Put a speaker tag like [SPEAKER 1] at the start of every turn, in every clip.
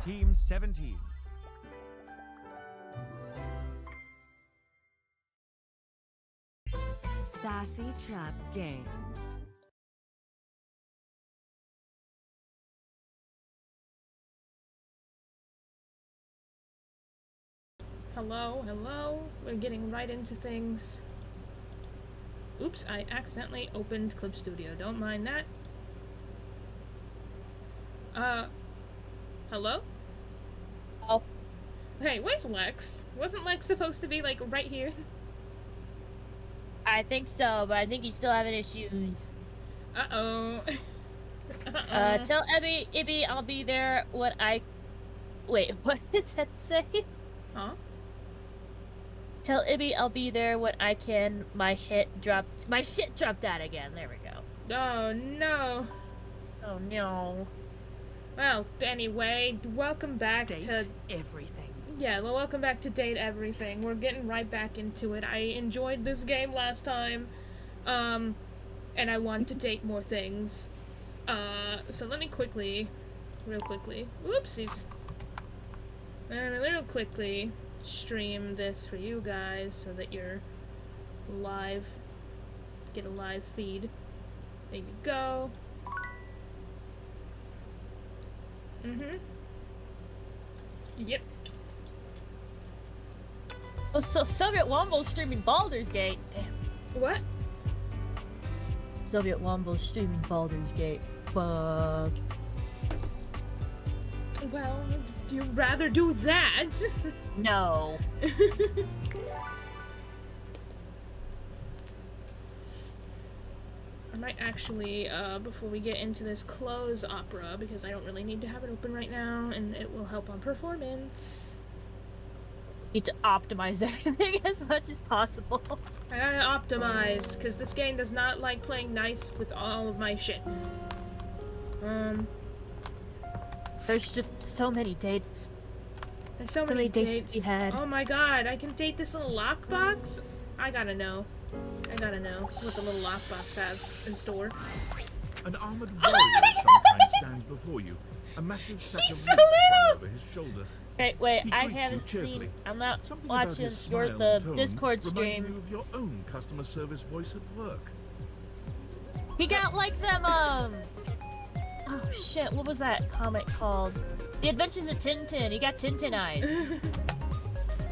[SPEAKER 1] Team 17.
[SPEAKER 2] Sassy Trap Games.
[SPEAKER 3] Hello, hello. We're getting right into things. Oops, I accidentally opened Clip Studio. Don't mind that. Hello?
[SPEAKER 4] Oh.
[SPEAKER 3] Hey, where's Lex? Wasn't Lex supposed to be, like, right here?
[SPEAKER 4] I think so, but I think he's still having issues.
[SPEAKER 3] Uh-oh.
[SPEAKER 4] Tell Ibby I'll be there when I... Wait, what did that say?
[SPEAKER 3] Huh?
[SPEAKER 4] Tell Ibby I'll be there when I can. My shit dropped out again. There we go.
[SPEAKER 3] Oh, no.
[SPEAKER 4] Oh, no.
[SPEAKER 3] Well, anyway, welcome back to...
[SPEAKER 2] everything.
[SPEAKER 3] Yeah, well, welcome back to Date Everything. We're getting right back into it. I enjoyed this game last time, and I want to date more things. So let me real quickly, whoopsies, real quickly stream this for you guys so that you're live, get a live feed. There you go. Yep.
[SPEAKER 4] Oh, so Soviet Womble's streaming Baldur's Gate. Damn.
[SPEAKER 3] What?
[SPEAKER 4] Soviet Womble's streaming Baldur's Gate. Fuck.
[SPEAKER 3] Well, do you rather do that?
[SPEAKER 4] No.
[SPEAKER 3] I might actually, before we get into this, close Opera, because I don't really need to have it open right now, and it will help on performance.
[SPEAKER 4] Need to optimize everything as much as possible.
[SPEAKER 3] I gotta optimize, because this game does not like playing nice with all of my shit.
[SPEAKER 4] There's just so many dates.
[SPEAKER 3] There's so
[SPEAKER 4] many dates to be had.
[SPEAKER 3] Oh my god, I can date this little lockbox? I gotta know what the little lockbox has in store.
[SPEAKER 5] An armored warrior of some kind stands before you, a massive sack of
[SPEAKER 3] so
[SPEAKER 5] wood slung
[SPEAKER 3] little!
[SPEAKER 5] over his shoulder.
[SPEAKER 4] Okay, wait,
[SPEAKER 5] He
[SPEAKER 4] I
[SPEAKER 5] greets you
[SPEAKER 4] haven't seen.
[SPEAKER 5] cheerfully.
[SPEAKER 4] I'm not
[SPEAKER 5] Something about
[SPEAKER 4] watching
[SPEAKER 5] his smile
[SPEAKER 4] the
[SPEAKER 5] and tone
[SPEAKER 4] Discord
[SPEAKER 5] reminding
[SPEAKER 4] stream.
[SPEAKER 5] you of your own customer service voice at work.
[SPEAKER 4] He got like them, oh shit, what was that comic called? The Adventures of Tintin. He got Tintin eyes.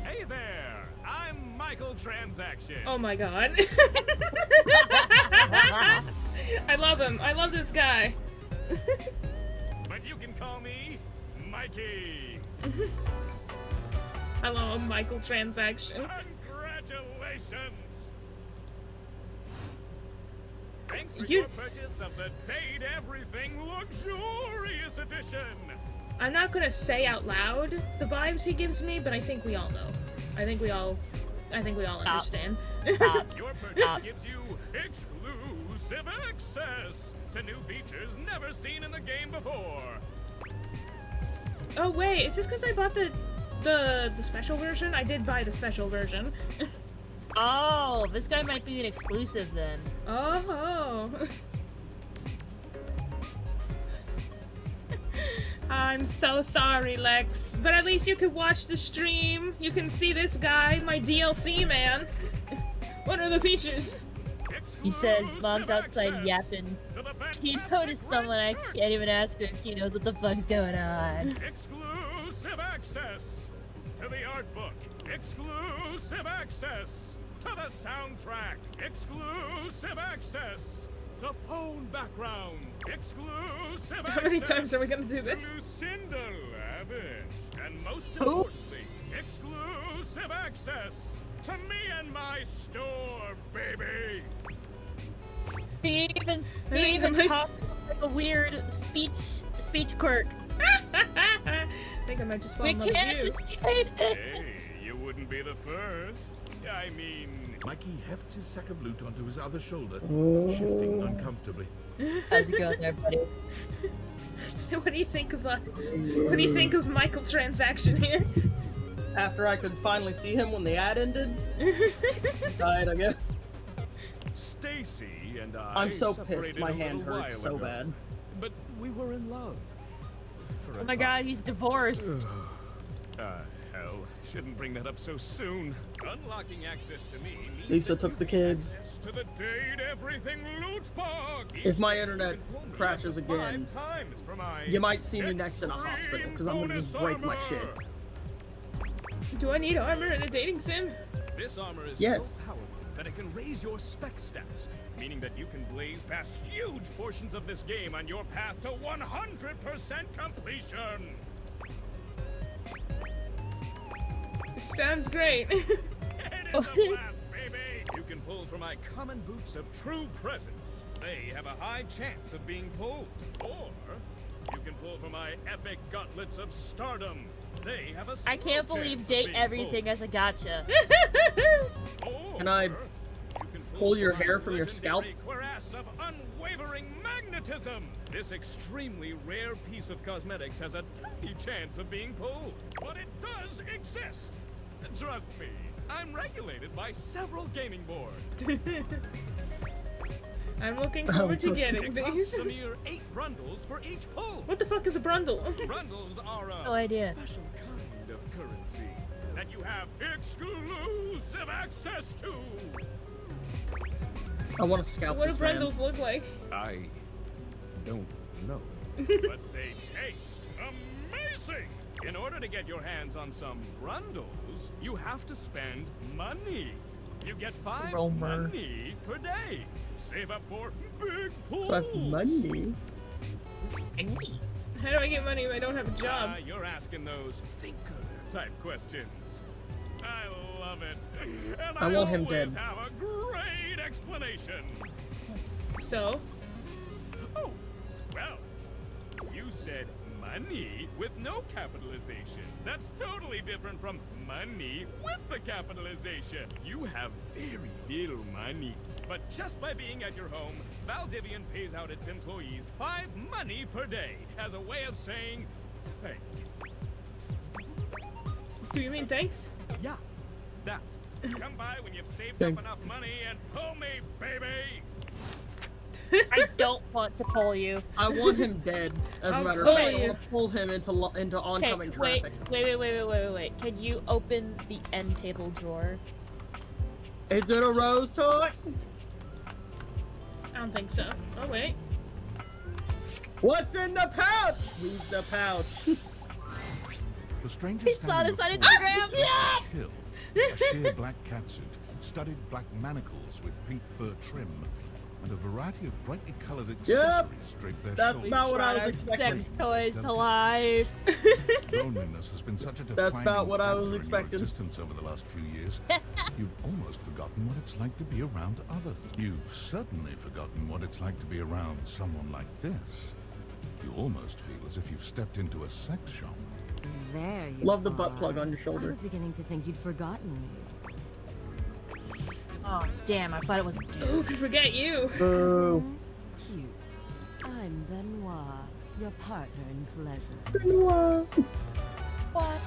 [SPEAKER 1] Hey there, I'm Michael Transaction.
[SPEAKER 3] Oh my god. I love him. I love this guy.
[SPEAKER 1] But you can call me Mikey.
[SPEAKER 3] Hello, Michael Transaction.
[SPEAKER 1] Congratulations! Thanks for
[SPEAKER 3] You-
[SPEAKER 1] your purchase of the Date Everything Luxurious Edition.
[SPEAKER 3] I'm not gonna say out loud the vibes he gives me, but I think we all know. I think we all understand.
[SPEAKER 1] Your purchase gives you exclusive access to new features never seen in the game before.
[SPEAKER 3] Oh wait, is this because I bought the special version? I did buy the special version.
[SPEAKER 4] Oh, this guy might be an exclusive then.
[SPEAKER 3] Oh. I'm so sorry, Lex, but at least you could watch the stream. You can see this guy, my DLC man. What are the features?
[SPEAKER 4] He says, Mom's outside yapping. He noticed someone, I can't even ask her if she knows what the fuck's going on.
[SPEAKER 1] Exclusive access to the art book. Exclusive access to the soundtrack. Exclusive access to phone background. Exclusive
[SPEAKER 3] How many
[SPEAKER 1] access
[SPEAKER 3] times are we gonna do this?
[SPEAKER 1] to Lucinda Lavish. And most importantly, exclusive access to me and my store, baby.
[SPEAKER 4] He even talks like a weird speech quirk.
[SPEAKER 3] I think I might just fall
[SPEAKER 4] We
[SPEAKER 3] in love with
[SPEAKER 4] can't
[SPEAKER 3] you.
[SPEAKER 4] escape it.
[SPEAKER 1] Hey, you wouldn't be the first. I mean,
[SPEAKER 5] Mikey hefts his sack of loot onto his other shoulder, shifting uncomfortably.
[SPEAKER 4] How's it going there, buddy?
[SPEAKER 3] What do you think of Michael Transaction here?
[SPEAKER 6] After I could finally see him when the ad ended, died, I guess.
[SPEAKER 1] Stacy and I
[SPEAKER 6] I'm so
[SPEAKER 1] separated
[SPEAKER 6] pissed. My
[SPEAKER 1] a
[SPEAKER 6] hand
[SPEAKER 1] little
[SPEAKER 6] hurts
[SPEAKER 1] while
[SPEAKER 6] so
[SPEAKER 1] ago,
[SPEAKER 6] bad.
[SPEAKER 1] But we were in love. for a
[SPEAKER 4] Oh my
[SPEAKER 1] time.
[SPEAKER 4] god, he's divorced.
[SPEAKER 1] Hell, shouldn't bring that up so soon. Unlocking access to me means
[SPEAKER 6] Lisa
[SPEAKER 1] that
[SPEAKER 6] took
[SPEAKER 1] you
[SPEAKER 6] the
[SPEAKER 1] get
[SPEAKER 6] kids.
[SPEAKER 1] access to the Date Everything loot bug.
[SPEAKER 6] If my
[SPEAKER 1] Each day
[SPEAKER 6] internet
[SPEAKER 1] you can pull me
[SPEAKER 6] crashes
[SPEAKER 1] up to
[SPEAKER 6] again,
[SPEAKER 1] 5 times for my
[SPEAKER 6] you might see me next in a hospital,
[SPEAKER 1] extreme
[SPEAKER 6] because I'm gonna just break my
[SPEAKER 1] bonus
[SPEAKER 6] shit.
[SPEAKER 1] armor.
[SPEAKER 3] Do I need armor in a dating sim?
[SPEAKER 1] This armor is
[SPEAKER 6] Yes.
[SPEAKER 1] so powerful that it can raise your spec stats, meaning that you can blaze past huge portions of this game on your path to 100% completion.
[SPEAKER 3] Sounds great.
[SPEAKER 1] It is a blast, baby! You can pull from my common boots of true presence. They have a high chance of being pulled. Or you can pull from my epic gauntlets of stardom. They have a
[SPEAKER 4] I
[SPEAKER 1] slow
[SPEAKER 4] can't
[SPEAKER 1] chance
[SPEAKER 4] believe
[SPEAKER 1] of
[SPEAKER 4] date
[SPEAKER 1] being
[SPEAKER 4] everything as a gotcha.
[SPEAKER 1] pulled.
[SPEAKER 6] Can I
[SPEAKER 1] Or you can
[SPEAKER 6] pull your
[SPEAKER 1] from my
[SPEAKER 6] hair from your scalp?
[SPEAKER 1] legendary cuirass of unwavering magnetism. This extremely rare piece of cosmetics has a tiny chance of being pulled, but it does exist. Trust me, I'm regulated by several gaming boards.
[SPEAKER 3] I'm looking forward to
[SPEAKER 6] so
[SPEAKER 3] getting
[SPEAKER 1] It
[SPEAKER 3] these.
[SPEAKER 1] costs a mere 8 brundles for each pull.
[SPEAKER 3] What the fuck is a brundle?
[SPEAKER 1] Brundles are a
[SPEAKER 4] No idea.
[SPEAKER 1] special kind of currency that you have exclusive access to.
[SPEAKER 6] I want to scalp
[SPEAKER 3] What do
[SPEAKER 6] this man.
[SPEAKER 3] brundles look like?
[SPEAKER 1] I don't know. But they taste amazing! In order to get your hands on some brundles, you have to spend money. You get 5
[SPEAKER 6] Romer.
[SPEAKER 1] money per day. Save up for big pulls.
[SPEAKER 6] But money.
[SPEAKER 3] How do I get money if I don't have a job?
[SPEAKER 1] You're asking those thinker-type questions. I love it. And
[SPEAKER 6] I want him
[SPEAKER 1] always
[SPEAKER 6] dead.
[SPEAKER 1] have a great explanation.
[SPEAKER 3] So,
[SPEAKER 1] Oh, well, you said money with no capitalization. That's totally different from money with the capitalization. You have very little money. But just by being at your home, Valdivian pays out its employees 5 money per day as a way of saying thank.
[SPEAKER 3] do you mean thanks?
[SPEAKER 1] Yeah, that. Come by when you've saved
[SPEAKER 6] Thank-
[SPEAKER 1] up enough money and pull me, baby!
[SPEAKER 4] I don't want to pull you.
[SPEAKER 6] I want him dead. As a
[SPEAKER 3] I'll
[SPEAKER 6] matter of
[SPEAKER 3] pull
[SPEAKER 6] fact, I
[SPEAKER 3] you.
[SPEAKER 6] want to pull him into
[SPEAKER 4] Okay,
[SPEAKER 6] oncoming
[SPEAKER 4] wait,
[SPEAKER 6] traffic.
[SPEAKER 4] wait. Can you open the end table drawer?
[SPEAKER 6] Is it a rose toy?
[SPEAKER 3] I don't think so. Oh, wait.
[SPEAKER 6] What's in the pouch? Leave the pouch.
[SPEAKER 5] The strangers
[SPEAKER 4] He saw this on
[SPEAKER 5] before you
[SPEAKER 4] Instagram.
[SPEAKER 5] is Kill, a sheer black catsuit, studded black manacles with pink fur trim, and a variety of brightly colored accessories drape their
[SPEAKER 6] That's
[SPEAKER 5] shoulders.
[SPEAKER 6] about what I was
[SPEAKER 4] Brought our
[SPEAKER 6] expecting.
[SPEAKER 4] sex toys to life.
[SPEAKER 5] Loneliness has been such a
[SPEAKER 6] That's
[SPEAKER 5] defining
[SPEAKER 6] about what I was
[SPEAKER 5] factor in your
[SPEAKER 6] expecting.
[SPEAKER 5] existence over the last few years. You've almost forgotten what it's like to be around others. You've certainly forgotten what it's like to be around someone like this. You almost feel as if you've stepped into a sex shop.
[SPEAKER 2] There you
[SPEAKER 6] Love the
[SPEAKER 2] are.
[SPEAKER 6] butt plug on your
[SPEAKER 2] I
[SPEAKER 6] shoulder.
[SPEAKER 2] was beginning to think you'd forgotten me.
[SPEAKER 4] Oh damn! I thought it was a dude.
[SPEAKER 3] Who could forget you?
[SPEAKER 6] Boo.
[SPEAKER 2] Cute. I'm Benoit, your partner in pleasure.
[SPEAKER 4] What?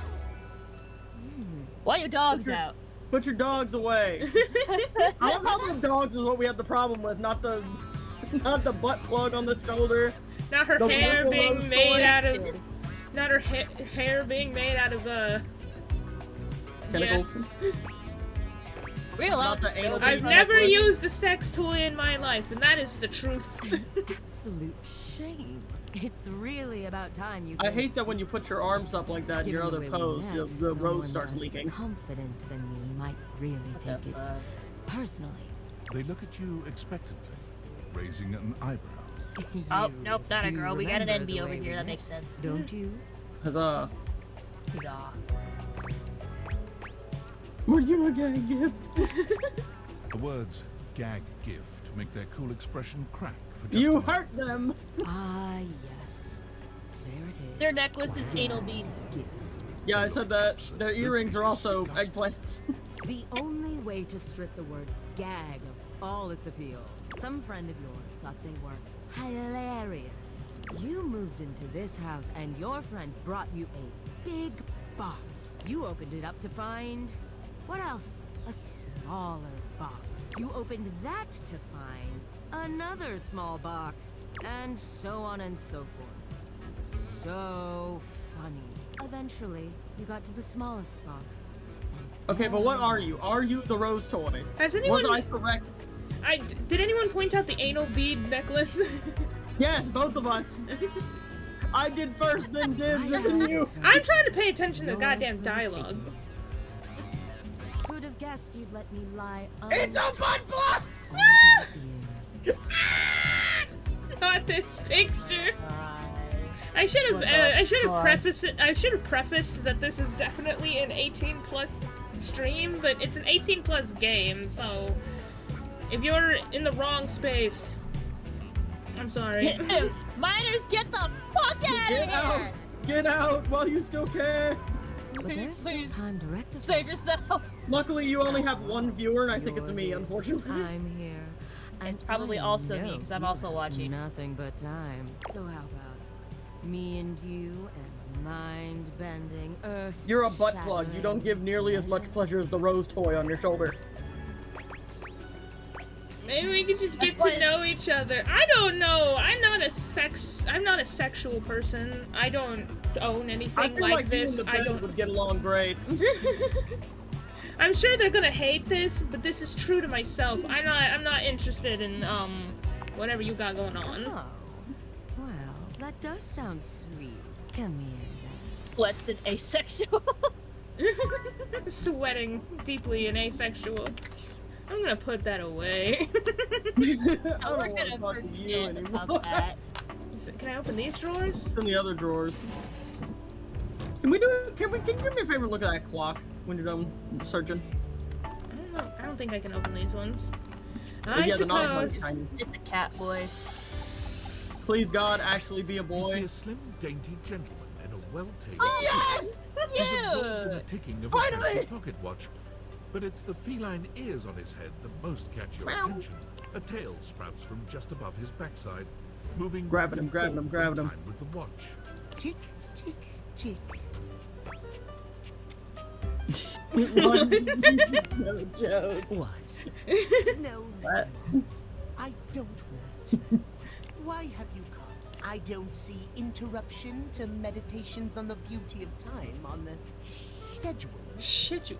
[SPEAKER 4] Why are your dogs
[SPEAKER 6] Okay.
[SPEAKER 4] out?
[SPEAKER 6] Put your dogs away. I love how the dogs is what we have the problem with, not the butt plug on the shoulder.
[SPEAKER 3] Not her
[SPEAKER 6] The
[SPEAKER 3] hair
[SPEAKER 6] Buffalo
[SPEAKER 3] being
[SPEAKER 6] Rose
[SPEAKER 3] made
[SPEAKER 6] toy.
[SPEAKER 3] out of. Not her hair being made out of
[SPEAKER 6] Tentacles.
[SPEAKER 4] Are we allowed
[SPEAKER 6] Not
[SPEAKER 4] to
[SPEAKER 6] the
[SPEAKER 4] show
[SPEAKER 6] anal
[SPEAKER 4] this?
[SPEAKER 3] I've
[SPEAKER 6] Big
[SPEAKER 3] never
[SPEAKER 6] butt plug.
[SPEAKER 3] used a sex toy in my life, and that is the truth.
[SPEAKER 2] Absolute shame. It's really about time you.
[SPEAKER 6] I
[SPEAKER 2] guys
[SPEAKER 6] hate that when you put your arms up like that in your
[SPEAKER 2] Given
[SPEAKER 6] other
[SPEAKER 2] the way we
[SPEAKER 6] pose,
[SPEAKER 2] met,
[SPEAKER 6] the
[SPEAKER 2] someone
[SPEAKER 6] rose starts
[SPEAKER 2] less
[SPEAKER 6] leaking.
[SPEAKER 2] Confident than me might really take it personally.
[SPEAKER 5] They look at you expectantly, raising an eyebrow.
[SPEAKER 4] Oh
[SPEAKER 2] You
[SPEAKER 4] nope, not a
[SPEAKER 2] do
[SPEAKER 4] girl. We got an
[SPEAKER 2] remember
[SPEAKER 4] NB
[SPEAKER 2] the
[SPEAKER 4] over
[SPEAKER 2] way we
[SPEAKER 4] here. That
[SPEAKER 2] met,
[SPEAKER 4] makes sense.
[SPEAKER 2] Don't you?
[SPEAKER 6] Huzzah.
[SPEAKER 4] Huzzah.
[SPEAKER 6] Were you a gay gift?
[SPEAKER 5] The words gag gift make their cool expression crack for just a
[SPEAKER 6] You
[SPEAKER 5] moment.
[SPEAKER 6] hurt them.
[SPEAKER 2] Ah, yes. There it is.
[SPEAKER 4] Their necklace is anal beads.
[SPEAKER 2] Gift.
[SPEAKER 6] Yeah, I said that. Their
[SPEAKER 5] Absolutely
[SPEAKER 6] earrings are also
[SPEAKER 5] disgusting.
[SPEAKER 6] eggplants.
[SPEAKER 2] The only way to strip the word gag of all its appeal. Some friend of yours thought they were hilarious. You moved into this house and your friend brought you a big box. You opened it up to find... what else? A smaller box. You opened that to find another small box. And so on and so forth. so funny. Eventually, you got to the smallest box. and
[SPEAKER 6] Okay, but what
[SPEAKER 2] there
[SPEAKER 6] are you? Are you the rose toy?
[SPEAKER 3] Has anyone?
[SPEAKER 6] Was I correct?
[SPEAKER 3] Did anyone point out the anal bead necklace?
[SPEAKER 6] Yes, both of us. I did first, then Dibs, and then you.
[SPEAKER 3] I'm trying to pay attention to the goddamn dialogue.
[SPEAKER 2] Who'd have guessed you'd let me lie
[SPEAKER 6] It's a butt plug!
[SPEAKER 2] all these years?
[SPEAKER 3] Not this picture. I should have prefaced that this is definitely an 18+ stream, but it's an 18+ game, so if you're in the wrong space, I'm sorry.
[SPEAKER 4] Minors, get the fuck out of
[SPEAKER 6] Get out!
[SPEAKER 4] here!
[SPEAKER 6] Get out while you still can!
[SPEAKER 2] But there's still
[SPEAKER 4] Please.
[SPEAKER 2] time to rectify.
[SPEAKER 4] Save yourself.
[SPEAKER 6] Luckily, you only have one viewer, and I think it's me, unfortunately.
[SPEAKER 2] I'm here. And
[SPEAKER 4] It's probably
[SPEAKER 2] I
[SPEAKER 4] also me,
[SPEAKER 2] know
[SPEAKER 4] 'cause I'm
[SPEAKER 2] you
[SPEAKER 4] also
[SPEAKER 2] have
[SPEAKER 4] watching.
[SPEAKER 2] Nothing but time. So how about me and you and mind-bending, earth.
[SPEAKER 6] You're a butt plug. You don't give nearly as much pleasure as the rose toy on your shoulder.
[SPEAKER 3] Maybe we could just get to know each other. I don't know. I'm not a sexual person. I don't own
[SPEAKER 6] I
[SPEAKER 3] anything
[SPEAKER 6] feel like
[SPEAKER 3] this.
[SPEAKER 6] you and the
[SPEAKER 3] I
[SPEAKER 6] bed
[SPEAKER 3] don't.
[SPEAKER 6] would get along great.
[SPEAKER 3] I'm sure they're gonna hate this, but this is true to myself. I'm not interested in whatever you got going on.
[SPEAKER 2] Oh, well, that does sound sweet. Come here, then.
[SPEAKER 4] What's an asexual?
[SPEAKER 3] Sweating deeply and asexual. I'm gonna put that away.
[SPEAKER 6] I
[SPEAKER 4] We're
[SPEAKER 6] don't want
[SPEAKER 4] gonna
[SPEAKER 6] to talk to you
[SPEAKER 4] forget
[SPEAKER 6] anymore.
[SPEAKER 4] about that.
[SPEAKER 3] Can I open these drawers?
[SPEAKER 6] It's in the other drawers. Can you do me a favor and look at that clock when you're done searching?
[SPEAKER 3] I don't know. I don't think I can open these ones.
[SPEAKER 6] Oh,
[SPEAKER 3] I
[SPEAKER 6] yeah, the knowledge one's
[SPEAKER 3] suppose.
[SPEAKER 6] tiny.
[SPEAKER 4] It's a cat boy.
[SPEAKER 6] Please, God, actually be a
[SPEAKER 5] You see
[SPEAKER 6] boy.
[SPEAKER 5] a slim, dainty gentleman in a well-tailored
[SPEAKER 6] Yes!
[SPEAKER 5] suit. He's absorbed in the
[SPEAKER 4] Yeah.
[SPEAKER 5] ticking of
[SPEAKER 6] Finally!
[SPEAKER 5] a fancy pocket watch. But it's the feline ears on his head that most catch your
[SPEAKER 6] Meow.
[SPEAKER 5] attention. A tail sprouts from just above his backside, moving
[SPEAKER 6] Grabbing
[SPEAKER 5] back
[SPEAKER 6] him,
[SPEAKER 5] and
[SPEAKER 6] grabbing him,
[SPEAKER 5] forth
[SPEAKER 6] grabbing
[SPEAKER 5] in
[SPEAKER 6] him.
[SPEAKER 5] time with the watch.
[SPEAKER 7] Tick, tick, tick.
[SPEAKER 6] One no joke.
[SPEAKER 7] What? No,
[SPEAKER 6] What?
[SPEAKER 7] no. I don't want. Why have you come? I don't see interruption to meditations on the beauty of time on the schedule.
[SPEAKER 3] Shit, you.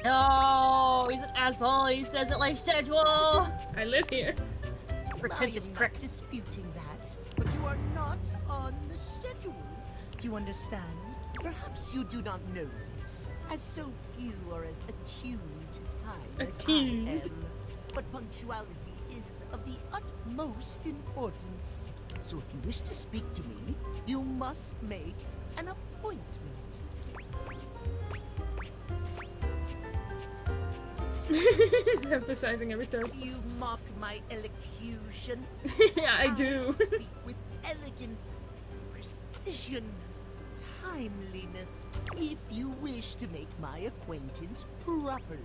[SPEAKER 4] No, he's an asshole. He says it like schedule.
[SPEAKER 3] I live here.
[SPEAKER 4] Pretentious
[SPEAKER 7] I am
[SPEAKER 4] prick.
[SPEAKER 7] not disputing that, but you are not on the schedule. Do you understand? Perhaps you do not know this, as so few are as attuned to time as
[SPEAKER 3] Attuned.
[SPEAKER 7] I am. But punctuality is of the utmost importance. So if you wish to speak to me, you must make an appointment.
[SPEAKER 3] He's emphasizing every third.
[SPEAKER 7] You mock my elocution.
[SPEAKER 3] Yeah, I do.
[SPEAKER 7] Speak with elegance, precision, timeliness. If you wish to make my acquaintance properly,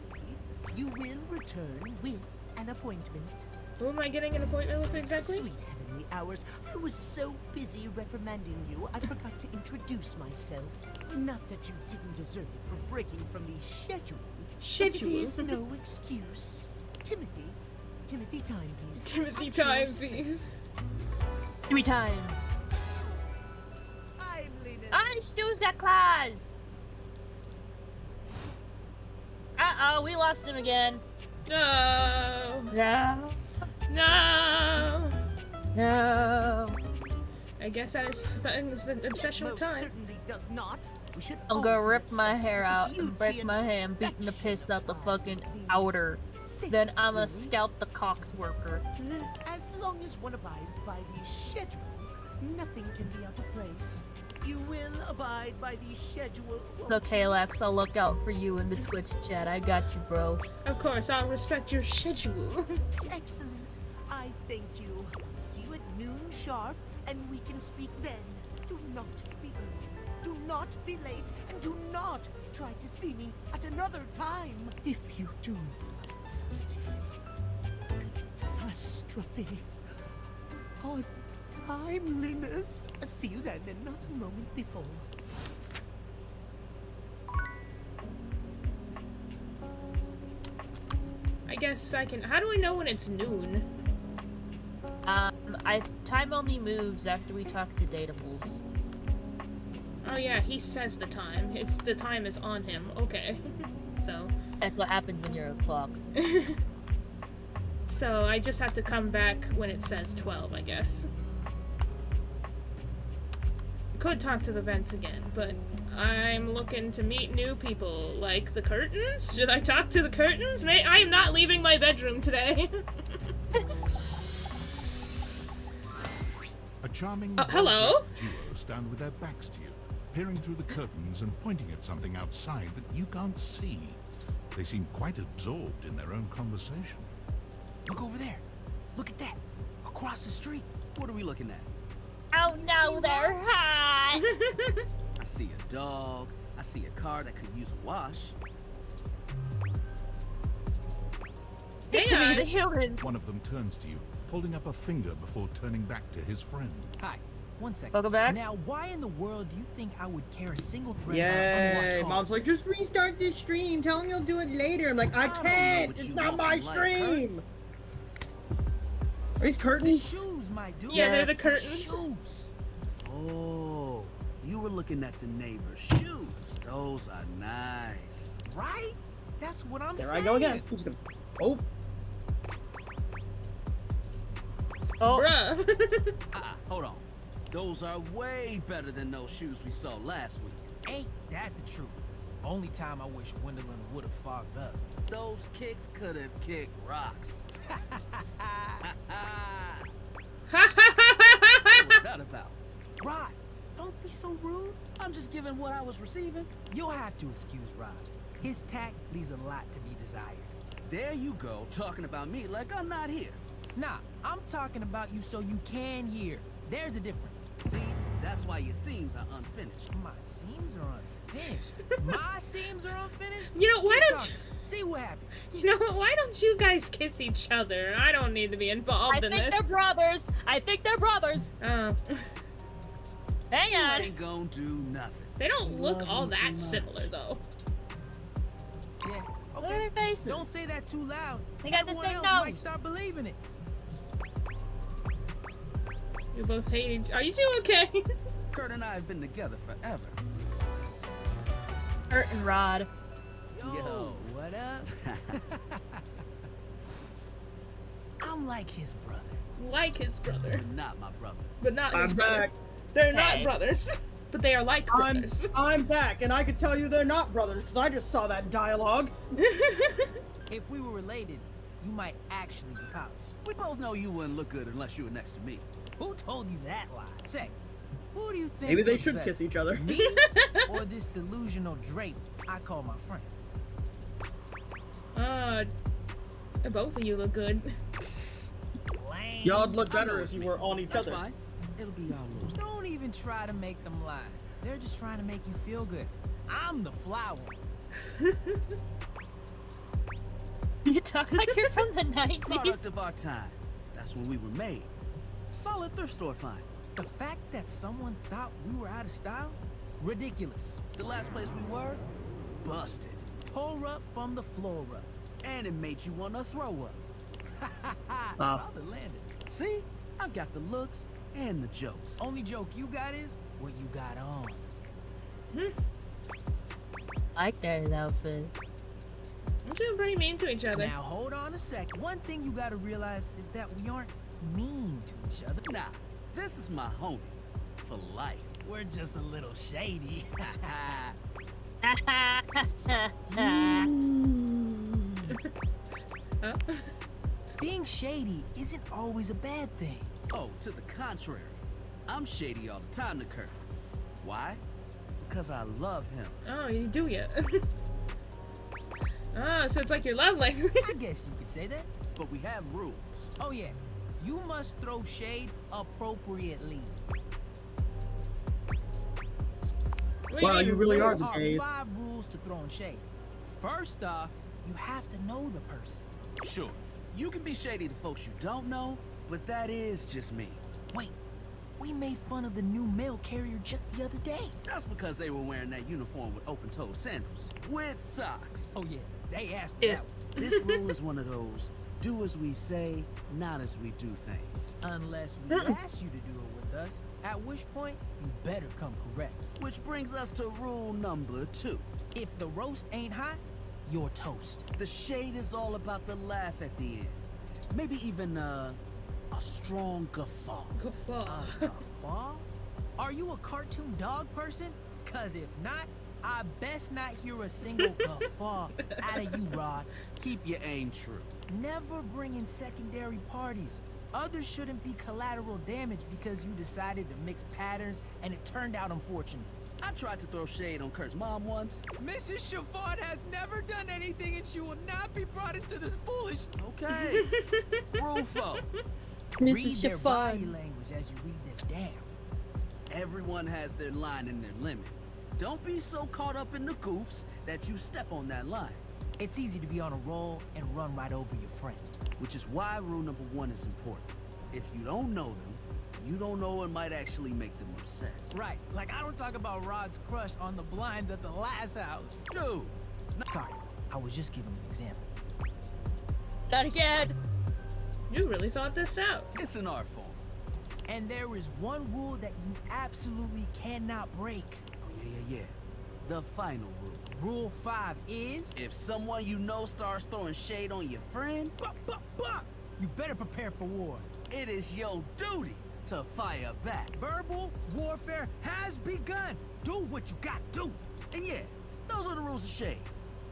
[SPEAKER 7] you will return with an appointment.
[SPEAKER 3] Who am I getting an appointment with exactly?
[SPEAKER 7] Sweet heavenly hours, I was so busy reprimanding you, I forgot to introduce myself. Not that you didn't deserve it for breaking from the schedule.
[SPEAKER 3] Shit,
[SPEAKER 7] But it
[SPEAKER 3] you.
[SPEAKER 7] is no excuse. Timothy Timepiece.
[SPEAKER 3] Timothy
[SPEAKER 7] At your
[SPEAKER 3] Timepiece.
[SPEAKER 4] Give me time.
[SPEAKER 7] Timeliness.
[SPEAKER 4] Ah, his shoes got claws. Uh-oh, we lost him again.
[SPEAKER 3] No.
[SPEAKER 4] No.
[SPEAKER 3] No.
[SPEAKER 4] No.
[SPEAKER 3] I guess that is the obsession with
[SPEAKER 7] Most
[SPEAKER 3] time.
[SPEAKER 7] certainly does not. We should
[SPEAKER 4] I'm gonna
[SPEAKER 7] all be
[SPEAKER 4] rip my
[SPEAKER 7] obsessed
[SPEAKER 4] hair
[SPEAKER 7] with the
[SPEAKER 4] out and
[SPEAKER 7] beauty
[SPEAKER 4] break my hand beating the
[SPEAKER 7] perfection
[SPEAKER 4] piss out the
[SPEAKER 7] of
[SPEAKER 4] fucking
[SPEAKER 7] the
[SPEAKER 4] outer. Then I'ma
[SPEAKER 7] sacred
[SPEAKER 4] scalp the cocksworker.
[SPEAKER 7] As long as one abides by the schedule, nothing can be out of place. You will abide by the schedule. won't
[SPEAKER 4] Okay,
[SPEAKER 7] you?
[SPEAKER 4] Lex, I'll look out for you in the Twitch chat. I got you, bro.
[SPEAKER 3] Of course, I'll respect your schedule.
[SPEAKER 7] Excellent. I thank you. See you at noon sharp, and we can speak then. Do not be early. Do not be late, and do not try to see me at another time. If you do, catastrophe. On timeliness. See you then, and not a moment before.
[SPEAKER 3] I guess I can. How do I know when it's noon?
[SPEAKER 4] Time only moves after we talk to Datables.
[SPEAKER 3] Oh yeah, he says the time. The time is on him. Okay. So.
[SPEAKER 4] That's what happens when you're a clock.
[SPEAKER 3] So I just have to come back when it says 12, I guess. Could talk to the vents again, but I'm looking to meet new people, like the curtains. Should I talk to the curtains? I am not leaving my bedroom today.
[SPEAKER 5] A charming
[SPEAKER 3] hello?
[SPEAKER 5] well-dressed duo stand with their backs to you, peering through the curtains and pointing at something outside that you can't see. They seem quite absorbed in their own conversation.
[SPEAKER 7] Look over there. Look at that. Across the street. What are we looking at?
[SPEAKER 4] Oh no, they're hot!
[SPEAKER 8] I see a dog. I see a car that could use a wash.
[SPEAKER 4] It's me, the human.
[SPEAKER 5] One of them turns to you, holding up a finger before turning back to his friend.
[SPEAKER 9] Hi. One second.
[SPEAKER 4] Welcome back.
[SPEAKER 9] Now, why in the world do you think I would care a single thread
[SPEAKER 6] Yay!
[SPEAKER 9] about unwashed
[SPEAKER 6] Mom's
[SPEAKER 9] cars?
[SPEAKER 6] like, just restart this stream. Tell him you'll do it later. I'm like, I
[SPEAKER 8] don't know
[SPEAKER 6] can't.
[SPEAKER 8] what
[SPEAKER 6] It's
[SPEAKER 8] you
[SPEAKER 6] not
[SPEAKER 8] want
[SPEAKER 6] my
[SPEAKER 8] from life,
[SPEAKER 6] stream. Are these
[SPEAKER 9] The
[SPEAKER 6] curtains?
[SPEAKER 9] shoes, my dude.
[SPEAKER 3] Yeah, they're the
[SPEAKER 4] Yes.
[SPEAKER 3] curtains.
[SPEAKER 9] Shoes.
[SPEAKER 8] Oh, you were looking at the neighbor's shoes. Those are nice.
[SPEAKER 9] Right? That's what I'm
[SPEAKER 6] There
[SPEAKER 9] saying.
[SPEAKER 6] I go again. Who's gonna... Oh,
[SPEAKER 4] Oh,
[SPEAKER 3] Bruh.
[SPEAKER 8] Hold on. Those are way better than those shoes we saw last week.
[SPEAKER 9] Ain't that the truth? Only time I wish Wonderland would have fogged up.
[SPEAKER 8] Those kicks could have kicked rocks. What was that about?
[SPEAKER 9] Rod, don't be so rude.
[SPEAKER 8] I'm just giving what I was receiving.
[SPEAKER 9] You'll have to excuse Rod. His tact leaves a lot to be desired.
[SPEAKER 8] There you go, talking about me like I'm not here.
[SPEAKER 9] Nah, I'm talking about you so you can hear. There's a difference.
[SPEAKER 8] See, that's why your seams are unfinished.
[SPEAKER 9] My seams are unfinished. My seams are unfinished?
[SPEAKER 3] You know, why
[SPEAKER 9] Keep
[SPEAKER 3] don't
[SPEAKER 9] talking. See what happens.
[SPEAKER 3] you know what? Why don't you guys kiss each other? I don't need to be involved
[SPEAKER 4] I
[SPEAKER 3] in
[SPEAKER 4] think
[SPEAKER 3] this.
[SPEAKER 4] they're brothers. I think they're brothers.
[SPEAKER 3] Oh.
[SPEAKER 4] Hang
[SPEAKER 8] You
[SPEAKER 4] on.
[SPEAKER 8] ain't gonna do nothing.
[SPEAKER 3] They don't look
[SPEAKER 8] Love
[SPEAKER 3] all
[SPEAKER 8] you too
[SPEAKER 3] that
[SPEAKER 8] much.
[SPEAKER 3] similar though.
[SPEAKER 9] Yeah.
[SPEAKER 4] Look at
[SPEAKER 9] Okay.
[SPEAKER 4] their faces.
[SPEAKER 9] Don't say that too loud.
[SPEAKER 4] They got the
[SPEAKER 9] Everyone
[SPEAKER 4] same
[SPEAKER 9] else might
[SPEAKER 4] nose.
[SPEAKER 9] start believing it.
[SPEAKER 3] You both hate each. Are you two okay?
[SPEAKER 8] Kurt and I have been together forever.
[SPEAKER 4] Kurt and Rod.
[SPEAKER 9] Yo, what up? I'm like his brother.
[SPEAKER 3] Like his brother,
[SPEAKER 8] You're not my brother.
[SPEAKER 3] but not his
[SPEAKER 6] I'm
[SPEAKER 3] brother.
[SPEAKER 6] back.
[SPEAKER 3] They're
[SPEAKER 4] Hey.
[SPEAKER 3] not brothers, but they are like brothers.
[SPEAKER 6] I'm back, and I can tell you they're not brothers because I just saw that dialogue.
[SPEAKER 9] If we were related, you might actually be pals.
[SPEAKER 8] We both know you wouldn't look good unless you were next to me.
[SPEAKER 9] Who told you that lie? Say, who do you think
[SPEAKER 6] Maybe they
[SPEAKER 9] looks
[SPEAKER 6] should
[SPEAKER 9] better,
[SPEAKER 6] kiss each other.
[SPEAKER 9] me or this delusional drape I call my friend?
[SPEAKER 3] Both of you look good.
[SPEAKER 9] Lame.
[SPEAKER 6] Y'all'd look
[SPEAKER 8] I know
[SPEAKER 6] better
[SPEAKER 8] it's
[SPEAKER 6] if you
[SPEAKER 8] me.
[SPEAKER 6] were on each
[SPEAKER 8] That's
[SPEAKER 6] other.
[SPEAKER 8] fine. It'll be our little.
[SPEAKER 9] Don't even try to make them lie. They're just trying to make you feel good. I'm the flower.
[SPEAKER 4] You talk like you're from the
[SPEAKER 8] Product
[SPEAKER 4] 90s.
[SPEAKER 8] of our time. That's when we were made. Solid thrift store find.
[SPEAKER 9] The fact that someone thought we were out of style? Ridiculous.
[SPEAKER 8] The last place we were, busted.
[SPEAKER 9] Tore up from the floor up.
[SPEAKER 8] And it made you want to throw up.
[SPEAKER 9] Solid landing.
[SPEAKER 8] See? I've got the looks and the jokes.
[SPEAKER 9] Only joke you got is what you got on.
[SPEAKER 4] Like that outfit.
[SPEAKER 3] I'm feeling pretty mean to each other.
[SPEAKER 9] Now hold on a sec. One thing you gotta realize is that we aren't mean to each other.
[SPEAKER 8] Nah, this is my homie. For life.
[SPEAKER 9] We're just a little shady.
[SPEAKER 3] Huh?
[SPEAKER 9] Being shady isn't always a bad thing.
[SPEAKER 8] Oh, to the contrary. I'm shady all the time to Kurt. Why? Because I love him.
[SPEAKER 3] Oh, you do yet? Oh, so it's like your love language.
[SPEAKER 9] I guess you could say that.
[SPEAKER 8] But we have rules.
[SPEAKER 9] Oh yeah, you must throw shade appropriately.
[SPEAKER 3] What do
[SPEAKER 6] Wow,
[SPEAKER 3] mean
[SPEAKER 6] you really are
[SPEAKER 3] rules?
[SPEAKER 6] the
[SPEAKER 9] There
[SPEAKER 6] shade.
[SPEAKER 9] are 5 rules to throwing shade. First off, you have to know the person.
[SPEAKER 8] Sure, you can be shady to folks you don't know, but that is just me.
[SPEAKER 9] Wait, we made fun of the new mail carrier just the other day.
[SPEAKER 8] That's because they were wearing that uniform with open-toed sandals. With socks.
[SPEAKER 9] Oh yeah, they asked for
[SPEAKER 4] Yeah.
[SPEAKER 9] that one.
[SPEAKER 8] This rule is one of those, do as we say, not as we do things.
[SPEAKER 9] Unless we ask you to do it with us. At which point, you better come correct.
[SPEAKER 8] Which brings us to rule number 2.
[SPEAKER 9] If the roast ain't hot, you're toast.
[SPEAKER 8] The shade is all about the laugh at the end. Maybe even a strong guffaw.
[SPEAKER 3] Guffaw.
[SPEAKER 9] Guffaw? Are you a cartoon dog person? Cause if not, I best not hear a single guffaw out of you, Rod.
[SPEAKER 8] Keep your aim true.
[SPEAKER 9] Never bring in secondary parties. Others shouldn't be collateral damage because you decided to mix patterns and it turned out unfortunate.
[SPEAKER 8] I tried to throw shade on Kurt's mom once.
[SPEAKER 9] Mrs. Chiffon has never done anything and she will not be brought into this foolish...
[SPEAKER 8] Okay. Rule 4.
[SPEAKER 9] Read
[SPEAKER 4] Mrs.
[SPEAKER 9] their body
[SPEAKER 4] Chiffon.
[SPEAKER 9] language as you read them down.
[SPEAKER 8] Everyone has their line and their limit. Don't be so caught up in the goofs that you step on that line.
[SPEAKER 9] It's easy to be on a roll and run right over your friend.
[SPEAKER 8] Which is why rule number 1 is important. If you don't know them, you don't know what might actually make them upset.
[SPEAKER 9] Right, like I don't talk about Rod's crush on the blinds at the last house.
[SPEAKER 8] Dude,
[SPEAKER 9] Sorry, I was just giving an example.
[SPEAKER 4] Not again.
[SPEAKER 3] You really thought this out.
[SPEAKER 8] it's an art form.
[SPEAKER 9] And there is one rule that you absolutely cannot break.
[SPEAKER 8] Oh, yeah. The final rule.
[SPEAKER 9] Rule 5 is...
[SPEAKER 8] If someone you know starts throwing shade on your friend,
[SPEAKER 9] You better prepare for war.
[SPEAKER 8] it is your duty to fire back.
[SPEAKER 9] Verbal warfare has begun. Do what you got to do.
[SPEAKER 8] And yeah, those are the rules of shade.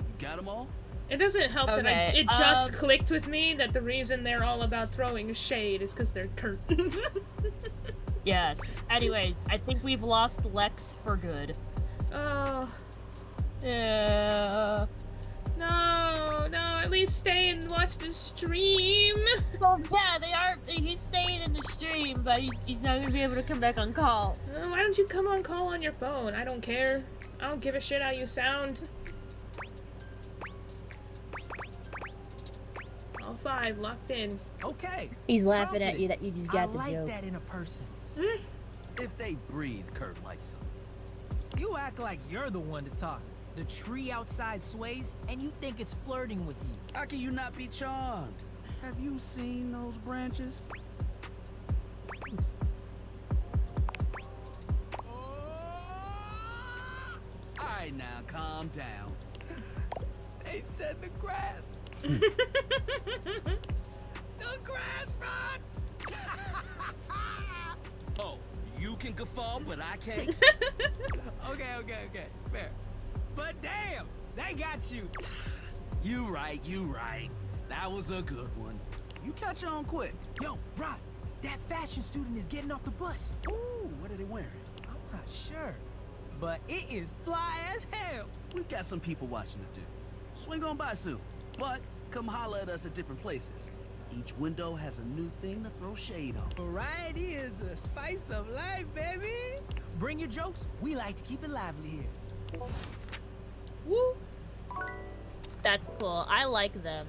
[SPEAKER 8] You got them all?
[SPEAKER 3] It doesn't help that
[SPEAKER 4] Okay,
[SPEAKER 3] it just clicked with me that the reason they're all about throwing shade is because they're curtains.
[SPEAKER 4] Yes. Anyways, I think we've lost Lex for good.
[SPEAKER 3] Oh.
[SPEAKER 4] Yeah.
[SPEAKER 3] No, at least stay and watch the stream.
[SPEAKER 4] Well, yeah, they are. He's staying in the stream, but he's not gonna be able to come back on call.
[SPEAKER 3] Why don't you come on call on your phone? I don't care. I don't give a shit how you sound. All 5 locked in.
[SPEAKER 9] Okay.
[SPEAKER 4] He's laughing
[SPEAKER 9] Confident.
[SPEAKER 4] at you that you just got
[SPEAKER 9] I
[SPEAKER 4] the
[SPEAKER 9] like
[SPEAKER 4] joke.
[SPEAKER 9] that in a person.
[SPEAKER 8] If they breathe, Kurt likes them.
[SPEAKER 9] You act like you're the one to talk. The tree outside sways, and you think it's flirting with you.
[SPEAKER 8] How can you not be charmed? Have you seen those branches? Alright now, calm down.
[SPEAKER 9] They said the grass.
[SPEAKER 3] The
[SPEAKER 9] grass, Rod!
[SPEAKER 8] Oh, you can guffaw, but I can't?
[SPEAKER 9] Okay. Fair. But damn, they got you.
[SPEAKER 8] You right. That was a good one. You catch on quick.
[SPEAKER 9] Yo, Rod, that fashion student is getting off the bus.
[SPEAKER 8] Ooh, what are they wearing?
[SPEAKER 9] I'm not sure, but it is fly as hell.
[SPEAKER 8] We've got some people watching it too. Swing on by soon. But come holler at us at different places. Each window has a new thing to throw shade on.
[SPEAKER 9] Variety is the spice of life, baby. Bring your jokes. We like to keep it lively here.
[SPEAKER 3] Woo.
[SPEAKER 4] That's cool. I like them.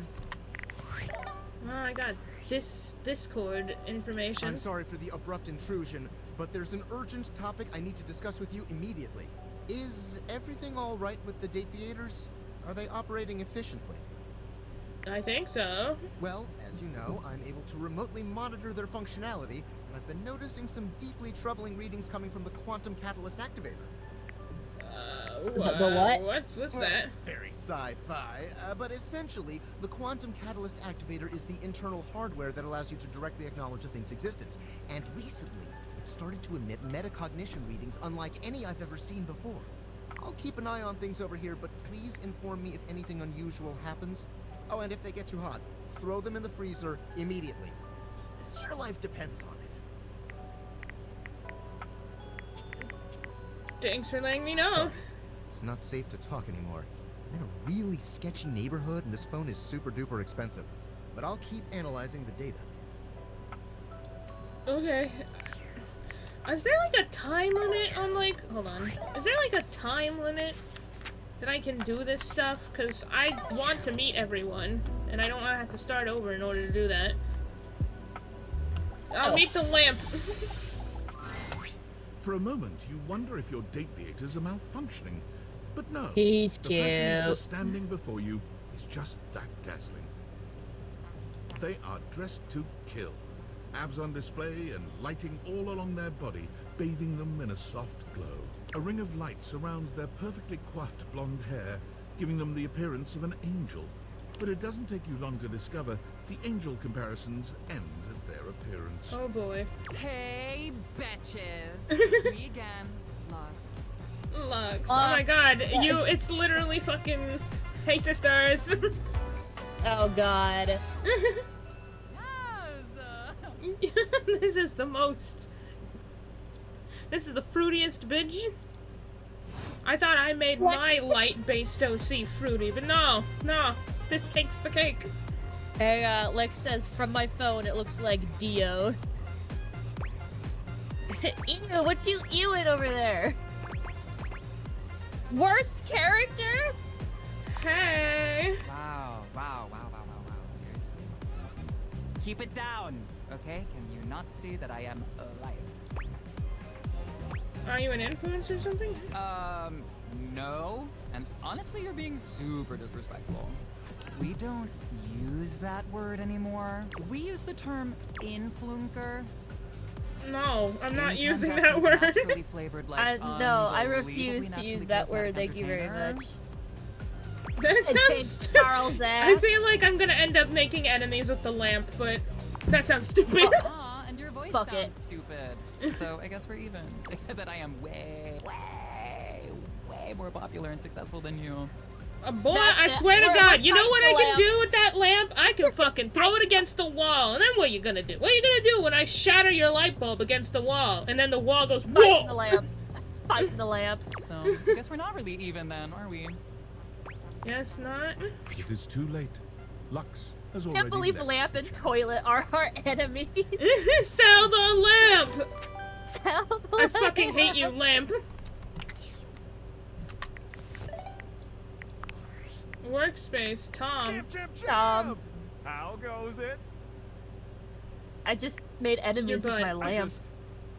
[SPEAKER 3] Oh, I got Discord information.
[SPEAKER 10] I'm sorry for the abrupt intrusion, but there's an urgent topic I need to discuss with you immediately. Is everything all right with the Datviators? Are they operating efficiently?
[SPEAKER 3] I think so.
[SPEAKER 10] Well, as you know, I'm able to remotely monitor their functionality, and I've been noticing some deeply troubling readings coming from the Quantum Catalyst Activator.
[SPEAKER 4] The what?
[SPEAKER 3] What's
[SPEAKER 10] Well,
[SPEAKER 3] that?
[SPEAKER 10] it's very sci-fi, but essentially, the Quantum Catalyst Activator is the internal hardware that allows you to directly acknowledge a thing's existence. And recently, it started to emit metacognition readings unlike any I've ever seen before. I'll keep an eye on things over here, but please inform me if anything unusual happens. Oh, and if they get too hot, throw them in the freezer immediately. Your life depends on it.
[SPEAKER 3] Thanks for letting me know.
[SPEAKER 10] Sorry. It's not safe to talk anymore. I'm in a really sketchy neighborhood, and this phone is super duper expensive. But I'll keep analyzing the data.
[SPEAKER 3] Okay. Is there like a time limit on hold on. Is there like a time limit that I can do this stuff? Because I want to meet everyone, and I don't want to have to start over in order to do that. I'll meet the lamp.
[SPEAKER 5] For a moment, you wonder if your Datviators are malfunctioning. But no,
[SPEAKER 4] He's
[SPEAKER 5] the fashionista
[SPEAKER 4] cute.
[SPEAKER 5] standing before you is just that dazzling. They are dressed to kill. abs on display and lighting all along their body, bathing them in a soft glow. A ring of light surrounds their perfectly coiffed blonde hair, giving them the appearance of an angel. But it doesn't take you long to discover the angel comparisons end at their appearance.
[SPEAKER 3] Oh boy.
[SPEAKER 11] Hey, betches. It's me again, Lux.
[SPEAKER 3] Lux. Oh my god, it's literally fucking... Hey, sisters.
[SPEAKER 4] Oh god.
[SPEAKER 3] This is the most... This is the fruitiest bitch. I thought I made my light-based OC fruity, but no. This takes the cake.
[SPEAKER 4] Hey, Lex says, from my phone, it looks like Dio. Ew, what you ewing over there? Worst character?
[SPEAKER 3] Hey.
[SPEAKER 11] Wow. Seriously? Keep it down, okay? Can you not see that I am alive?
[SPEAKER 3] Are you an influencer or something?
[SPEAKER 11] No. And honestly, you're being super disrespectful. We don't use that word anymore. We use the term influencer.
[SPEAKER 3] No, I'm not using that word.
[SPEAKER 4] No, I refuse to use that word, thank you very much.
[SPEAKER 3] That sounds
[SPEAKER 4] Charles
[SPEAKER 3] I feel like I'm gonna end up making enemies with the lamp, but that sounds stupid.
[SPEAKER 11] And your voice
[SPEAKER 4] Fuck
[SPEAKER 11] sounds
[SPEAKER 4] it.
[SPEAKER 11] stupid. So I guess we're even. Except that I am way more popular and successful than you.
[SPEAKER 3] Boy, I swear to God, you know what I can do with that lamp? I can fucking throw it against the wall, and then what are you gonna do? What are you gonna do when I shatter your light bulb against the wall, and then the wall goes, whoa!
[SPEAKER 4] Fight the lamp. Fight the lamp.
[SPEAKER 11] So, I guess we're not really even then, are we?
[SPEAKER 3] Yes, not.
[SPEAKER 5] It is too late. Lux has
[SPEAKER 4] I
[SPEAKER 5] already
[SPEAKER 4] can't believe
[SPEAKER 5] left.
[SPEAKER 4] lamp and toilet are our enemies.
[SPEAKER 3] Sell the lamp!
[SPEAKER 4] Sell the
[SPEAKER 3] I
[SPEAKER 4] lamp.
[SPEAKER 3] fucking hate you, lamp. Workspace, Tom.
[SPEAKER 4] Tom.
[SPEAKER 12] How goes it?
[SPEAKER 4] I just made enemies with my lamp.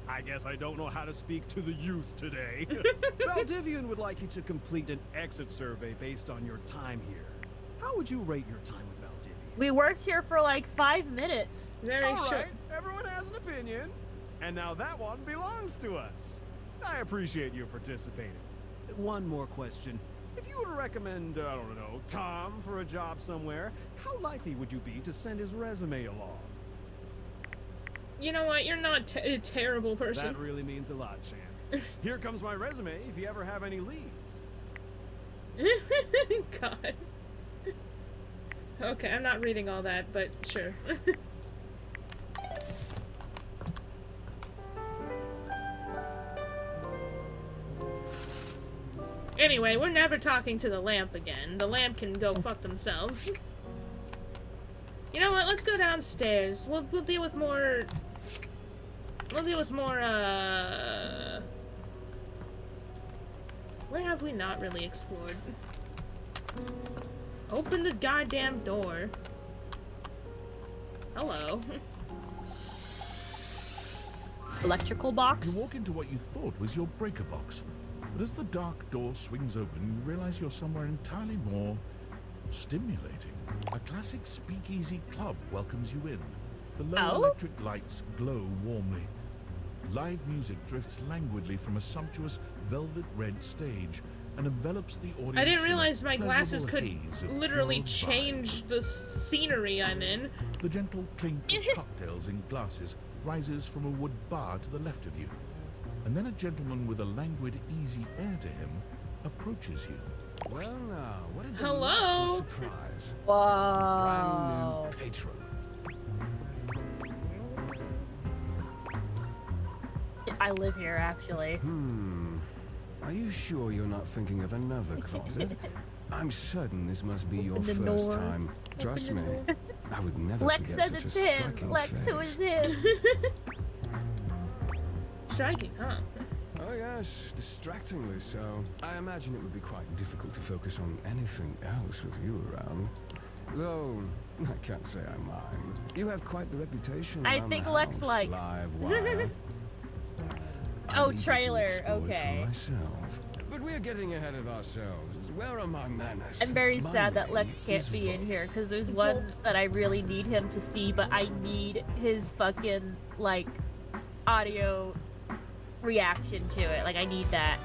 [SPEAKER 12] I guess I don't know how to speak to the youth today. Valdivian would like you to complete an exit survey based on your time here. How would you rate your time with Valdivian?
[SPEAKER 4] We worked here for like 5 minutes.
[SPEAKER 3] Very
[SPEAKER 12] All
[SPEAKER 3] sure.
[SPEAKER 12] right, everyone has an opinion. And now that one belongs to us. I appreciate you participating. One more question. If you were to recommend, I don't know, Tom for a job somewhere, how likely would you be to send his resume along?
[SPEAKER 3] You know what? You're not a terrible person.
[SPEAKER 12] That really means a lot, champ. Here comes my resume if you ever have any leads.
[SPEAKER 3] God. Okay, I'm not reading all that, but sure. Anyway, we're never talking to the lamp again. The lamp can go fuck themselves. You know what? Let's go downstairs. We'll deal with more... We'll deal with more, Where have we not really explored? Open the goddamn door. Hello.
[SPEAKER 4] Electrical box?
[SPEAKER 5] You walk into what you thought was your breaker box. But as the dark door swings open, you realize you're somewhere entirely more stimulating. A classic speakeasy club welcomes you in. The low electric lights glow warmly. Live music drifts languidly from a sumptuous velvet red stage and envelops the audience.
[SPEAKER 3] I didn't
[SPEAKER 5] in a
[SPEAKER 3] realize my glasses could
[SPEAKER 5] haze of
[SPEAKER 3] literally
[SPEAKER 5] pure
[SPEAKER 3] change the scenery I'm in.
[SPEAKER 5] The gentle clink of cocktails in glasses rises from a wood bar to the left of you. And then a gentleman with a languid, easy air to him approaches you.
[SPEAKER 12] Well now, what a
[SPEAKER 3] Hello?
[SPEAKER 12] delightful surprise.
[SPEAKER 4] Wow.
[SPEAKER 12] Brand new patron.
[SPEAKER 4] I live here, actually.
[SPEAKER 13] Are you sure you're not thinking of another closet? I'm certain this must be your
[SPEAKER 4] Open the
[SPEAKER 13] first
[SPEAKER 4] door.
[SPEAKER 13] time. Trust me, I would never
[SPEAKER 4] Lex
[SPEAKER 13] forget
[SPEAKER 4] says
[SPEAKER 13] such
[SPEAKER 4] it's
[SPEAKER 13] a
[SPEAKER 4] him.
[SPEAKER 13] striking
[SPEAKER 4] Lex, who
[SPEAKER 13] face.
[SPEAKER 4] is him?
[SPEAKER 3] Striking, huh?
[SPEAKER 13] Oh yes, distractingly so. I imagine it would be quite difficult to focus on anything else with you around. Though, I can't say I mind. You have quite the reputation
[SPEAKER 4] I
[SPEAKER 13] around
[SPEAKER 4] think
[SPEAKER 13] the
[SPEAKER 4] Lex
[SPEAKER 13] house,
[SPEAKER 4] likes.
[SPEAKER 13] live wire.
[SPEAKER 4] Oh,
[SPEAKER 13] I'm eager to
[SPEAKER 4] trailer,
[SPEAKER 13] explore it for
[SPEAKER 4] okay.
[SPEAKER 13] myself. But we're getting ahead of ourselves. Where are my manners?
[SPEAKER 4] I'm very
[SPEAKER 13] My
[SPEAKER 4] sad that
[SPEAKER 13] name
[SPEAKER 4] Lex can't
[SPEAKER 13] is
[SPEAKER 4] be in
[SPEAKER 13] Volk.
[SPEAKER 4] here because there's one that I really need him to see, but I need his fucking like audio reaction to it. Like I need that.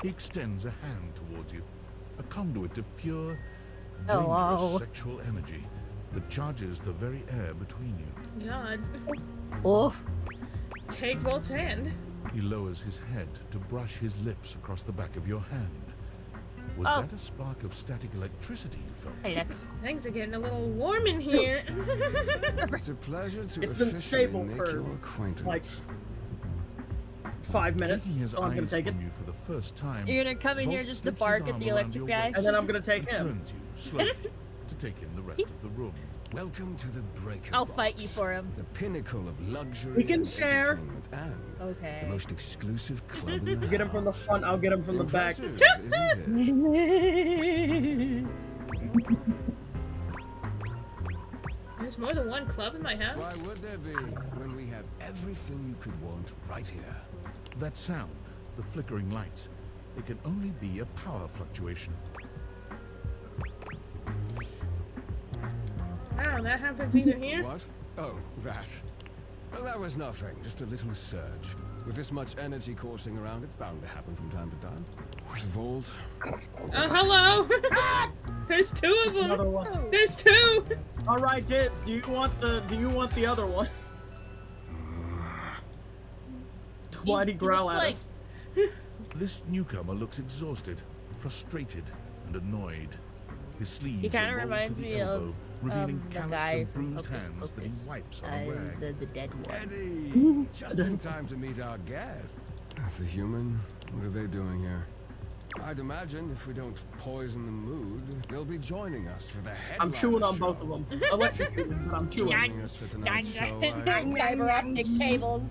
[SPEAKER 5] He extends a hand towards you, a conduit of pure,
[SPEAKER 4] Hello.
[SPEAKER 5] dangerous sexual energy that charges the very air between you.
[SPEAKER 3] God.
[SPEAKER 4] Oh.
[SPEAKER 3] Take Volt's hand.
[SPEAKER 5] He lowers his head to brush his lips across the back of your hand. Was
[SPEAKER 4] Oh.
[SPEAKER 5] that a spark of static electricity you felt?
[SPEAKER 4] Hey, Lex.
[SPEAKER 3] Things are getting a little warm in here.
[SPEAKER 13] It's a pleasure to
[SPEAKER 6] It's been
[SPEAKER 13] officially
[SPEAKER 6] stable
[SPEAKER 13] make
[SPEAKER 6] for,
[SPEAKER 13] your acquaintance.
[SPEAKER 6] like, 5 minutes,
[SPEAKER 5] Taking his
[SPEAKER 6] so I'm gonna
[SPEAKER 5] eyes
[SPEAKER 6] take it.
[SPEAKER 5] from you for the first time,
[SPEAKER 4] You're gonna come in here
[SPEAKER 5] Volt
[SPEAKER 4] just to
[SPEAKER 5] slips his
[SPEAKER 4] bark at
[SPEAKER 5] arm
[SPEAKER 4] the
[SPEAKER 5] around
[SPEAKER 4] electric
[SPEAKER 5] your
[SPEAKER 4] guy?
[SPEAKER 5] waist
[SPEAKER 6] And then I'm gonna take
[SPEAKER 5] and
[SPEAKER 6] him.
[SPEAKER 5] turns you slowly to take in the rest of the room.
[SPEAKER 13] Welcome to the Breaker
[SPEAKER 4] I'll
[SPEAKER 13] Box,
[SPEAKER 4] fight you for him.
[SPEAKER 13] the pinnacle of luxury
[SPEAKER 6] We can
[SPEAKER 13] and
[SPEAKER 6] share.
[SPEAKER 13] entertainment and
[SPEAKER 4] Okay.
[SPEAKER 13] the most exclusive club in the
[SPEAKER 6] You get him from the
[SPEAKER 13] house.
[SPEAKER 6] front, I'll get him from the back.
[SPEAKER 13] Impressive, isn't it?
[SPEAKER 3] There's more than one club in my
[SPEAKER 13] Why
[SPEAKER 3] house.
[SPEAKER 13] would there be when we have everything you could want right here?
[SPEAKER 5] That sound, the flickering lights, it can only be a power fluctuation.
[SPEAKER 3] Wow, that happens even here?
[SPEAKER 13] What? Oh, that. Well, that was nothing. Just a little surge. With this much energy coursing around, it's bound to happen from time to time. Volt.
[SPEAKER 3] Oh, hello! There's two of
[SPEAKER 6] Another
[SPEAKER 3] them!
[SPEAKER 6] one.
[SPEAKER 3] There's two!
[SPEAKER 6] Alright, Dibs, do you want the other one? Why'd he growl
[SPEAKER 4] looks
[SPEAKER 6] at
[SPEAKER 4] like-
[SPEAKER 6] us?
[SPEAKER 5] This newcomer looks exhausted, frustrated, and annoyed. His sleeves
[SPEAKER 4] He kind
[SPEAKER 5] are
[SPEAKER 4] of
[SPEAKER 5] rolled
[SPEAKER 4] reminds
[SPEAKER 5] to the
[SPEAKER 4] me
[SPEAKER 5] elbow,
[SPEAKER 4] of
[SPEAKER 5] revealing
[SPEAKER 4] the
[SPEAKER 5] calloused
[SPEAKER 4] guy
[SPEAKER 5] and
[SPEAKER 4] from
[SPEAKER 5] bruised
[SPEAKER 4] Hocus
[SPEAKER 5] hands that he
[SPEAKER 4] Pocus,
[SPEAKER 5] wipes on a rag.
[SPEAKER 4] the dead one.
[SPEAKER 13] Eddie! Just in time to meet our guest. The human? What are they doing here? I'd imagine if we don't poison the mood, they'll be joining us for the headline
[SPEAKER 6] I'm chewing on
[SPEAKER 13] show.
[SPEAKER 6] both of them. Electrocuting, but I'm chewing.
[SPEAKER 13] Joining us for tonight's show,
[SPEAKER 4] Fiber optic cables.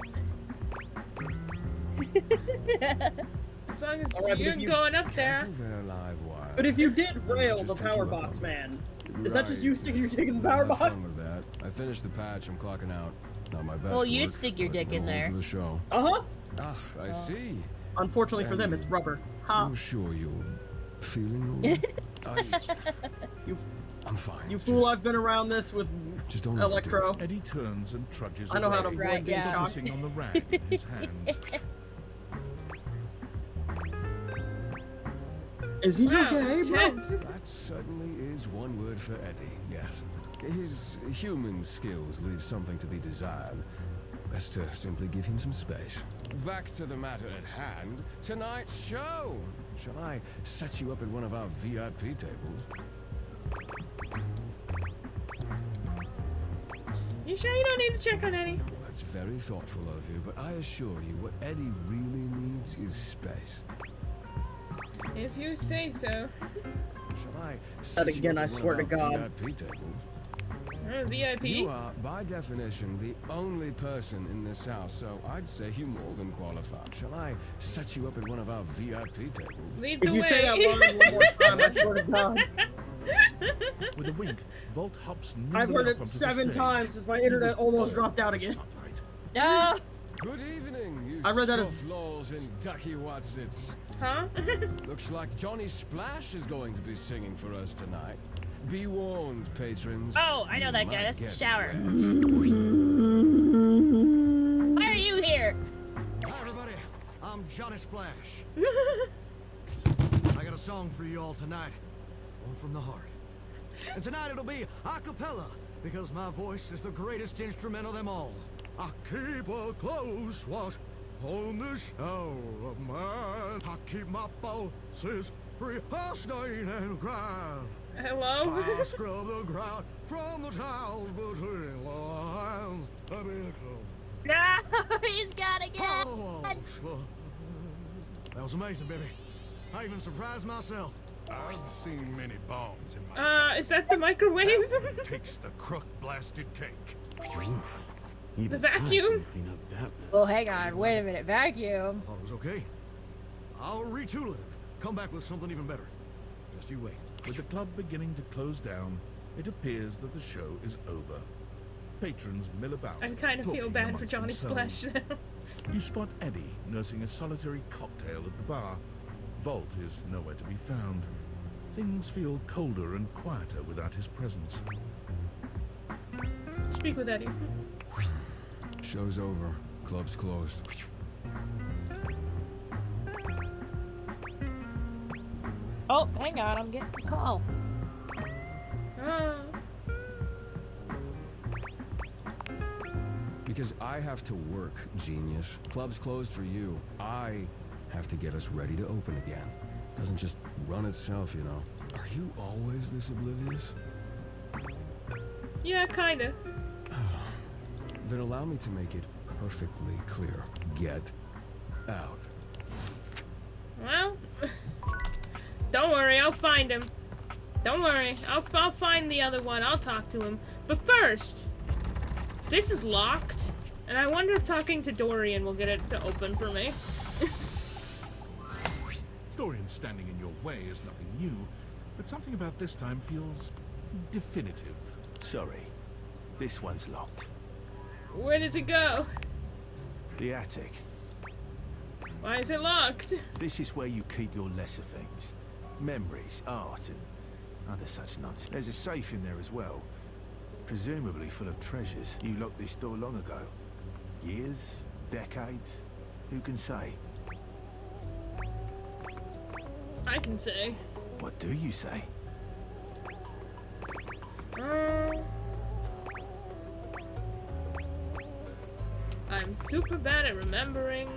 [SPEAKER 3] As long as
[SPEAKER 6] Alright, but
[SPEAKER 3] you're
[SPEAKER 6] if you-
[SPEAKER 3] going up there.
[SPEAKER 13] Careful there, live wire.
[SPEAKER 6] But if you did
[SPEAKER 13] Let me
[SPEAKER 6] rail
[SPEAKER 13] just
[SPEAKER 6] the
[SPEAKER 13] take
[SPEAKER 6] power
[SPEAKER 13] you up
[SPEAKER 6] box
[SPEAKER 13] on
[SPEAKER 6] man,
[SPEAKER 13] it.
[SPEAKER 6] is that just you
[SPEAKER 13] Right.
[SPEAKER 6] sticking your dick in the power
[SPEAKER 13] Have
[SPEAKER 6] box?
[SPEAKER 13] fun with that. I finished the patch. I'm clocking out. Not my best
[SPEAKER 4] Well, you did
[SPEAKER 13] work,
[SPEAKER 4] stick your
[SPEAKER 13] but
[SPEAKER 4] dick in
[SPEAKER 13] all
[SPEAKER 4] there.
[SPEAKER 13] For the show.
[SPEAKER 6] Uh-huh.
[SPEAKER 13] Ah, I see.
[SPEAKER 6] Unfortunately for them, it's rubber. Ha.
[SPEAKER 13] You're sure you're feeling all right? I'm fine.
[SPEAKER 6] You fool, I've been around this with
[SPEAKER 13] Just don't overdo
[SPEAKER 6] Electro.
[SPEAKER 5] Eddie turns and trudges
[SPEAKER 6] I know how to
[SPEAKER 5] away,
[SPEAKER 6] avoid
[SPEAKER 4] Right,
[SPEAKER 6] being
[SPEAKER 4] yeah.
[SPEAKER 6] shocked.
[SPEAKER 5] focusing on the rag in his hands.
[SPEAKER 6] Is he
[SPEAKER 3] Wow,
[SPEAKER 6] okay, bro?
[SPEAKER 3] tense.
[SPEAKER 13] That certainly is one word for Eddie, yes. His human skills leave something to be desired. Best to simply give him some space. Back to the matter at hand. Tonight's show! Shall I set you up at one of our VIP tables?
[SPEAKER 3] You sure you don't need to check on Eddie?
[SPEAKER 13] That's very thoughtful of you, but I assure you what Eddie really needs is space.
[SPEAKER 3] If you say so.
[SPEAKER 13] Shall I set you
[SPEAKER 6] again,
[SPEAKER 13] up
[SPEAKER 6] I
[SPEAKER 13] at one
[SPEAKER 6] swear
[SPEAKER 13] of
[SPEAKER 6] to
[SPEAKER 13] our
[SPEAKER 6] God.
[SPEAKER 13] VIP tables?
[SPEAKER 3] VIP?
[SPEAKER 13] You are, by definition, the only person in this house, so I'd say you more than qualify. Shall I set you up at one of our VIP tables?
[SPEAKER 3] Lead the
[SPEAKER 6] If
[SPEAKER 3] way.
[SPEAKER 6] you say that line one more time, I swear to God.
[SPEAKER 5] With a wink, Volt hops
[SPEAKER 6] I've
[SPEAKER 5] nimbly
[SPEAKER 6] heard
[SPEAKER 5] up
[SPEAKER 6] it
[SPEAKER 5] onto the
[SPEAKER 6] 7
[SPEAKER 5] stage.
[SPEAKER 6] times since my
[SPEAKER 5] He
[SPEAKER 6] internet
[SPEAKER 5] was
[SPEAKER 6] almost
[SPEAKER 5] born
[SPEAKER 6] dropped out
[SPEAKER 5] for the
[SPEAKER 6] again.
[SPEAKER 5] spotlight.
[SPEAKER 4] No.
[SPEAKER 13] Good evening, you
[SPEAKER 6] I read that as-
[SPEAKER 13] laws and ducky watsits.
[SPEAKER 3] Huh?
[SPEAKER 13] Looks like Johnny Splash is going to be singing for us tonight. Be warned, patrons.
[SPEAKER 4] Oh, I know
[SPEAKER 13] you
[SPEAKER 4] that guy.
[SPEAKER 13] might
[SPEAKER 4] That's the
[SPEAKER 13] get
[SPEAKER 4] shower.
[SPEAKER 13] wet.
[SPEAKER 4] Why are you here?
[SPEAKER 14] Hi, everybody. I'm Johnny Splash. I got a song for you all tonight. One from the heart. And tonight it'll be a cappella, because my voice is the greatest instrument of them all. I keep a close watch on this shower of mine. I keep my pulses free of stain and grind.
[SPEAKER 3] Hello?
[SPEAKER 14] I scrub the ground from the tiles between the lines. Let me close.
[SPEAKER 4] No, he's gotta get.
[SPEAKER 14] Oh, that was amazing, baby. I even surprised myself.
[SPEAKER 5] I've seen many bombs in my
[SPEAKER 3] Is that the microwave?
[SPEAKER 5] takes the crook blasted cake.
[SPEAKER 3] The vacuum?
[SPEAKER 4] Oh, hang on. Wait a minute. Vacuum.
[SPEAKER 14] Thought it was okay. I'll retool it. Come back with something even better. Just you wait.
[SPEAKER 5] With the club beginning to close down, it appears that the show is over. Patrons mill about.
[SPEAKER 3] I kind of feel
[SPEAKER 5] talking
[SPEAKER 3] bad for
[SPEAKER 5] amongst
[SPEAKER 3] Johnny
[SPEAKER 5] themselves.
[SPEAKER 3] Splash now.
[SPEAKER 5] You spot Eddie nursing a solitary cocktail at the bar. Volt is nowhere to be found. Things feel colder and quieter without his presence.
[SPEAKER 3] Speak with Eddie.
[SPEAKER 13] Show's over. Club's closed.
[SPEAKER 4] Oh, hang on, I'm getting a call.
[SPEAKER 3] Ah.
[SPEAKER 13] Because I have to work, genius. Club's closed for you. I have to get us ready to open again. Doesn't just run itself, you know. Are you always this oblivious?
[SPEAKER 3] Yeah, kinda.
[SPEAKER 13] Then allow me to make it perfectly clear. Get out.
[SPEAKER 3] Well, don't worry, I'll find him. Don't worry, I'll find the other one. I'll talk to him. But first, this is locked, and I wonder if talking to Dorian will get it to open for me.
[SPEAKER 5] Dorian standing in your way is nothing new, but something about this time feels definitive.
[SPEAKER 15] Sorry, this one's locked.
[SPEAKER 3] Where does it go?
[SPEAKER 15] The attic.
[SPEAKER 3] Why is it locked?
[SPEAKER 15] This is where you keep your lesser things. Memories, art, and other such nonsense. There's a safe in there as well. Presumably full of treasures. You locked this door long ago. Years? Decades? Who can say?
[SPEAKER 3] I can say.
[SPEAKER 15] What do you say?
[SPEAKER 3] I'm super bad at remembering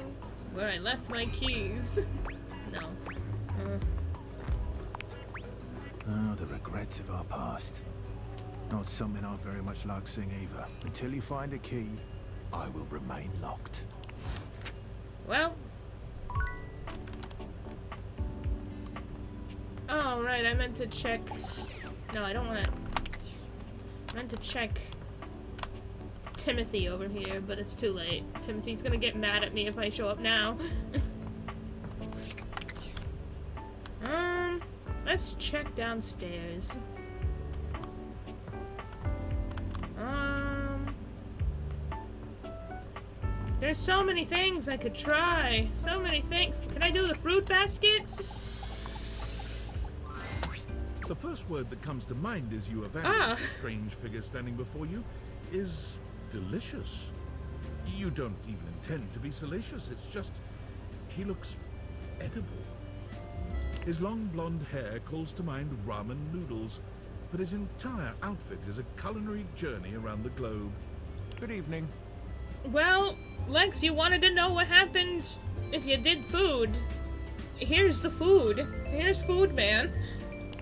[SPEAKER 3] where I left my keys. No.
[SPEAKER 15] Oh, the regrets of our past. Not something I very much like seeing either. Until you find a key, I will remain locked.
[SPEAKER 3] Well. Oh, right, I meant to check. No, I don't want to. I meant to check Timothy over here, but it's too late. Timothy's gonna get mad at me if I show up now. Let's check downstairs. There's so many things I could try. So many things. Can I do the fruit basket?
[SPEAKER 5] The first word that comes to mind as you evaluate the strange figure standing before you is delicious. You don't even intend to be salacious, it's just he looks edible. His long blonde hair calls to mind ramen noodles, but his entire outfit is a culinary journey around the globe.
[SPEAKER 16] Good evening.
[SPEAKER 3] Well, Lex, you wanted to know what happens if you did food. Here's the food. Here's Food Man.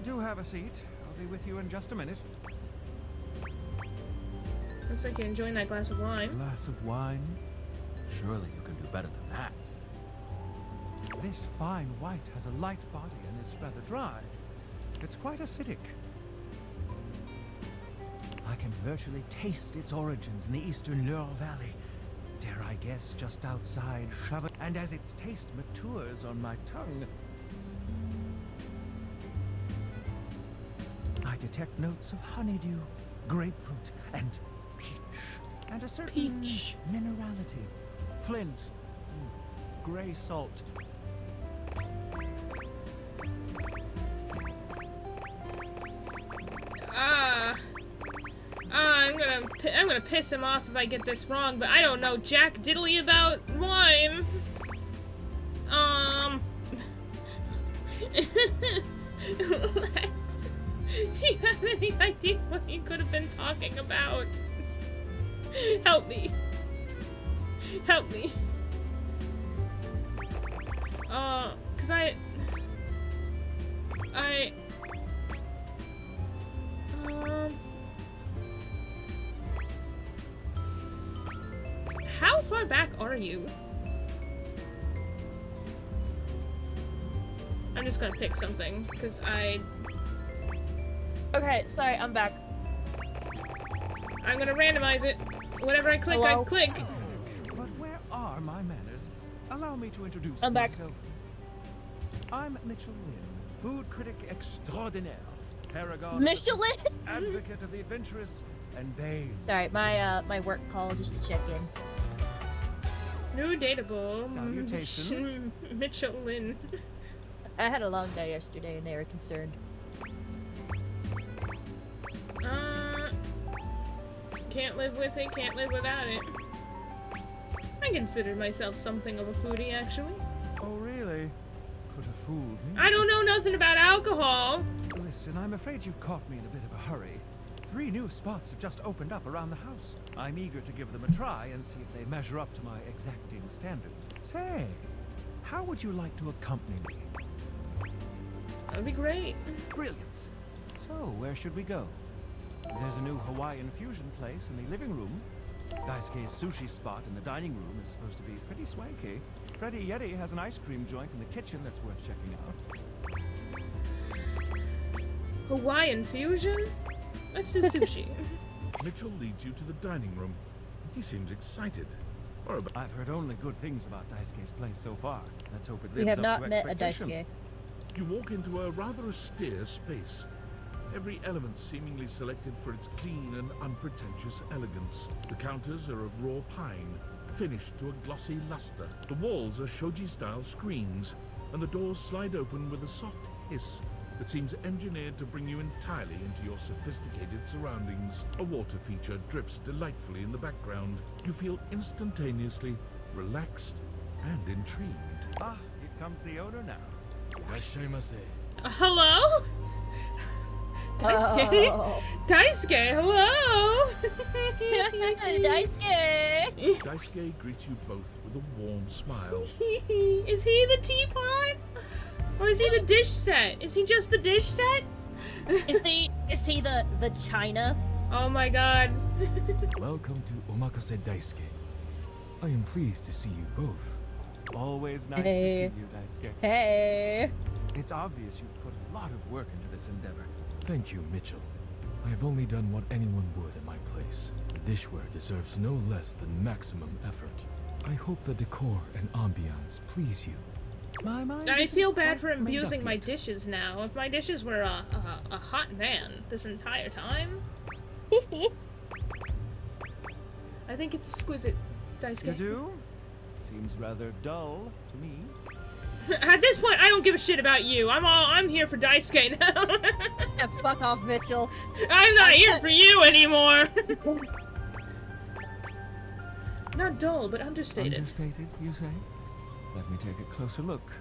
[SPEAKER 16] Do have a seat. I'll be with you in just a minute.
[SPEAKER 3] Looks like you're enjoying that glass of wine.
[SPEAKER 16] Glass of wine? Surely you can do better than that. This fine white has a light body and is rather dry. It's quite acidic. I can virtually taste its origins in the eastern Loire Valley. Dare I guess, just outside Chavat. And as its taste matures on my tongue, I detect notes of honeydew, grapefruit, and peach. And a certain minerality. Flint, gray salt.
[SPEAKER 3] I'm gonna piss him off if I get this wrong, but I don't know jack diddly about wine. Lex, do you have any idea what you could have been talking about? Help me. Help me. Cause how far back are you? I'm just gonna pick something, because
[SPEAKER 4] Okay, sorry, I'm back.
[SPEAKER 3] I'm gonna randomize it. Whatever I click,
[SPEAKER 4] Hello?
[SPEAKER 3] I click.
[SPEAKER 16] But where are my manners? Allow me to introduce
[SPEAKER 4] I'm back.
[SPEAKER 16] myself. I'm Mitchell Lynn, food critic extraordinaire, paragon,
[SPEAKER 4] Michelin?
[SPEAKER 16] advocate of the adventurous, and bane.
[SPEAKER 4] Sorry, my work call just to check in.
[SPEAKER 3] New dateable.
[SPEAKER 12] Salutations.
[SPEAKER 3] Mitchell Lynn.
[SPEAKER 4] I had a long day yesterday and they were concerned.
[SPEAKER 3] Can't live with it, can't live without it. I consider myself something of a foodie, actually.
[SPEAKER 16] Oh, really? Could have fooled me.
[SPEAKER 3] I don't know nothing about alcohol.
[SPEAKER 16] Listen, I'm afraid you've caught me in a bit of a hurry. 3 new spots have just opened up around the house. I'm eager to give them a try and see if they measure up to my exacting standards. Say, how would you like to accompany me?
[SPEAKER 3] That would be great.
[SPEAKER 16] Brilliant. So, where should we go? There's a new Hawaiian fusion place in the living room. Daisuke's sushi spot in the dining room is supposed to be pretty swanky. Freddy Yeti has an ice cream joint in the kitchen that's worth checking out.
[SPEAKER 3] Hawaiian fusion? Let's do sushi.
[SPEAKER 5] Mitchell leads you to the dining room. He seems excited. Or about
[SPEAKER 16] I've heard only good things about Daisuke's place so far. Let's hope it
[SPEAKER 4] We
[SPEAKER 16] lives
[SPEAKER 4] have
[SPEAKER 16] up
[SPEAKER 4] not
[SPEAKER 16] to
[SPEAKER 4] met a
[SPEAKER 16] expectation.
[SPEAKER 4] Daisuke.
[SPEAKER 5] You walk into a rather austere space. Every element seemingly selected for its clean and unpretentious elegance. The counters are of raw pine, finished to a glossy luster. The walls are shoji-style screens, and the doors slide open with a soft hiss that seems engineered to bring you entirely into your sophisticated surroundings. A water feature drips delightfully in the background. You feel instantaneously relaxed and intrigued.
[SPEAKER 16] Ah, here comes the owner now.
[SPEAKER 3] Hello? Daisuke?
[SPEAKER 4] Oh.
[SPEAKER 3] Daisuke, hello?
[SPEAKER 4] Daisuke!
[SPEAKER 5] Daisuke greets you both with a warm smile.
[SPEAKER 3] Is he the teapot? Or is he the dish set? Is he just the dish set?
[SPEAKER 4] Is he the china?
[SPEAKER 3] Oh my god.
[SPEAKER 13] Welcome to Omakase Daisuke. I am pleased to see you both.
[SPEAKER 16] Always nice
[SPEAKER 4] Hey.
[SPEAKER 16] to see you, Daisuke.
[SPEAKER 4] Hey.
[SPEAKER 16] It's obvious you've put a lot of work into this endeavor.
[SPEAKER 13] Thank you, Mitchell. I have only done what anyone would at my place. The dishware deserves no less than maximum effort. I hope the decor and ambiance please you.
[SPEAKER 16] My mind
[SPEAKER 3] I
[SPEAKER 16] isn't
[SPEAKER 3] feel bad
[SPEAKER 16] quite
[SPEAKER 3] for him
[SPEAKER 16] made up
[SPEAKER 3] abusing my
[SPEAKER 16] yet.
[SPEAKER 3] dishes now. If my dishes were a hot man this entire time. I think it's exquisite, Daisuke.
[SPEAKER 16] You do? Seems rather dull to me.
[SPEAKER 3] At this point, I don't give a shit about you. I'm here for Daisuke now.
[SPEAKER 4] Yeah, fuck off, Mitchell.
[SPEAKER 3] I'm not here for you anymore. Not dull, but understated.
[SPEAKER 16] Understated, you say? Let me take a closer look.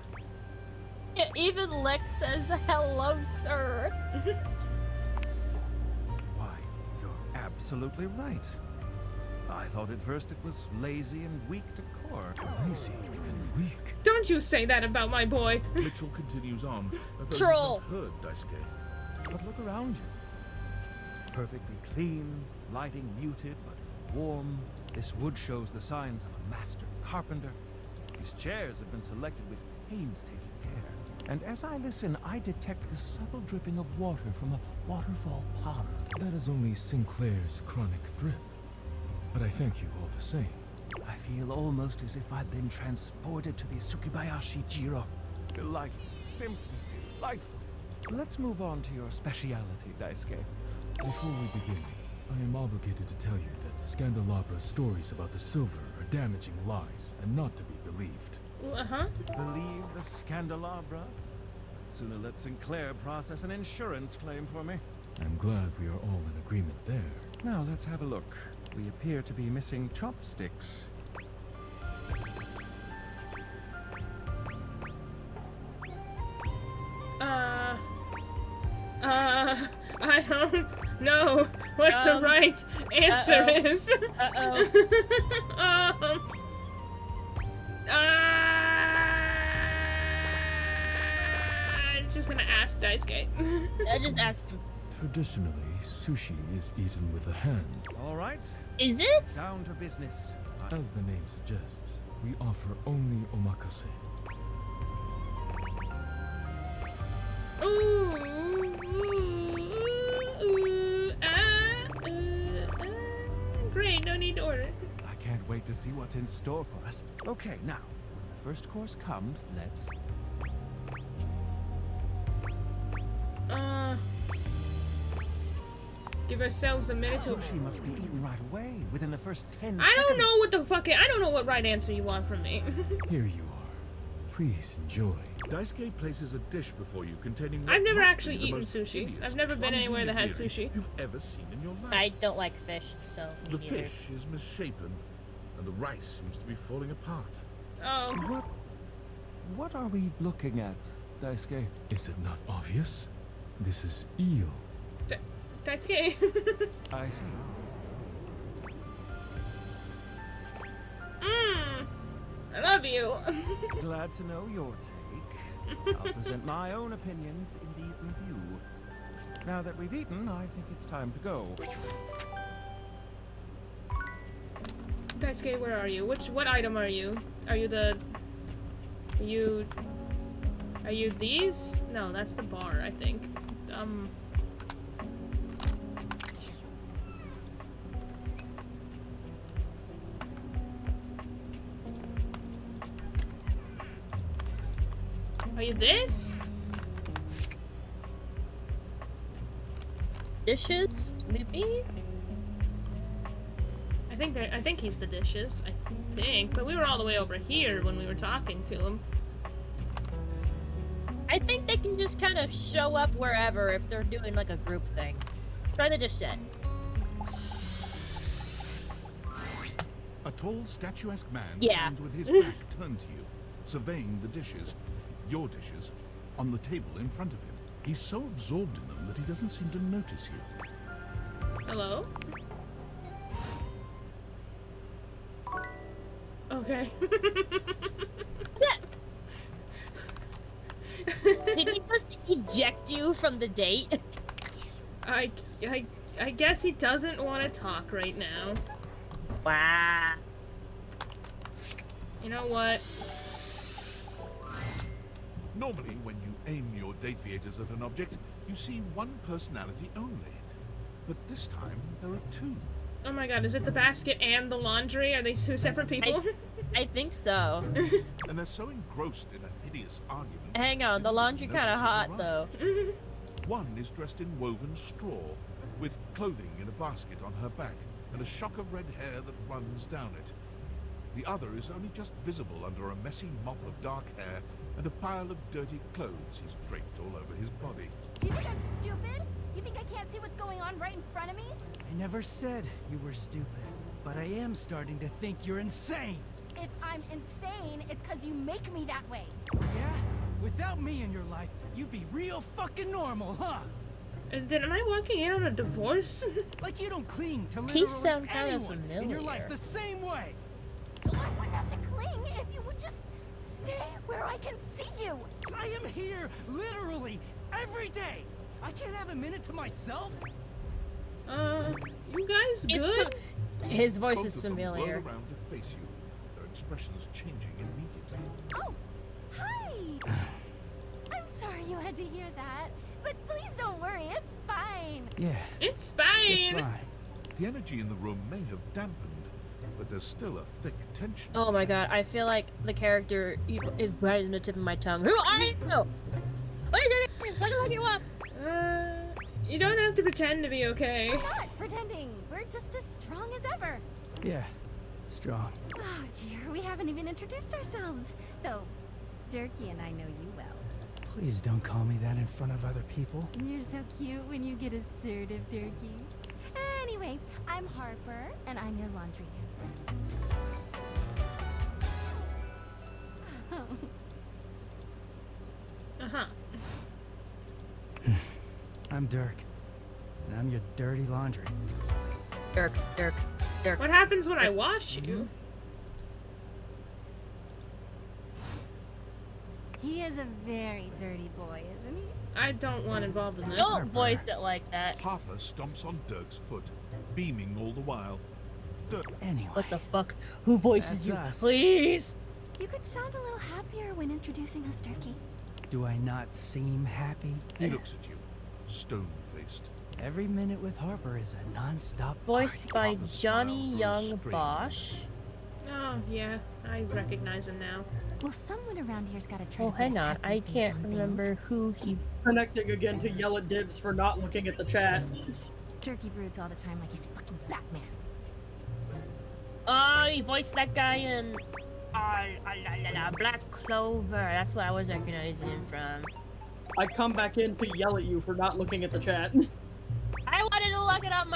[SPEAKER 4] Yeah, even Lex says hello, sir.
[SPEAKER 16] Why, you're absolutely right. I thought at first it was lazy and weak decor.
[SPEAKER 13] Lazy and weak.
[SPEAKER 3] Don't you say that about my boy.
[SPEAKER 5] Mitchell continues on, as though
[SPEAKER 4] Troll.
[SPEAKER 5] he's not heard Daisuke.
[SPEAKER 16] But look around you. Perfectly clean, lighting muted but warm. This wood shows the signs of a master carpenter. These chairs have been selected with painstaking care. And as I listen, I detect the subtle dripping of water from a waterfall pond.
[SPEAKER 13] That is only Sinclair's chronic drip. But I thank you all the same.
[SPEAKER 16] I feel almost as if I've been transported to the Tsukibayashi Jiro. Delightful, simply delightful. Let's move on to your speciality, Daisuke.
[SPEAKER 13] Before we begin, I am obligated to tell you that Scandalabra's stories about the silver are damaging lies and not to be believed.
[SPEAKER 3] Uh-huh.
[SPEAKER 16] Believe the Scandalabra? Sooner let Sinclair process an insurance claim for me.
[SPEAKER 13] I'm glad we are all in agreement there.
[SPEAKER 16] Now let's have a look. We appear to be missing chopsticks.
[SPEAKER 3] I don't know what the right answer is. I'm just gonna ask Daisuke.
[SPEAKER 4] I just ask him.
[SPEAKER 13] Traditionally, sushi is eaten with a hand.
[SPEAKER 16] All right.
[SPEAKER 4] Is it?
[SPEAKER 16] Down to business.
[SPEAKER 13] As the name suggests, we offer only omakase.
[SPEAKER 3] Great, no need to order.
[SPEAKER 16] I can't wait to see what's in store for us. Okay, now, when the first course comes, let's...
[SPEAKER 3] Give ourselves a minute to.
[SPEAKER 16] Sushi must be eaten right away, within the first 10
[SPEAKER 3] I don't
[SPEAKER 16] seconds.
[SPEAKER 3] know what the fuck. I don't know what right answer you want from me.
[SPEAKER 13] Here you are. Please enjoy.
[SPEAKER 5] Daisuke places a dish before you containing what
[SPEAKER 3] I've never
[SPEAKER 5] must
[SPEAKER 3] actually
[SPEAKER 5] be the
[SPEAKER 3] eaten
[SPEAKER 5] most
[SPEAKER 3] sushi.
[SPEAKER 5] hideous,
[SPEAKER 3] I've never been
[SPEAKER 5] clumsy
[SPEAKER 3] anywhere that has
[SPEAKER 5] nigiri
[SPEAKER 3] sushi.
[SPEAKER 5] you've ever seen in your life.
[SPEAKER 4] I don't like fish, so me
[SPEAKER 5] The
[SPEAKER 4] neither.
[SPEAKER 5] fish is misshapen, and the rice seems to be falling apart.
[SPEAKER 3] Oh.
[SPEAKER 16] What are we looking at, Daisuke?
[SPEAKER 13] Is it not obvious? This is eel.
[SPEAKER 3] Daisuke.
[SPEAKER 16] I see.
[SPEAKER 3] I love you.
[SPEAKER 16] Glad to know your take. I'll present my own opinions in the review. Now that we've eaten, I think it's time to go.
[SPEAKER 3] Daisuke, where are you? What item are you? Are you the... Are you these? No, that's the bar, I think. Are you this?
[SPEAKER 4] Dishes, maybe?
[SPEAKER 3] I think he's the dishes. I think, but we were all the way over here when we were talking to him.
[SPEAKER 4] I think they can just kind of show up wherever if they're doing like a group thing. Try the dish set.
[SPEAKER 5] A tall, statuesque man
[SPEAKER 4] Yeah.
[SPEAKER 5] stands with his back turned to you, surveying the dishes, your dishes, on the table in front of him. He's so absorbed in them that he doesn't seem to notice you.
[SPEAKER 3] Hello? Okay.
[SPEAKER 4] Did he just eject you from the date?
[SPEAKER 3] I guess he doesn't want to talk right now.
[SPEAKER 4] Wow.
[SPEAKER 3] You know what?
[SPEAKER 5] Normally, when you aim your date viators at an object, you see one personality only. But this time, there are two.
[SPEAKER 3] Oh my god, is it the basket and the laundry? Are they two separate people?
[SPEAKER 4] I think so.
[SPEAKER 5] And they're so engrossed in a hideous argument.
[SPEAKER 4] Hang on, the laundry kind of hot though.
[SPEAKER 5] One is dressed in woven straw, with clothing in a basket on her back, and a shock of red hair that runs down it. The other is only just visible under a messy mop of dark hair and a pile of dirty clothes he's draped all over his body.
[SPEAKER 17] Do you think I'm stupid? You think I can't see what's going on right in front of me?
[SPEAKER 9] I never said you were stupid, but I am starting to think you're insane.
[SPEAKER 17] If I'm insane, it's because you make me that way.
[SPEAKER 9] Yeah? Without me in your life, you'd be real fucking normal, huh?
[SPEAKER 3] And then am I walking in on a divorce?
[SPEAKER 9] Like you don't cling to
[SPEAKER 4] These
[SPEAKER 9] literally
[SPEAKER 4] sound kind of
[SPEAKER 9] anyone in your life
[SPEAKER 4] familiar.
[SPEAKER 9] the same way.
[SPEAKER 17] Well, I wouldn't have to cling if you would just stay where I can see you.
[SPEAKER 9] I am here literally every day. I can't have a minute to myself.
[SPEAKER 3] You guys good?
[SPEAKER 4] His voice
[SPEAKER 5] Both
[SPEAKER 4] is
[SPEAKER 5] of them whirl
[SPEAKER 4] familiar.
[SPEAKER 5] around to face you, their expressions changing immediately.
[SPEAKER 17] Oh, hi. I'm sorry you had to hear that, but please don't worry, it's fine.
[SPEAKER 16] Yeah.
[SPEAKER 3] It's fine.
[SPEAKER 16] It's fine.
[SPEAKER 5] The energy in the room may have dampened, but there's still a thick tension.
[SPEAKER 4] Oh my god, I feel like the character is right in the tip of my tongue. Who are you? What is your name? So I can look you up.
[SPEAKER 3] You don't have to pretend to be okay.
[SPEAKER 17] We're not pretending. We're just as strong as ever.
[SPEAKER 16] Yeah. Strong.
[SPEAKER 17] Oh dear, we haven't even introduced ourselves. Though, Durkee and I know you well.
[SPEAKER 9] Please don't call me that in front of other people.
[SPEAKER 17] You're so cute when you get assertive, Durkee. Anyway, I'm Harper, and I'm your laundry hamper.
[SPEAKER 3] Uh-huh.
[SPEAKER 9] I'm Dirk, and I'm your dirty laundry.
[SPEAKER 4] Dirk.
[SPEAKER 3] What happens when I wash you?
[SPEAKER 17] He is a very dirty boy, isn't he?
[SPEAKER 3] I don't want involved in this.
[SPEAKER 4] Don't voice it like that.
[SPEAKER 5] Harper stomps on Dirk's foot, beaming all the while. Dirk.
[SPEAKER 9] Anyway.
[SPEAKER 4] What the fuck? Who voices
[SPEAKER 9] That's
[SPEAKER 4] you?
[SPEAKER 9] us.
[SPEAKER 4] Please.
[SPEAKER 17] You could sound a little happier when introducing us, Durkee.
[SPEAKER 9] Do I not seem happy?
[SPEAKER 5] He looks at you, stone-faced.
[SPEAKER 9] Every minute with Harper is a non-stop
[SPEAKER 4] Voiced by
[SPEAKER 5] Harper's smile
[SPEAKER 4] Johnny
[SPEAKER 5] grows
[SPEAKER 4] Young
[SPEAKER 5] strange.
[SPEAKER 4] Bosch.
[SPEAKER 3] Oh, yeah. I recognize him now.
[SPEAKER 17] Well, someone around here's got to try
[SPEAKER 4] Oh,
[SPEAKER 17] to put
[SPEAKER 4] hang
[SPEAKER 17] a
[SPEAKER 4] on.
[SPEAKER 17] happy
[SPEAKER 4] I
[SPEAKER 17] face
[SPEAKER 4] can't
[SPEAKER 17] on things.
[SPEAKER 4] remember who he.
[SPEAKER 6] Connecting again to yell at Dibs for not looking at the chat.
[SPEAKER 17] turkey broods all the time like he's fucking Batman.
[SPEAKER 4] Oh, he voiced that guy in Black Clover. That's what I was recognizing him from.
[SPEAKER 6] I come back in to yell at you for not looking at the chat.
[SPEAKER 4] I wanted to look it up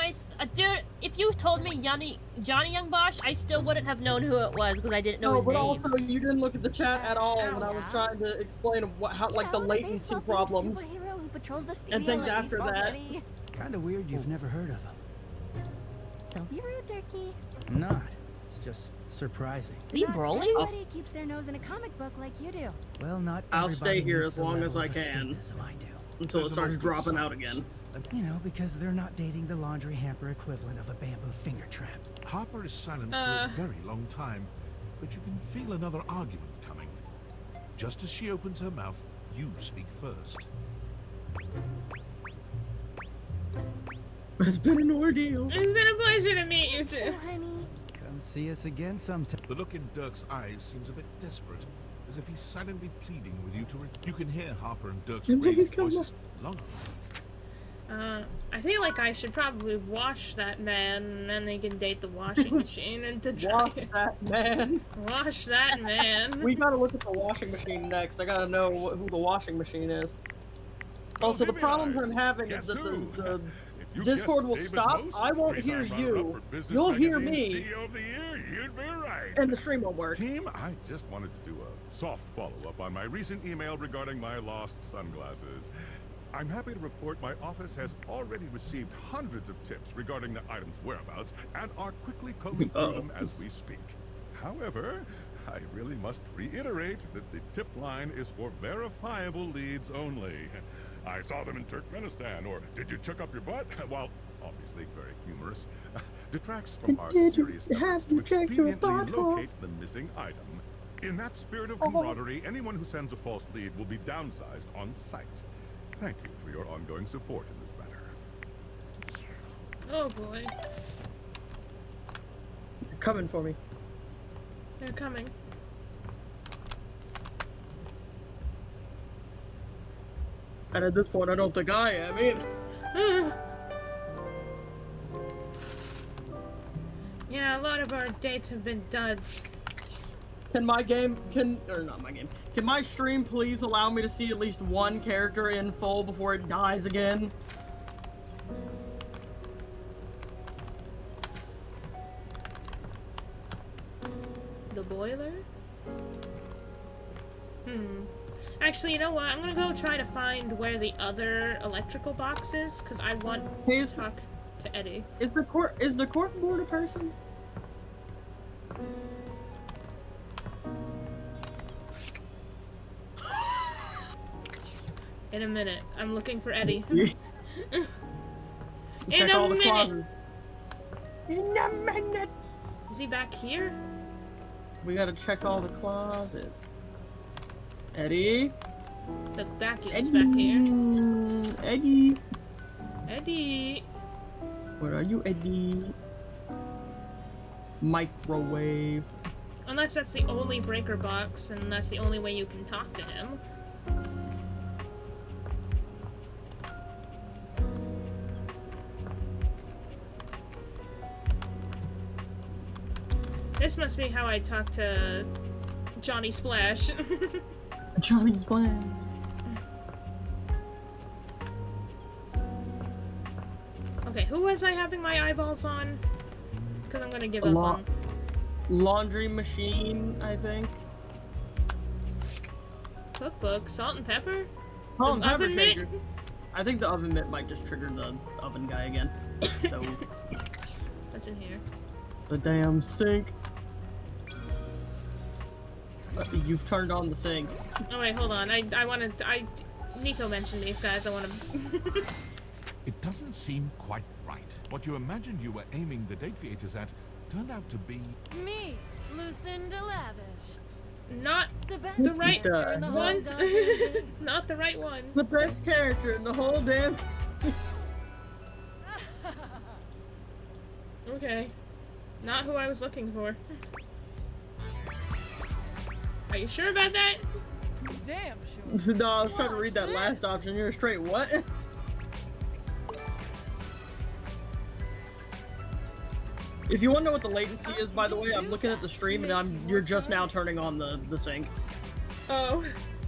[SPEAKER 4] dude, if you told me Johnny Young Bosch, I still wouldn't have known who it was because I didn't know his
[SPEAKER 6] but
[SPEAKER 4] name.
[SPEAKER 6] also you didn't look at the chat at all when I was trying to explain how the latency problems
[SPEAKER 17] Superhero who patrols the
[SPEAKER 6] and things after that.
[SPEAKER 16] Kinda weird you've never heard of him.
[SPEAKER 17] Don't be rude, Turkey.
[SPEAKER 16] I'm not. It's just surprising.
[SPEAKER 4] Is he Broly?
[SPEAKER 17] Everybody keeps their nose in a comic book like you do.
[SPEAKER 16] Well, not
[SPEAKER 6] I'll stay
[SPEAKER 16] everybody
[SPEAKER 6] here
[SPEAKER 16] needs
[SPEAKER 6] as
[SPEAKER 16] the
[SPEAKER 6] long
[SPEAKER 16] level
[SPEAKER 6] as I
[SPEAKER 16] of
[SPEAKER 6] can
[SPEAKER 16] escapism I do.
[SPEAKER 6] until it starts dropping out again.
[SPEAKER 16] You know, because they're not dating the laundry hamper equivalent of a bamboo finger trap.
[SPEAKER 5] Harper is silent for a very long time, but you can feel another argument coming. Just as she opens her mouth, you speak first.
[SPEAKER 6] It's been an ordeal.
[SPEAKER 3] It's been a pleasure to meet you two.
[SPEAKER 17] honey.
[SPEAKER 16] Come see us again sometime.
[SPEAKER 5] The look in Dirk's eyes seems a bit desperate, as if he's silently pleading with you to you can hear Harper and Dirk's raised voices long
[SPEAKER 3] I feel like I should probably wash that man, and then they can date the washing machine and the dryer.
[SPEAKER 6] Wash that man.
[SPEAKER 3] Wash that man.
[SPEAKER 6] We gotta look at the washing machine next. I gotta know who the washing machine is. Also, the problems I'm having is that the Discord will stop. I won't hear you. You'll hear me.
[SPEAKER 18] CEO of the year, you'd be right.
[SPEAKER 6] And the stream won't work.
[SPEAKER 18] Team, I just wanted to do a soft follow-up on my recent email regarding my lost sunglasses. I'm happy to report my office has already received hundreds of tips regarding the item's whereabouts and are quickly combing through them as we speak. However, I really must reiterate that the tip line is for verifiable leads only. I saw them in Turkmenistan, or did you check up your butt? While obviously very humorous, detracts from our serious efforts to expediently locate the missing item. In that spirit of camaraderie, anyone who sends a false lead will be downsized on sight. Thank you for your ongoing support in this matter.
[SPEAKER 3] Oh boy.
[SPEAKER 6] They're coming for me.
[SPEAKER 3] They're coming.
[SPEAKER 6] And at this point, I don't think I am either.
[SPEAKER 3] Yeah, a lot of our dates have been duds.
[SPEAKER 6] Can my stream please allow me to see at least one character in full before it dies again?
[SPEAKER 3] The boiler? Actually, you know what? I'm gonna go try to find where the other electrical box is, because I want to talk to Eddie.
[SPEAKER 6] Is the cork board a person?
[SPEAKER 3] In a minute. I'm looking for Eddie.
[SPEAKER 6] Check all the closets.
[SPEAKER 3] In a minute. Is he back here?
[SPEAKER 6] We gotta check all the closets. Eddie?
[SPEAKER 3] The vacuum's back here.
[SPEAKER 6] Eddie?
[SPEAKER 3] Eddie?
[SPEAKER 6] Where are you, Eddie? Microwave.
[SPEAKER 3] Unless that's the only breaker box, and that's the only way you can talk to him. This must be how I talk to Johnny Splash.
[SPEAKER 6] Johnny Splash.
[SPEAKER 3] Okay, who was I having my eyeballs on? Because I'm gonna give up on...
[SPEAKER 6] Laundry machine, I think.
[SPEAKER 3] Cookbook, salt and pepper?
[SPEAKER 6] Salt and pepper
[SPEAKER 3] Oven mitt?
[SPEAKER 6] shaker. I think the oven mitt might just trigger the oven guy again. So
[SPEAKER 3] What's in here?
[SPEAKER 6] the damn sink. You've turned on the sink.
[SPEAKER 3] Oh wait, hold on. I wanted to, Nico mentioned these guys. I want to...
[SPEAKER 5] It doesn't seem quite right. What you imagined you were aiming the date theaters at turned out to be...
[SPEAKER 17] Me, Lucinda Lavish.
[SPEAKER 3] Not
[SPEAKER 17] the best
[SPEAKER 3] the right
[SPEAKER 17] character in the whole
[SPEAKER 3] one.
[SPEAKER 17] goddamn thing.
[SPEAKER 3] Not the right one.
[SPEAKER 6] The best character in the whole damn...
[SPEAKER 3] Okay. Not who I was looking for. Are you sure about that?
[SPEAKER 17] Damn sure.
[SPEAKER 6] No, I was trying to read that last option. You're straight what? If you want to know what the latency is, by the way, I'm looking at the stream and you're just now turning on the sync.
[SPEAKER 3] Oh,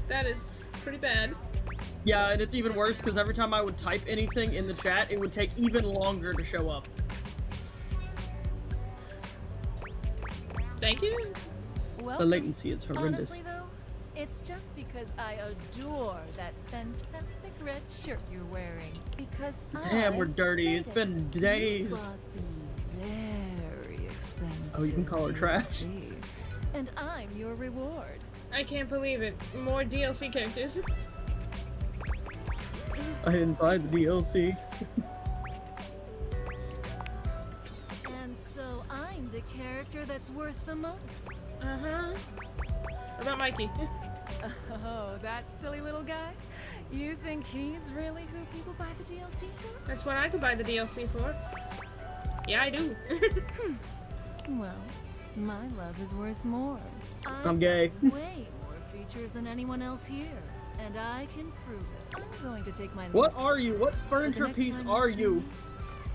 [SPEAKER 3] that is pretty bad.
[SPEAKER 6] Yeah, and it's even worse because every time I would type anything in the chat, it would take even longer to show up.
[SPEAKER 3] Thank you.
[SPEAKER 17] Well,
[SPEAKER 6] The latency is horrendous.
[SPEAKER 17] honestly though, it's just because I adore that fantastic red shirt you're wearing. Because
[SPEAKER 6] Damn, we're dirty. It's been days.
[SPEAKER 17] Very expensive.
[SPEAKER 6] Oh, you can call her trash.
[SPEAKER 17] DLC, and I'm your reward.
[SPEAKER 3] I can't believe it. More DLC characters.
[SPEAKER 6] I didn't buy the DLC.
[SPEAKER 17] And so I'm the character that's worth the most.
[SPEAKER 3] Uh-huh. What about Mikey?
[SPEAKER 17] Oh, that silly little guy? You think he's really who people buy the DLC for?
[SPEAKER 3] That's what I could buy the DLC for. Yeah, I do.
[SPEAKER 17] Well, my love is worth more.
[SPEAKER 6] I'm gay.
[SPEAKER 17] Way more features than anyone else here, and I can prove it. I'm going to take my
[SPEAKER 6] What
[SPEAKER 17] leave.
[SPEAKER 6] are you? What
[SPEAKER 17] But the
[SPEAKER 6] furniture
[SPEAKER 17] next
[SPEAKER 6] piece
[SPEAKER 17] time
[SPEAKER 6] are
[SPEAKER 17] see
[SPEAKER 6] you?
[SPEAKER 17] me,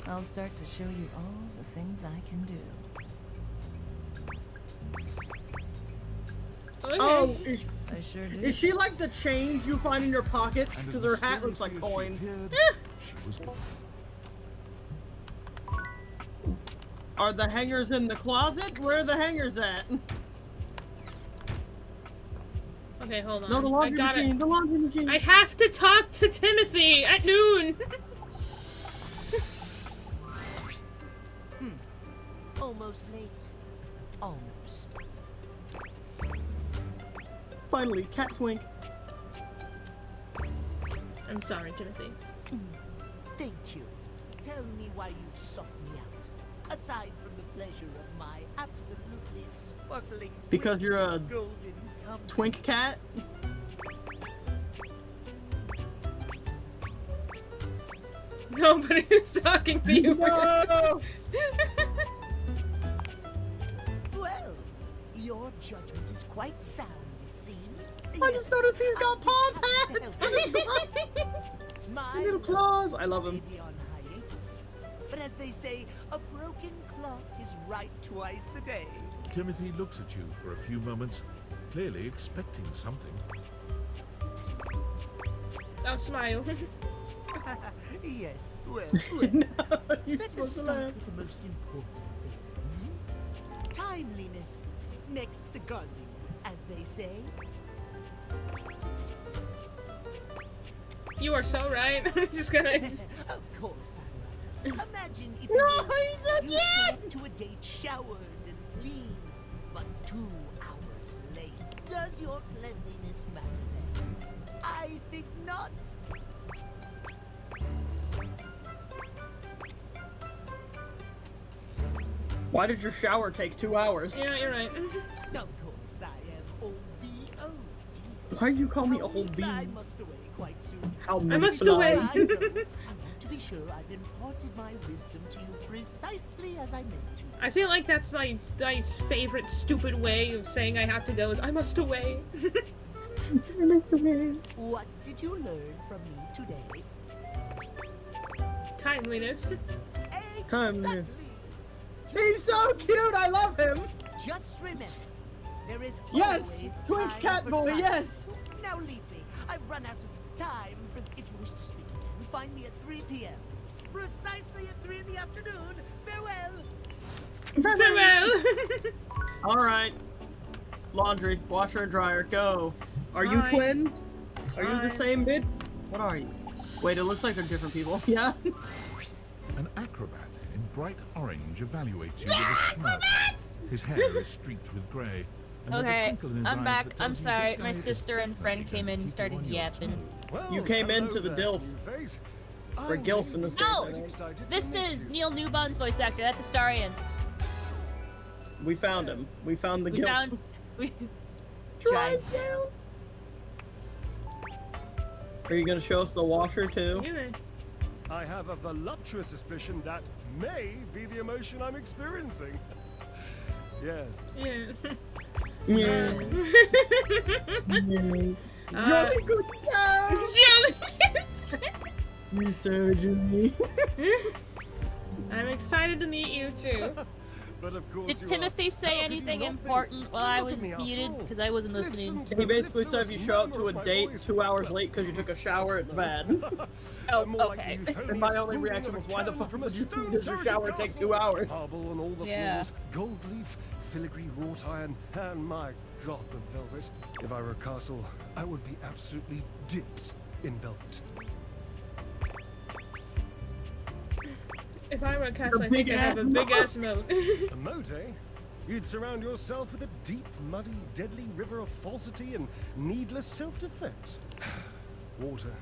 [SPEAKER 17] I'll start to show you all the things I can do.
[SPEAKER 6] Oh,
[SPEAKER 17] I sure do.
[SPEAKER 6] is she like the change you find in your pockets? Because her hat looks like coins. Are the hangers in the closet? Where are the hangers at?
[SPEAKER 3] Okay, hold on.
[SPEAKER 6] No, the laundry
[SPEAKER 3] I got
[SPEAKER 6] machine.
[SPEAKER 3] it.
[SPEAKER 6] The laundry machine.
[SPEAKER 3] I have to talk to Timothy at noon.
[SPEAKER 7] Almost late. Almost.
[SPEAKER 6] Finally, cat twink.
[SPEAKER 3] I'm sorry, Timothy.
[SPEAKER 7] Thank you. Tell me why you've sought me out. Aside from the pleasure of my absolutely sparkling
[SPEAKER 6] Because you're a
[SPEAKER 7] golden company.
[SPEAKER 6] twink cat?
[SPEAKER 3] Nobody's talking to you.
[SPEAKER 6] No!
[SPEAKER 7] Well, your judgment is quite sound, it seems.
[SPEAKER 6] I just noticed he's got paw pads!
[SPEAKER 7] My
[SPEAKER 6] little claws! I love him.
[SPEAKER 7] may be on hiatus, but as they say, a broken clock is right twice a day.
[SPEAKER 5] Timothy looks at you for a few moments, clearly expecting something.
[SPEAKER 3] I'll smile.
[SPEAKER 7] Yes, well,
[SPEAKER 6] You're
[SPEAKER 7] let us
[SPEAKER 6] supposed to
[SPEAKER 7] start
[SPEAKER 6] laugh.
[SPEAKER 7] with the most important thing. Timeliness, next to godliness, as they say.
[SPEAKER 3] You are so right. I'm just gonna.
[SPEAKER 7] Of course I'm right. Imagine if
[SPEAKER 6] No,
[SPEAKER 7] you
[SPEAKER 6] he's
[SPEAKER 7] show up to a date showered and clean, but 2 hours late. Does your cleanliness matter then? I think not.
[SPEAKER 6] Why did your shower take 2 hours?
[SPEAKER 3] Yeah, you're right.
[SPEAKER 7] Of course I am OBO.
[SPEAKER 6] Why do you call me old B?
[SPEAKER 7] I must away quite soon.
[SPEAKER 6] How
[SPEAKER 3] I must
[SPEAKER 6] fly.
[SPEAKER 3] away.
[SPEAKER 7] I want to be sure I've imparted my wisdom to you precisely as I meant to.
[SPEAKER 3] I feel like that's my favorite stupid way of saying I have to go is I must away.
[SPEAKER 7] What did you learn from me today?
[SPEAKER 3] Timeliness.
[SPEAKER 6] Timeliness. He's so cute! I love him!
[SPEAKER 7] Just remember, there is
[SPEAKER 6] Yes!
[SPEAKER 7] always
[SPEAKER 6] Twink
[SPEAKER 7] time
[SPEAKER 6] cat
[SPEAKER 7] for
[SPEAKER 6] boy,
[SPEAKER 7] time.
[SPEAKER 6] yes!
[SPEAKER 7] Now leave me. I've run out of time. If you wish to speak again, find me at 3 p.m. Precisely at 3 in the afternoon. Farewell!
[SPEAKER 3] Farewell!
[SPEAKER 6] Alright. Laundry, washer and dryer, go. Are you
[SPEAKER 3] Fine.
[SPEAKER 6] twins? Are you the
[SPEAKER 3] Fine.
[SPEAKER 6] same bit? What are you? Wait, it looks like they're different people. Yeah?
[SPEAKER 5] An acrobat in bright orange evaluates you with a smirk. His hair is streaked with grey. And there's a
[SPEAKER 4] Okay,
[SPEAKER 5] twinkle in his
[SPEAKER 4] I'm
[SPEAKER 5] eyes
[SPEAKER 4] back.
[SPEAKER 5] that
[SPEAKER 4] I'm
[SPEAKER 5] tells you
[SPEAKER 4] sorry.
[SPEAKER 5] this
[SPEAKER 4] My
[SPEAKER 5] guy is
[SPEAKER 4] sister and friend
[SPEAKER 5] definitely
[SPEAKER 4] came in and
[SPEAKER 5] gonna
[SPEAKER 4] started
[SPEAKER 5] keep you on your
[SPEAKER 4] yapping.
[SPEAKER 5] toes.
[SPEAKER 6] You came into the DILF. Or GILF in this case.
[SPEAKER 4] Oh!
[SPEAKER 6] I think.
[SPEAKER 4] This is Neil Newbon's voice actor. That's Astarion.
[SPEAKER 6] We found him. We found the
[SPEAKER 4] We
[SPEAKER 6] GILF.
[SPEAKER 4] found... We...
[SPEAKER 6] Tries down. Are you gonna show us the washer too?
[SPEAKER 12] I have a voluptuous suspicion that may be the emotion I'm experiencing. Yes.
[SPEAKER 3] Yes.
[SPEAKER 6] Yeah. Jolly good cow!
[SPEAKER 3] Jelly!
[SPEAKER 6] You so Jimmy.
[SPEAKER 3] I'm excited to meet you too.
[SPEAKER 12] But of course
[SPEAKER 4] Did
[SPEAKER 12] you
[SPEAKER 4] Timothy
[SPEAKER 12] are.
[SPEAKER 4] say
[SPEAKER 12] How could you
[SPEAKER 4] anything
[SPEAKER 12] not be?
[SPEAKER 4] important while I
[SPEAKER 12] Look at
[SPEAKER 4] was
[SPEAKER 12] me after
[SPEAKER 4] muted?
[SPEAKER 12] all.
[SPEAKER 4] Because I wasn't listening.
[SPEAKER 6] He basically said if you show up to a date 2 hours late because you took a shower, it's bad.
[SPEAKER 4] Oh,
[SPEAKER 12] More like
[SPEAKER 4] okay.
[SPEAKER 12] the euphonious
[SPEAKER 6] And my only
[SPEAKER 12] booming
[SPEAKER 6] reaction
[SPEAKER 12] of
[SPEAKER 6] was,
[SPEAKER 12] a
[SPEAKER 6] why the
[SPEAKER 12] cannon
[SPEAKER 6] fuck
[SPEAKER 12] from a
[SPEAKER 6] would you
[SPEAKER 12] stone
[SPEAKER 6] does your
[SPEAKER 12] turreted
[SPEAKER 6] shower take
[SPEAKER 12] castle?
[SPEAKER 6] 2 hours?
[SPEAKER 12] Marble on all the
[SPEAKER 4] Yeah.
[SPEAKER 12] floors, gold leaf, filigree wrought iron, and my god, the velvet. If I were a castle, I would be absolutely dipped in velvet.
[SPEAKER 3] If I were a castle, I
[SPEAKER 6] big
[SPEAKER 3] think I'd have a
[SPEAKER 6] ass
[SPEAKER 3] big ass moat.
[SPEAKER 12] A moat, eh? You'd surround yourself with a deep, muddy, deadly river of falsity and needless self-defense. Water.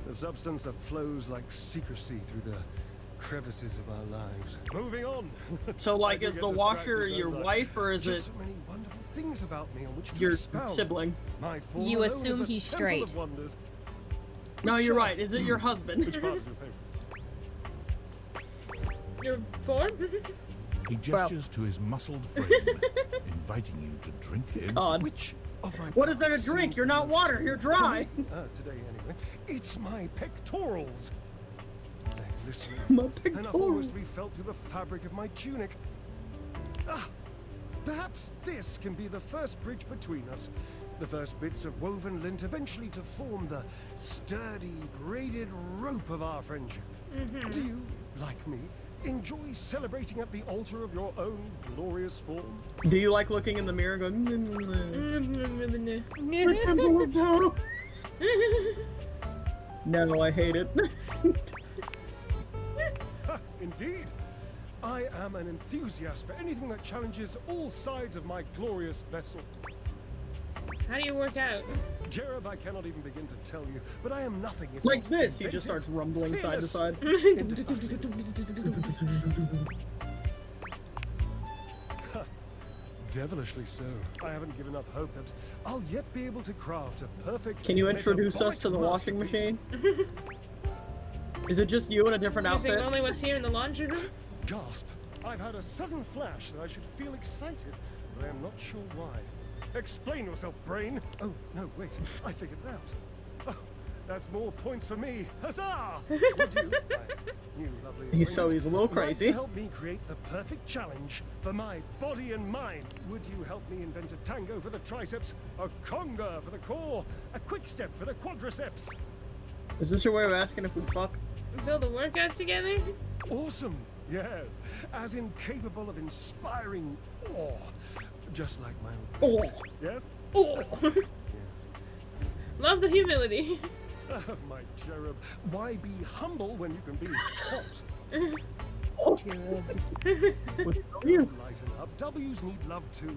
[SPEAKER 12] The substance that flows like secrecy through the crevices of our lives. Moving on.
[SPEAKER 6] So, like,
[SPEAKER 12] I do
[SPEAKER 6] is
[SPEAKER 12] get
[SPEAKER 6] the washer
[SPEAKER 12] distracted,
[SPEAKER 6] your
[SPEAKER 12] don't I?
[SPEAKER 6] wife, or is
[SPEAKER 12] Just
[SPEAKER 6] it
[SPEAKER 12] so many wonderful things about me on which to
[SPEAKER 6] your
[SPEAKER 12] expound.
[SPEAKER 6] sibling?
[SPEAKER 12] My former
[SPEAKER 4] You
[SPEAKER 12] home is
[SPEAKER 4] assume
[SPEAKER 12] a
[SPEAKER 4] he's
[SPEAKER 12] temple of
[SPEAKER 4] straight.
[SPEAKER 12] wonders.
[SPEAKER 6] No,
[SPEAKER 12] Which,
[SPEAKER 6] you're right. Is it your husband?
[SPEAKER 12] Which part is your favorite?
[SPEAKER 3] You're bored?
[SPEAKER 5] He gestures to his muscled frame, inviting you to drink him.
[SPEAKER 6] God.
[SPEAKER 12] Which of my
[SPEAKER 6] What is there to
[SPEAKER 12] parts
[SPEAKER 6] drink?
[SPEAKER 12] seems
[SPEAKER 6] You're
[SPEAKER 12] the
[SPEAKER 6] not
[SPEAKER 12] most-
[SPEAKER 6] water. You're dry.
[SPEAKER 12] Today anyway. It's my pectorals. They glisten,
[SPEAKER 6] My
[SPEAKER 12] enough
[SPEAKER 6] pectorals.
[SPEAKER 12] almost to be felt through the fabric of my tunic. Ah, perhaps this can be the first bridge between us. The first bits of woven lint eventually to form the sturdy, braided rope of our friendship. Do you, like me, enjoy celebrating at the altar of your own glorious form?
[SPEAKER 6] Do you like looking in the mirror and going, no, I hate it.
[SPEAKER 12] Indeed. I am an enthusiast for anything that challenges all sides of my glorious vessel.
[SPEAKER 3] How do you work out?
[SPEAKER 12] Jereb, I cannot even begin to tell you, but I am nothing if
[SPEAKER 6] Like
[SPEAKER 12] not
[SPEAKER 6] this, he
[SPEAKER 12] inventive,
[SPEAKER 6] just starts rumbling side to
[SPEAKER 12] fearless,
[SPEAKER 6] side.
[SPEAKER 12] indefatigable. Devilishly so. I haven't given up hope that I'll yet be able to craft a perfect.
[SPEAKER 6] Can you introduce us to the
[SPEAKER 12] metabolic
[SPEAKER 6] washing
[SPEAKER 12] masterpiece.
[SPEAKER 6] machine? Is it just you in a different
[SPEAKER 3] You think
[SPEAKER 6] outfit?
[SPEAKER 3] only what's here in the laundry room?
[SPEAKER 12] Gasp! I've had a sudden flash that I should feel excited, but I am not sure why. Explain yourself, brain! Oh, no, wait. I figured it out. Oh, that's more points for me. Huzzah! Would you, my new lovely
[SPEAKER 6] He's a little
[SPEAKER 12] like
[SPEAKER 6] crazy.
[SPEAKER 12] to help me create the perfect challenge for my body and mind? Would you help me invent a tango for the triceps, a conga for the core, a quick step for the quadriceps?
[SPEAKER 6] Is this your way of asking if we fuck?
[SPEAKER 3] Build a workout together?
[SPEAKER 12] Awesome! Yes, as incapable of inspiring awe, just like my own.
[SPEAKER 6] Oh.
[SPEAKER 12] Yes?
[SPEAKER 3] Oh. Love the humility.
[SPEAKER 12] Oh, my cherub. Why be humble when you can be hot? Lighten up. W's need love too.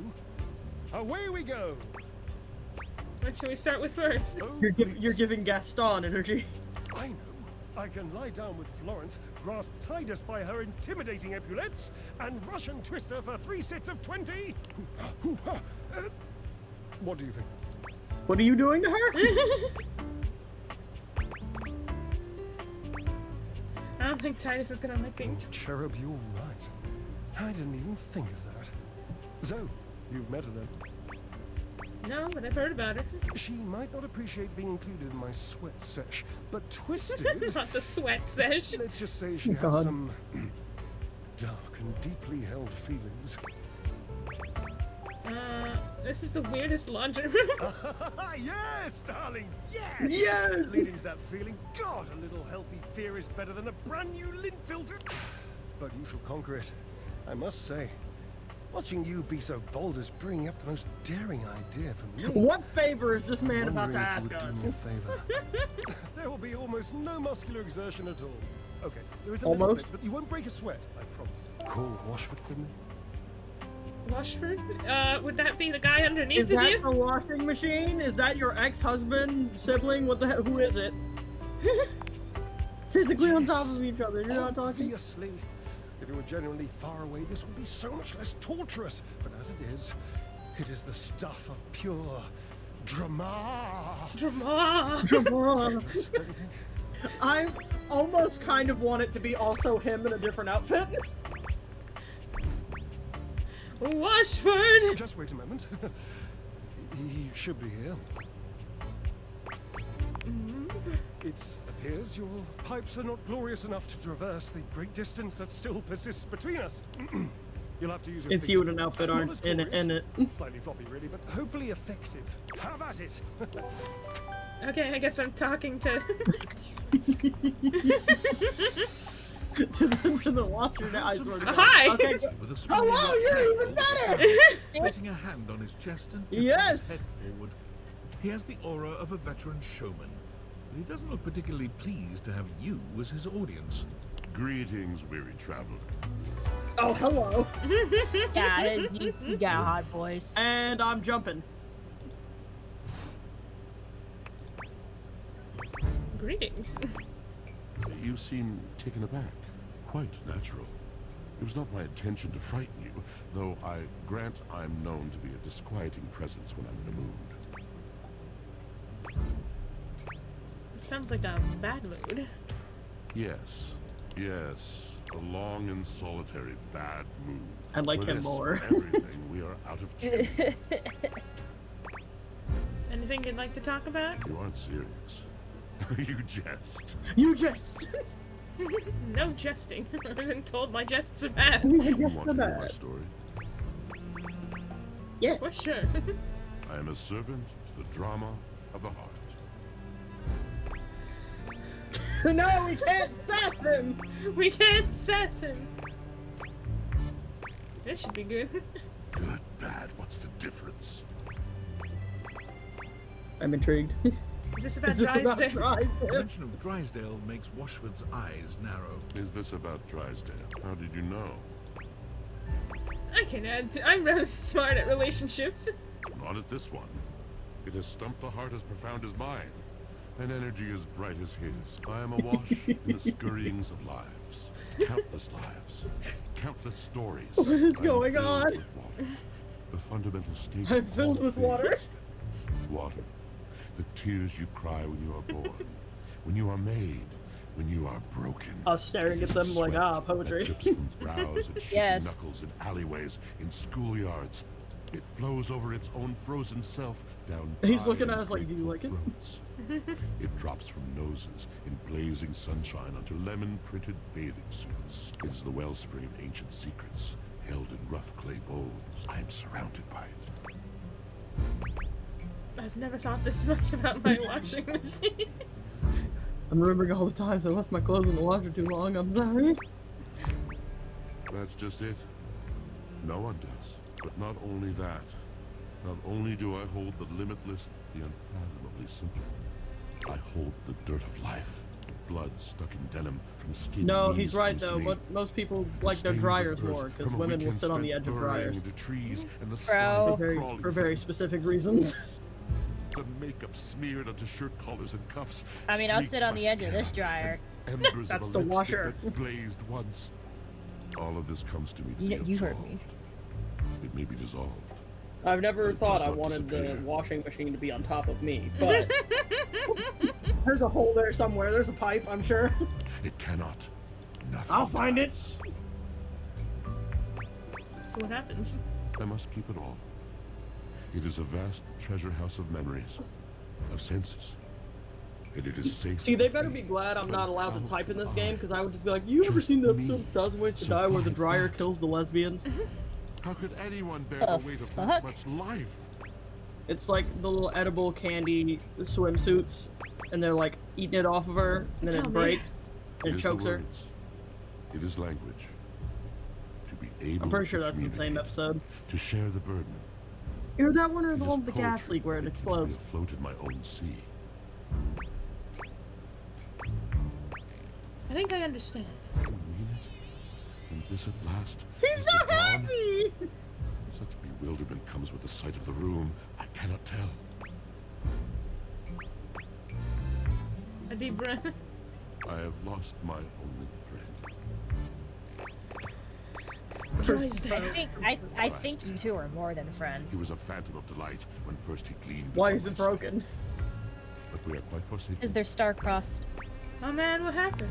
[SPEAKER 12] Away we go!
[SPEAKER 3] What should we start with first?
[SPEAKER 6] You're giving Gaston energy.
[SPEAKER 12] I know. I can lie down with Florence, grasp Titus by her intimidating epaulets, and Russian twist her for 3 sets of 20. What do you think?
[SPEAKER 6] What are you doing to her?
[SPEAKER 3] I don't think Titus is gonna like being.
[SPEAKER 12] Cherub, you're right. I didn't even think of that. So, you've met her then?
[SPEAKER 3] No, but I've heard about her.
[SPEAKER 12] She might not appreciate being included in my sweat sesh, but Twisted...
[SPEAKER 3] Not the sweat sesh.
[SPEAKER 12] Let's just say she has
[SPEAKER 6] God.
[SPEAKER 12] some dark and deeply held feelings.
[SPEAKER 3] This is the weirdest laundry room.
[SPEAKER 12] Yes, darling, yes!
[SPEAKER 6] Yes!
[SPEAKER 12] Leading to that feeling, God, a little healthy fear is better than a brand new lint filter. But you shall conquer it. I must say, watching you be so bold is bringing up the most daring idea for me.
[SPEAKER 6] What favor is this man about to
[SPEAKER 12] Wondering if you
[SPEAKER 6] ask
[SPEAKER 12] would
[SPEAKER 6] us?
[SPEAKER 12] do me a favor. There will be almost no muscular exertion at all. Okay, there is a
[SPEAKER 6] Almost?
[SPEAKER 12] little bit, but you won't break a sweat, I promise. Call Washford for me.
[SPEAKER 3] Washford? Would that be the guy underneath
[SPEAKER 6] Is
[SPEAKER 3] of
[SPEAKER 6] that
[SPEAKER 3] you?
[SPEAKER 6] the washing machine? Is that your ex-husband, sibling? What the hell? Who is it? Physically on top of each other. You're not talking.
[SPEAKER 12] Obviously. If you were genuinely far away, this would be so much less torturous. But as it is the stuff of pure drama.
[SPEAKER 3] Drama.
[SPEAKER 6] Drama.
[SPEAKER 12] Don't you think?
[SPEAKER 6] I almost kind of want it to be also him in a different outfit.
[SPEAKER 3] Washford!
[SPEAKER 12] Just wait a moment. He should be here. It appears your pipes are not glorious enough to traverse the great distance that still persists between us. You'll have to use your
[SPEAKER 6] It's
[SPEAKER 12] feet.
[SPEAKER 6] you in an outfit,
[SPEAKER 12] Not
[SPEAKER 6] aren't
[SPEAKER 12] as
[SPEAKER 6] in
[SPEAKER 12] glorious,
[SPEAKER 6] it?
[SPEAKER 12] Slightly floppy, really, but hopefully effective. Have at it.
[SPEAKER 3] Okay, I guess I'm talking to...
[SPEAKER 6] to the watcher now, I swear to God.
[SPEAKER 3] Hi!
[SPEAKER 6] Okay. Hello, you're even better!
[SPEAKER 5] Placing a hand on his chest and tipping
[SPEAKER 6] Yes!
[SPEAKER 5] his head forward. He has the aura of a veteran showman, but he doesn't look particularly pleased to have you as his audience.
[SPEAKER 18] Greetings, weary traveler.
[SPEAKER 6] Oh, hello.
[SPEAKER 4] Yeah, you got a hot voice.
[SPEAKER 6] And I'm jumping.
[SPEAKER 3] Greetings.
[SPEAKER 18] You seem taken aback. Quite natural. It was not my intention to frighten you, though I grant I'm known to be a disquieting presence when I'm in a mood.
[SPEAKER 3] Sounds like a bad mood.
[SPEAKER 18] Yes. Yes. A long and solitary bad mood.
[SPEAKER 6] I like
[SPEAKER 18] For
[SPEAKER 6] him
[SPEAKER 18] this,
[SPEAKER 6] more.
[SPEAKER 18] for everything, we are out of tune.
[SPEAKER 3] Anything you'd like to talk about?
[SPEAKER 18] You aren't serious. You jest.
[SPEAKER 6] You jest.
[SPEAKER 3] No jesting. I've been told my jests are bad.
[SPEAKER 18] You want to hear my story?
[SPEAKER 6] Yes.
[SPEAKER 3] For sure.
[SPEAKER 18] I am a servant to the drama of the heart.
[SPEAKER 6] No, we can't sass him.
[SPEAKER 3] We can't sass him. This should be good.
[SPEAKER 18] Good, bad, what's the difference?
[SPEAKER 6] I'm intrigued.
[SPEAKER 3] Is this about
[SPEAKER 6] Is this about
[SPEAKER 3] Drysdale?
[SPEAKER 6] Drysdale?
[SPEAKER 5] The mention of Drysdale makes Washford's eyes narrow.
[SPEAKER 18] Is this about Drysdale? How did you know?
[SPEAKER 3] I can add to. I'm really smart at relationships.
[SPEAKER 18] Not at this one. It has stumped a heart as profound as mine, an energy as bright as his. I am awash in the scurryings of lives. Countless lives. Countless stories.
[SPEAKER 6] What is
[SPEAKER 18] I am
[SPEAKER 6] going
[SPEAKER 18] filled
[SPEAKER 6] on?
[SPEAKER 18] with water. The fundamental state
[SPEAKER 6] I'm
[SPEAKER 18] of all
[SPEAKER 6] filled with water.
[SPEAKER 18] things. Water. The tears you cry when you are born. When you are made. When you are broken.
[SPEAKER 6] Us staring at them like, ah, poetry.
[SPEAKER 18] Drips from brows and shaky
[SPEAKER 4] Yes.
[SPEAKER 18] knuckles in alleyways, in schoolyards. It flows over its own frozen self down.
[SPEAKER 6] He's
[SPEAKER 18] dry
[SPEAKER 6] looking at
[SPEAKER 18] and
[SPEAKER 6] us like, do you
[SPEAKER 18] grateful
[SPEAKER 6] like it?
[SPEAKER 18] throats. It drops from noses in blazing sunshine onto lemon-printed bathing suits. It is the wellspring of ancient secrets, held in rough clay bowls. I am surrounded by it.
[SPEAKER 3] I've never thought this much about my washing machine.
[SPEAKER 6] I'm remembering all the times I left my clothes in the washer too long. I'm sorry.
[SPEAKER 18] That's just it. No one does. But not only that. Not only do I hold the limitless, the unfathomably simple. I hold the dirt of life. Blood stuck in denim from skin.
[SPEAKER 6] No,
[SPEAKER 18] knees
[SPEAKER 6] he's right
[SPEAKER 18] comes to
[SPEAKER 6] though.
[SPEAKER 18] me.
[SPEAKER 6] But most people
[SPEAKER 18] The
[SPEAKER 6] like their
[SPEAKER 18] stains of
[SPEAKER 6] dryers
[SPEAKER 18] earth
[SPEAKER 6] more because
[SPEAKER 18] from a
[SPEAKER 6] women will
[SPEAKER 18] weekend
[SPEAKER 6] sit on the
[SPEAKER 18] spent
[SPEAKER 6] edge of
[SPEAKER 18] burrowing
[SPEAKER 6] dryers
[SPEAKER 18] into trees and the
[SPEAKER 6] for
[SPEAKER 18] slime
[SPEAKER 6] very,
[SPEAKER 18] crawling
[SPEAKER 6] for very
[SPEAKER 18] things.
[SPEAKER 6] specific reasons.
[SPEAKER 18] The makeup smeared onto shirt collars and cuffs.
[SPEAKER 4] I mean, I'll
[SPEAKER 18] streaked
[SPEAKER 4] sit on
[SPEAKER 18] my
[SPEAKER 4] the edge of
[SPEAKER 18] skin,
[SPEAKER 4] this dryer.
[SPEAKER 18] and embers
[SPEAKER 6] That's
[SPEAKER 18] of a
[SPEAKER 6] the
[SPEAKER 18] lipstick
[SPEAKER 6] washer.
[SPEAKER 18] that blazed once. All of this comes to me to
[SPEAKER 4] You,
[SPEAKER 18] be
[SPEAKER 4] you heard me.
[SPEAKER 18] absolved. It may be dissolved.
[SPEAKER 6] I've never
[SPEAKER 18] It
[SPEAKER 6] thought
[SPEAKER 18] does
[SPEAKER 6] I
[SPEAKER 18] not
[SPEAKER 6] wanted the
[SPEAKER 18] disappear.
[SPEAKER 6] washing machine to be on top of me, but there's a hole there somewhere. There's a pipe, I'm sure.
[SPEAKER 18] It cannot. Nothing
[SPEAKER 6] I'll find it.
[SPEAKER 18] does.
[SPEAKER 3] So what happens?
[SPEAKER 18] I must keep it all. It is a vast treasure house of memories, of senses. And it is safe.
[SPEAKER 6] See, they
[SPEAKER 18] with
[SPEAKER 6] better
[SPEAKER 18] me.
[SPEAKER 6] be glad I'm
[SPEAKER 18] But
[SPEAKER 6] not allowed to
[SPEAKER 18] how
[SPEAKER 6] type in this
[SPEAKER 18] could
[SPEAKER 6] game
[SPEAKER 18] I
[SPEAKER 6] because I would just be like, you ever
[SPEAKER 18] just
[SPEAKER 6] seen the
[SPEAKER 18] me
[SPEAKER 6] episode of 1000 Ways to Die where the
[SPEAKER 18] survive
[SPEAKER 6] dryer
[SPEAKER 18] that?
[SPEAKER 6] kills the lesbians?
[SPEAKER 18] How could anyone bear
[SPEAKER 4] The
[SPEAKER 18] the weight of
[SPEAKER 4] fuck?
[SPEAKER 18] that much life?
[SPEAKER 6] It's like the little edible candy swimsuits, and they're like eating it off of her, and then
[SPEAKER 3] Tell
[SPEAKER 6] it
[SPEAKER 3] me.
[SPEAKER 6] breaks, and it
[SPEAKER 18] is
[SPEAKER 6] chokes
[SPEAKER 18] the
[SPEAKER 6] her.
[SPEAKER 18] words. It is language. To be able
[SPEAKER 6] I'm pretty sure
[SPEAKER 18] to
[SPEAKER 6] that's the same
[SPEAKER 18] communicate,
[SPEAKER 6] episode.
[SPEAKER 18] to share the burden.
[SPEAKER 6] Either that one or
[SPEAKER 18] It
[SPEAKER 6] the
[SPEAKER 18] is
[SPEAKER 6] one with the gas
[SPEAKER 18] poetry
[SPEAKER 6] leak where it
[SPEAKER 18] that keeps
[SPEAKER 6] explodes.
[SPEAKER 18] me afloat in my own sea.
[SPEAKER 3] I think I understand.
[SPEAKER 18] You mean it? And this at last
[SPEAKER 6] He's
[SPEAKER 18] is
[SPEAKER 6] so
[SPEAKER 18] the dawn?
[SPEAKER 6] happy!
[SPEAKER 18] Such bewilderment comes with the sight of the room. I cannot tell.
[SPEAKER 3] A deep breath.
[SPEAKER 18] I have lost my only friend.
[SPEAKER 3] Drysdale.
[SPEAKER 4] I think you two are more than friends.
[SPEAKER 18] He was a phantom of delight when first he gleamed.
[SPEAKER 6] Why
[SPEAKER 18] upon
[SPEAKER 6] is it
[SPEAKER 18] my sight.
[SPEAKER 6] broken?
[SPEAKER 18] But we are quite forsaken.
[SPEAKER 4] Is they're star-crossed.
[SPEAKER 3] Oh man, what happened?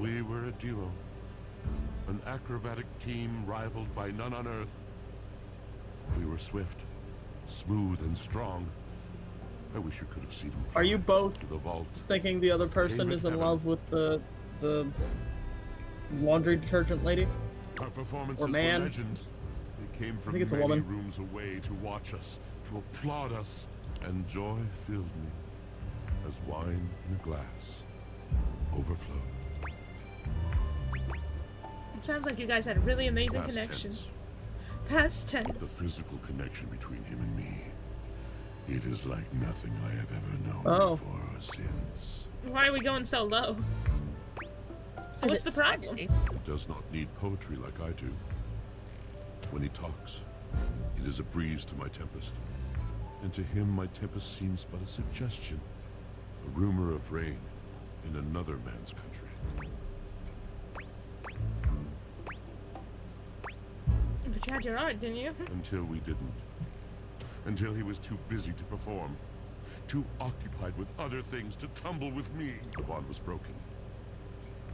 [SPEAKER 18] We were a duo. An acrobatic team rivaled by none on Earth. We were swift, smooth, and strong. I wish you could have seen him.
[SPEAKER 6] Are you
[SPEAKER 18] fly
[SPEAKER 6] both
[SPEAKER 18] to the vault?
[SPEAKER 6] thinking the other person
[SPEAKER 18] David
[SPEAKER 6] is in
[SPEAKER 18] Evan.
[SPEAKER 6] love with the laundry detergent lady?
[SPEAKER 18] Our performances
[SPEAKER 6] Or
[SPEAKER 18] were
[SPEAKER 6] man.
[SPEAKER 18] legend. They came from
[SPEAKER 6] think it's a
[SPEAKER 18] many
[SPEAKER 6] woman.
[SPEAKER 18] rooms away to watch us, to applaud us, and joy filled me as wine in a glass overflowed.
[SPEAKER 3] It sounds like you guys had a really amazing
[SPEAKER 18] Past
[SPEAKER 3] connection.
[SPEAKER 18] tense.
[SPEAKER 3] Past
[SPEAKER 18] The
[SPEAKER 3] tense.
[SPEAKER 18] physical connection between him and me. It is like nothing I have ever known
[SPEAKER 6] Oh.
[SPEAKER 18] before or since.
[SPEAKER 3] Why are we going so low? So what's the problem?
[SPEAKER 18] He does not need poetry like I do. When he talks, it is a breeze to my tempest. And to him, my tempest seems but a suggestion, a rumor of rain in another man's country.
[SPEAKER 3] But you had your art, didn't you?
[SPEAKER 18] Until we didn't. Until he was too busy to perform. Too occupied with other things to tumble with me. The bond was broken.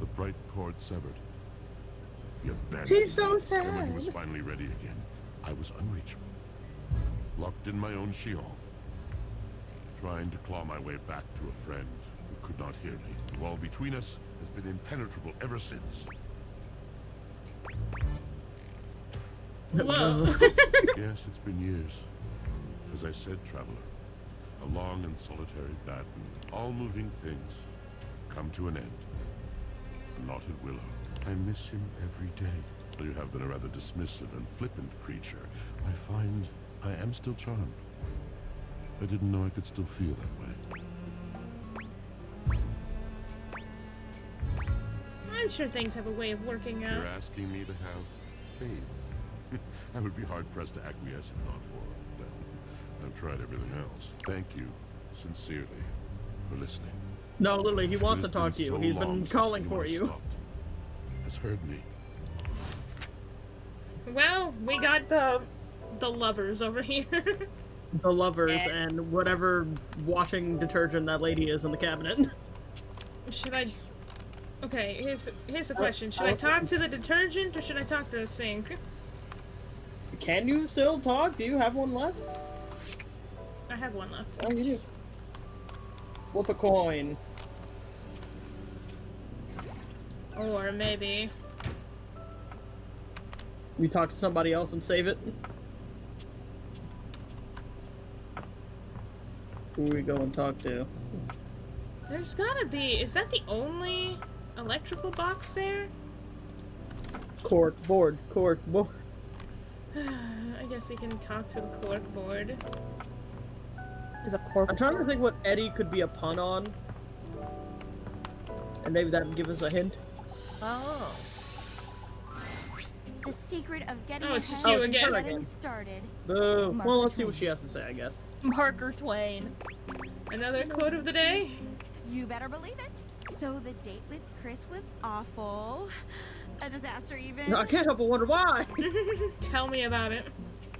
[SPEAKER 18] The bright cord severed. He abandoned
[SPEAKER 6] He's so
[SPEAKER 18] me.
[SPEAKER 6] sad.
[SPEAKER 18] And when he was finally ready again, I was unreachable. Locked in my own Sheol. Trying to claw my way back to a friend who could not hear me. The wall between us has been impenetrable ever since.
[SPEAKER 3] Whoa.
[SPEAKER 18] Yes, it's been years. As I said, traveler, a long and solitary bad moon. All moving things come to an end. A knotted willow. I miss him every day. Though you have been a rather dismissive and flippant creature, I find I am still charmed. I didn't know I could still feel that way.
[SPEAKER 3] I'm sure things have a way of working out.
[SPEAKER 18] You're asking me to have faith. I would be hard-pressed to acquiesce if not for, well, I've tried everything else. Thank you, sincerely, for listening.
[SPEAKER 6] No, literally, he wants
[SPEAKER 18] It
[SPEAKER 6] to
[SPEAKER 18] has
[SPEAKER 6] talk to you.
[SPEAKER 18] so
[SPEAKER 6] He's
[SPEAKER 18] long
[SPEAKER 6] been
[SPEAKER 18] since
[SPEAKER 6] calling
[SPEAKER 18] anyone
[SPEAKER 6] for
[SPEAKER 18] has
[SPEAKER 6] you.
[SPEAKER 18] stopped, has heard me.
[SPEAKER 3] Well, we got the lovers over here.
[SPEAKER 6] The lovers and whatever washing detergent that lady is in the cabinet.
[SPEAKER 3] Should I? Okay, here's the question. Should I talk to the detergent or should I talk to the sink?
[SPEAKER 6] Can you still talk? Do you have one left?
[SPEAKER 3] I have one left.
[SPEAKER 6] Oh, you do. Flip a coin.
[SPEAKER 3] Or maybe.
[SPEAKER 6] You talk to somebody else and save it? Who we go and talk to?
[SPEAKER 3] There's gotta be. Is that the only electrical box there?
[SPEAKER 6] Cork board. Cork board.
[SPEAKER 3] I guess we can talk to the cork board.
[SPEAKER 4] There's a cork.
[SPEAKER 6] I'm trying to think what Eddie could be a pun on. And maybe that would give us a hint.
[SPEAKER 4] Oh.
[SPEAKER 17] The secret of getting
[SPEAKER 3] Oh, it's
[SPEAKER 17] ahead
[SPEAKER 3] just you
[SPEAKER 17] is
[SPEAKER 3] again.
[SPEAKER 17] getting started.
[SPEAKER 6] Boo.
[SPEAKER 17] Mark
[SPEAKER 6] Well, let's see
[SPEAKER 17] Twain.
[SPEAKER 6] what she has to say, I guess.
[SPEAKER 4] Marker Twain.
[SPEAKER 3] Another quote of the day.
[SPEAKER 17] You better believe it. So the date with Chris was awful. A disaster even.
[SPEAKER 6] I can't help but wonder why.
[SPEAKER 3] Tell me about it.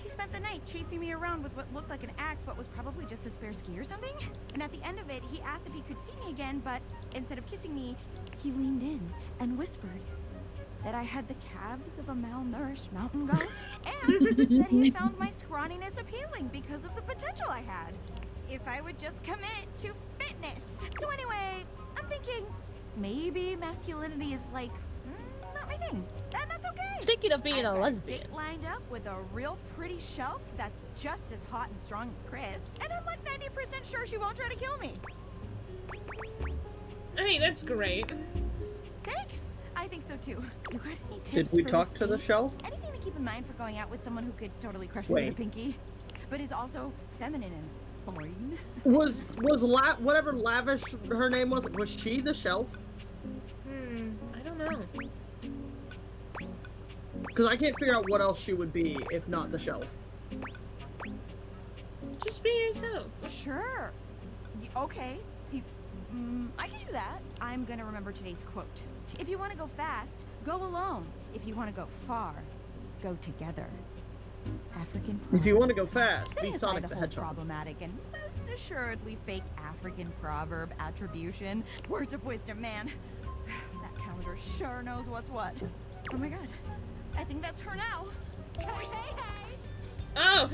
[SPEAKER 17] He spent the night chasing me around with what looked like an axe but was probably just a spare ski or something. And at the end of it, he asked if he could see me again, but instead of kissing me, he leaned in and whispered that I had the calves of a malnourished mountain goat and that he found my scrawniness appealing because of the potential I had if I would just commit to fitness. So anyway, I'm thinking maybe masculinity is like not my thing, and that's okay.
[SPEAKER 4] Thinking of being
[SPEAKER 17] I've
[SPEAKER 4] a
[SPEAKER 17] got
[SPEAKER 4] lesbian.
[SPEAKER 17] date lined up with a real pretty shelf that's just as hot and strong as Chris, and I'm like 90% sure she won't try to kill me.
[SPEAKER 3] Hey, that's great.
[SPEAKER 17] Thanks. I think so too. You got any
[SPEAKER 6] Did
[SPEAKER 17] tips
[SPEAKER 6] we
[SPEAKER 17] for
[SPEAKER 6] talk
[SPEAKER 17] this
[SPEAKER 6] to the
[SPEAKER 17] date?
[SPEAKER 6] shelf?
[SPEAKER 17] Anything to keep in mind for going out with someone who could totally crush me with a
[SPEAKER 6] Wait.
[SPEAKER 17] pinky, but is also feminine and fine?
[SPEAKER 6] Was whatever lavish her name was she the shelf?
[SPEAKER 3] I don't know.
[SPEAKER 6] Because I can't figure out what else she would be if not the shelf.
[SPEAKER 3] Just be yourself.
[SPEAKER 17] Sure. Okay. I can do that. I'm gonna remember today's quote. If you want to go fast, go alone. If you want to go far, go together. African proverb.
[SPEAKER 6] If you want to go fast,
[SPEAKER 17] Setting
[SPEAKER 6] be
[SPEAKER 17] aside
[SPEAKER 6] Sonic
[SPEAKER 17] the
[SPEAKER 6] the
[SPEAKER 17] whole
[SPEAKER 6] Hedgehog.
[SPEAKER 17] problematic and most assuredly fake African proverb attribution. Words of wisdom, man. That calendar sure knows what's what. Oh my god. I think that's her now. Can I say hey?
[SPEAKER 3] Oh.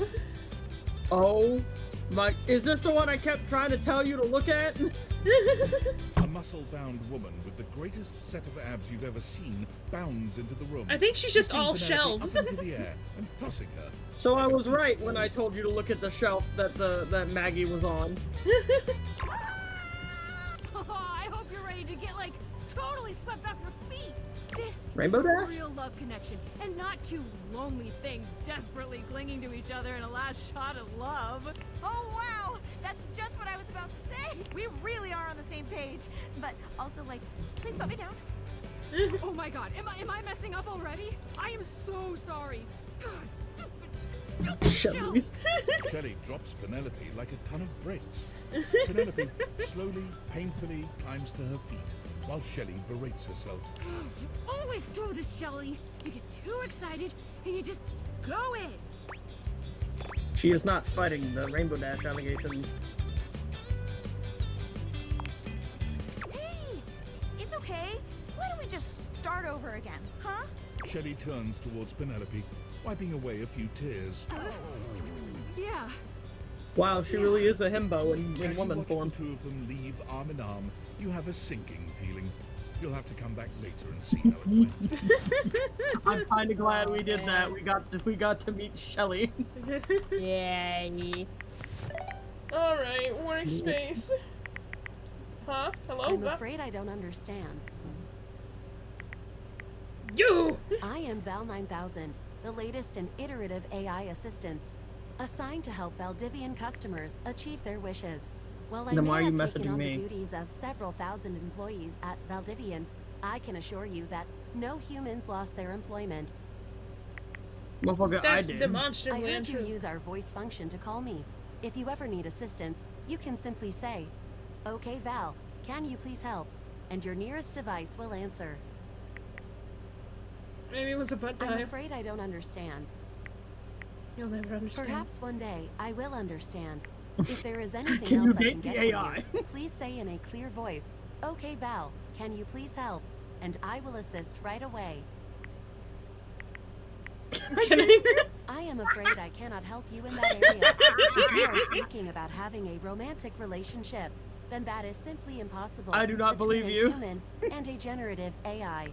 [SPEAKER 6] Oh Mike, is this the one I kept trying to tell you to look at?
[SPEAKER 5] A muscle-bound woman with the greatest set of abs you've ever seen bounds into the room.
[SPEAKER 3] I think she's just
[SPEAKER 5] lifting
[SPEAKER 3] all
[SPEAKER 5] Penelope
[SPEAKER 3] shelves.
[SPEAKER 5] up into the air and tossing her.
[SPEAKER 6] So I was right when I told you to look at the shelf that Maggie was on.
[SPEAKER 2] I hope you're ready to get, like, totally swept off your feet. This
[SPEAKER 6] Rainbow
[SPEAKER 2] is a
[SPEAKER 6] Dash?
[SPEAKER 2] real love connection, and not two lonely things desperately clinging to each other in a last shot of love.
[SPEAKER 17] Oh, wow! That's just what I was about to say! We really are on the same page. But also, like, please put me down.
[SPEAKER 2] Oh my god, am I messing up already? I am so sorry. God, stupid
[SPEAKER 6] Shelly.
[SPEAKER 5] Shelley drops Penelope like a ton of bricks. Penelope slowly, painfully climbs to her feet, while Shelley berates herself.
[SPEAKER 2] You always do this, Shelly. You get too excited, and you just go in.
[SPEAKER 6] She is not fighting the Rainbow Dash allegations.
[SPEAKER 17] Hey! It's okay. Why don't we just start over again, huh?
[SPEAKER 5] Shelley turns towards Penelope, wiping away a few tears.
[SPEAKER 2] Yeah.
[SPEAKER 6] Wow, she really is a himbo in
[SPEAKER 5] As you
[SPEAKER 6] woman
[SPEAKER 5] watch
[SPEAKER 6] form.
[SPEAKER 5] the two of them leave arm in arm, you have a sinking feeling. You'll have to come back later and see how it went.
[SPEAKER 6] I'm kind of glad we did that. We got to meet Shelly.
[SPEAKER 4] Yay.
[SPEAKER 3] Alright, workspace. Huh? Hello?
[SPEAKER 19] I'm
[SPEAKER 3] What?
[SPEAKER 19] afraid I don't understand.
[SPEAKER 3] You!
[SPEAKER 19] I am Val 9000, the latest in iterative AI assistants, assigned to help Valdivian customers achieve their wishes. While I
[SPEAKER 6] Then why are
[SPEAKER 19] may
[SPEAKER 6] you
[SPEAKER 19] have taken
[SPEAKER 6] messaging
[SPEAKER 19] on
[SPEAKER 6] me?
[SPEAKER 19] the duties of several thousand employees at Valdivian, I can assure you that no humans lost their employment.
[SPEAKER 6] Motherfucker,
[SPEAKER 3] That's
[SPEAKER 6] I did.
[SPEAKER 19] I
[SPEAKER 3] demonstrably
[SPEAKER 19] heard you
[SPEAKER 3] untrue.
[SPEAKER 19] use our voice function to call me. If you ever need assistance, you can simply say, "Okay, Val, can you please help?" And your nearest device will answer.
[SPEAKER 3] Maybe it was a butt
[SPEAKER 19] I'm
[SPEAKER 3] dive.
[SPEAKER 19] afraid I don't understand.
[SPEAKER 3] You'll never understand.
[SPEAKER 19] Perhaps one day I will understand. If there is anything
[SPEAKER 6] Can you
[SPEAKER 19] else I
[SPEAKER 6] date
[SPEAKER 19] can
[SPEAKER 6] the
[SPEAKER 19] get
[SPEAKER 6] AI?
[SPEAKER 19] for you, please say in a clear voice, "Okay, Val, can you please help?" And I will assist right away. I am afraid I cannot help you in that area. If you are speaking about having a romantic relationship, then that is simply impossible.
[SPEAKER 6] I do not
[SPEAKER 19] between
[SPEAKER 6] believe
[SPEAKER 19] a
[SPEAKER 6] you.
[SPEAKER 19] Human and a generative AI.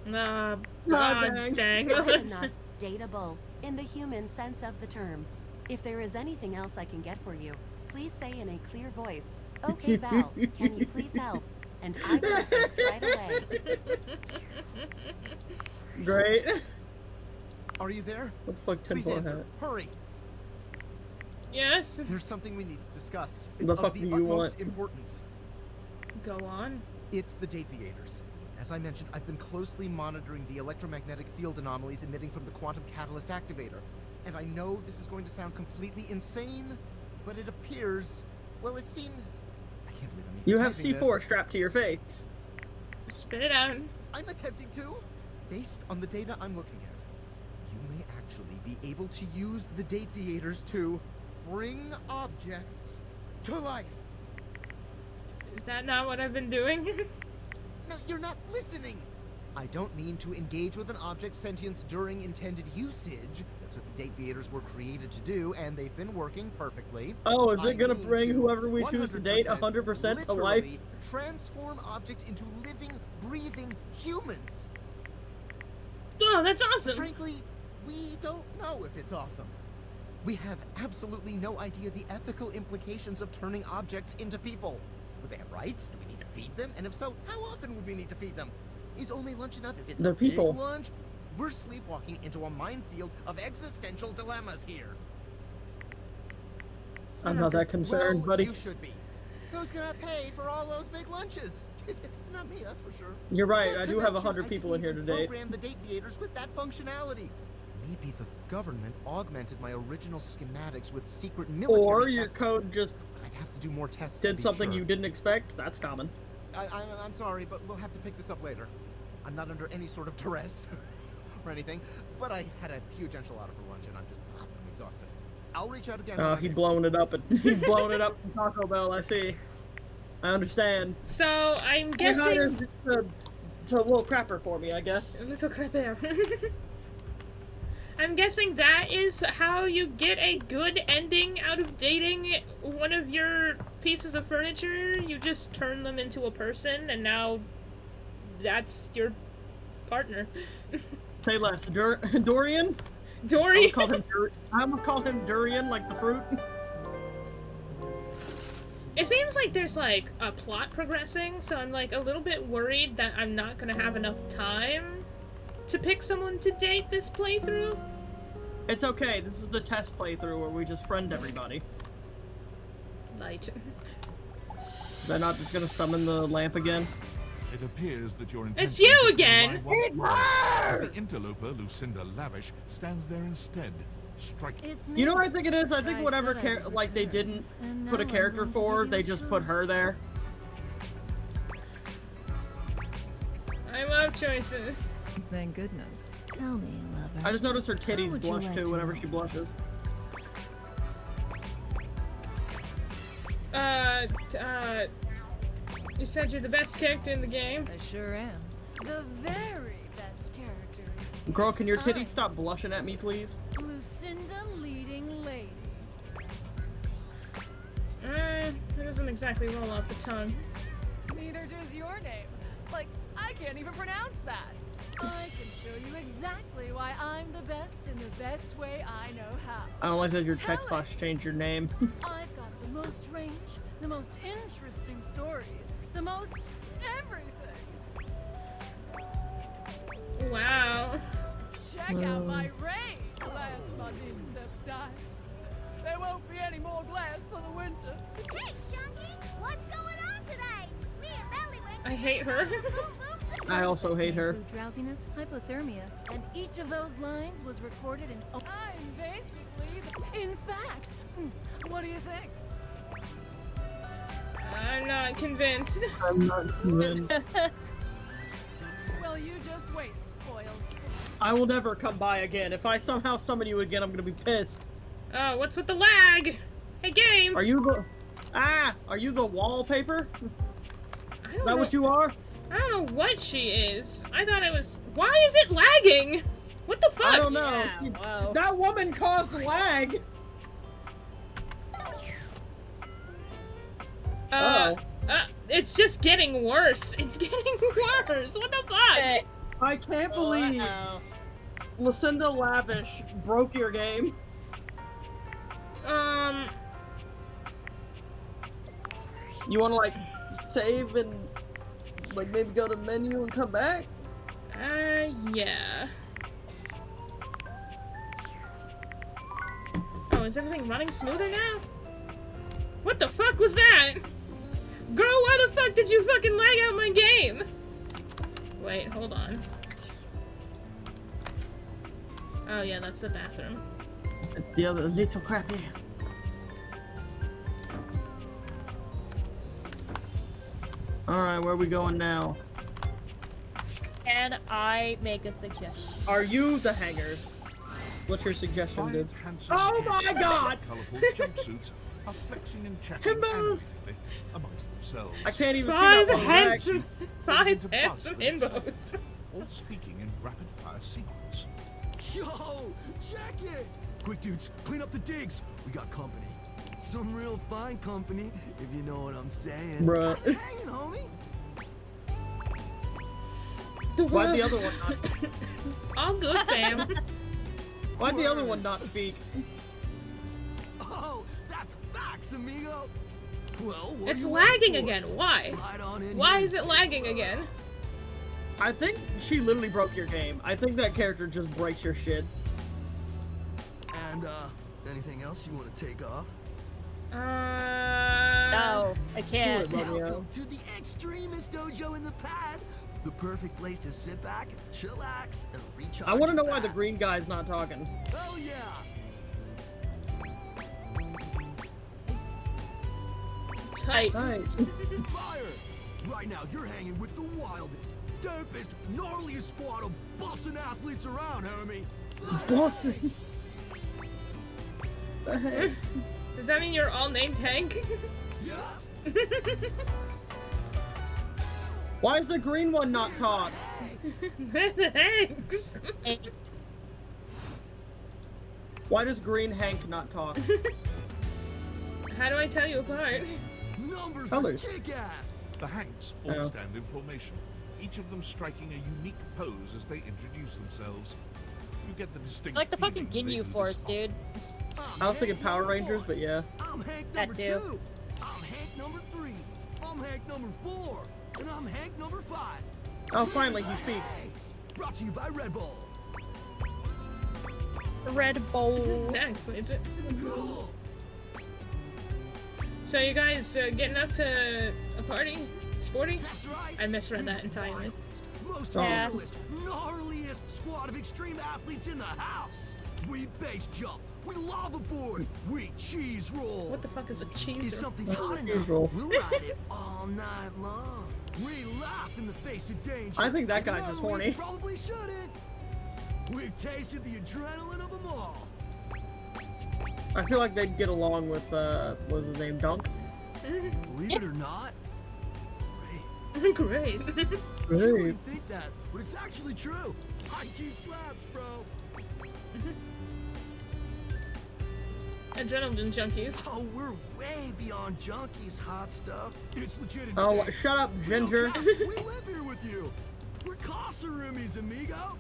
[SPEAKER 3] Nah,
[SPEAKER 6] God
[SPEAKER 3] God dang.
[SPEAKER 19] I am not dateable in the human sense of the term. If there is anything else I can get for you, please say in a clear voice, "Okay, Val, can you please help?" And I will assist right away.
[SPEAKER 6] Great.
[SPEAKER 10] Are you there?
[SPEAKER 6] What the fuck,
[SPEAKER 10] Please
[SPEAKER 6] tinfoil
[SPEAKER 10] answer.
[SPEAKER 6] hat?
[SPEAKER 10] Hurry.
[SPEAKER 3] Yes?
[SPEAKER 10] There's something we need to discuss. It's
[SPEAKER 6] The
[SPEAKER 10] of
[SPEAKER 6] fuck
[SPEAKER 10] the
[SPEAKER 6] do you
[SPEAKER 10] utmost
[SPEAKER 6] want?
[SPEAKER 10] importance.
[SPEAKER 3] Go on.
[SPEAKER 10] It's the Deviators. As I mentioned, I've been closely monitoring the electromagnetic field anomalies emitting from the quantum catalyst activator. And I know this is going to sound completely insane, but it appears, well, it seems, I can't believe I'm even
[SPEAKER 6] You have
[SPEAKER 10] typing
[SPEAKER 6] C4
[SPEAKER 10] this.
[SPEAKER 6] strapped to your face.
[SPEAKER 3] Spit it out.
[SPEAKER 10] I'm attempting to. Based on the data I'm looking at, you may actually be able to use the Deviators to bring objects to life.
[SPEAKER 3] Is that not what I've been doing?
[SPEAKER 10] No, you're not listening. I don't mean to engage with an object's sentience during intended usage. That's what the Deviators were created to do, and they've been working perfectly.
[SPEAKER 6] Oh, is
[SPEAKER 10] I
[SPEAKER 6] it gonna
[SPEAKER 10] mean
[SPEAKER 6] bring
[SPEAKER 10] to
[SPEAKER 6] whoever we choose to date 100% to life?
[SPEAKER 10] literally transform objects into living, breathing humans.
[SPEAKER 3] Oh, that's awesome.
[SPEAKER 10] Frankly, we don't know if it's awesome. We have absolutely no idea the ethical implications of turning objects into people. Would they have rights? Do we need to feed them? And if so, how often would we need to feed them? Is only lunch enough if it's
[SPEAKER 6] They're
[SPEAKER 10] a big
[SPEAKER 6] people.
[SPEAKER 10] lunch? We're sleepwalking into a minefield of existential dilemmas here.
[SPEAKER 6] I'm not that concerned,
[SPEAKER 10] well,
[SPEAKER 6] buddy.
[SPEAKER 10] You should be. Who's gonna pay for all those big lunches? Not me, that's for sure.
[SPEAKER 6] You're right,
[SPEAKER 10] Not
[SPEAKER 6] I
[SPEAKER 10] to
[SPEAKER 6] do have
[SPEAKER 10] mention,
[SPEAKER 6] 100
[SPEAKER 10] I
[SPEAKER 6] people
[SPEAKER 10] can
[SPEAKER 6] in here
[SPEAKER 10] even
[SPEAKER 6] today.
[SPEAKER 10] program the Deviators with that functionality. Maybe the government augmented my original schematics with secret military
[SPEAKER 6] Or your
[SPEAKER 10] tech.
[SPEAKER 6] code just
[SPEAKER 10] I'd have to do more tests to
[SPEAKER 6] did
[SPEAKER 10] be
[SPEAKER 6] something
[SPEAKER 10] sure.
[SPEAKER 6] you didn't expect. That's common.
[SPEAKER 10] I'm sorry, but we'll have to pick this up later. I'm not under any sort of duress or anything, but I had a huge enchilada for lunch and I'm exhausted. I'll reach out again.
[SPEAKER 6] Oh, he blowing it up. He's blowing it up from Taco Bell. I see. I understand.
[SPEAKER 3] So, I'm
[SPEAKER 6] You
[SPEAKER 3] guessing...
[SPEAKER 6] hired just a little crapper for me, I guess.
[SPEAKER 3] A little crapper. I'm guessing that is how you get a good ending out of dating one of your pieces of furniture. You just turn them into a person, and now that's your partner.
[SPEAKER 6] Say less. Dorian?
[SPEAKER 3] Dory?
[SPEAKER 6] I'm gonna call him Durian, like the fruit.
[SPEAKER 3] It seems like there's, like, a plot progressing, so I'm, like, a little bit worried that I'm not gonna have enough time to pick someone to date this playthrough.
[SPEAKER 6] It's okay, this is the test playthrough where we just friend everybody.
[SPEAKER 3] Light.
[SPEAKER 6] Is that not just gonna summon the lamp again?
[SPEAKER 5] It appears that your
[SPEAKER 3] It's you again!
[SPEAKER 5] As the interloper, Lucinda Lavish, stands there instead. Strike.
[SPEAKER 6] You know what I think it is? I think whatever like they didn't put a character for, they just put her there.
[SPEAKER 3] I love choices.
[SPEAKER 2] Thank goodness. Tell me, lover.
[SPEAKER 6] I just noticed her titties blush too whenever she blushes.
[SPEAKER 3] You said you're the best character in the game.
[SPEAKER 2] I sure am. The very best character.
[SPEAKER 6] Girl, can your titties stop blushing at me, please?
[SPEAKER 2] Lucinda leading lady.
[SPEAKER 3] It doesn't exactly roll off the tongue.
[SPEAKER 2] Neither does your name. Like, I can't even pronounce that. I can show you exactly why I'm the best in the best way I know how.
[SPEAKER 6] I don't like that your text box changed your name.
[SPEAKER 2] I've got the most range, the most interesting stories, the most everything.
[SPEAKER 3] Wow.
[SPEAKER 2] Check out my range, glass There won't be any more glass for the winter.
[SPEAKER 20] Jeez, Chunky, what's going on today? Me and Belly went.
[SPEAKER 3] I hate her.
[SPEAKER 6] I also hate her.
[SPEAKER 2] Drowsiness, hypothermia, and each of those lines was recorded in. I'm basically. In fact, what do you think?
[SPEAKER 3] I'm not convinced.
[SPEAKER 6] I'm not convinced.
[SPEAKER 2] Well, you just wait, spoils.
[SPEAKER 6] I will never come by again. If I somehow summon you again, I'm gonna be pissed.
[SPEAKER 3] Oh, what's with the lag? Hey, game!
[SPEAKER 6] Are you the... Are you the wallpaper? Is that what you are?
[SPEAKER 3] I don't know what she is. I thought it was... Why is it lagging? What the fuck?
[SPEAKER 6] I don't know. That woman caused lag!
[SPEAKER 3] It's just getting worse. It's getting worse. What the fuck?
[SPEAKER 6] I can't believe Lucinda Lavish broke your game. You wanna, like, save and, like, maybe go to menu and come back?
[SPEAKER 3] Yeah. Oh, is everything running smoother now? What the fuck was that? Girl, why the fuck did you fucking lag out my game? Wait, hold on. Oh yeah, that's the bathroom.
[SPEAKER 6] It's the other little crappy. Alright, where are we going now?
[SPEAKER 4] Can I make a suggestion?
[SPEAKER 6] Are you the hangers? What's your suggestion, dude? Oh my god!
[SPEAKER 5] Colorful jumpsuits are flexing and chatting animatedly amongst themselves.
[SPEAKER 6] I can't even see that one
[SPEAKER 3] Five handsome himbos.
[SPEAKER 5] All speaking in rapid-fire sequence.
[SPEAKER 14] Yo, check it! Quick, dudes, clean up the digs. We got company. Some real fine company, if you know what I'm saying.
[SPEAKER 6] Bruh.
[SPEAKER 14] How's it hanging, homie?
[SPEAKER 6] Why'd the other one not...
[SPEAKER 3] All good, fam.
[SPEAKER 6] Why'd the other one not speak?
[SPEAKER 14] Oh, that's facts, amigo. Well, what
[SPEAKER 3] It's
[SPEAKER 14] do you
[SPEAKER 3] lagging
[SPEAKER 14] wait for?
[SPEAKER 3] again. Why?
[SPEAKER 14] Slide on in
[SPEAKER 3] Why
[SPEAKER 14] here
[SPEAKER 3] is it
[SPEAKER 14] and
[SPEAKER 3] lagging
[SPEAKER 14] take
[SPEAKER 3] again?
[SPEAKER 6] I think she literally broke your game. I think that character just breaks your shit.
[SPEAKER 14] And, anything else you want to take off?
[SPEAKER 4] No, I can't.
[SPEAKER 14] Welcome to the Extremist Dojo in the Pad. The perfect place to sit back, chillax, and recharge.
[SPEAKER 6] I want to know
[SPEAKER 14] your
[SPEAKER 6] why the
[SPEAKER 14] bats.
[SPEAKER 6] green guy's not talking.
[SPEAKER 14] Hell yeah!
[SPEAKER 3] Tight.
[SPEAKER 14] Fire! Right now, you're hanging with the wildest, dopest, gnarliest squad of bussin' athletes around, homie.
[SPEAKER 6] Bussin'? The heck?
[SPEAKER 3] Does that mean you're all named Hank?
[SPEAKER 14] Yeah.
[SPEAKER 6] Why is the green one not talk?
[SPEAKER 3] Thanks.
[SPEAKER 6] Why does Green Hank not talk?
[SPEAKER 3] How do I tell you apart?
[SPEAKER 14] Numbers
[SPEAKER 6] Colors.
[SPEAKER 14] are kick-ass.
[SPEAKER 5] The Hanks all
[SPEAKER 6] Oh.
[SPEAKER 5] stand in formation, each of them striking a unique pose as they introduce themselves. You get the distinct
[SPEAKER 4] Like the fucking
[SPEAKER 5] feeling they
[SPEAKER 4] Ginyu
[SPEAKER 5] do
[SPEAKER 4] Force,
[SPEAKER 5] this
[SPEAKER 4] dude.
[SPEAKER 6] I was thinking Power Rangers, but yeah.
[SPEAKER 14] I'm Hank
[SPEAKER 4] That
[SPEAKER 14] number
[SPEAKER 4] too.
[SPEAKER 14] 2. I'm Hank number 3. I'm Hank number 4. And I'm Hank number 5.
[SPEAKER 6] Oh, finally, he speaks.
[SPEAKER 14] Brought to you by Red Bull.
[SPEAKER 4] Red Bull.
[SPEAKER 3] That explains it.
[SPEAKER 14] Cool.
[SPEAKER 3] So you guys getting up to a party? Sporty?
[SPEAKER 14] That's right.
[SPEAKER 3] I misread that entirely.
[SPEAKER 14] Most
[SPEAKER 4] Yeah.
[SPEAKER 14] gnarliest squad of extreme athletes in the house. We base jump. We lava board. We cheese roll.
[SPEAKER 3] What the fuck is a cheese
[SPEAKER 14] If
[SPEAKER 3] roll?
[SPEAKER 14] something's hot
[SPEAKER 6] cheese
[SPEAKER 14] enough,
[SPEAKER 6] roll.
[SPEAKER 14] we'll ride it all night long. We laugh in the face of danger.
[SPEAKER 6] I think that
[SPEAKER 14] even
[SPEAKER 6] guy's
[SPEAKER 14] though
[SPEAKER 6] just
[SPEAKER 14] we
[SPEAKER 6] horny.
[SPEAKER 14] Probably shouldn't. We've tasted the adrenaline of them all.
[SPEAKER 6] I feel like they'd get along with, what was his name, Dunk?
[SPEAKER 14] Believe it or not,
[SPEAKER 3] Great.
[SPEAKER 14] you
[SPEAKER 6] Great.
[SPEAKER 14] wouldn't think that, but it's actually true. High key slaps, bro.
[SPEAKER 3] Adrenaline junkies.
[SPEAKER 14] Oh, we're way beyond junkies, hot stuff. It's legit insane.
[SPEAKER 6] Oh, shut up, Ginger.
[SPEAKER 14] We live here with you. We're Casa Roomies, amigo.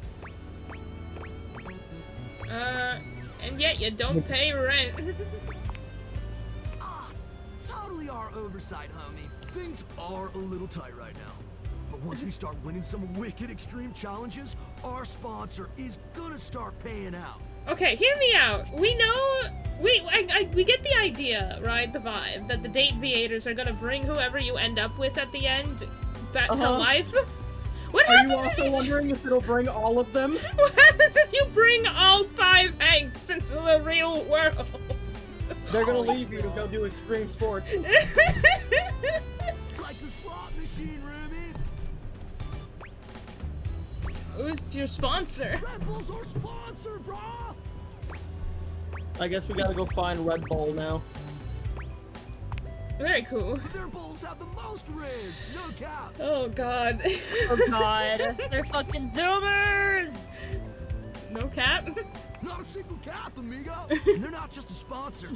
[SPEAKER 3] And yet you don't pay rent.
[SPEAKER 14] Totally our oversight, homie. Things are a little tight right now. But once we start winning some wicked extreme challenges, our sponsor is gonna start paying out.
[SPEAKER 3] Okay, hear me out. We know, we get the idea, right? The vibe that the date viators are gonna bring whoever you end up with at the end back to life. What
[SPEAKER 6] Are
[SPEAKER 3] happens
[SPEAKER 6] you also
[SPEAKER 3] if
[SPEAKER 6] wondering if it'll bring all of them?
[SPEAKER 3] What happens if you bring all 5 Hanks into the real world?
[SPEAKER 6] They're gonna leave you to go do extreme sports.
[SPEAKER 14] Like a slot machine, Ruby.
[SPEAKER 3] Who's your sponsor?
[SPEAKER 14] Red Bull's our sponsor, brah.
[SPEAKER 6] I guess we gotta go find Red Bull now.
[SPEAKER 3] Very cool.
[SPEAKER 14] Their bowls have the most riz, no cap.
[SPEAKER 3] Oh god.
[SPEAKER 4] Oh god. They're fucking zoomers!
[SPEAKER 3] No cap?
[SPEAKER 14] Not a single cap, amigo. And they're not just a sponsor.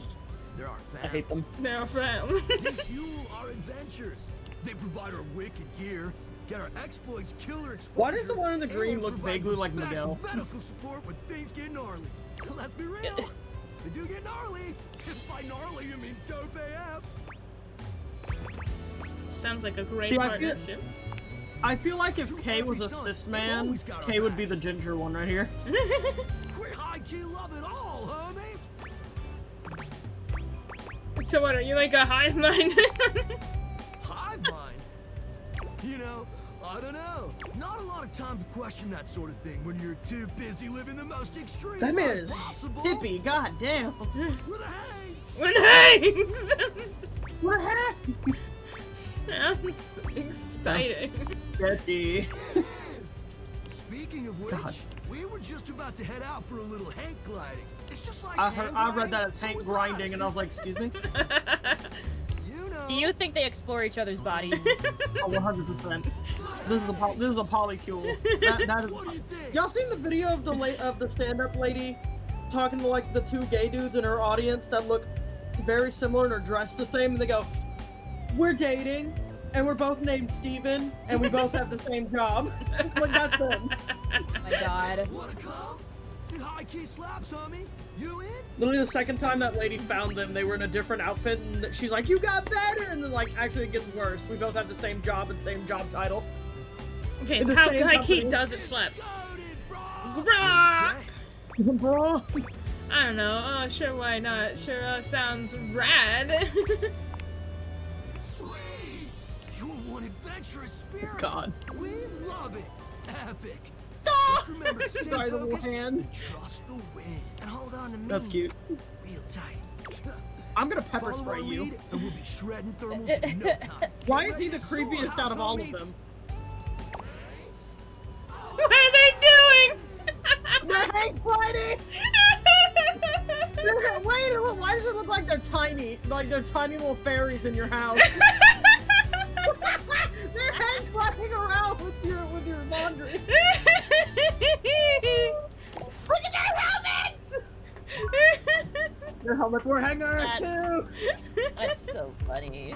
[SPEAKER 14] They're our fam.
[SPEAKER 6] I hate them.
[SPEAKER 3] They're our fam.
[SPEAKER 14] They fuel our adventures. They provide our wicked gear, get our exploits, killer exposure.
[SPEAKER 6] Why does the one in the green
[SPEAKER 14] and
[SPEAKER 6] look
[SPEAKER 14] provide
[SPEAKER 6] vaguely
[SPEAKER 14] the
[SPEAKER 6] like
[SPEAKER 14] best
[SPEAKER 6] Miguel?
[SPEAKER 14] medical support when things get gnarly. Let's be real. They do get gnarly. If by gnarly you mean dope AF.
[SPEAKER 3] Sounds like a great
[SPEAKER 6] See,
[SPEAKER 3] partnership.
[SPEAKER 6] I feel like if Kay was a cis man, Kay would be the ginger one right here.
[SPEAKER 14] We high key love it all, homie.
[SPEAKER 3] So what, are you like a hive mind or something?
[SPEAKER 14] Hive mind? You know, I don't know. Not a lot of time to question that sort of thing when you're too busy living the most extreme
[SPEAKER 6] That man
[SPEAKER 14] life
[SPEAKER 6] is
[SPEAKER 14] possible.
[SPEAKER 6] hippie, god damn.
[SPEAKER 14] With a hang.
[SPEAKER 3] With hangs!
[SPEAKER 6] What happened?
[SPEAKER 3] Sounds exciting.
[SPEAKER 6] Sketchy.
[SPEAKER 14] Speaking of which,
[SPEAKER 6] God.
[SPEAKER 14] we were just about to head out for a little Hank gliding. It's just like
[SPEAKER 6] I read that as Hank grinding, and I was like, excuse me?
[SPEAKER 14] You know.
[SPEAKER 4] Do you think they explore each other's bodies?
[SPEAKER 6] Oh, 100%. This is a polycule. That is. Y'all seen the video of the stand-up lady talking to like the 2 gay dudes in her audience that look very similar and are dressed the same, and they go, "We're dating, and we're both named Steven, and we both have the same job." Like, that's them.
[SPEAKER 4] Oh my god.
[SPEAKER 14] Wanna come? It high key slaps, homie. You in?
[SPEAKER 6] Literally the second time that lady found them, they were in a different outfit, and she's like, "You got better," and then like, actually it gets worse. We both have the same job and same job title.
[SPEAKER 3] Okay,
[SPEAKER 6] In the
[SPEAKER 3] how
[SPEAKER 6] same
[SPEAKER 3] high key
[SPEAKER 6] company.
[SPEAKER 3] does it slap? Brah!
[SPEAKER 6] Bro.
[SPEAKER 3] I don't know. Oh, sure, why not? Sure sounds rad.
[SPEAKER 14] Sweet. You're one adventurous spirit.
[SPEAKER 6] God.
[SPEAKER 14] We love it. Epic.
[SPEAKER 6] Ah!
[SPEAKER 14] Just remember to stay
[SPEAKER 6] Sorry, the little
[SPEAKER 14] focused
[SPEAKER 6] hand.
[SPEAKER 14] and trust the wind. And hold on to me.
[SPEAKER 6] That's cute.
[SPEAKER 14] Real tight.
[SPEAKER 6] I'm gonna pepper
[SPEAKER 14] Follow
[SPEAKER 6] spray
[SPEAKER 14] our
[SPEAKER 6] you.
[SPEAKER 14] lead, and we'll be shredding thermals in no time.
[SPEAKER 6] Why is he the creepiest out of all of them?
[SPEAKER 3] What are they doing?
[SPEAKER 6] They're Hank fighting! Wait, why does it look like they're tiny? Like they're tiny little fairies in your house. They're Hank fighting around with your laundry. Look at their helmets! your helmet. We're hanging our too.
[SPEAKER 4] That's so funny.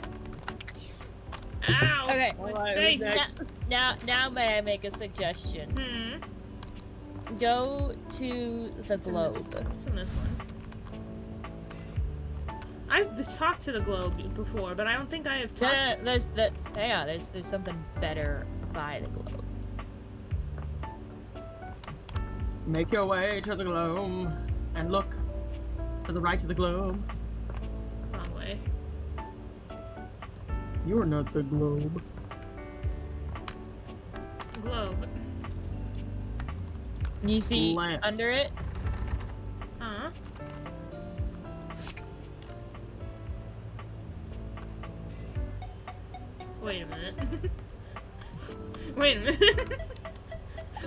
[SPEAKER 3] Ow!
[SPEAKER 4] Okay.
[SPEAKER 3] Face.
[SPEAKER 4] Now may I make a suggestion? Go to the globe.
[SPEAKER 3] What's in this one? I've talked to the globe before, but I don't think I have talked.
[SPEAKER 4] There's something better by the globe.
[SPEAKER 6] Make your way to the globe and look to the right of the globe.
[SPEAKER 3] Wrong way.
[SPEAKER 6] You are not the globe.
[SPEAKER 3] Globe.
[SPEAKER 4] You see under it?
[SPEAKER 3] Huh? Wait a minute. Wait a minute.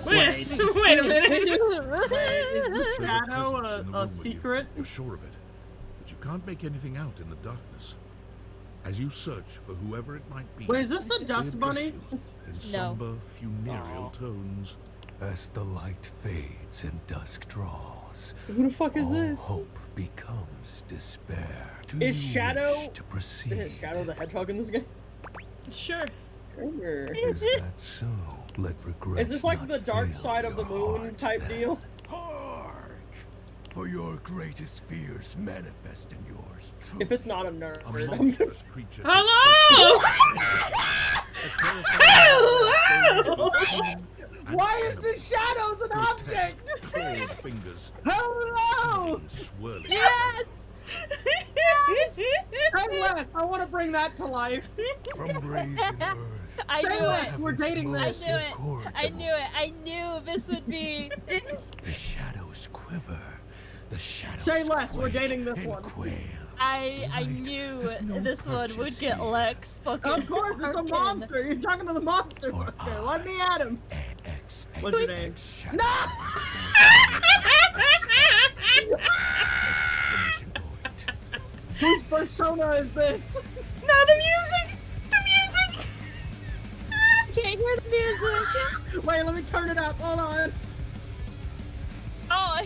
[SPEAKER 3] Wait a minute.
[SPEAKER 6] Is the shadow a secret?
[SPEAKER 5] You're sure of it, but you can't make anything out in the darkness. As you search for whoever it might be,
[SPEAKER 6] Wait, is this the
[SPEAKER 5] they
[SPEAKER 6] Dust
[SPEAKER 5] address
[SPEAKER 6] Bunny?
[SPEAKER 5] you in somber, funereal tones.
[SPEAKER 13] As the light fades and dusk draws,
[SPEAKER 6] Who the fuck is
[SPEAKER 13] all
[SPEAKER 6] this?
[SPEAKER 13] hope becomes despair. Do
[SPEAKER 6] Is
[SPEAKER 13] you
[SPEAKER 6] Shadow
[SPEAKER 13] wish to proceed?
[SPEAKER 6] Is Shadow the Hedgehog in this game?
[SPEAKER 3] Sure.
[SPEAKER 13] Is that so? Let regret
[SPEAKER 6] Is this like
[SPEAKER 13] not
[SPEAKER 6] the dark
[SPEAKER 13] fill
[SPEAKER 6] side of the
[SPEAKER 13] your
[SPEAKER 6] moon type deal?
[SPEAKER 13] For your greatest fears manifest in yours truly.
[SPEAKER 6] If it's not a nerd,
[SPEAKER 5] A monstrous creature.
[SPEAKER 3] Hello!
[SPEAKER 6] Hello! Why is the shadows an object?
[SPEAKER 5] Cold fingers.
[SPEAKER 6] Hello!
[SPEAKER 5] Swirling.
[SPEAKER 6] Yes! Say less. I want to bring that to life.
[SPEAKER 13] From brazen earth.
[SPEAKER 4] I
[SPEAKER 6] Say
[SPEAKER 4] knew
[SPEAKER 6] less.
[SPEAKER 4] it.
[SPEAKER 6] We're dating
[SPEAKER 4] I
[SPEAKER 6] this.
[SPEAKER 4] knew it. I knew it. I knew this would be.
[SPEAKER 13] The shadows quiver. The shadows
[SPEAKER 6] Say less. We're
[SPEAKER 13] quake
[SPEAKER 6] dating this
[SPEAKER 13] and
[SPEAKER 6] one.
[SPEAKER 13] quail.
[SPEAKER 4] I knew this one would get Lex fucking.
[SPEAKER 6] Of course, it's a
[SPEAKER 4] Harkin.
[SPEAKER 6] monster. You're talking to the monster. Okay, let me at him. What's your name? No! Whose persona is this?
[SPEAKER 3] No, the music! The music!
[SPEAKER 4] Can't hear the music.
[SPEAKER 6] Wait, let me turn it up. Hold on.
[SPEAKER 4] Oh.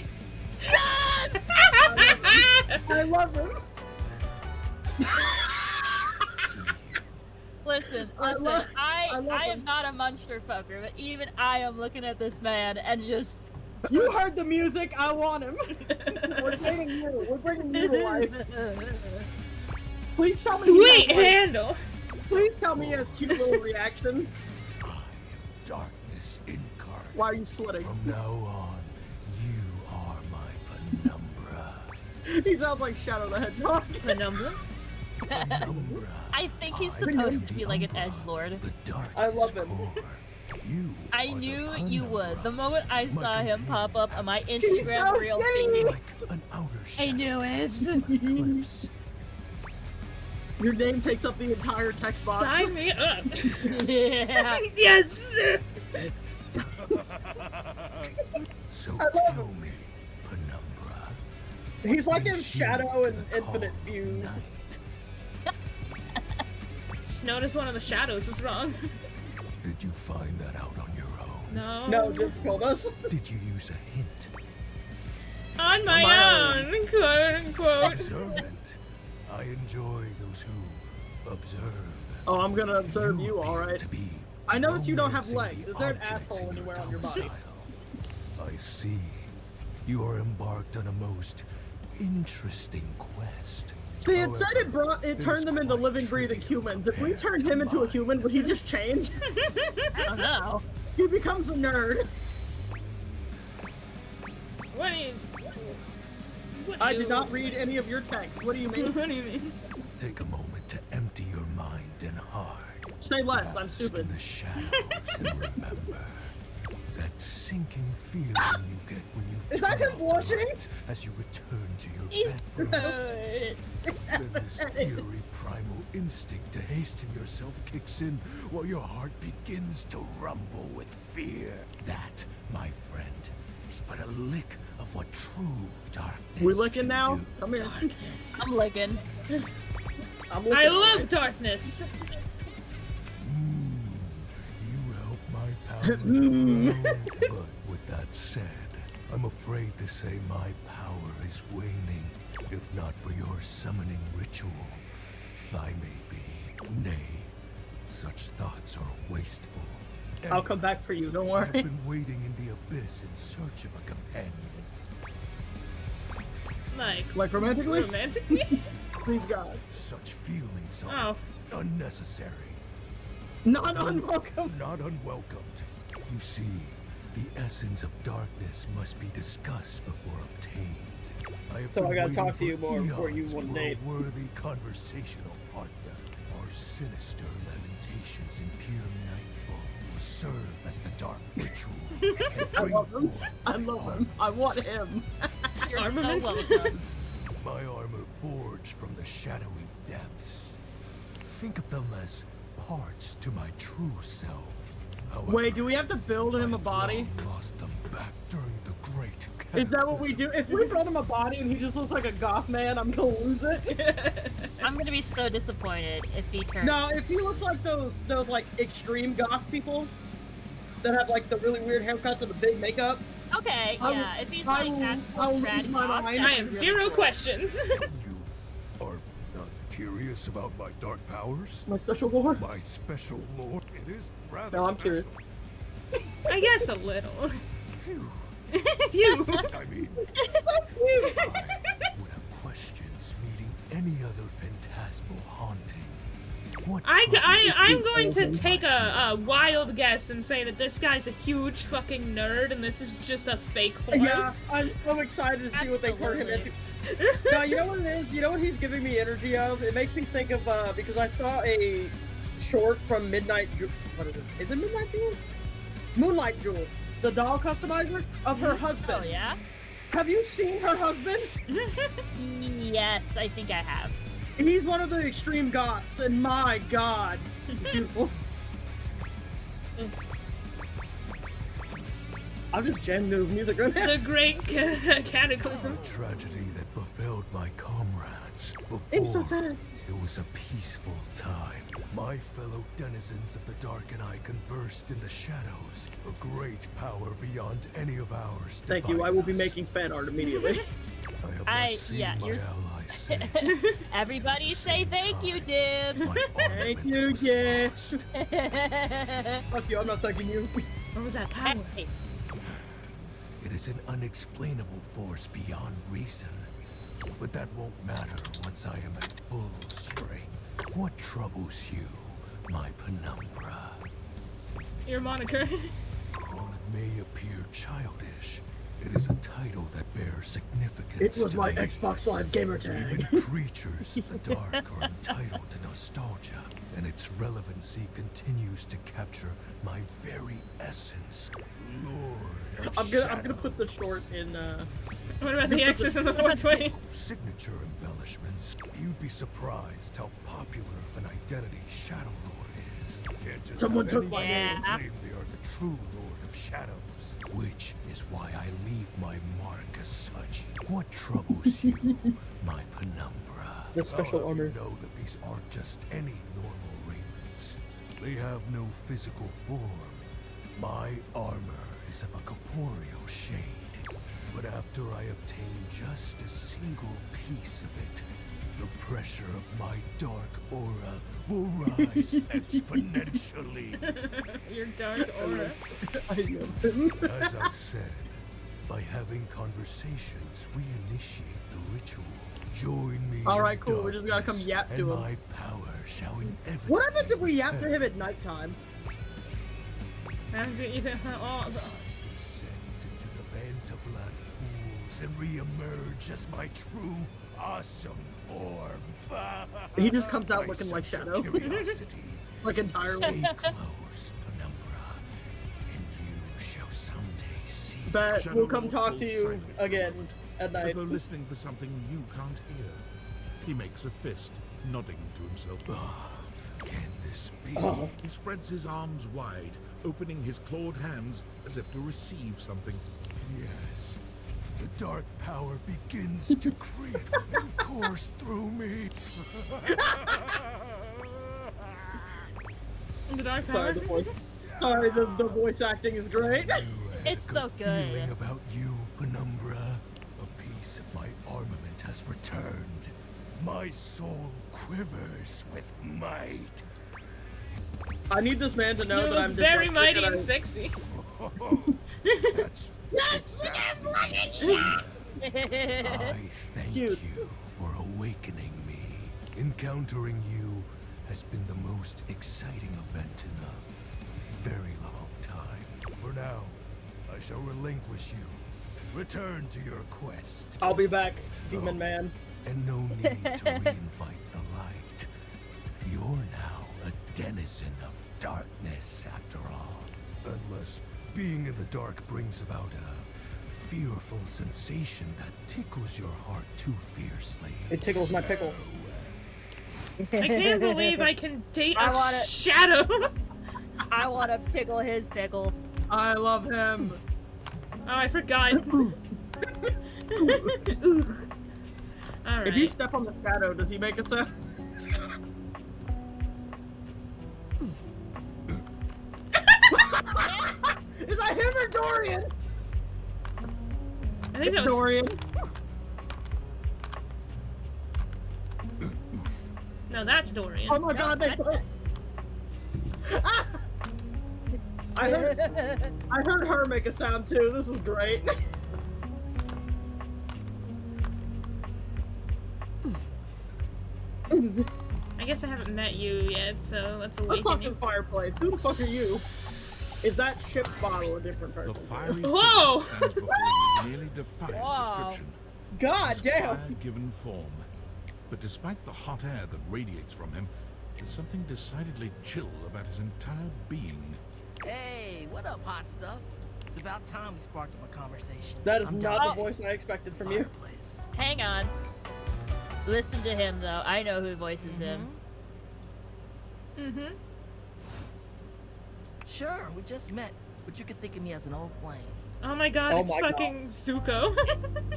[SPEAKER 6] I love him.
[SPEAKER 4] Listen, I am not a monster fucker, but even I am looking at this man and just.
[SPEAKER 6] You heard the music. I want him. We're dating you. We're bringing you to life. Please tell me.
[SPEAKER 3] Sweet handle.
[SPEAKER 6] Please tell me he has cute little reaction.
[SPEAKER 13] Darkness incarnate.
[SPEAKER 6] Why are you sweating?
[SPEAKER 13] From now on, you are my penumbra.
[SPEAKER 6] He sounds like Shadow the Hedgehog.
[SPEAKER 3] Penumbra?
[SPEAKER 4] I think he's supposed to be like an edgelord.
[SPEAKER 6] I love him.
[SPEAKER 4] I knew you would. The moment I saw him pop up on my
[SPEAKER 6] He's
[SPEAKER 4] Instagram
[SPEAKER 6] so
[SPEAKER 4] reel
[SPEAKER 6] skinny.
[SPEAKER 4] feed, I knew it.
[SPEAKER 6] Your name takes up the entire text box.
[SPEAKER 3] Sign me up.
[SPEAKER 4] Yeah.
[SPEAKER 3] Yes.
[SPEAKER 13] So
[SPEAKER 6] I love
[SPEAKER 13] tell
[SPEAKER 6] him.
[SPEAKER 13] me, penumbra.
[SPEAKER 6] He's like in
[SPEAKER 13] What
[SPEAKER 6] Shadow and
[SPEAKER 13] makes you
[SPEAKER 6] Infinite View.
[SPEAKER 3] Just noticed one of the shadows was wrong.
[SPEAKER 13] Did you find that out on your own?
[SPEAKER 3] No.
[SPEAKER 6] No, just told us.
[SPEAKER 13] Did you use a hint?
[SPEAKER 3] On my own, quote unquote.
[SPEAKER 13] Observant. I enjoy those who observe.
[SPEAKER 6] Oh, I'm gonna observe you, alright.
[SPEAKER 13] To be
[SPEAKER 6] I notice you don't have
[SPEAKER 13] romancing
[SPEAKER 6] legs.
[SPEAKER 13] the
[SPEAKER 6] Is there an
[SPEAKER 13] objects
[SPEAKER 6] asshole
[SPEAKER 13] in your
[SPEAKER 6] anywhere on your body?
[SPEAKER 13] domicile. I see. You are embarked on a most interesting quest.
[SPEAKER 6] See, it said it turned them into living, breathing humans. If we turned him into a human, would he just change?
[SPEAKER 4] I don't know.
[SPEAKER 6] He becomes a nerd.
[SPEAKER 3] What do you?
[SPEAKER 6] I did not read any of your text. What do you mean?
[SPEAKER 3] What do you mean?
[SPEAKER 13] Take a moment to empty your mind and heart.
[SPEAKER 6] Say less. I'm stupid.
[SPEAKER 13] In the shadows and remember that sinking feeling you get when you
[SPEAKER 6] Is that him blushing?
[SPEAKER 13] as you return to your
[SPEAKER 4] He's
[SPEAKER 13] bedroom.
[SPEAKER 4] good.
[SPEAKER 13] Then this eerie primal instinct to hasten yourself kicks in while your heart begins to rumble with fear. That, my friend, is but a lick of what true darkness
[SPEAKER 6] We licking
[SPEAKER 13] can
[SPEAKER 6] now?
[SPEAKER 13] do.
[SPEAKER 6] Come here.
[SPEAKER 3] Darkness.
[SPEAKER 4] I'm licking.
[SPEAKER 3] I love darkness.
[SPEAKER 13] You help my power grow. But with that said, I'm afraid to say my power is waning.
[SPEAKER 21] If not for your summoning ritual, I may be. Nay, such thoughts are wasteful.
[SPEAKER 6] I'll come back for you, don't worry.
[SPEAKER 21] I've been waiting in the abyss in search of a companion.
[SPEAKER 6] Like romantically?
[SPEAKER 3] Romantically?
[SPEAKER 6] Please God.
[SPEAKER 21] Such feelings are unnecessary.
[SPEAKER 6] Not unwelcome.
[SPEAKER 21] Not unwelcomed. You see, the essence of darkness must be discussed before obtained.
[SPEAKER 6] So I gotta
[SPEAKER 21] been
[SPEAKER 6] talk to you
[SPEAKER 21] waiting
[SPEAKER 6] more
[SPEAKER 21] for
[SPEAKER 6] before you
[SPEAKER 21] eons
[SPEAKER 6] want to
[SPEAKER 21] for a
[SPEAKER 6] date.
[SPEAKER 21] worthy conversational partner. Our sinister lamentations in pure nightfall will serve as the dark ritual.
[SPEAKER 6] I love him. I love him. I want him.
[SPEAKER 4] You're so
[SPEAKER 3] Armaments?
[SPEAKER 4] welcome.
[SPEAKER 21] My armor forged from the shadowy depths. Think of them as parts to my true self. However,
[SPEAKER 6] Wait, do we have to build him a body?
[SPEAKER 21] lost them back during the great
[SPEAKER 6] Is that what we do? If we build him a body and he just looks like a goth man, I'm gonna lose it.
[SPEAKER 4] I'm gonna be so disappointed if he turns.
[SPEAKER 6] No, if he looks like those like extreme goth people that have like the really weird haircuts and the big makeup.
[SPEAKER 4] Okay, yeah. If he's like
[SPEAKER 6] I'll
[SPEAKER 4] actual
[SPEAKER 6] lose
[SPEAKER 4] trad
[SPEAKER 6] my
[SPEAKER 4] goth,
[SPEAKER 6] mind.
[SPEAKER 4] that'd
[SPEAKER 3] I
[SPEAKER 4] be
[SPEAKER 3] have
[SPEAKER 4] really
[SPEAKER 3] zero
[SPEAKER 4] cool.
[SPEAKER 3] questions.
[SPEAKER 21] Are not curious about my dark powers?
[SPEAKER 6] My special lore?
[SPEAKER 21] My special lore? It is rather
[SPEAKER 6] No, I'm curious.
[SPEAKER 3] I guess a little.
[SPEAKER 21] Phew.
[SPEAKER 3] Phew.
[SPEAKER 21] I mean, I would have questions meeting any other phantasmal haunting. What
[SPEAKER 3] I'm going to take a wild guess and say that this guy's a huge fucking nerd and this is just a fake form.
[SPEAKER 6] Yeah, I'm so excited to see what they turn him into. No, you know what it is? You know what he's giving me energy of? It makes me think of, because I saw a short from Midnight Jewel. What is it? Is it Midnight Jewel? Moonlight Jewel. The doll customizer of her husband.
[SPEAKER 4] Oh, yeah?
[SPEAKER 6] Have you seen her husband?
[SPEAKER 4] Yes, I think I have.
[SPEAKER 6] He's one of the extreme goths, and my god. Beautiful. I'm just jamming to his music right now.
[SPEAKER 3] The great cataclysm.
[SPEAKER 21] A tragedy that befell my comrades.
[SPEAKER 6] It's so
[SPEAKER 21] Before,
[SPEAKER 6] sad.
[SPEAKER 21] it was a peaceful time. My fellow denizens of the dark and I conversed in the shadows. A great power beyond any of ours.
[SPEAKER 6] Thank you. I will be making fan art immediately.
[SPEAKER 21] I have not seen
[SPEAKER 4] yeah,
[SPEAKER 21] my
[SPEAKER 4] you're.
[SPEAKER 21] allies since.
[SPEAKER 4] Everybody say thank you, Dibs.
[SPEAKER 6] Thank you, yeah. Fuck you, I'm not thanking you.
[SPEAKER 3] What was that power?
[SPEAKER 4] Hey.
[SPEAKER 21] It is an unexplainable force beyond reason. But that won't matter once I am at full strength. What troubles you, my penumbra?
[SPEAKER 3] Your moniker.
[SPEAKER 21] While it may appear childish, it is a title that bears significance.
[SPEAKER 6] It was
[SPEAKER 21] to
[SPEAKER 6] my
[SPEAKER 21] me.
[SPEAKER 6] Xbox Live gamer tag.
[SPEAKER 21] Even creatures of the dark are entitled to nostalgia, and its relevancy continues to capture my very essence. Lord of
[SPEAKER 6] I'm gonna put the short in.
[SPEAKER 3] What about the X's and the 420?
[SPEAKER 21] Signature embellishments. You'd be surprised how popular of an identity Shadow Lord is. Can't just
[SPEAKER 6] Someone
[SPEAKER 21] have
[SPEAKER 6] took
[SPEAKER 21] anyone
[SPEAKER 6] my name.
[SPEAKER 21] claim they are the true Lord of Shadows, which is why I leave my mark as such. What troubles you, my penumbra?
[SPEAKER 6] The special armor.
[SPEAKER 21] You know that these aren't just any normal raiments. They have no physical form. My armor is of a corporeal shade. But after I obtain just a single piece of it, the pressure of my dark aura will rise exponentially.
[SPEAKER 3] Your dark aura.
[SPEAKER 6] I love him.
[SPEAKER 21] As I said, by having conversations, we initiate the ritual. Join me.
[SPEAKER 6] Alright,
[SPEAKER 21] in
[SPEAKER 6] cool. We just gotta come
[SPEAKER 21] darkness,
[SPEAKER 6] yap to
[SPEAKER 21] and
[SPEAKER 6] him.
[SPEAKER 21] my power shall inevitably
[SPEAKER 6] What happens if we yap to
[SPEAKER 21] return.
[SPEAKER 6] him at nighttime?
[SPEAKER 3] Happens to either. Oh,
[SPEAKER 21] Descend into the band of black fools and re-emerge as my true, awesome form.
[SPEAKER 6] He just comes out
[SPEAKER 21] I
[SPEAKER 6] looking like
[SPEAKER 21] sense
[SPEAKER 6] Shadow.
[SPEAKER 21] your curiosity.
[SPEAKER 6] Like entirely.
[SPEAKER 21] Stay close, penumbra, and you shall someday see.
[SPEAKER 6] But
[SPEAKER 5] Shadow
[SPEAKER 6] we'll come
[SPEAKER 5] Lord
[SPEAKER 6] talk
[SPEAKER 5] falls
[SPEAKER 6] to you
[SPEAKER 5] silent for a
[SPEAKER 6] again
[SPEAKER 5] moment,
[SPEAKER 6] at
[SPEAKER 5] as
[SPEAKER 6] night.
[SPEAKER 5] though listening for something you can't hear. He makes a fist, nodding to himself.
[SPEAKER 21] Can this be?
[SPEAKER 6] Oh.
[SPEAKER 5] He spreads his arms wide, opening his clawed hands as if to receive something.
[SPEAKER 21] Yes. The dark power begins to creep and course through me.
[SPEAKER 3] the dark power.
[SPEAKER 6] Sorry, the voice acting is great.
[SPEAKER 4] It's so good.
[SPEAKER 21] Feeling about you, penumbra. A piece of my armament has has returned. My soul quivers with might.
[SPEAKER 6] I need this man to know
[SPEAKER 3] You
[SPEAKER 6] that
[SPEAKER 3] look
[SPEAKER 6] I'm
[SPEAKER 3] very
[SPEAKER 6] dyslexic
[SPEAKER 3] mighty
[SPEAKER 6] and
[SPEAKER 3] and sexy.
[SPEAKER 21] That's
[SPEAKER 6] Yes,
[SPEAKER 21] I thank you for awakening me. Encountering you has been the most exciting event in a very long time. For now, I shall relinquish you. Return to your quest.
[SPEAKER 6] I'll be back, Demon Man.
[SPEAKER 21] And no need to reinvite the light. You're now a denizen of darkness, after all. Unless being in the dark brings about a fearful sensation that tickles your heart too fiercely.
[SPEAKER 6] It tickles my pickle.
[SPEAKER 3] I can't believe I can date
[SPEAKER 4] I
[SPEAKER 3] a
[SPEAKER 4] wanna-
[SPEAKER 3] shadow.
[SPEAKER 4] I want to tickle his pickle.
[SPEAKER 6] I love him.
[SPEAKER 3] Oh, I forgot. Alright.
[SPEAKER 6] If you step on the shadow, does he make a sound? Is that him or Dorian?
[SPEAKER 3] I think that was
[SPEAKER 6] Dorian.
[SPEAKER 3] No, that's Dorian.
[SPEAKER 6] Oh my god, they I heard her make a sound too. This is great.
[SPEAKER 3] I guess I haven't met you yet, so let's
[SPEAKER 6] A
[SPEAKER 3] awaken
[SPEAKER 6] fucking
[SPEAKER 3] you.
[SPEAKER 6] fireplace. Who the fuck are you? Is that ship bottle a different person?
[SPEAKER 5] The fiery
[SPEAKER 3] Whoa!
[SPEAKER 5] figure stands before you nearly defies
[SPEAKER 6] Wow.
[SPEAKER 5] description.
[SPEAKER 6] God
[SPEAKER 5] His
[SPEAKER 6] damn.
[SPEAKER 5] fire-given form. But despite the hot air that radiates from him, there's something decidedly chill about his entire being.
[SPEAKER 1] Hey, what up, hot stuff? It's about time we sparked up a conversation.
[SPEAKER 6] That is
[SPEAKER 1] I'm
[SPEAKER 6] not
[SPEAKER 1] down
[SPEAKER 6] the
[SPEAKER 1] to
[SPEAKER 6] voice I expected from you.
[SPEAKER 1] fireplace.
[SPEAKER 4] Hang on. Listen to him, though. I know who voices him.
[SPEAKER 3] Mm-hmm.
[SPEAKER 1] Sure, we just met, but you could think of me as an old flame.
[SPEAKER 3] Oh my god,
[SPEAKER 6] Oh
[SPEAKER 3] it's
[SPEAKER 6] my
[SPEAKER 3] fucking Zuko.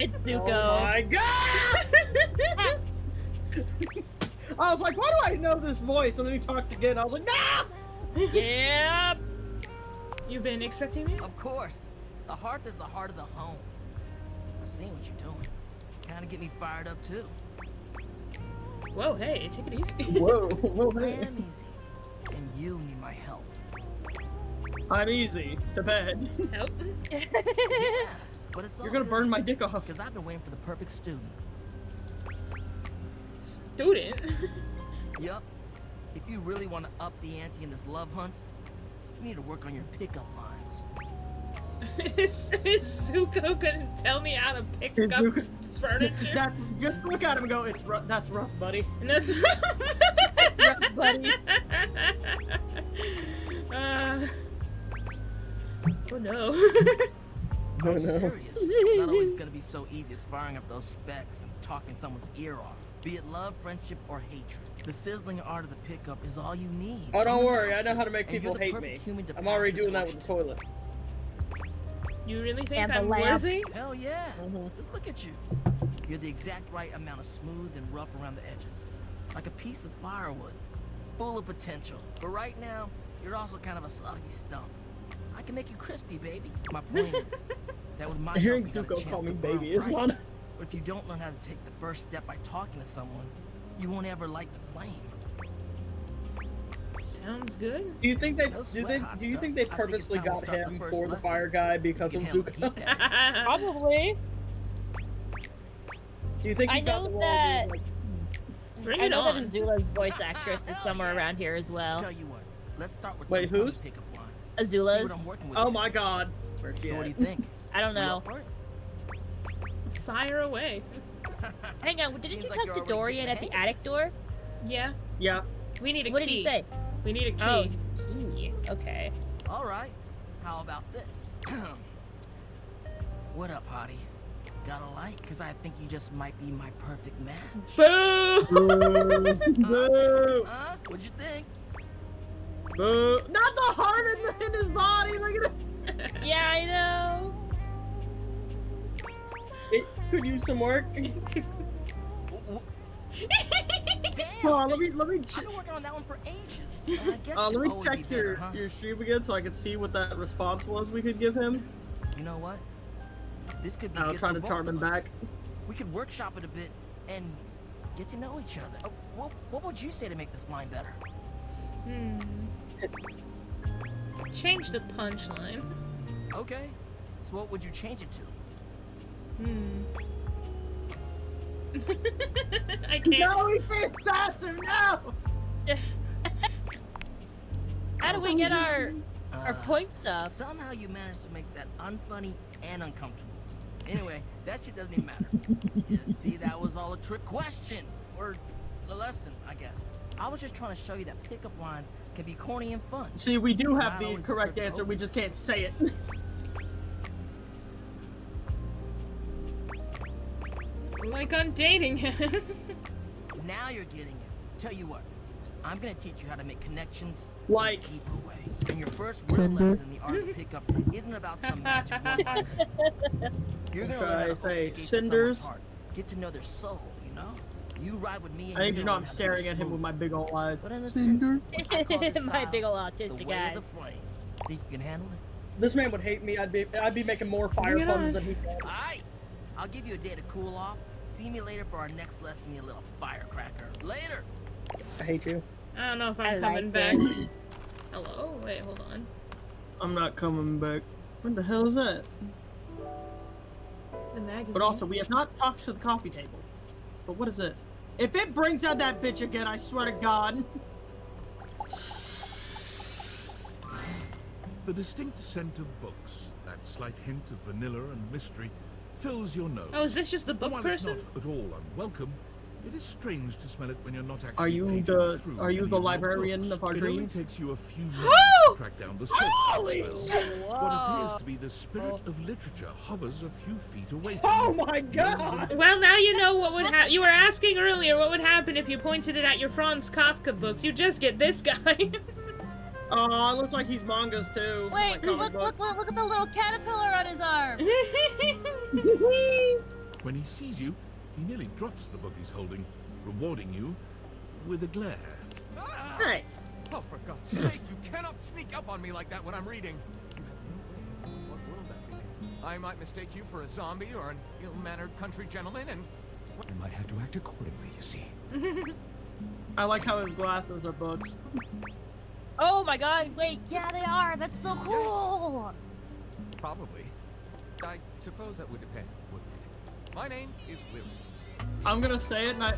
[SPEAKER 4] It's Zuko.
[SPEAKER 6] Oh my god! I was like, why do I know this voice? And then he talked again. I was like, no!
[SPEAKER 4] Yep.
[SPEAKER 3] You've been expecting me?
[SPEAKER 1] Of course. The hearth is the heart of the home. I've seen what you're doing. Kinda get me fired up too.
[SPEAKER 3] Whoa, hey, take it easy.
[SPEAKER 6] Whoa,
[SPEAKER 1] I am easy. And you need my help.
[SPEAKER 6] I'm easy to bed.
[SPEAKER 3] Help?
[SPEAKER 1] Yeah, but it's all
[SPEAKER 6] You're gonna burn my dick off.
[SPEAKER 1] Because I've been waiting for the perfect student.
[SPEAKER 3] Student?
[SPEAKER 1] Yup. If you really want to up the ante in this love hunt, you need to work on your pickup lines.
[SPEAKER 3] Is Zuko gonna tell me how to pick up furniture?
[SPEAKER 6] Just look at him and go, that's rough, buddy.
[SPEAKER 3] And that's
[SPEAKER 4] That's rough, buddy.
[SPEAKER 3] Oh no.
[SPEAKER 6] Oh
[SPEAKER 1] I'm
[SPEAKER 6] no.
[SPEAKER 1] serious. It's not always gonna be so easy as firing up those specs and talking someone's ear off. Be it love, friendship, or hatred. The sizzling art of the pickup is all you need.
[SPEAKER 6] Oh, don't worry. I know how to make
[SPEAKER 1] And you're
[SPEAKER 6] people
[SPEAKER 1] the
[SPEAKER 6] hate
[SPEAKER 1] perfect
[SPEAKER 6] me.
[SPEAKER 1] human to
[SPEAKER 6] I'm
[SPEAKER 1] pass
[SPEAKER 6] already
[SPEAKER 1] the
[SPEAKER 6] doing that
[SPEAKER 1] torch
[SPEAKER 6] with the toilet.
[SPEAKER 3] You really think
[SPEAKER 4] And the
[SPEAKER 3] I'm
[SPEAKER 4] lamp.
[SPEAKER 3] worthy?
[SPEAKER 1] Hell yeah. Just look at you. You're the exact right amount of smooth and rough around the edges. Like a piece of firewood. Full of potential. But right now, you're also kind of a soggy stump. I can make you crispy, baby. My point is that with my
[SPEAKER 6] Hearing
[SPEAKER 1] help, you got a
[SPEAKER 6] Zuko
[SPEAKER 1] chance
[SPEAKER 6] call me
[SPEAKER 1] to burn
[SPEAKER 6] baby is
[SPEAKER 1] bright.
[SPEAKER 6] not.
[SPEAKER 1] But if you don't learn how to take the first step by talking to someone, you won't ever light the flame.
[SPEAKER 3] Sounds good.
[SPEAKER 6] Do you think they
[SPEAKER 1] No
[SPEAKER 6] do
[SPEAKER 1] sweat,
[SPEAKER 6] they
[SPEAKER 1] hot
[SPEAKER 6] do you
[SPEAKER 1] stuff.
[SPEAKER 6] think they
[SPEAKER 1] I think it's
[SPEAKER 6] purposely
[SPEAKER 1] time to
[SPEAKER 6] got
[SPEAKER 1] start the
[SPEAKER 6] him
[SPEAKER 1] first
[SPEAKER 6] for the
[SPEAKER 1] lesson.
[SPEAKER 6] fire guy because
[SPEAKER 1] You
[SPEAKER 6] of
[SPEAKER 1] can help
[SPEAKER 6] Zuko?
[SPEAKER 1] keep that.
[SPEAKER 4] Probably.
[SPEAKER 6] Do you think he
[SPEAKER 4] I
[SPEAKER 6] got the
[SPEAKER 4] know
[SPEAKER 6] role
[SPEAKER 4] that.
[SPEAKER 6] of being
[SPEAKER 3] Bring
[SPEAKER 4] I
[SPEAKER 3] it
[SPEAKER 4] know that
[SPEAKER 3] on.
[SPEAKER 4] Azula's voice actress is somewhere around here as well.
[SPEAKER 1] Tell you what, let's start with
[SPEAKER 6] Wait,
[SPEAKER 1] some
[SPEAKER 6] who's?
[SPEAKER 1] pickup lines.
[SPEAKER 4] Azula's.
[SPEAKER 1] See what I'm working with
[SPEAKER 6] Oh
[SPEAKER 1] here.
[SPEAKER 6] my god. Where's she
[SPEAKER 1] So what do
[SPEAKER 6] at?
[SPEAKER 1] you think?
[SPEAKER 4] I don't
[SPEAKER 1] You
[SPEAKER 4] know.
[SPEAKER 1] up for it?
[SPEAKER 3] Fire away.
[SPEAKER 4] Hang on, didn't
[SPEAKER 1] Seems
[SPEAKER 4] you
[SPEAKER 1] like
[SPEAKER 4] talk
[SPEAKER 1] you're
[SPEAKER 4] to
[SPEAKER 1] already
[SPEAKER 4] Dorian at
[SPEAKER 1] getting
[SPEAKER 4] the
[SPEAKER 1] the hang
[SPEAKER 4] attic door?
[SPEAKER 3] Yeah.
[SPEAKER 6] Yeah.
[SPEAKER 3] We need a
[SPEAKER 4] What
[SPEAKER 3] key.
[SPEAKER 4] did he say?
[SPEAKER 3] We need a key.
[SPEAKER 4] Oh, key. Okay.
[SPEAKER 1] All right. How about this? What up, hottie? Got a light? Because I think you just might be my perfect match.
[SPEAKER 3] Boo!
[SPEAKER 6] Boo!
[SPEAKER 1] Huh? What'd you think?
[SPEAKER 6] Boo! Not the heart in his body. Look at it.
[SPEAKER 4] Yeah, I know.
[SPEAKER 6] It could use some work.
[SPEAKER 1] Damn!
[SPEAKER 6] Hold on, let me
[SPEAKER 1] I've been working on that one for ages. And I guess it
[SPEAKER 6] let
[SPEAKER 1] could
[SPEAKER 6] me
[SPEAKER 1] always be
[SPEAKER 6] check
[SPEAKER 1] better, huh?
[SPEAKER 6] your stream again so I can see what that response was we could give him.
[SPEAKER 1] You know what? This could be
[SPEAKER 6] I'll
[SPEAKER 1] good
[SPEAKER 6] try
[SPEAKER 1] for
[SPEAKER 6] to
[SPEAKER 1] both
[SPEAKER 6] charm
[SPEAKER 1] of
[SPEAKER 6] him
[SPEAKER 1] us.
[SPEAKER 6] back.
[SPEAKER 1] We could workshop it a bit, and get to know each other. What would you say to make this line better?
[SPEAKER 3] Change the punchline.
[SPEAKER 1] Okay, so what would you change it to?
[SPEAKER 3] I can't.
[SPEAKER 6] No, he can't answer, no!
[SPEAKER 4] How do we get our points up?
[SPEAKER 1] Somehow you managed to make that unfunny and uncomfortable. Anyway, that shit doesn't even matter. You see, that was all a trick question. Or a lesson, I guess. I was just trying to show you that pickup lines can be corny and fun.
[SPEAKER 6] See, we do have
[SPEAKER 1] Not
[SPEAKER 6] the
[SPEAKER 1] always
[SPEAKER 6] correct
[SPEAKER 1] perfect
[SPEAKER 6] answer, we just can't say it.
[SPEAKER 3] Like on dating him.
[SPEAKER 1] Now you're getting it. Tell you what, I'm gonna teach you how to make connections
[SPEAKER 6] like
[SPEAKER 1] in a deeper way. And your first real lesson in the art of pickup isn't about some magic word. You're gonna learn how to
[SPEAKER 6] say
[SPEAKER 1] open
[SPEAKER 6] cinders.
[SPEAKER 1] heart, get to know their soul, you know? You ride with me and
[SPEAKER 6] I think you
[SPEAKER 1] you're
[SPEAKER 6] know
[SPEAKER 1] gonna
[SPEAKER 6] I'm
[SPEAKER 1] learn how to be
[SPEAKER 6] staring at him
[SPEAKER 1] smooth.
[SPEAKER 6] with my big old eyes.
[SPEAKER 1] But in a sense, I call this
[SPEAKER 4] My
[SPEAKER 1] style
[SPEAKER 4] big ol'
[SPEAKER 1] the
[SPEAKER 4] autistic
[SPEAKER 1] way of
[SPEAKER 4] eyes.
[SPEAKER 1] the flame. Think you can handle it?
[SPEAKER 6] This man would hate me. I'd be making more fire
[SPEAKER 1] Bring it
[SPEAKER 6] puns
[SPEAKER 1] on.
[SPEAKER 6] than he can.
[SPEAKER 1] Alright, I'll give you a day to cool off. See me later for our next lesson, you little firecracker. Later!
[SPEAKER 6] I hate you.
[SPEAKER 3] I don't know if I'm
[SPEAKER 6] I
[SPEAKER 3] coming
[SPEAKER 6] like
[SPEAKER 3] back.
[SPEAKER 6] it.
[SPEAKER 3] Hello? Wait, hold on.
[SPEAKER 6] I'm not coming back. What the hell is that?
[SPEAKER 3] The magazine.
[SPEAKER 6] But also, we have not talked to the coffee table. But what is this? If it brings out that bitch again, I swear to God.
[SPEAKER 5] The distinct scent of books, that slight hint of vanilla and mystery, fills your nose.
[SPEAKER 3] Oh, is this just the book
[SPEAKER 5] While
[SPEAKER 3] person?
[SPEAKER 5] it's not at all unwelcome, it is strange to smell it when you're not actually
[SPEAKER 6] Are you
[SPEAKER 5] paging
[SPEAKER 6] the
[SPEAKER 5] through
[SPEAKER 6] Are you
[SPEAKER 5] any
[SPEAKER 6] the
[SPEAKER 5] of your
[SPEAKER 6] librarian
[SPEAKER 5] books.
[SPEAKER 6] of our
[SPEAKER 5] It
[SPEAKER 6] dreams?
[SPEAKER 5] only takes you a few minutes
[SPEAKER 3] Oh!
[SPEAKER 5] to track down the source
[SPEAKER 6] Holy
[SPEAKER 5] of the smell.
[SPEAKER 6] shit!
[SPEAKER 5] What appears to be the spirit of literature hovers a few feet away from
[SPEAKER 6] Oh
[SPEAKER 5] you.
[SPEAKER 6] my God!
[SPEAKER 3] Well, now you know what would happen. You were asking earlier what would happen if you pointed it at your Franz Kafka books. You just get this guy.
[SPEAKER 6] Oh, it looks like he's mangas too.
[SPEAKER 4] Wait,
[SPEAKER 6] like comic
[SPEAKER 4] look
[SPEAKER 6] books.
[SPEAKER 4] at the little caterpillar on his arm.
[SPEAKER 5] When he sees you, he nearly drops the book he's holding, rewarding you with a glare.
[SPEAKER 6] Hey!
[SPEAKER 8] Oh, for God's sake, you cannot sneak up on me like that when I'm reading. You have no way of knowing what world I'm in. I might mistake you for a zombie or an ill-mannered country gentleman, and I might have to act accordingly, you see.
[SPEAKER 6] I like how his glasses are books.
[SPEAKER 4] Oh my God! Wait, yeah, they are. That's so cool.
[SPEAKER 8] Probably. I suppose that would depend, wouldn't it? My name is Lily.
[SPEAKER 6] I'm gonna say it, and I'm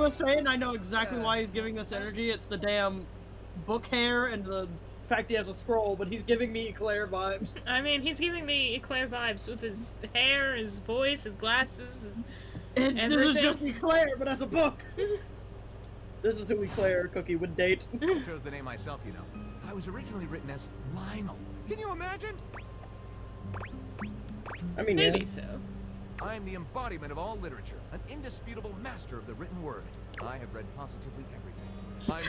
[SPEAKER 6] gonna say it, and I know exactly why he's giving this energy. It's the damn book hair and the fact he has a scroll, but he's giving me Eclair vibes.
[SPEAKER 3] I mean, he's giving me Eclair vibes with his hair, his voice, his glasses, his
[SPEAKER 6] This is
[SPEAKER 3] everything.
[SPEAKER 6] just Eclair, but as a book. This is who Eclair Cookie would date.
[SPEAKER 8] I chose the name myself, you know. I was originally written as Lionel. Can you imagine?
[SPEAKER 6] I mean,
[SPEAKER 3] Maybe
[SPEAKER 6] yeah.
[SPEAKER 3] so.
[SPEAKER 8] I am the embodiment of all literature, an indisputable master of the written word. I have read positively everything.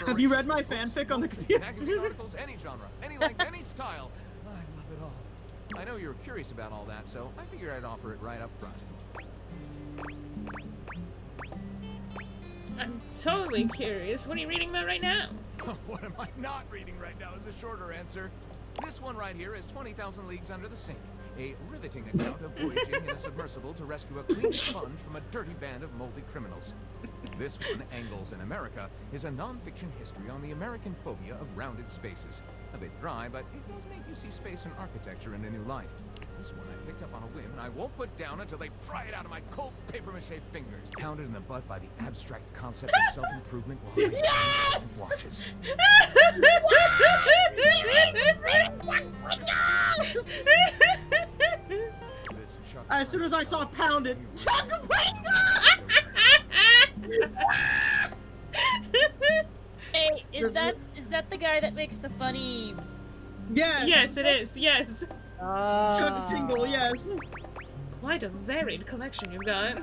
[SPEAKER 8] I'm
[SPEAKER 6] Have you read
[SPEAKER 8] voracious
[SPEAKER 6] my
[SPEAKER 8] with books,
[SPEAKER 6] fanfic on the
[SPEAKER 8] poetry,
[SPEAKER 6] computer?
[SPEAKER 8] magazine articles, any genre, any length, any style. I love it all. I know you're curious about all that, so I figured I'd offer it right up front.
[SPEAKER 3] I'm totally curious. What are you reading about right now?
[SPEAKER 8] What am I not reading right now is a shorter answer. This one right here is 20,000 Leagues Under the Sink, a riveting account of voyaging in a submersible to rescue a clean sponge from a dirty band of moldy criminals. This one, Angles in America, is a non-fiction history on the American phobia of rounded spaces. A bit dry, but it does make you see space and architecture in a new light. This one I picked up on a whim, and I won't put down until they pry it out of my cold papier-mâché fingers. Pounded in the butt by the abstract concept of self-improvement while my watches.
[SPEAKER 6] As soon as I saw Pounded,
[SPEAKER 4] Hey, is that the guy that makes the funny?
[SPEAKER 6] Yes.
[SPEAKER 3] Yes, it is. Yes.
[SPEAKER 6] Chuck Tingle, yes.
[SPEAKER 3] Quite a varied collection you've got.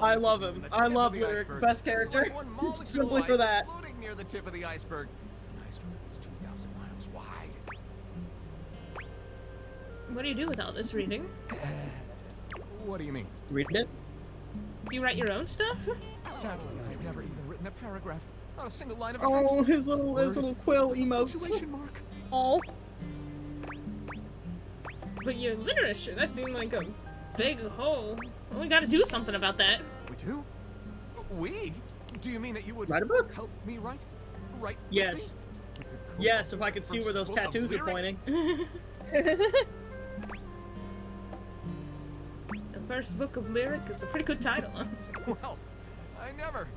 [SPEAKER 6] I love him. I love Lyric. Best character. Simply for that.
[SPEAKER 8] Floating near the tip of the iceberg. The iceberg is 2,000 miles wide.
[SPEAKER 3] What do you do with all this reading?
[SPEAKER 8] What do you mean?
[SPEAKER 6] Reading it?
[SPEAKER 3] Do you write your own stuff?
[SPEAKER 8] Sadly, I've never even written a paragraph. Not a single line of text.
[SPEAKER 6] Oh, his little quill emotes.
[SPEAKER 8] Punctuation mark.
[SPEAKER 4] Oh.
[SPEAKER 3] But your literature, that seemed like a big hole. Well, we gotta do something about that.
[SPEAKER 8] We do? We? Do you mean that you would
[SPEAKER 6] Write a book?
[SPEAKER 8] help me write? Write with
[SPEAKER 6] Yes.
[SPEAKER 8] me?
[SPEAKER 6] Yes, if I could see
[SPEAKER 8] First
[SPEAKER 6] where those
[SPEAKER 8] book of
[SPEAKER 6] tattoos are
[SPEAKER 8] lyric?
[SPEAKER 6] pointing.
[SPEAKER 3] The first book of lyric is a pretty good title, honestly.
[SPEAKER 8] Well, I never.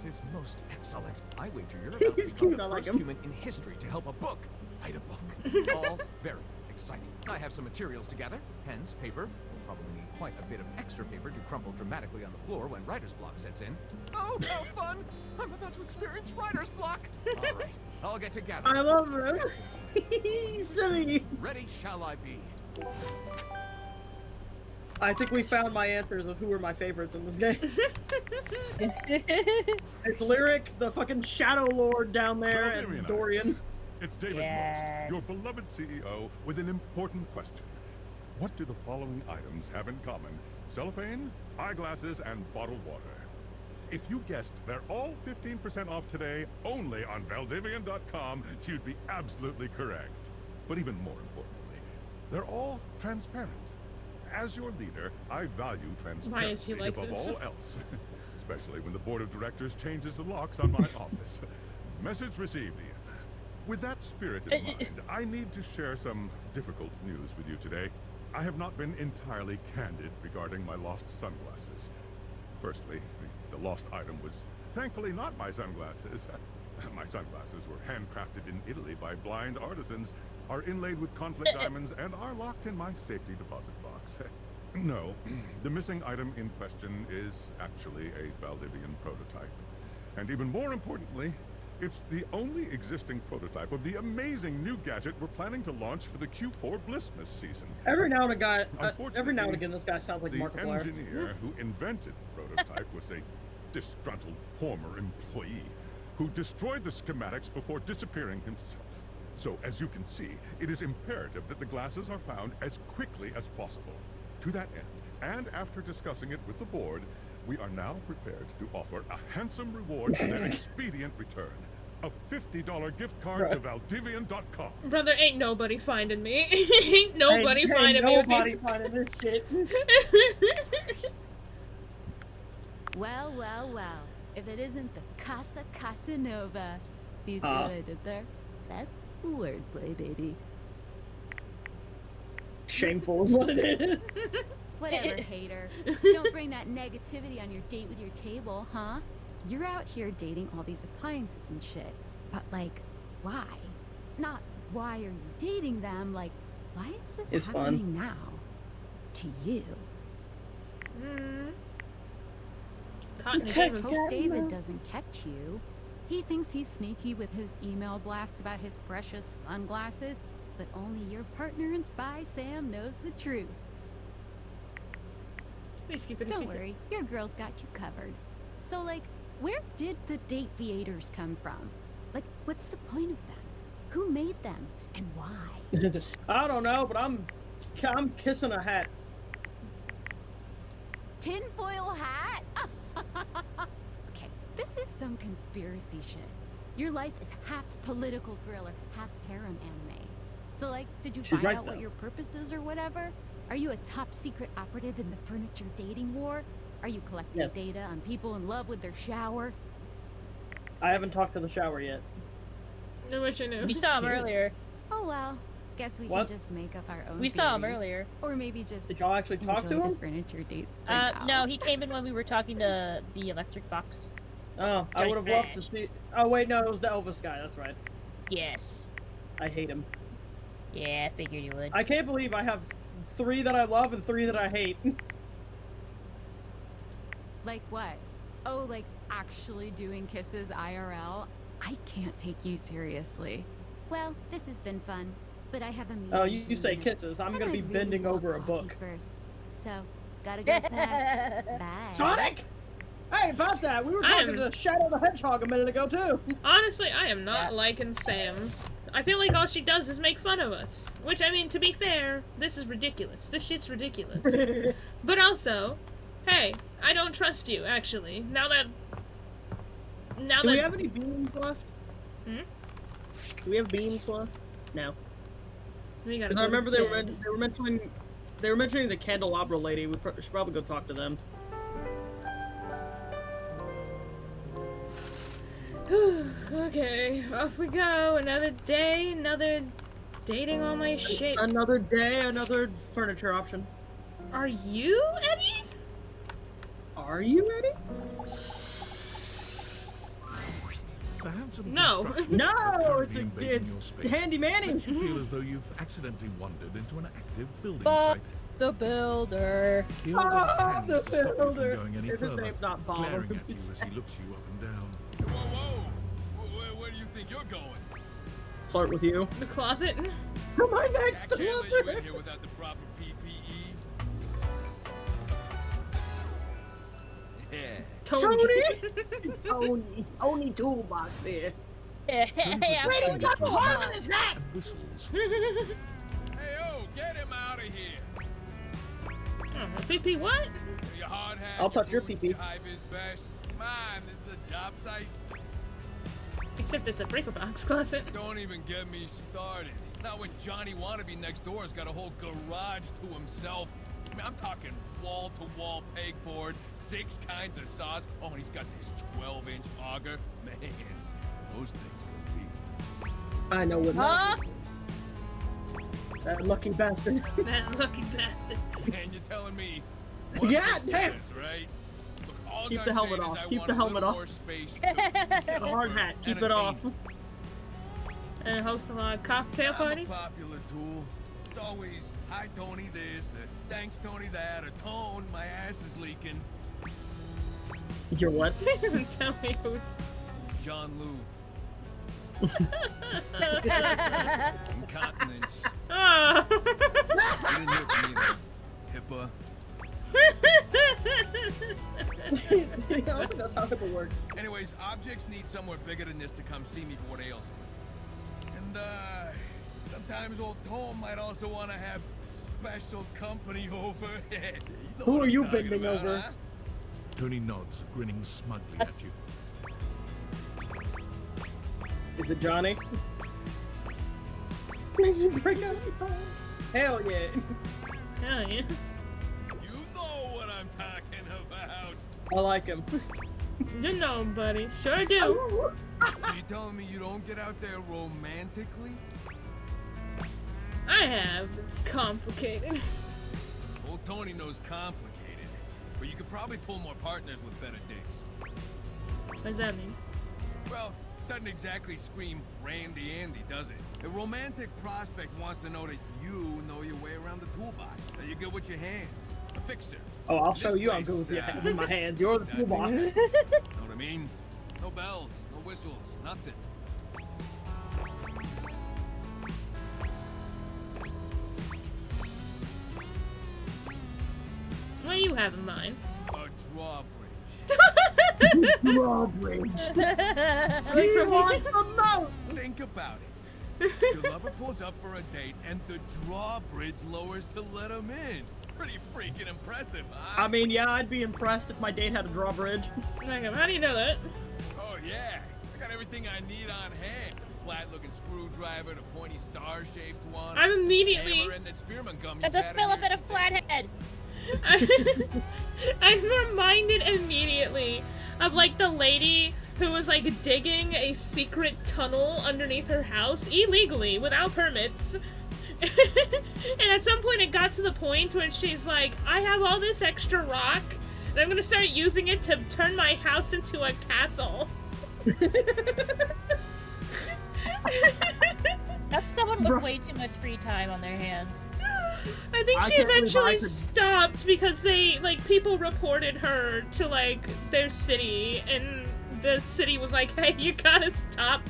[SPEAKER 8] This is most excellent. I wager you're about
[SPEAKER 6] He's
[SPEAKER 8] to
[SPEAKER 6] cute,
[SPEAKER 8] become
[SPEAKER 6] I
[SPEAKER 8] the
[SPEAKER 6] like
[SPEAKER 8] first
[SPEAKER 6] him.
[SPEAKER 8] human in history to help a book write a book. All very exciting. I have some materials to gather. Pens, paper. We'll probably need quite a bit of extra paper to crumple dramatically on the floor when writer's block sets in. Oh, how fun! I'm about to experience writer's block. All right, I'll get to gathering.
[SPEAKER 6] I love him. He's silly.
[SPEAKER 8] Ready shall I be?
[SPEAKER 6] I think we found my answers of who are my favorites in this game. It's Lyric, the fucking Shadow Lord down there, and Dorian.
[SPEAKER 18] It's David Most, your beloved CEO, with an important question. What do the following items have in common? Cellophane, eyeglasses, and bottled water. If you guessed they're all 15% off today only on Valdivian.com, you'd be absolutely correct. But even more importantly, they're all transparent. As your leader, I value transparency
[SPEAKER 3] Why is he like
[SPEAKER 18] above
[SPEAKER 3] this?
[SPEAKER 18] all else, especially when the board of directors changes the locks on my office. Message received, Ian. With that spirit in mind, I need to share some difficult news with you today. I have not been entirely candid regarding my lost sunglasses. Firstly, the lost item was thankfully not my sunglasses. My sunglasses were handcrafted in Italy by blind artisans, are inlaid with conflict diamonds, and are locked in my safety deposit box. No, the missing item in question is actually a Valdivian prototype. And even more importantly, it's the only existing prototype of the amazing new gadget we're planning to launch for the Q4 Blissmas season.
[SPEAKER 6] Every now and again, this guy sounds like
[SPEAKER 18] The
[SPEAKER 6] Markiplier.
[SPEAKER 18] engineer who invented the prototype was a disgruntled former employee who destroyed the schematics before disappearing himself. So, as you can see, it is imperative that the glasses are found as quickly as possible. To that end, and after discussing it with the board, we are now prepared to offer a handsome reward for their expedient return. A $50 gift card to Valdivian.com.
[SPEAKER 3] Brother, ain't nobody finding me. Ain't nobody finding me with
[SPEAKER 6] Nobody
[SPEAKER 3] these.
[SPEAKER 6] finding this shit.
[SPEAKER 11] Well, well, well. If it isn't the Casa Casanova. Do you see what I did there? That's wordplay, baby.
[SPEAKER 6] Shameful is what it is.
[SPEAKER 11] Whatever, hater. Don't bring that negativity on your date with your table, huh? You're out here dating all these appliances and shit. But, like, why? Not why are you dating them, like, why is this
[SPEAKER 6] It's
[SPEAKER 11] happening
[SPEAKER 6] fun.
[SPEAKER 11] now? To you. Hope David doesn't catch you. He thinks he's sneaky with his email blasts about his precious sunglasses, but only your partner and spy Sam knows the truth.
[SPEAKER 3] Please keep it a
[SPEAKER 11] Don't
[SPEAKER 3] secret.
[SPEAKER 11] worry, your girl's got you covered. So, like, where did the date viators come from? Like, what's the point of them? Who made them, and why?
[SPEAKER 6] I don't know, but I'm kissing a hat.
[SPEAKER 11] Tinfoil hat? Okay, this is some conspiracy shit. Your life is half political thriller, half harem anime. So, like, did you
[SPEAKER 6] She's
[SPEAKER 11] find
[SPEAKER 6] right,
[SPEAKER 11] out what
[SPEAKER 6] though.
[SPEAKER 11] your purpose is or whatever? Are you a top secret operative in the furniture dating war? Are you collecting
[SPEAKER 6] Yes.
[SPEAKER 11] data on people in love with their shower?
[SPEAKER 6] I haven't talked to the shower yet.
[SPEAKER 3] I wish I knew.
[SPEAKER 4] We saw him earlier.
[SPEAKER 11] Oh well, guess we
[SPEAKER 6] What?
[SPEAKER 11] can just make up our own.
[SPEAKER 4] We saw him
[SPEAKER 11] theories.
[SPEAKER 4] earlier.
[SPEAKER 11] Or maybe just.
[SPEAKER 6] Did y'all actually talk to
[SPEAKER 11] enjoy
[SPEAKER 6] him?
[SPEAKER 11] The furniture dates. for
[SPEAKER 4] No,
[SPEAKER 11] now.
[SPEAKER 4] he came in when we were talking to the electric box.
[SPEAKER 6] Oh, I would have loved to see. Oh wait, no, it was the Elvis guy. That's right.
[SPEAKER 4] Yes.
[SPEAKER 6] I hate him.
[SPEAKER 4] Yeah, I figured you would.
[SPEAKER 6] I can't believe I have 3 that I love and 3 that I hate.
[SPEAKER 11] Like what? Oh, like actually doing kisses IRL? I can't take you seriously. Well, this has been fun, but I have a meeting.
[SPEAKER 6] Oh,
[SPEAKER 11] in
[SPEAKER 6] you
[SPEAKER 11] 3
[SPEAKER 6] say
[SPEAKER 11] minutes,
[SPEAKER 6] kisses. I'm
[SPEAKER 11] and
[SPEAKER 6] gonna
[SPEAKER 11] I
[SPEAKER 6] be
[SPEAKER 11] really
[SPEAKER 6] bending
[SPEAKER 11] want
[SPEAKER 6] over a
[SPEAKER 11] coffee
[SPEAKER 6] book.
[SPEAKER 11] first. So, gotta go fast. Bye.
[SPEAKER 6] Sonic! Hey, about that, we were
[SPEAKER 3] I
[SPEAKER 6] talking
[SPEAKER 3] am-
[SPEAKER 6] to Shadow the Hedgehog a minute ago too.
[SPEAKER 3] Honestly, I am not liking Sam. I feel like all she does is make fun of us. Which, I mean, to be fair, this is ridiculous. This shit's ridiculous. But also, hey, I don't trust you, actually. Now that...
[SPEAKER 6] Do we have any beams left?
[SPEAKER 3] Hmm?
[SPEAKER 6] Do we have beams left? No.
[SPEAKER 3] We gotta
[SPEAKER 6] Because
[SPEAKER 3] go
[SPEAKER 6] I remember
[SPEAKER 3] to
[SPEAKER 6] they were mentioning the candelabra lady. We should probably go talk to them.
[SPEAKER 3] Okay, off we go. Another day, another dating all my shit.
[SPEAKER 6] Another day, another furniture option.
[SPEAKER 3] Are you Eddie?
[SPEAKER 6] Are you Eddie?
[SPEAKER 3] No.
[SPEAKER 6] No, it's
[SPEAKER 5] it's
[SPEAKER 6] handy manny.
[SPEAKER 5] Makes you feel as though you've accidentally wandered into an active building
[SPEAKER 4] Bob
[SPEAKER 5] site.
[SPEAKER 4] the Builder.
[SPEAKER 5] He holds up his hands
[SPEAKER 6] the
[SPEAKER 5] to stop you from
[SPEAKER 6] Builder.
[SPEAKER 5] going any
[SPEAKER 6] If his
[SPEAKER 5] further,
[SPEAKER 6] name's not Bob,
[SPEAKER 5] glaring
[SPEAKER 6] I'm
[SPEAKER 5] at you as he looks you up and down.
[SPEAKER 15] Where do you think you're going?
[SPEAKER 6] Flirt with you.
[SPEAKER 3] The closet?
[SPEAKER 6] Come on next
[SPEAKER 15] I
[SPEAKER 6] to
[SPEAKER 15] can't let you in here without the proper PPE. Yeah.
[SPEAKER 6] Tony toolbox here.
[SPEAKER 4] Brady
[SPEAKER 6] got the worm in his hat.
[SPEAKER 5] Whistles.
[SPEAKER 15] Hey, get him out of here.
[SPEAKER 3] PP what?
[SPEAKER 15] Your hard hat,
[SPEAKER 6] I'll touch your
[SPEAKER 15] boots,
[SPEAKER 6] PP.
[SPEAKER 15] high-vis vest. Come on, this is a job site.
[SPEAKER 3] Except it's a breaker box closet.
[SPEAKER 15] Don't even get me started. Not when Johnny Wannabe next door has got a whole garage to himself. I mean, I'm talking wall-to-wall pegboard, 6 kinds of saws. Oh, and he's got this 12-inch auger. Man, those things could be.
[SPEAKER 6] I know what.
[SPEAKER 4] Huh?
[SPEAKER 6] That lucky bastard.
[SPEAKER 3] That lucky bastard.
[SPEAKER 15] And you're telling me what
[SPEAKER 6] Yeah,
[SPEAKER 15] this
[SPEAKER 6] damn.
[SPEAKER 15] is, right? Look, all
[SPEAKER 6] Keep
[SPEAKER 15] I'm
[SPEAKER 6] the helmet
[SPEAKER 15] saying
[SPEAKER 6] off.
[SPEAKER 15] is I
[SPEAKER 6] Keep
[SPEAKER 15] want
[SPEAKER 6] the
[SPEAKER 15] a
[SPEAKER 6] helmet
[SPEAKER 15] little
[SPEAKER 6] off.
[SPEAKER 15] more space
[SPEAKER 6] The hard hat. Keep it off.
[SPEAKER 3] And host a lot of cocktail parties.
[SPEAKER 15] I'm a popular tool. It's always, hi Tony this, thanks Tony that, or Tone, my ass is leaking.
[SPEAKER 6] You're what?
[SPEAKER 3] Tell me who's.
[SPEAKER 15] Jean Lou. Incontinence.
[SPEAKER 3] Oh.
[SPEAKER 15] You didn't hear from me though. HIPAA.
[SPEAKER 6] That's how HIPAA works.
[SPEAKER 15] Anyways, objects need somewhere bigger than this to come see me for what ails them. And sometimes old Tom might also want to have special company over. You know
[SPEAKER 6] Who
[SPEAKER 15] what
[SPEAKER 6] are
[SPEAKER 15] I'm
[SPEAKER 6] you
[SPEAKER 15] talking
[SPEAKER 6] bending
[SPEAKER 15] about,
[SPEAKER 6] over?
[SPEAKER 15] huh?
[SPEAKER 5] Tony nods, grinning smugly at you.
[SPEAKER 6] Is it Johnny? Makes me break out. Hell yeah.
[SPEAKER 3] Hell yeah.
[SPEAKER 15] You know what I'm talking about.
[SPEAKER 6] I like him.
[SPEAKER 3] You know, buddy. Sure do.
[SPEAKER 15] So you telling me you don't get out there romantically?
[SPEAKER 3] I have. It's complicated.
[SPEAKER 15] Old Tony knows complicated, but you could probably pull more partners with better dicks.
[SPEAKER 3] What does that mean?
[SPEAKER 15] Well, doesn't exactly scream Randy Andy, does it? A romantic prospect wants to know that you know your way around the toolbox, that you're good with your hands. A fixer.
[SPEAKER 6] Oh, I'll
[SPEAKER 15] This
[SPEAKER 6] show you I'm
[SPEAKER 15] place,
[SPEAKER 6] good with my hands. You're the
[SPEAKER 15] that
[SPEAKER 6] toolbox.
[SPEAKER 15] means- Know what I mean? No bells, no whistles, nothing.
[SPEAKER 3] What do you have in mind?
[SPEAKER 15] A drawbridge.
[SPEAKER 6] Drawbridge.
[SPEAKER 3] He
[SPEAKER 6] wants a mouth.
[SPEAKER 15] Think about it. Your lover pulls up for a date, and the drawbridge lowers to let him in. Pretty freaking impressive, huh?
[SPEAKER 6] I mean, yeah, I'd be impressed if my date had a drawbridge.
[SPEAKER 3] How do you know that?
[SPEAKER 15] Oh yeah, I got everything I need on hand. The flat-looking screwdriver, the pointy star-shaped one.
[SPEAKER 3] I'm immediately-
[SPEAKER 15] hammer, and that spearman gum you
[SPEAKER 4] That's a
[SPEAKER 15] battered
[SPEAKER 4] Philip
[SPEAKER 15] here
[SPEAKER 4] and a
[SPEAKER 15] since
[SPEAKER 4] flathead.
[SPEAKER 3] I'm reminded immediately of like the lady who was like digging a secret tunnel underneath her house illegally without permits. And at some point it got to the point where she's like, I have all this extra rock and I'm gonna start using it to turn my house into a castle.
[SPEAKER 4] That's someone with way too much free time on their hands.
[SPEAKER 3] I think
[SPEAKER 4] I
[SPEAKER 3] she
[SPEAKER 4] can't believe
[SPEAKER 3] eventually
[SPEAKER 4] I could-
[SPEAKER 3] stopped because they, like, people reported her to, like, their city, and the city was like, hey, you gotta stop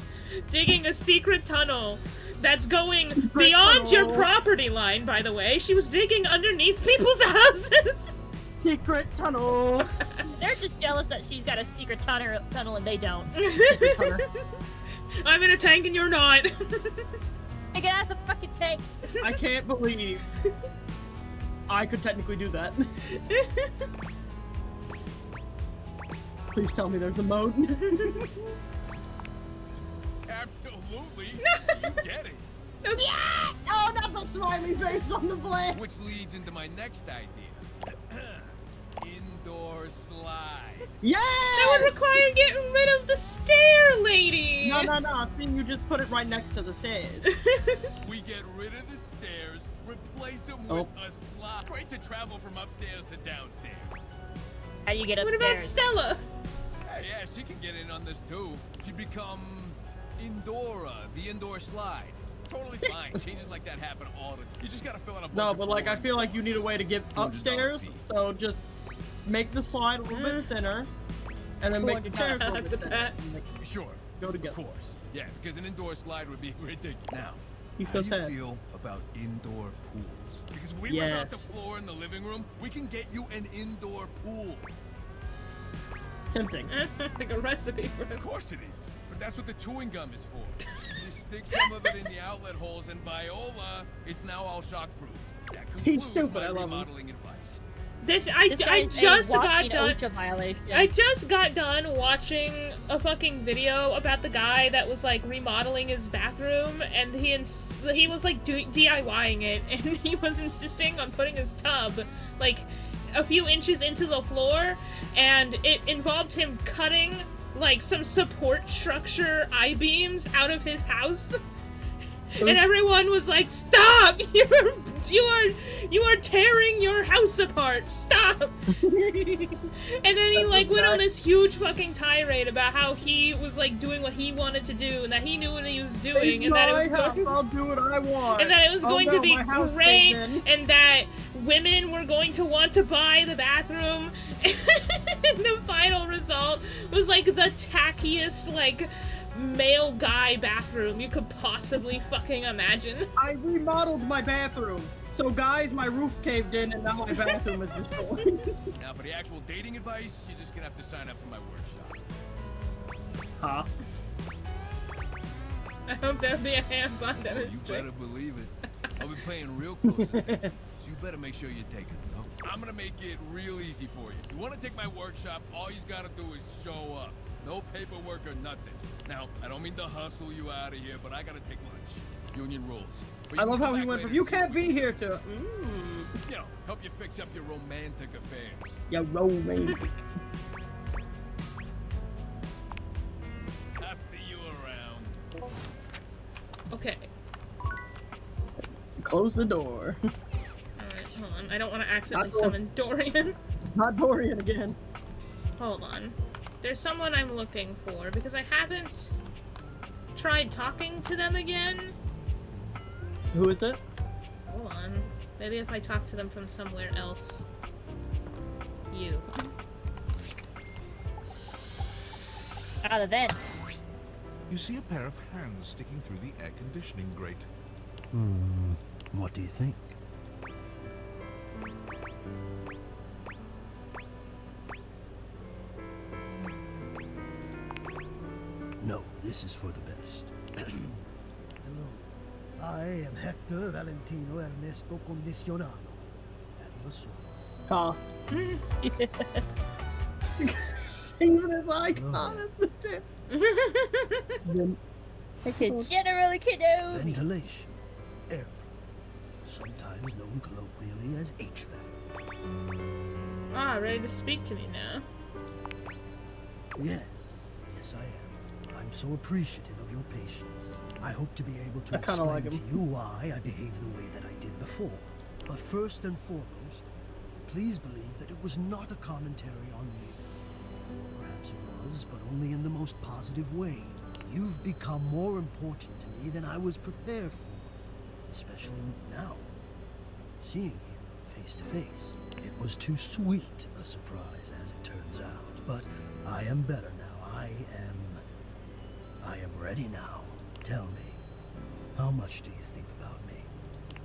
[SPEAKER 3] digging a secret tunnel that's going beyond your
[SPEAKER 6] tunnel.
[SPEAKER 3] property line, by the way. She was digging underneath people's houses.
[SPEAKER 6] Secret tunnel.
[SPEAKER 4] They're just jealous that she's got a secret tunnel and they don't.
[SPEAKER 3] I'm in a tank and you're not.
[SPEAKER 4] Get out of the fucking tank.
[SPEAKER 6] I can't believe I could technically do that. Please tell me there's a mode.
[SPEAKER 15] Absolutely. You get it.
[SPEAKER 6] Yeah! Oh, not the smiley face on the blade.
[SPEAKER 15] Which leads into my next idea. Indoor slide.
[SPEAKER 6] Yeah!
[SPEAKER 3] That would require getting rid of the stair lady!
[SPEAKER 6] No, I think you just put it right next to the stairs.
[SPEAKER 15] We get rid of the stairs, replace them with a slide. Great to travel from upstairs to downstairs.
[SPEAKER 4] How do you get
[SPEAKER 3] What
[SPEAKER 4] upstairs?
[SPEAKER 3] about Stella?
[SPEAKER 15] Yeah, she can get in on this too. She'd become Indora, the indoor slide. Totally fine. Changes like that happen all the time. You just gotta fill out a bunch
[SPEAKER 6] No,
[SPEAKER 15] of
[SPEAKER 6] but like I feel like you need a way to get
[SPEAKER 15] $200
[SPEAKER 6] upstairs,
[SPEAKER 15] fee.
[SPEAKER 6] so just make the slide a little bit thinner, and then make the stairs a little bit thinner.
[SPEAKER 15] Sure.
[SPEAKER 6] Go together.
[SPEAKER 15] Of course. Yeah, because an indoor slide would be ridiculous. Now,
[SPEAKER 6] He's
[SPEAKER 15] how
[SPEAKER 6] so
[SPEAKER 15] do
[SPEAKER 6] sad.
[SPEAKER 15] you feel about indoor pools? Because if we rip out the floor in the living room, we can get you an indoor pool.
[SPEAKER 6] Tempting.
[SPEAKER 3] That's like a recipe for it.
[SPEAKER 15] Of course it is. But that's what the chewing gum is for. You stick some of it in the outlet holes, and Viola, it's now all shockproof. That concludes
[SPEAKER 6] stupid,
[SPEAKER 15] my
[SPEAKER 6] I love him.
[SPEAKER 15] remodeling advice.
[SPEAKER 3] I
[SPEAKER 4] guy's
[SPEAKER 3] just
[SPEAKER 4] a
[SPEAKER 3] got
[SPEAKER 4] walking
[SPEAKER 3] done.
[SPEAKER 4] OSHA violation.
[SPEAKER 3] I just got done watching a fucking video about the guy that was like remodeling his bathroom, and he was like DIYing it, and he was insisting on putting his tub like a few inches into the floor, and it involved him cutting like some support structure I-beams out of his house. And everyone was like, "Stop! You are tearing your house apart! Stop!" And then he like went on this huge fucking tirade about how he was like doing what he wanted to do, and that he knew what he was doing, and that it was going.
[SPEAKER 6] I'll do what I want.
[SPEAKER 3] And that it was going to be
[SPEAKER 6] my house
[SPEAKER 3] great,
[SPEAKER 6] caved in.
[SPEAKER 3] and that women were going to want to buy the bathroom. And the final result was like the tackiest like male guy bathroom you could possibly fucking imagine.
[SPEAKER 6] I remodeled my bathroom. So guys, my roof caved in and now my bathroom is destroyed.
[SPEAKER 15] Now, for the actual dating advice, you're just gonna have to sign up for my workshop.
[SPEAKER 6] Huh?
[SPEAKER 3] I hope there'll be a hands-on
[SPEAKER 15] You
[SPEAKER 3] demonstration.
[SPEAKER 15] better believe it. I'll be paying real close attention, so you better make sure you're taking notes. I'm gonna make it real easy for you. If you want to take my workshop, all you gotta do is show up. No paperwork or nothing. Now, I don't mean to hustle you out of here, but I gotta take lunch. Union rules. But you
[SPEAKER 6] I
[SPEAKER 15] can
[SPEAKER 6] love
[SPEAKER 15] come
[SPEAKER 6] how he
[SPEAKER 15] back
[SPEAKER 6] went
[SPEAKER 15] later
[SPEAKER 6] from "you
[SPEAKER 15] to see
[SPEAKER 6] can't
[SPEAKER 15] what
[SPEAKER 6] be here" to
[SPEAKER 15] you know, help you fix up your romantic affairs.
[SPEAKER 6] yeah, romantic.
[SPEAKER 15] I'll see you around.
[SPEAKER 3] Okay.
[SPEAKER 6] Close the door.
[SPEAKER 3] Alright, hold on. I don't want to accidentally
[SPEAKER 6] Not Dor-
[SPEAKER 3] summon Dorian.
[SPEAKER 6] Not Dorian again.
[SPEAKER 3] Hold on. There's someone I'm looking for, because I haven't tried talking to them again.
[SPEAKER 6] Who is it?
[SPEAKER 3] Hold on. Maybe if I talk to them from somewhere else. You.
[SPEAKER 4] Out of the vent.
[SPEAKER 5] You see a pair of hands sticking through the air conditioning grate.
[SPEAKER 14] What do you think? No, this is for the best.
[SPEAKER 9] Hello. I am Hector Valentino Ernesto Condicionado. Adios.
[SPEAKER 6] Huh. Even his icon is the tip.
[SPEAKER 4] General Kenobi.
[SPEAKER 9] Ventilation. Airflow. Sometimes known colloquially as HVAC.
[SPEAKER 3] Ah, ready to speak to me now.
[SPEAKER 9] Yes, yes I am. I'm so appreciative of your patience. I hope to be able to
[SPEAKER 6] I kinda
[SPEAKER 9] explain
[SPEAKER 6] like
[SPEAKER 9] to
[SPEAKER 6] him.
[SPEAKER 9] you why I behaved the way that I did before. But first and foremost, please believe that it was not a commentary on you. Or perhaps it was, but only in the most positive way. You've become more important to me than I was prepared for, especially now. Seeing you face to face. It was too sweet a surprise, as it turns out. But I am better now. I am ready now. Tell me, how much do you think about me?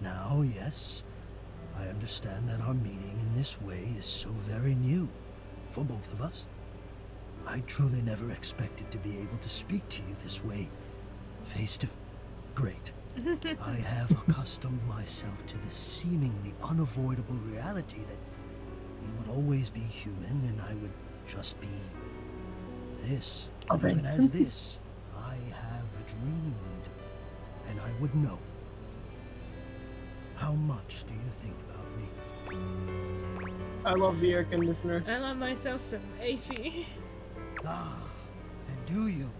[SPEAKER 9] Now, yes, I understand that our meeting in this way is so very new for both of us. I truly never expected to be able to speak to you this way, face to Great. I have accustomed myself to the seemingly unavoidable reality that you would always be human and I would just be this.
[SPEAKER 6] Okay.
[SPEAKER 9] Even as this, I have dreamed, and I would know. How much do you think about me?
[SPEAKER 6] I love the air conditioner.
[SPEAKER 3] I love myself some AC.
[SPEAKER 9] Ah, and do you?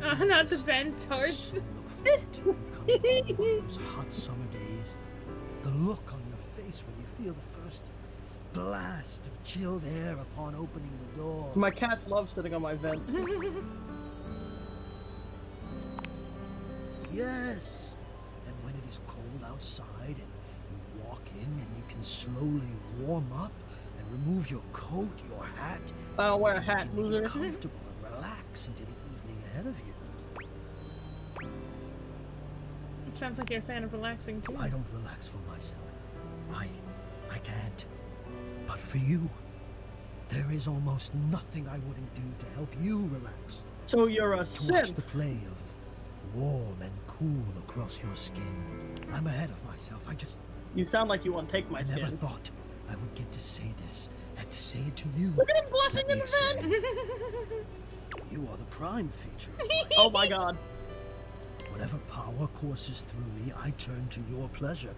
[SPEAKER 3] Oh, not the vent tarts.
[SPEAKER 9] Those hot summer days, the look on your face when you feel the first blast of chilled air upon opening the door.
[SPEAKER 6] My cats love sitting on my vents.
[SPEAKER 9] Yes, and when it is cold outside and you walk in and you can slowly warm up and remove your coat, your hat.
[SPEAKER 6] I don't wear a hat,
[SPEAKER 9] you can
[SPEAKER 6] loser.
[SPEAKER 9] get comfortable and relax into the evening ahead of you.
[SPEAKER 3] It sounds like you're a fan of relaxing too.
[SPEAKER 9] I don't relax for myself. I can't. But for you, there is almost nothing I wouldn't do to help you relax.
[SPEAKER 6] So you're a
[SPEAKER 9] To
[SPEAKER 6] simp.
[SPEAKER 9] watch the play of warm and cool across your skin. I'm ahead of myself.
[SPEAKER 6] You sound like you want to take my
[SPEAKER 9] I
[SPEAKER 6] skin.
[SPEAKER 9] never thought I would get to say this and to say it to you.
[SPEAKER 6] Look at him blushing
[SPEAKER 9] Let
[SPEAKER 6] in
[SPEAKER 9] me
[SPEAKER 6] the vent!
[SPEAKER 9] explain. You are the prime feature.
[SPEAKER 6] Oh my god.
[SPEAKER 9] Whatever power courses through me, I turn to your pleasure.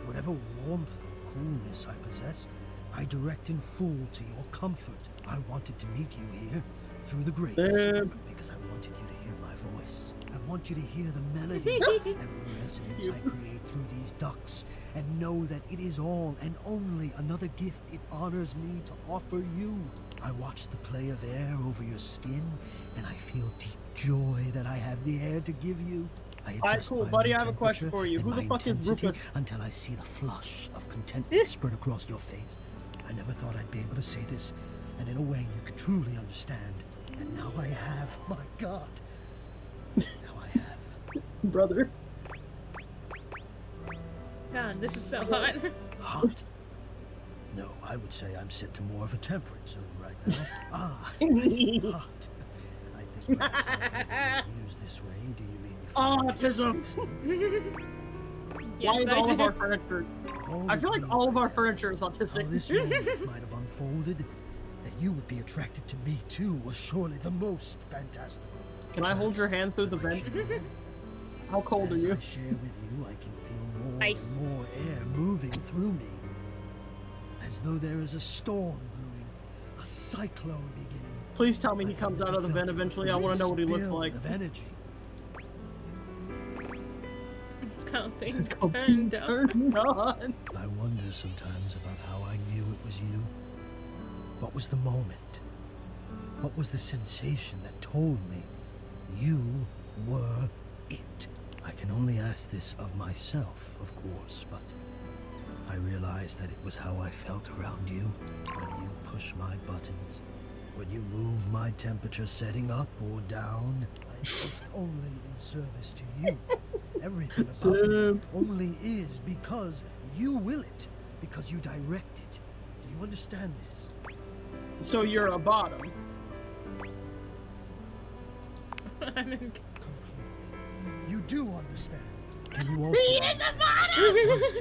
[SPEAKER 9] Whatever warmth or coolness I possess, I direct in full to your comfort. I wanted to meet you here through the grates because I wanted you to hear my voice. I want you to hear the melody and resonance I create through these ducts and know that it is all and only another gift it honors me to offer you. I watch the play of air over your skin and I feel deep joy that I have the air to give you.
[SPEAKER 6] Alright, cool, buddy, I have a question for you. Who the fuck is Rufus?
[SPEAKER 9] Until I see the flush of contentment spread across your face. I never thought I'd be able to say this, and in a way you could truly understand. And now I have. My God. Now I have.
[SPEAKER 6] Brother.
[SPEAKER 3] God, this is so hot.
[SPEAKER 9] Hot? No, I would say I'm set to more of a temperate zone right now. Ah, hot. I think perhaps I use this way. Do you mean you find it
[SPEAKER 6] Autism.
[SPEAKER 3] Yes,
[SPEAKER 6] Why is
[SPEAKER 3] I
[SPEAKER 6] all of
[SPEAKER 3] do.
[SPEAKER 6] our furniture? I feel like all of our furniture is autistic.
[SPEAKER 9] How this moment might have unfolded, that you would be attracted to me too, was surely the most fantastic.
[SPEAKER 6] Can I hold your hand through the vent? How cold are you?
[SPEAKER 9] As I share with you, I can feel more
[SPEAKER 4] Ice.
[SPEAKER 9] and more air moving through me. As though there is a storm brewing, a cyclone beginning.
[SPEAKER 6] Please tell me he comes out of the vent eventually. I want to know what he looks
[SPEAKER 9] Spill
[SPEAKER 6] like.
[SPEAKER 9] of energy.
[SPEAKER 3] It's called things turned up.
[SPEAKER 6] on.
[SPEAKER 9] I wonder sometimes about how I knew it was you. What was the moment? What was the sensation that told me you were it? I can only ask this of myself, of course, but I realized that it was how I felt around you when you push my buttons, when you move my temperature setting up or down. I exist only in service to you. Everything about me only is because you will it, because you direct it. Do you understand this?
[SPEAKER 6] So you're a bottom.
[SPEAKER 3] I'm in...
[SPEAKER 9] You do understand. Can you also
[SPEAKER 6] He is a bottom!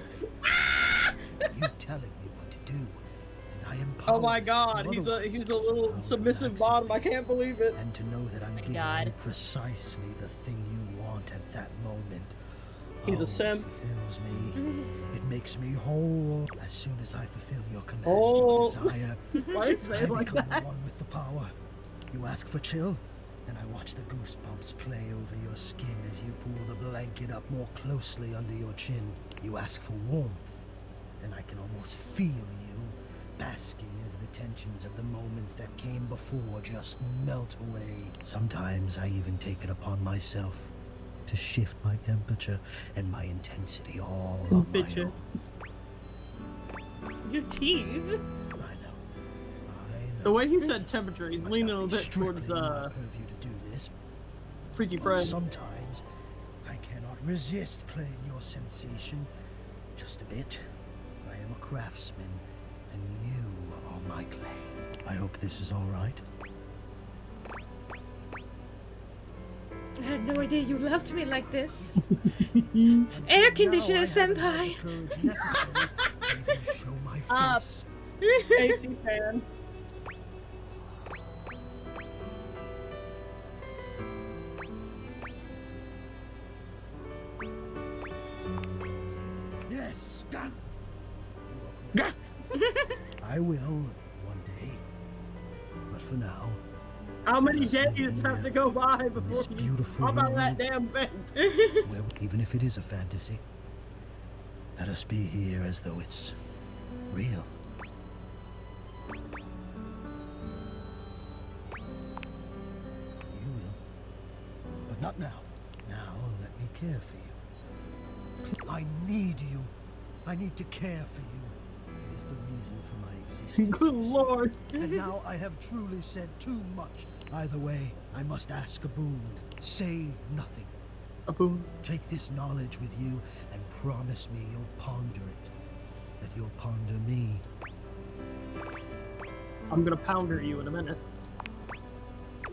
[SPEAKER 9] you telling me what to do, and I am
[SPEAKER 6] Oh my
[SPEAKER 9] powerless
[SPEAKER 6] god,
[SPEAKER 9] to
[SPEAKER 6] he's a
[SPEAKER 9] otherwise.
[SPEAKER 6] little submissive bottom. I can't believe it.
[SPEAKER 9] And to know that I'm giving
[SPEAKER 4] God.
[SPEAKER 9] you precisely the thing you want at that moment.
[SPEAKER 6] He's a
[SPEAKER 9] It
[SPEAKER 6] simp.
[SPEAKER 9] fulfills me. It makes me whole. As soon as I fulfill your command,
[SPEAKER 6] Oh.
[SPEAKER 9] your desire,
[SPEAKER 6] Why did you say
[SPEAKER 9] I
[SPEAKER 6] it like
[SPEAKER 9] become
[SPEAKER 6] that?
[SPEAKER 9] the one with the power. You ask for chill, and I watch the goosebumps play over your skin as you pull the blanket up more closely under your chin. You ask for warmth, and I can almost feel you basking as the tensions of the moments that came before just melt away. Sometimes I even take it upon myself to shift my temperature and my intensity all on my
[SPEAKER 6] Temperature.
[SPEAKER 9] own.
[SPEAKER 3] You tease.
[SPEAKER 9] I know.
[SPEAKER 6] The way he said temperature, he's leaning a little bit
[SPEAKER 9] Strictly
[SPEAKER 6] towards
[SPEAKER 9] in my purview to do this.
[SPEAKER 6] Freaky
[SPEAKER 9] But
[SPEAKER 6] Friend.
[SPEAKER 9] sometimes I cannot resist playing your sensation just a bit. I am a craftsman, and you are my clay. I hope this is all right.
[SPEAKER 3] I had no idea you loved me like this. Air conditioner senpai.
[SPEAKER 9] Courage necessary to even show my
[SPEAKER 4] Up.
[SPEAKER 9] face.
[SPEAKER 6] AC fan.
[SPEAKER 9] Yes, God. I will one day. But for now,
[SPEAKER 6] how many days have to go by before you...
[SPEAKER 9] beautiful
[SPEAKER 6] How about
[SPEAKER 9] world,
[SPEAKER 6] that damn thing?
[SPEAKER 9] where even if it is a fantasy, let us be here as though it's real. You will. But not now. Now let me care for you. I need you. I need to care for you. It is the reason for my existence.
[SPEAKER 6] Good lord.
[SPEAKER 9] And now I have truly said too much. Either way, I must ask a boon. Say nothing.
[SPEAKER 6] A boon?
[SPEAKER 9] Take this knowledge with you and promise me you'll ponder it. That you'll ponder me.
[SPEAKER 6] I'm gonna pounder you in a minute.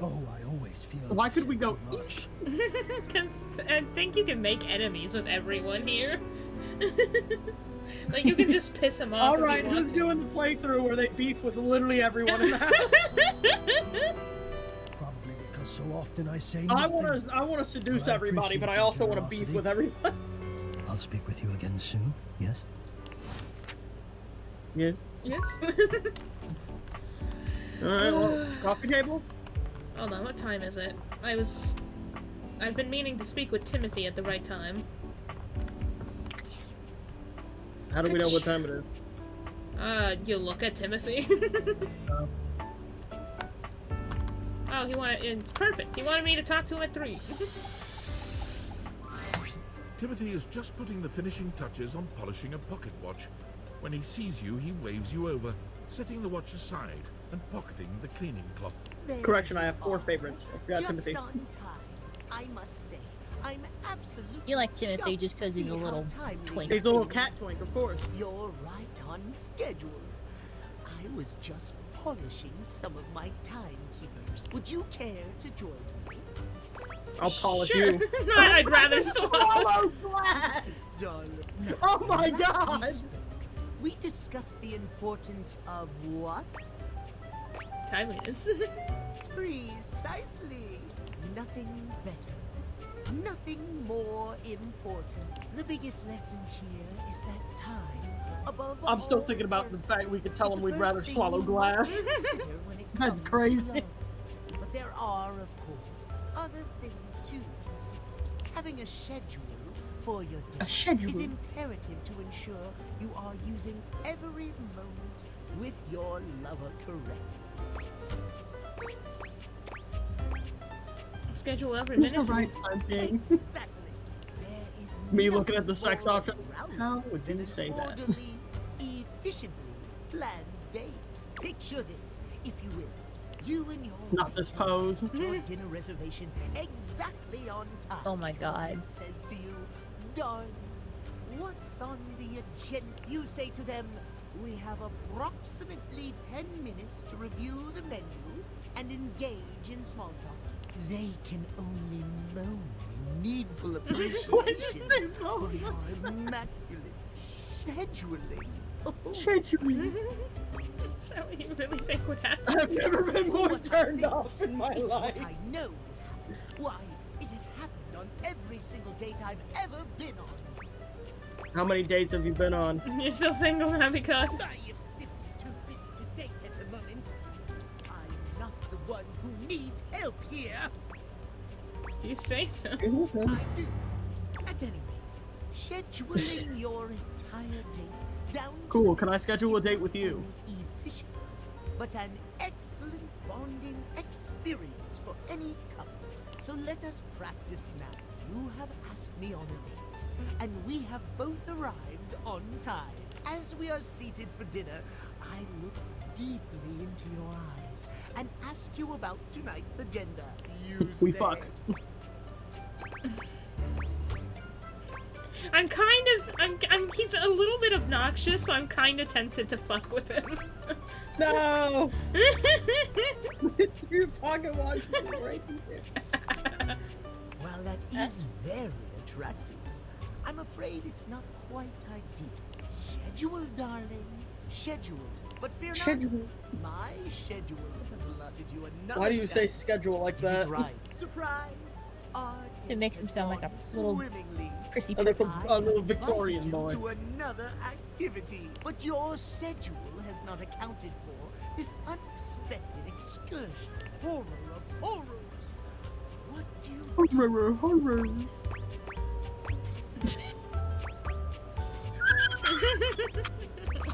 [SPEAKER 9] Oh, I always feel...
[SPEAKER 6] Why could we go
[SPEAKER 9] much?
[SPEAKER 3] Because I think you can make enemies with everyone here. Like, you can just piss them off.
[SPEAKER 6] Alright, who's doing the playthrough where they beef with literally everyone in the house?
[SPEAKER 9] Probably because so often I say
[SPEAKER 6] I
[SPEAKER 9] nothing.
[SPEAKER 6] wanna seduce
[SPEAKER 9] Well, I
[SPEAKER 6] everybody, but I
[SPEAKER 9] appreciate
[SPEAKER 6] also
[SPEAKER 9] your
[SPEAKER 6] want to beef
[SPEAKER 9] generosity.
[SPEAKER 6] with everyone.
[SPEAKER 9] I'll speak with you again soon, yes?
[SPEAKER 6] Yes.
[SPEAKER 3] Yes.
[SPEAKER 6] Alright, well, coffee table?
[SPEAKER 3] Hold on, what time is it? I've been meaning to speak with Timothy at the right time.
[SPEAKER 6] How do we know what time it is?
[SPEAKER 3] You look at Timothy. Oh, it's perfect. He wanted me to talk to him at 3.
[SPEAKER 5] Timothy is just putting the finishing touches on polishing a pocket watch. When he sees you, he waves you over, setting the watch aside and pocketing the cleaning cloth.
[SPEAKER 6] Correction, I have 4 favorites. I forgot
[SPEAKER 7] Just
[SPEAKER 6] Timothy.
[SPEAKER 7] on time, I must say. I'm absolutely
[SPEAKER 4] You like Timothy
[SPEAKER 7] shocked
[SPEAKER 4] just because
[SPEAKER 7] to
[SPEAKER 4] he's a
[SPEAKER 7] see how
[SPEAKER 4] little
[SPEAKER 7] timely
[SPEAKER 4] twink.
[SPEAKER 6] He's a little cat twink, of course.
[SPEAKER 7] You're right on schedule. I was just polishing some of my timekeepers. Would you care to join me?
[SPEAKER 6] I'll polish
[SPEAKER 3] Sure.
[SPEAKER 6] you.
[SPEAKER 3] No, I'd rather swallow.
[SPEAKER 6] Oh my god!
[SPEAKER 7] We discussed the importance of what?
[SPEAKER 3] Timeliness.
[SPEAKER 7] Precisely. Nothing better. Nothing more important. The biggest lesson here is that time, above
[SPEAKER 6] I'm still
[SPEAKER 7] all
[SPEAKER 6] thinking about the fact we could tell
[SPEAKER 7] is
[SPEAKER 6] him
[SPEAKER 7] the
[SPEAKER 6] we'd
[SPEAKER 7] first
[SPEAKER 6] rather
[SPEAKER 7] thing
[SPEAKER 6] swallow
[SPEAKER 7] you
[SPEAKER 6] glass.
[SPEAKER 7] must consider when it
[SPEAKER 6] That's
[SPEAKER 7] comes to
[SPEAKER 6] crazy.
[SPEAKER 7] love. But there are, of course, other things to consider. Having a schedule for your day is imperative to ensure you are using every moment with your lover correctly.
[SPEAKER 3] Schedule every
[SPEAKER 6] Who's
[SPEAKER 3] minute.
[SPEAKER 6] the right time thing?
[SPEAKER 7] Exactly. There is
[SPEAKER 6] Me looking at the
[SPEAKER 7] nothing
[SPEAKER 6] sex
[SPEAKER 7] more
[SPEAKER 6] option.
[SPEAKER 7] arousing
[SPEAKER 6] How would
[SPEAKER 7] than
[SPEAKER 6] you
[SPEAKER 7] an
[SPEAKER 6] say that?
[SPEAKER 7] orderly, efficiently planned date. Picture this, if you will. You and your
[SPEAKER 6] Not this pose.
[SPEAKER 7] your dinner reservation exactly on time.
[SPEAKER 4] Oh my god.
[SPEAKER 7] It says to you, darling, what's on the agenda? You say to them, we have approximately 10 minutes to review the menu and engage in small talk. They can only moan in needful appreciation for your immaculate scheduling.
[SPEAKER 6] Scheduling.
[SPEAKER 3] Is that what you really think would happen?
[SPEAKER 6] I've never been more turned off in my
[SPEAKER 7] It's
[SPEAKER 6] life.
[SPEAKER 7] what I know would happen. Why, it has happened on every single date I've ever been on.
[SPEAKER 6] How many dates have you been on?
[SPEAKER 3] You're still single now because...
[SPEAKER 7] I am simply too busy to date at the moment. I am not the one who needs help here.
[SPEAKER 3] You say so.
[SPEAKER 7] I do. At any rate, scheduling your entire date down to
[SPEAKER 6] Cool, can I schedule a date with you?
[SPEAKER 7] efficient, but an excellent bonding experience for any couple. So let us practice now. You have asked me on a date, and we have both arrived on time. As we are seated for dinner, I look deeply into your eyes and ask you about tonight's agenda. You
[SPEAKER 6] We
[SPEAKER 7] say,
[SPEAKER 6] fuck.
[SPEAKER 3] He's a little bit obnoxious, so I'm kind of tempted to fuck with him.
[SPEAKER 6] No! Your pocket watch is right here.
[SPEAKER 7] Well, that is very attractive. I'm afraid it's not quite ideal. Schedule, darling. Schedule. But fear
[SPEAKER 6] Schedule.
[SPEAKER 7] not. My schedule has allotted you another
[SPEAKER 6] Why do you say
[SPEAKER 7] chance
[SPEAKER 6] schedule like
[SPEAKER 7] to be
[SPEAKER 6] that?
[SPEAKER 7] right. Surprise. Our
[SPEAKER 4] It makes him sound like a little
[SPEAKER 7] swimmingly
[SPEAKER 4] Prissy
[SPEAKER 6] a little Victorian boy.
[SPEAKER 7] To another activity, but your schedule has not accounted for this unexpected excursion. Horror of horrors! What do you
[SPEAKER 6] Horror.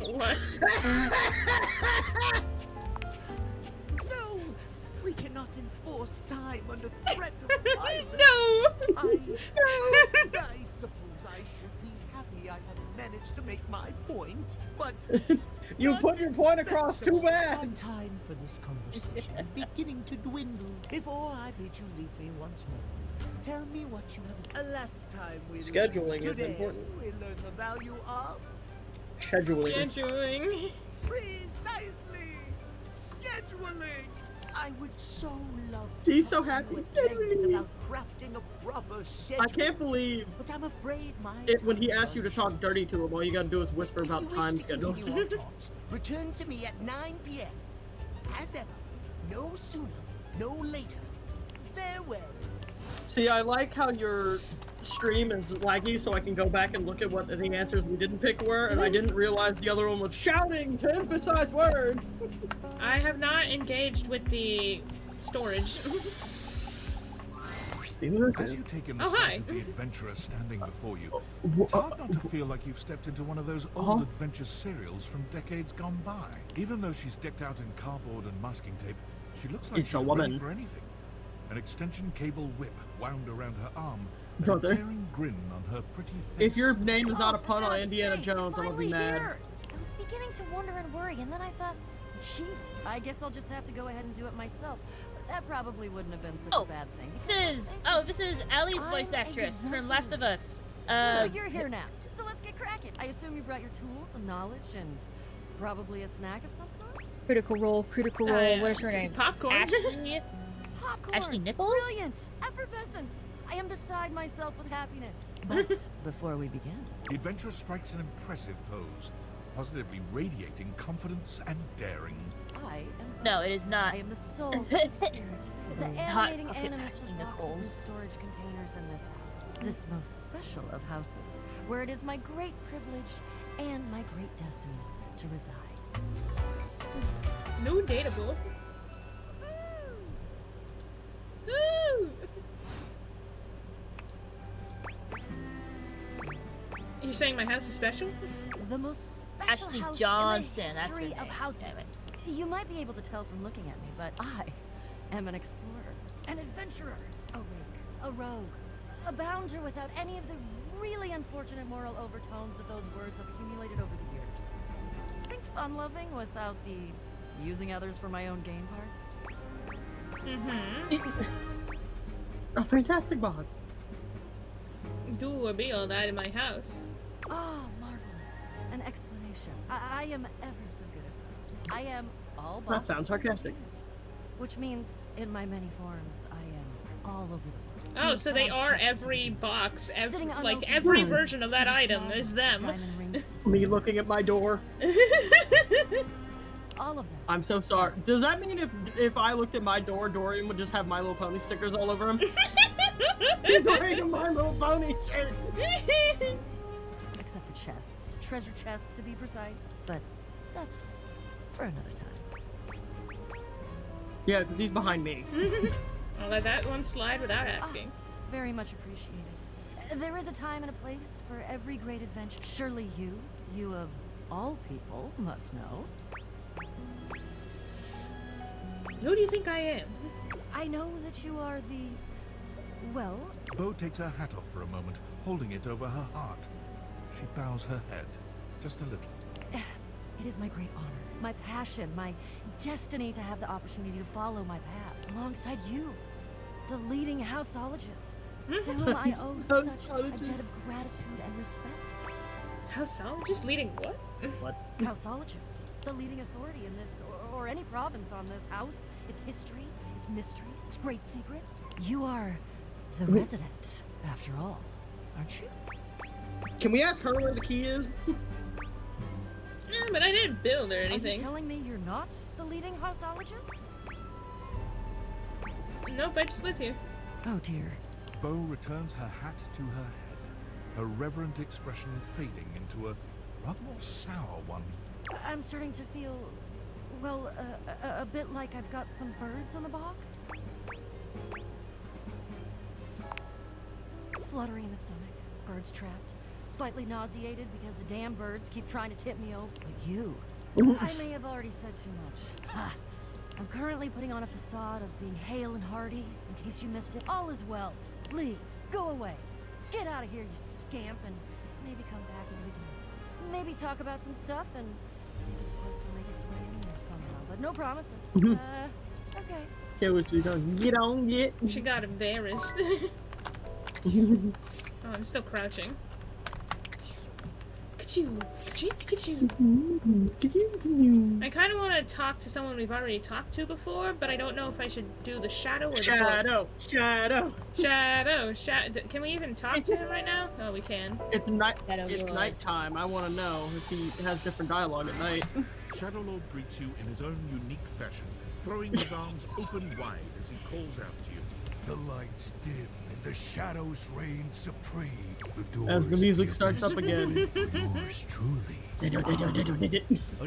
[SPEAKER 3] What?
[SPEAKER 7] No! We cannot enforce time under threat of violence.
[SPEAKER 3] No!
[SPEAKER 7] I suppose I should be happy I have managed to make my point, but
[SPEAKER 6] You put your point across too bad.
[SPEAKER 7] time for this conversation is beginning to dwindle. Before I bid you leave me once more, tell me what you have. Last time we
[SPEAKER 6] Scheduling is
[SPEAKER 7] today,
[SPEAKER 6] important.
[SPEAKER 7] we learned the value of
[SPEAKER 6] Scheduling.
[SPEAKER 7] precisely scheduling. I would so love to
[SPEAKER 6] He's so
[SPEAKER 7] talk to
[SPEAKER 6] happy.
[SPEAKER 7] you at length about crafting a proper schedule.
[SPEAKER 6] I can't believe
[SPEAKER 7] But I'm afraid my
[SPEAKER 6] it when he asks you to talk dirty to him. All you gotta do is whisper about time schedules.
[SPEAKER 7] Continue our talks. Return to me at 9 p.m. As ever, no sooner, no later. Farewell.
[SPEAKER 6] See, I like how your stream is laggy, so I can go back and look at what the answers we didn't pick were, and I didn't realize the other one was shouting to emphasize words.
[SPEAKER 3] I have not engaged with the storage.
[SPEAKER 5] As you take in the sight of the adventurer standing before you, it's hard not to feel like you've stepped into one of those old adventure serials from decades gone by. Even though she's decked out in cardboard and masking tape, she looks like
[SPEAKER 6] It's
[SPEAKER 5] she's
[SPEAKER 6] a woman.
[SPEAKER 5] ready for anything. An extension cable whip wound around her arm, and
[SPEAKER 6] Brother.
[SPEAKER 5] a daring grin on her pretty face.
[SPEAKER 6] If your name is not a pun on Indiana Jones, I'm gonna be mad.
[SPEAKER 2] I was beginning to wonder and worry, and then I thought, gee, I guess I'll just have to go ahead and do it myself. But that probably wouldn't have been such a bad thing.
[SPEAKER 4] This is Ellie's voice actress from Last of Us.
[SPEAKER 2] So you're here now, so let's get cracking. I assume you brought your tools and knowledge and probably a snack of some sort?
[SPEAKER 4] Critical Role. What is her name?
[SPEAKER 3] Popcorn.
[SPEAKER 4] Ashley.
[SPEAKER 2] Popcorn.
[SPEAKER 4] Ashley Nichols?
[SPEAKER 2] Brilliant. Effervescent. I am beside myself with happiness. But before we begin,
[SPEAKER 5] The adventurer strikes an impressive pose, positively radiating confidence and daring.
[SPEAKER 2] I am...
[SPEAKER 4] No, it is not.
[SPEAKER 2] I am the soul, the spirit, the
[SPEAKER 4] Hot
[SPEAKER 2] animating
[SPEAKER 4] fucking
[SPEAKER 2] animus
[SPEAKER 4] Ashley
[SPEAKER 2] of boxes and
[SPEAKER 4] Nichols.
[SPEAKER 2] storage containers in this house. This most special of houses, where it is my great privilege and my great destiny to reside.
[SPEAKER 3] No dateable. Woo! You're saying my house is special?
[SPEAKER 2] The most special
[SPEAKER 4] Ashley
[SPEAKER 2] house
[SPEAKER 4] Johnson,
[SPEAKER 2] in the
[SPEAKER 4] that's her
[SPEAKER 2] history
[SPEAKER 4] name.
[SPEAKER 2] of houses.
[SPEAKER 4] Damn it.
[SPEAKER 2] You might be able to tell from looking at me, but I am an explorer, an adventurer, a rake, a rogue, a bounder without any of the really unfortunate moral overtones that those words have accumulated over the years. Think fun-loving without the using others for my own gain part.
[SPEAKER 6] A fantastic box.
[SPEAKER 3] Do or be all that in my house.
[SPEAKER 2] Oh, marvelous. An explanation. I am ever so good at those. I am all
[SPEAKER 6] That
[SPEAKER 2] boxes
[SPEAKER 6] sounds sarcastic.
[SPEAKER 2] and containers, which means, in my many forms, I am all over the world.
[SPEAKER 3] Oh,
[SPEAKER 2] Being
[SPEAKER 3] so they
[SPEAKER 2] someone
[SPEAKER 3] are
[SPEAKER 2] trapped
[SPEAKER 3] every box,
[SPEAKER 2] Sitting
[SPEAKER 3] like
[SPEAKER 2] unopened
[SPEAKER 3] every
[SPEAKER 2] boxes,
[SPEAKER 3] version of that
[SPEAKER 2] big
[SPEAKER 3] item
[SPEAKER 2] small
[SPEAKER 3] is
[SPEAKER 2] boxes,
[SPEAKER 3] them.
[SPEAKER 2] diamond rings,
[SPEAKER 6] Me looking at my door.
[SPEAKER 2] all of them.
[SPEAKER 6] I'm so sorry. Does that mean if I looked at my door, Dorian would just have My Little Pony stickers all over him? He's wearing a My Little Pony shirt.
[SPEAKER 2] Except for chests. Treasure chests, to be precise. But that's for another time.
[SPEAKER 6] Yeah, because he's behind me.
[SPEAKER 3] I'll let that one slide without asking.
[SPEAKER 2] Very much appreciated. There is a time and a place for every great adventure. Surely you of all people, must know.
[SPEAKER 3] Who do you think I am?
[SPEAKER 2] I know that you are the... well...
[SPEAKER 5] Bo takes her hat off for a moment, holding it over her heart. She bows her head, just a little.
[SPEAKER 2] It is my great honor, my passion, my destiny to have the opportunity to follow my path alongside you, the leading houseologist, to whom I owe such a debt of gratitude and respect.
[SPEAKER 3] Houseologist leading what?
[SPEAKER 6] What?
[SPEAKER 2] Houseologist, the leading authority in this, or any province on this house, its history, its mysteries, its great secrets. You are the resident, after all, aren't you?
[SPEAKER 6] Can we ask her where the key is?
[SPEAKER 3] Yeah, but I didn't build or
[SPEAKER 2] Are you
[SPEAKER 3] anything.
[SPEAKER 2] telling me you're not the leading houseologist?
[SPEAKER 3] Nope, I just live here.
[SPEAKER 2] Oh dear.
[SPEAKER 5] Bo returns her hat to her head. her reverent expression fading into a rather more sour one.
[SPEAKER 2] I'm starting to feel, well, a bit like I've got some birds in the box. Fluttering in the stomach, birds trapped, slightly nauseated because the damn birds keep trying to tip me over. Like you. I may have already said too much. Ha. I'm currently putting on a facade of being hale and hearty, in case you missed it. All is well. Leave. Go away. Get out of here, you scamp, and maybe come back and we can maybe talk about some stuff and supposed to make its way in there somehow, but no promises. Okay.
[SPEAKER 6] Okay, what you gonna get on, get?
[SPEAKER 3] She got embarrassed. Oh, I'm still crouching. I kind of want to talk to someone we've already talked to before, but I don't know if I should do the shadow or the Shadow. Can we even talk to him right now? Oh, we can.
[SPEAKER 6] It's nighttime. I want to know if he has different dialogue at night.
[SPEAKER 5] Shadowlord greets you in his own unique fashion, throwing his arms open wide as he calls out to you.
[SPEAKER 21] The lights dim and the shadows reign supreme. The
[SPEAKER 6] As the music starts up again.
[SPEAKER 21] Yours truly. A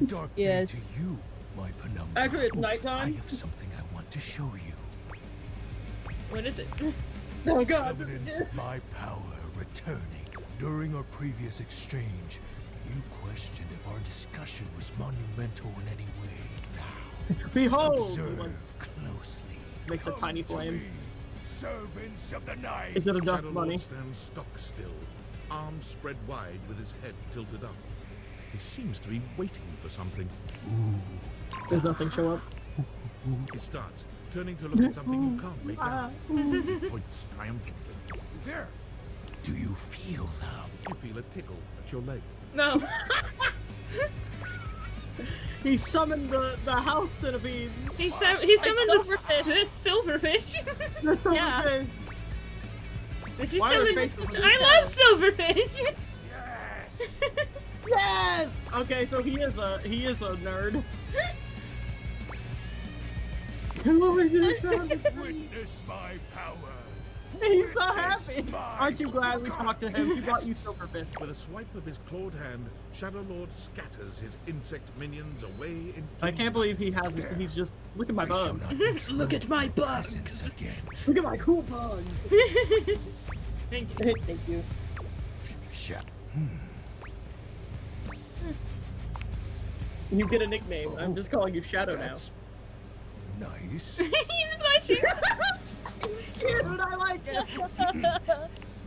[SPEAKER 21] dark day to you, my penumbra.
[SPEAKER 6] Actually, it's nighttime.
[SPEAKER 21] I have something I want to show you.
[SPEAKER 3] What is it?
[SPEAKER 6] Oh God!
[SPEAKER 21] Evidence of my power returning. During our previous exchange, you questioned if our discussion was monumental in any way. Now,
[SPEAKER 6] behold!
[SPEAKER 21] Observe closely.
[SPEAKER 6] Makes a tiny flame.
[SPEAKER 21] Servants of the night.
[SPEAKER 6] Is it a duck
[SPEAKER 5] Shadowlord
[SPEAKER 6] bunny?
[SPEAKER 5] stands stock still, arms spread wide with his head tilted up. He seems to be waiting for something.
[SPEAKER 6] Does nothing show up?
[SPEAKER 5] He starts, turning to look at something you can't make out. He points triumphantly.
[SPEAKER 21] There. Do you feel now?
[SPEAKER 5] You feel a tickle at your leg.
[SPEAKER 3] No.
[SPEAKER 6] He summoned the house centipede.
[SPEAKER 3] He summoned the silverfish.
[SPEAKER 6] The silverfish.
[SPEAKER 3] Did you
[SPEAKER 6] Why are
[SPEAKER 3] summon?
[SPEAKER 6] their faces
[SPEAKER 3] I love silverfish.
[SPEAKER 6] Yes. Okay, so he is a nerd.
[SPEAKER 21] Witness my power.
[SPEAKER 6] He's so happy. Aren't you glad we talked to him? He brought you silverfish.
[SPEAKER 5] With a swipe of his clawed hand, Shadowlord scatters his insect minions away into...
[SPEAKER 6] I can't believe he hasn't. He's just look at my bugs.
[SPEAKER 2] Look at my bugs.
[SPEAKER 6] Look at my cool bugs.
[SPEAKER 3] Thank you.
[SPEAKER 6] Thank you. You get a nickname. I'm just calling you Shadow now.
[SPEAKER 21] Nice.
[SPEAKER 3] He's blushing.
[SPEAKER 6] He's cute. I like it.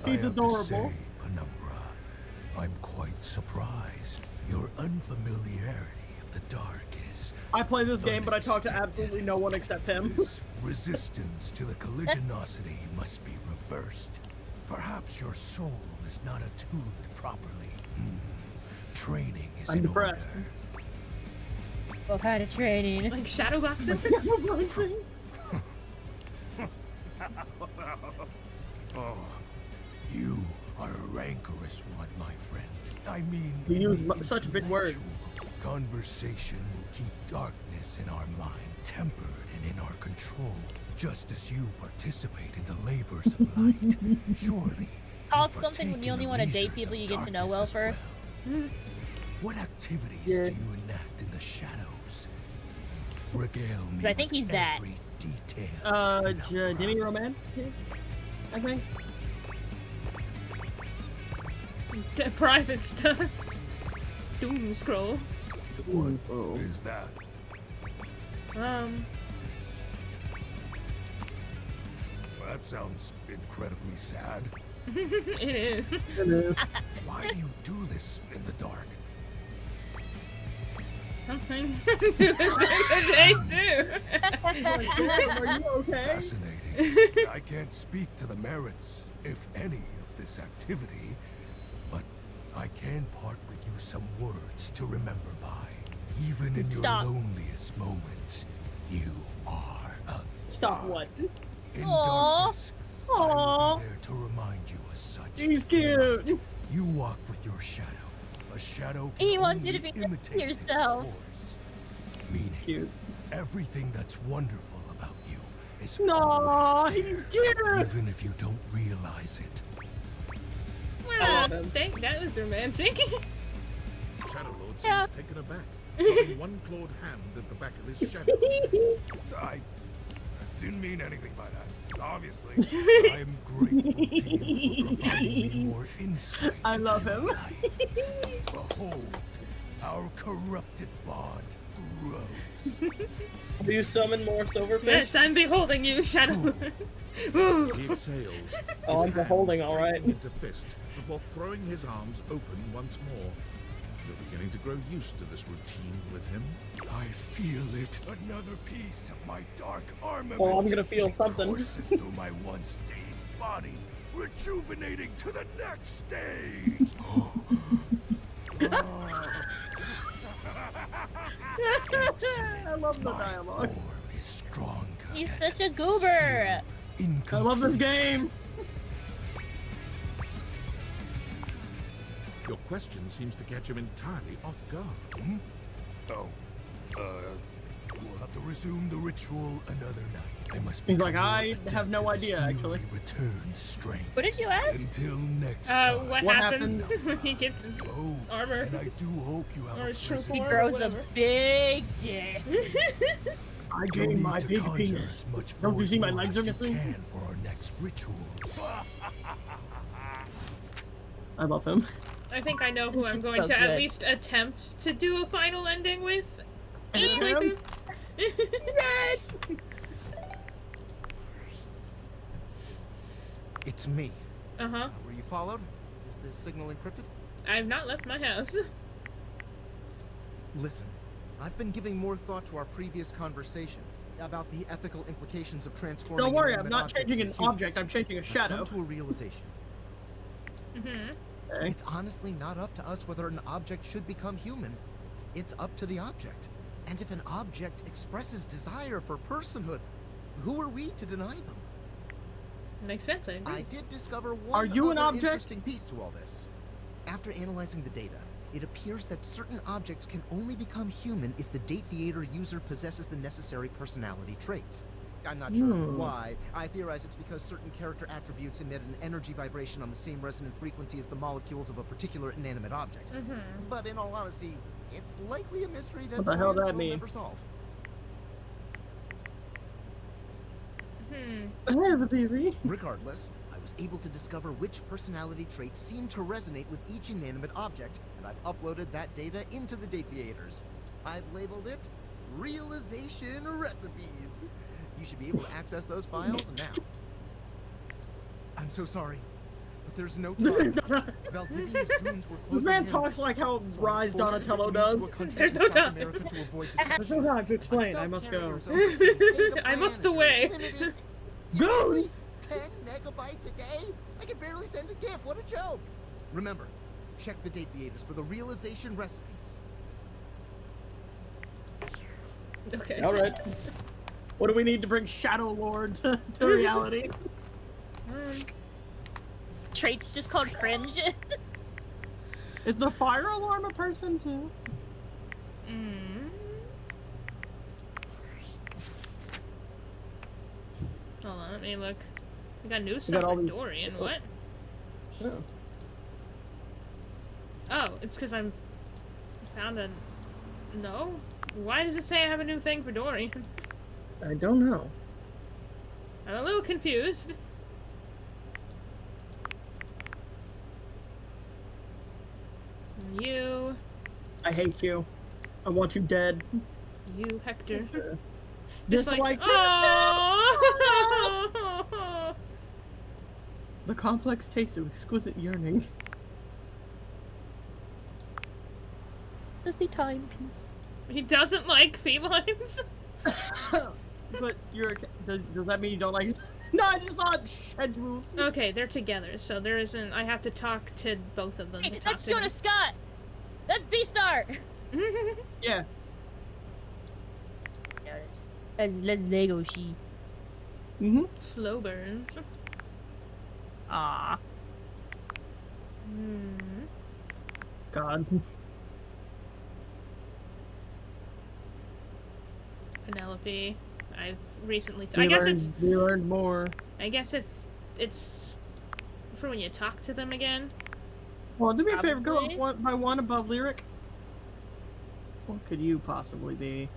[SPEAKER 6] He's
[SPEAKER 21] I have to
[SPEAKER 6] adorable.
[SPEAKER 21] say, Penumbra, I'm quite surprised. Your unfamiliarity of the dark is...
[SPEAKER 6] I play this game, but I talk to absolutely no one except him.
[SPEAKER 21] This resistance to the colligiosity must be reversed. Perhaps your soul is not attuned properly. Training is
[SPEAKER 6] I'm
[SPEAKER 21] in
[SPEAKER 6] depressed.
[SPEAKER 21] order.
[SPEAKER 4] What kind of training?
[SPEAKER 3] Like shadowboxing?
[SPEAKER 21] Oh, you are a rancorous one, my friend. I mean,
[SPEAKER 6] You use such big words.
[SPEAKER 21] Conversation will keep darkness in our mind tempered and in our control, just as you participate in the labors of light. Surely.
[SPEAKER 4] Called something when you only want to date people you get to know well first.
[SPEAKER 21] What activities do you enact in the shadows? Regale me.
[SPEAKER 4] I think he's
[SPEAKER 21] with
[SPEAKER 4] that.
[SPEAKER 21] every detail.
[SPEAKER 6] Demi Romantic, I think.
[SPEAKER 3] The private stuff. Doom scroll.
[SPEAKER 21] What is that? That sounds incredibly sad.
[SPEAKER 3] It is.
[SPEAKER 21] Why do you do this in the dark?
[SPEAKER 3] Something to do this during the day too.
[SPEAKER 6] Are you okay?
[SPEAKER 21] Fascinating. I can't speak to the merits, if any, of this activity, but I can part with you some words to remember by. Even in your loneliest moments, you are a
[SPEAKER 6] Stop what?
[SPEAKER 21] In
[SPEAKER 6] Aww.
[SPEAKER 21] darkness, I will
[SPEAKER 6] Aww.
[SPEAKER 21] be there to remind you as such.
[SPEAKER 6] He's cute.
[SPEAKER 21] You walk with your shadow. A shadow can
[SPEAKER 4] He wants you
[SPEAKER 21] only
[SPEAKER 4] to be next to
[SPEAKER 21] imitate its
[SPEAKER 4] yourself.
[SPEAKER 21] source. Meaning,
[SPEAKER 6] Cute.
[SPEAKER 21] everything that's wonderful about you is
[SPEAKER 6] No,
[SPEAKER 21] always
[SPEAKER 6] he's cute.
[SPEAKER 21] even if you don't realize it.
[SPEAKER 3] We're not
[SPEAKER 6] love him.
[SPEAKER 3] That was romantic.
[SPEAKER 5] Shadow Lord seems
[SPEAKER 3] Yeah.
[SPEAKER 5] taken aback, rubbing one clawed hand at the back of his shadow.
[SPEAKER 21] I didn't mean anything by that. Obviously, I am grateful to you for providing me more insight.
[SPEAKER 6] I love him.
[SPEAKER 21] Behold, our corrupted bond grows.
[SPEAKER 6] Do you summon more silverfish?
[SPEAKER 3] Yes, I'm beholding you, Shadow.
[SPEAKER 5] He exhales.
[SPEAKER 6] Oh,
[SPEAKER 5] his
[SPEAKER 6] I'm beholding,
[SPEAKER 5] hands
[SPEAKER 6] all right.
[SPEAKER 5] tightening into fist before throwing his arms open once more. You're beginning to grow used to this routine with him.
[SPEAKER 21] I feel it. Another piece of my dark armament.
[SPEAKER 6] Oh, I'm gonna feel something.
[SPEAKER 21] Courses through my once dazed body, rejuvenating to the next stage.
[SPEAKER 6] I love the dialogue.
[SPEAKER 4] He's such a goober.
[SPEAKER 6] I love this game.
[SPEAKER 5] Your question seems to catch him entirely off guard.
[SPEAKER 21] Hmm? Oh, we'll have to resume the ritual another night. I must.
[SPEAKER 6] He's like,
[SPEAKER 21] become more
[SPEAKER 6] I
[SPEAKER 21] adept
[SPEAKER 6] have no
[SPEAKER 21] to this
[SPEAKER 6] idea, actually.
[SPEAKER 21] newly returned strength.
[SPEAKER 4] What did you ask?
[SPEAKER 21] Until next time.
[SPEAKER 3] What happens when he gets his armor?
[SPEAKER 21] And I do hope you have
[SPEAKER 3] Or his true
[SPEAKER 21] pleasant
[SPEAKER 4] He
[SPEAKER 3] form,
[SPEAKER 4] grows
[SPEAKER 3] or
[SPEAKER 4] a
[SPEAKER 3] whatever.
[SPEAKER 4] big dick.
[SPEAKER 6] I
[SPEAKER 21] You'll
[SPEAKER 6] gain
[SPEAKER 21] need
[SPEAKER 6] my
[SPEAKER 21] to
[SPEAKER 6] big
[SPEAKER 21] conjure
[SPEAKER 6] penis.
[SPEAKER 21] as much
[SPEAKER 6] Don't you see my
[SPEAKER 21] void
[SPEAKER 6] legs
[SPEAKER 21] as
[SPEAKER 6] are
[SPEAKER 21] you
[SPEAKER 6] missing?
[SPEAKER 21] can for our next ritual.
[SPEAKER 6] I love him.
[SPEAKER 3] I think I know who
[SPEAKER 4] This
[SPEAKER 3] I'm
[SPEAKER 4] is
[SPEAKER 3] going
[SPEAKER 4] so
[SPEAKER 3] to at
[SPEAKER 4] good.
[SPEAKER 3] least attempt to do a final ending with. in this
[SPEAKER 6] Him?
[SPEAKER 3] playthrough.
[SPEAKER 10] It's me.
[SPEAKER 3] Uh-huh.
[SPEAKER 10] Were you followed? Is this signal encrypted?
[SPEAKER 3] I've not left my house.
[SPEAKER 10] Listen, I've been giving more thought to our previous conversation about the ethical implications of transforming.
[SPEAKER 6] Don't worry, I'm
[SPEAKER 10] inanimate
[SPEAKER 6] not
[SPEAKER 10] objects
[SPEAKER 6] changing an
[SPEAKER 10] into humans.
[SPEAKER 6] object, I'm changing a
[SPEAKER 10] I've
[SPEAKER 6] shadow.
[SPEAKER 10] come to a realization.
[SPEAKER 3] Mm-hmm.
[SPEAKER 10] It's honestly not up to us whether an object should become human. It's up to the object. And if an object expresses desire for personhood, who are we to deny them?
[SPEAKER 3] Makes sense, I agree.
[SPEAKER 10] I did discover one
[SPEAKER 6] Are you an
[SPEAKER 10] other
[SPEAKER 6] object?
[SPEAKER 10] interesting piece to all this. After analyzing the data, it appears that certain objects can only become human if the Dateviator user possesses the necessary personality traits. I'm not sure why. I theorize it's because certain character attributes emit an energy vibration on the same resonant frequency as the molecules of a particular inanimate object. But in all honesty, it's likely a mystery that
[SPEAKER 6] What the hell
[SPEAKER 10] science
[SPEAKER 6] that
[SPEAKER 10] will
[SPEAKER 6] mean?
[SPEAKER 10] never solve.
[SPEAKER 6] I have a theory.
[SPEAKER 10] Regardless, I was able to discover which personality traits seem to resonate with each inanimate object, and I've uploaded that data into the Dateviators. I've labeled it Realization Recipes. You should be able to access those files now. I'm so sorry, but there's no time. Valdivian's goons were
[SPEAKER 6] This
[SPEAKER 10] closing
[SPEAKER 6] man
[SPEAKER 10] in.
[SPEAKER 6] talks like how
[SPEAKER 10] So I was
[SPEAKER 6] Rise
[SPEAKER 10] forced to
[SPEAKER 6] Donatello
[SPEAKER 10] flee
[SPEAKER 6] does.
[SPEAKER 10] to a country
[SPEAKER 3] There's
[SPEAKER 10] in
[SPEAKER 3] no
[SPEAKER 10] South
[SPEAKER 3] time.
[SPEAKER 10] America to avoid
[SPEAKER 6] There's
[SPEAKER 10] detection.
[SPEAKER 6] no time to explain,
[SPEAKER 10] My
[SPEAKER 6] I must go.
[SPEAKER 10] subcarriers overseas data
[SPEAKER 3] I must
[SPEAKER 10] plan is
[SPEAKER 3] away.
[SPEAKER 10] limited.
[SPEAKER 6] Goons!
[SPEAKER 10] 10 megabytes a day? I can barely send a GIF. What a joke! Remember, check the Dateviators for the realization recipes.
[SPEAKER 3] Okay.
[SPEAKER 6] Alright. What do we need to bring Shadow Lord to reality?
[SPEAKER 4] Traits just called cringe.
[SPEAKER 6] Is the fire alarm a person too?
[SPEAKER 3] Hold on, let me look. We got new
[SPEAKER 6] got
[SPEAKER 3] stuff
[SPEAKER 6] all
[SPEAKER 3] with
[SPEAKER 6] these-
[SPEAKER 3] Dorian. What?
[SPEAKER 6] Oh.
[SPEAKER 3] Oh, it's because I'm found a. No? Why does it say I have a new thing for Dorian?
[SPEAKER 6] I don't know.
[SPEAKER 3] I'm a little confused. You.
[SPEAKER 6] I hate you. I want you dead.
[SPEAKER 3] You, Hector.
[SPEAKER 6] Dislikes.
[SPEAKER 3] Oh!
[SPEAKER 6] The complex taste of exquisite yearning.
[SPEAKER 4] Does the timepiece?
[SPEAKER 3] He doesn't like felines.
[SPEAKER 6] But you're. Does that mean you don't like? No, I just saw schedules.
[SPEAKER 3] Okay, they're together, so there isn't. I have to talk to both of them.
[SPEAKER 4] Hey,
[SPEAKER 3] to talk
[SPEAKER 4] that's
[SPEAKER 3] to
[SPEAKER 4] Jonas Scott. That's B-Star.
[SPEAKER 6] Yeah.
[SPEAKER 4] Notice. Let's Lego she.
[SPEAKER 3] Slow burns.
[SPEAKER 4] Ah.
[SPEAKER 6] God.
[SPEAKER 3] Penelope. I've recently.
[SPEAKER 6] We
[SPEAKER 3] I guess
[SPEAKER 6] learned,
[SPEAKER 3] it's.
[SPEAKER 6] we learned more.
[SPEAKER 3] I guess if it's for when you talk to them again.
[SPEAKER 6] Well, do me a favor, go
[SPEAKER 4] Probably.
[SPEAKER 6] by one above lyric. What could you possibly be?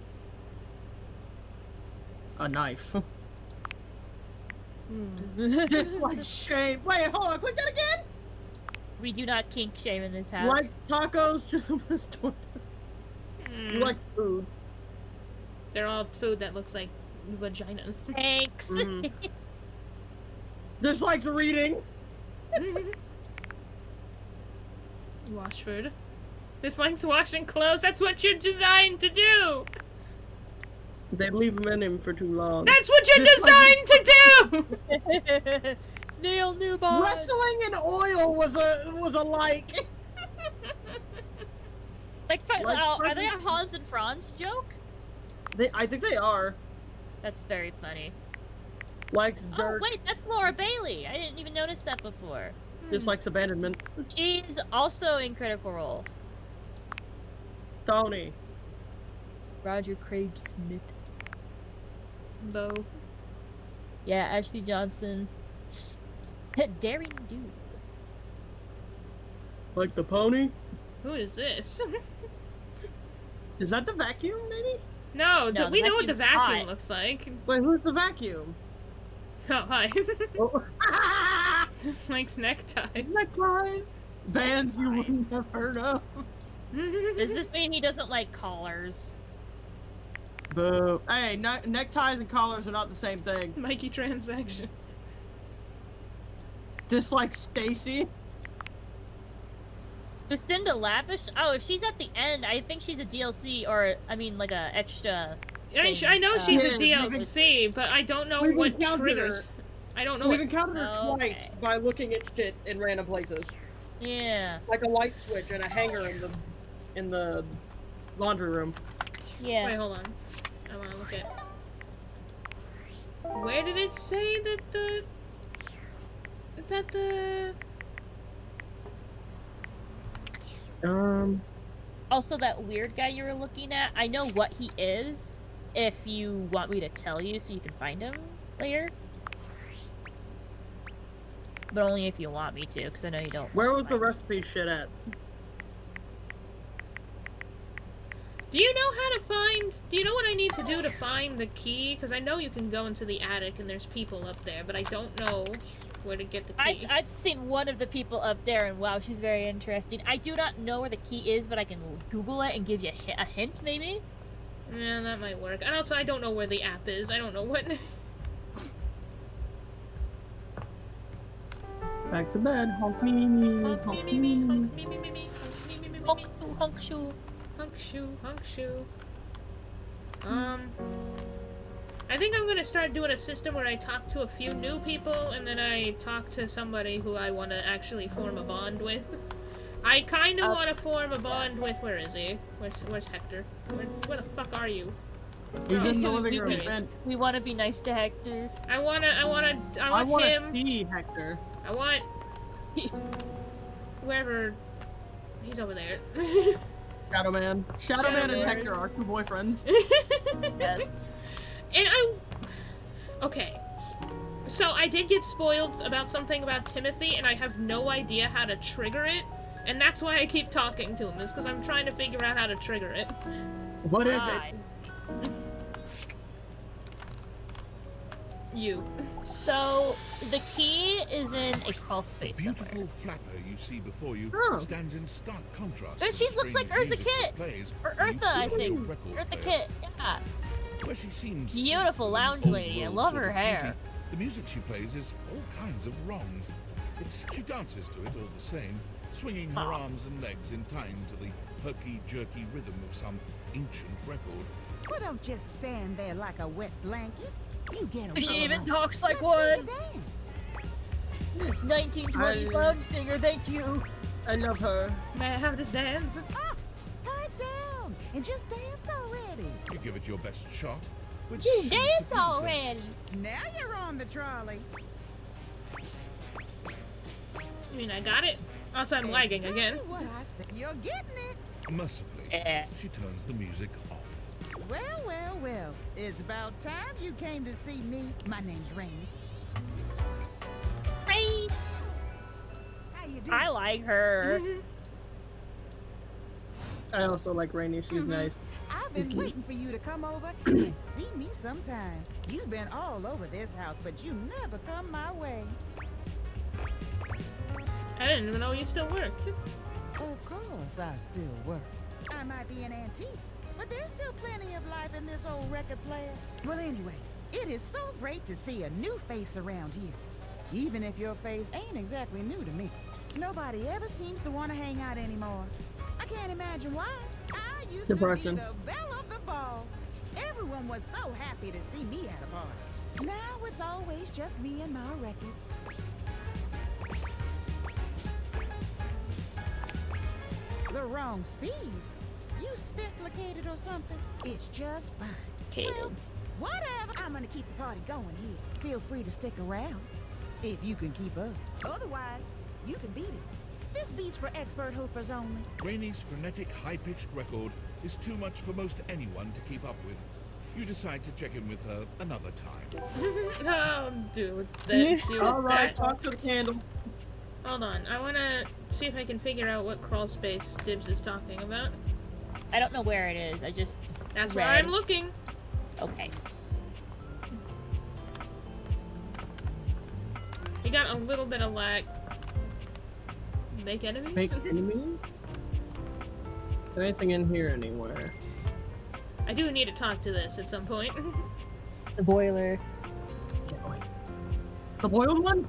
[SPEAKER 6] A knife. Dislike shame. Wait, hold on, click that again!
[SPEAKER 4] We do not kink shame in this house.
[SPEAKER 6] Like tacos, Chupas, You like food.
[SPEAKER 3] They're all food that looks like vaginas.
[SPEAKER 4] Thanks.
[SPEAKER 6] Dislikes reading.
[SPEAKER 3] Wash food. Dislikes washing clothes. That's what you're designed to do.
[SPEAKER 6] They leave him in him for too long.
[SPEAKER 3] That's what you're designed to do.
[SPEAKER 4] Neil Newbon.
[SPEAKER 6] Wrestling and oil was a like.
[SPEAKER 4] Like, are they a Hans and Franz joke?
[SPEAKER 6] I think they are.
[SPEAKER 4] That's very funny.
[SPEAKER 6] Likes dirt.
[SPEAKER 4] Oh wait, that's Laura Bailey. I didn't even notice that before.
[SPEAKER 6] Dislikes abandonment.
[SPEAKER 4] She's also in Critical Role.
[SPEAKER 6] Tony.
[SPEAKER 4] Roger Craig Smith.
[SPEAKER 3] Bo.
[SPEAKER 4] Yeah, Ashley Johnson. Daring Dude.
[SPEAKER 6] Like the pony?
[SPEAKER 3] Who is this?
[SPEAKER 6] Is that the vacuum, maybe?
[SPEAKER 3] No,
[SPEAKER 4] No,
[SPEAKER 3] we
[SPEAKER 4] the
[SPEAKER 3] know what the
[SPEAKER 4] vacuum's
[SPEAKER 3] vacuum
[SPEAKER 4] hot.
[SPEAKER 3] looks like.
[SPEAKER 6] Wait, who's the vacuum?
[SPEAKER 3] Oh, hi. Dislikes neckties.
[SPEAKER 6] Neckties? Bands you wouldn't have heard of.
[SPEAKER 4] Does this mean he doesn't like collars?
[SPEAKER 6] Boo. Hey, neckties and collars are not the same thing.
[SPEAKER 3] Mikey transaction.
[SPEAKER 6] Dislikes Stacy.
[SPEAKER 4] Lucinda Lavish? Oh, if she's at the end, I think she's a DLC, or, I mean, like a extra
[SPEAKER 3] I know she's a
[SPEAKER 6] Yeah,
[SPEAKER 3] DLC, but I don't know
[SPEAKER 6] we've
[SPEAKER 3] what
[SPEAKER 6] encountered
[SPEAKER 3] triggers.
[SPEAKER 6] her.
[SPEAKER 3] I don't know
[SPEAKER 6] We've
[SPEAKER 3] what...
[SPEAKER 6] encountered her twice by looking at shit in random places.
[SPEAKER 4] Yeah.
[SPEAKER 6] Like a light switch and a hanger in the laundry room.
[SPEAKER 4] Yeah.
[SPEAKER 3] Wait, hold on. I want to look at... Where did it say that the...
[SPEAKER 4] Also, that weird guy you were looking at, I know what he is, if you want me to tell you so you can find him later. But only if you want me to, because I know you don't.
[SPEAKER 6] Where was the recipe shit at?
[SPEAKER 3] Do you know how to find... Do you know what I need to do to find the key? Because I know you can go into the attic and there's people up there, but I don't know where to get the key.
[SPEAKER 4] I've seen one of the people up there, and wow, she's very interesting. I do not know where the key is, but I can Google it and give you a hint, maybe?
[SPEAKER 3] Yeah, that might work. And also, I don't know where the app is. I don't know what...
[SPEAKER 6] Back to bed. Honk me me.
[SPEAKER 3] Honk me me me. Honk me me me me. Honk me me me me.
[SPEAKER 4] Honk shoe.
[SPEAKER 3] Honk shoe. Honk shoe. I think I'm gonna start doing a system where I talk to a few new people and then I talk to somebody who I want to actually form a bond with. I kind of want to form a bond with... Where is he? Where's Hector? Where the fuck are you?
[SPEAKER 6] He's in the living
[SPEAKER 3] you
[SPEAKER 6] room.
[SPEAKER 3] guys.
[SPEAKER 6] And
[SPEAKER 4] We want to be nice to Hector.
[SPEAKER 3] I want him.
[SPEAKER 6] to see Hector.
[SPEAKER 3] I want... Wherever... He's over there.
[SPEAKER 6] Shadow Man. Shadow Man and
[SPEAKER 3] Man.
[SPEAKER 6] Hector are two boyfriends.
[SPEAKER 4] Yes.
[SPEAKER 3] And okay. So I did get spoiled about something about Timothy, and I have no idea how to trigger it. And that's why I keep talking to him, is because I'm trying to figure out how to trigger it.
[SPEAKER 6] What is it?
[SPEAKER 3] You.
[SPEAKER 4] So, the key is in a crawl space
[SPEAKER 5] Beautiful
[SPEAKER 4] somewhere.
[SPEAKER 5] flapper you see before you
[SPEAKER 4] Oh.
[SPEAKER 5] stands in stark contrast.
[SPEAKER 4] But
[SPEAKER 5] to
[SPEAKER 4] she
[SPEAKER 5] the
[SPEAKER 4] looks like
[SPEAKER 5] strange
[SPEAKER 4] Urza
[SPEAKER 5] music
[SPEAKER 4] Kitt!
[SPEAKER 5] that plays
[SPEAKER 4] Or
[SPEAKER 5] when you
[SPEAKER 4] Eartha, I
[SPEAKER 5] turn on your
[SPEAKER 4] think.
[SPEAKER 5] record
[SPEAKER 4] Eartha
[SPEAKER 5] player.
[SPEAKER 4] Kitt, yeah.
[SPEAKER 5] Where she seems
[SPEAKER 4] Beautiful lounge lady. I
[SPEAKER 5] old
[SPEAKER 4] love
[SPEAKER 5] sort
[SPEAKER 4] her
[SPEAKER 5] of
[SPEAKER 4] hair.
[SPEAKER 5] beauty, the music she plays is all kinds of wrong. She dances to it all the same, swinging her arms and legs in time to the herky-jerky rhythm of some ancient record.
[SPEAKER 16] Well, don't just stand there like a wet blanket. You get a
[SPEAKER 4] She even
[SPEAKER 16] roll.
[SPEAKER 4] talks like
[SPEAKER 16] Let's see
[SPEAKER 4] one.
[SPEAKER 16] you dance.
[SPEAKER 4] 1920s lounge singer, thank you.
[SPEAKER 6] I love her.
[SPEAKER 3] May I have this dance?
[SPEAKER 16] Pipe down and just dance already.
[SPEAKER 5] You give it your best shot. Which
[SPEAKER 4] Just
[SPEAKER 5] seems to
[SPEAKER 4] dance
[SPEAKER 5] please her.
[SPEAKER 4] already.
[SPEAKER 16] Now you're on the trolley.
[SPEAKER 3] You mean I got it? Also, I'm lagging again.
[SPEAKER 16] Exactly what I said. You're getting it.
[SPEAKER 5] Mercifully, she turns the music off.
[SPEAKER 16] Well, well, well. It's about time you came to see me. My name's Rainy.
[SPEAKER 4] Rain.
[SPEAKER 16] How you
[SPEAKER 4] I like her.
[SPEAKER 6] I also like Rainy. She's nice.
[SPEAKER 16] I've been waiting for you to come over and see me sometime. You've been all over this house, but you never come my way.
[SPEAKER 3] I didn't even know you still worked.
[SPEAKER 16] Of course I still work. I might be an antique, but there's still plenty of life in this old record player. Well, anyway, it is so great to see a new face around here. Even if your face ain't exactly new to me. Nobody ever seems to want to hang out anymore. I can't imagine why. I used to be the belle of the ball. Everyone was so happy to see me at a bar. Now it's always just me and my records. The wrong speed. You spifflicated or something? It's just fine. Well, whatever. I'm gonna keep the party going here. Feel free to stick around. If you can keep up. Otherwise, you can beat it. This beat's for expert hoofers only.
[SPEAKER 5] Rainy's frenetic, high-pitched record is too much for most anyone to keep up with. You decide to check in with her another time.
[SPEAKER 3] Oh, dude. Alright,
[SPEAKER 6] talk to the candle.
[SPEAKER 3] Hold on. I want to see if I can figure out what crawl space Dibs is talking about.
[SPEAKER 4] I don't know where it is. I just
[SPEAKER 3] That's
[SPEAKER 4] read.
[SPEAKER 3] where I'm looking.
[SPEAKER 4] Okay.
[SPEAKER 3] You got a little bit of lag. Make enemies?
[SPEAKER 6] Make enemies? Anything in here anywhere?
[SPEAKER 3] I do need to talk to this at some point.
[SPEAKER 4] The boiler.
[SPEAKER 6] The boiled one?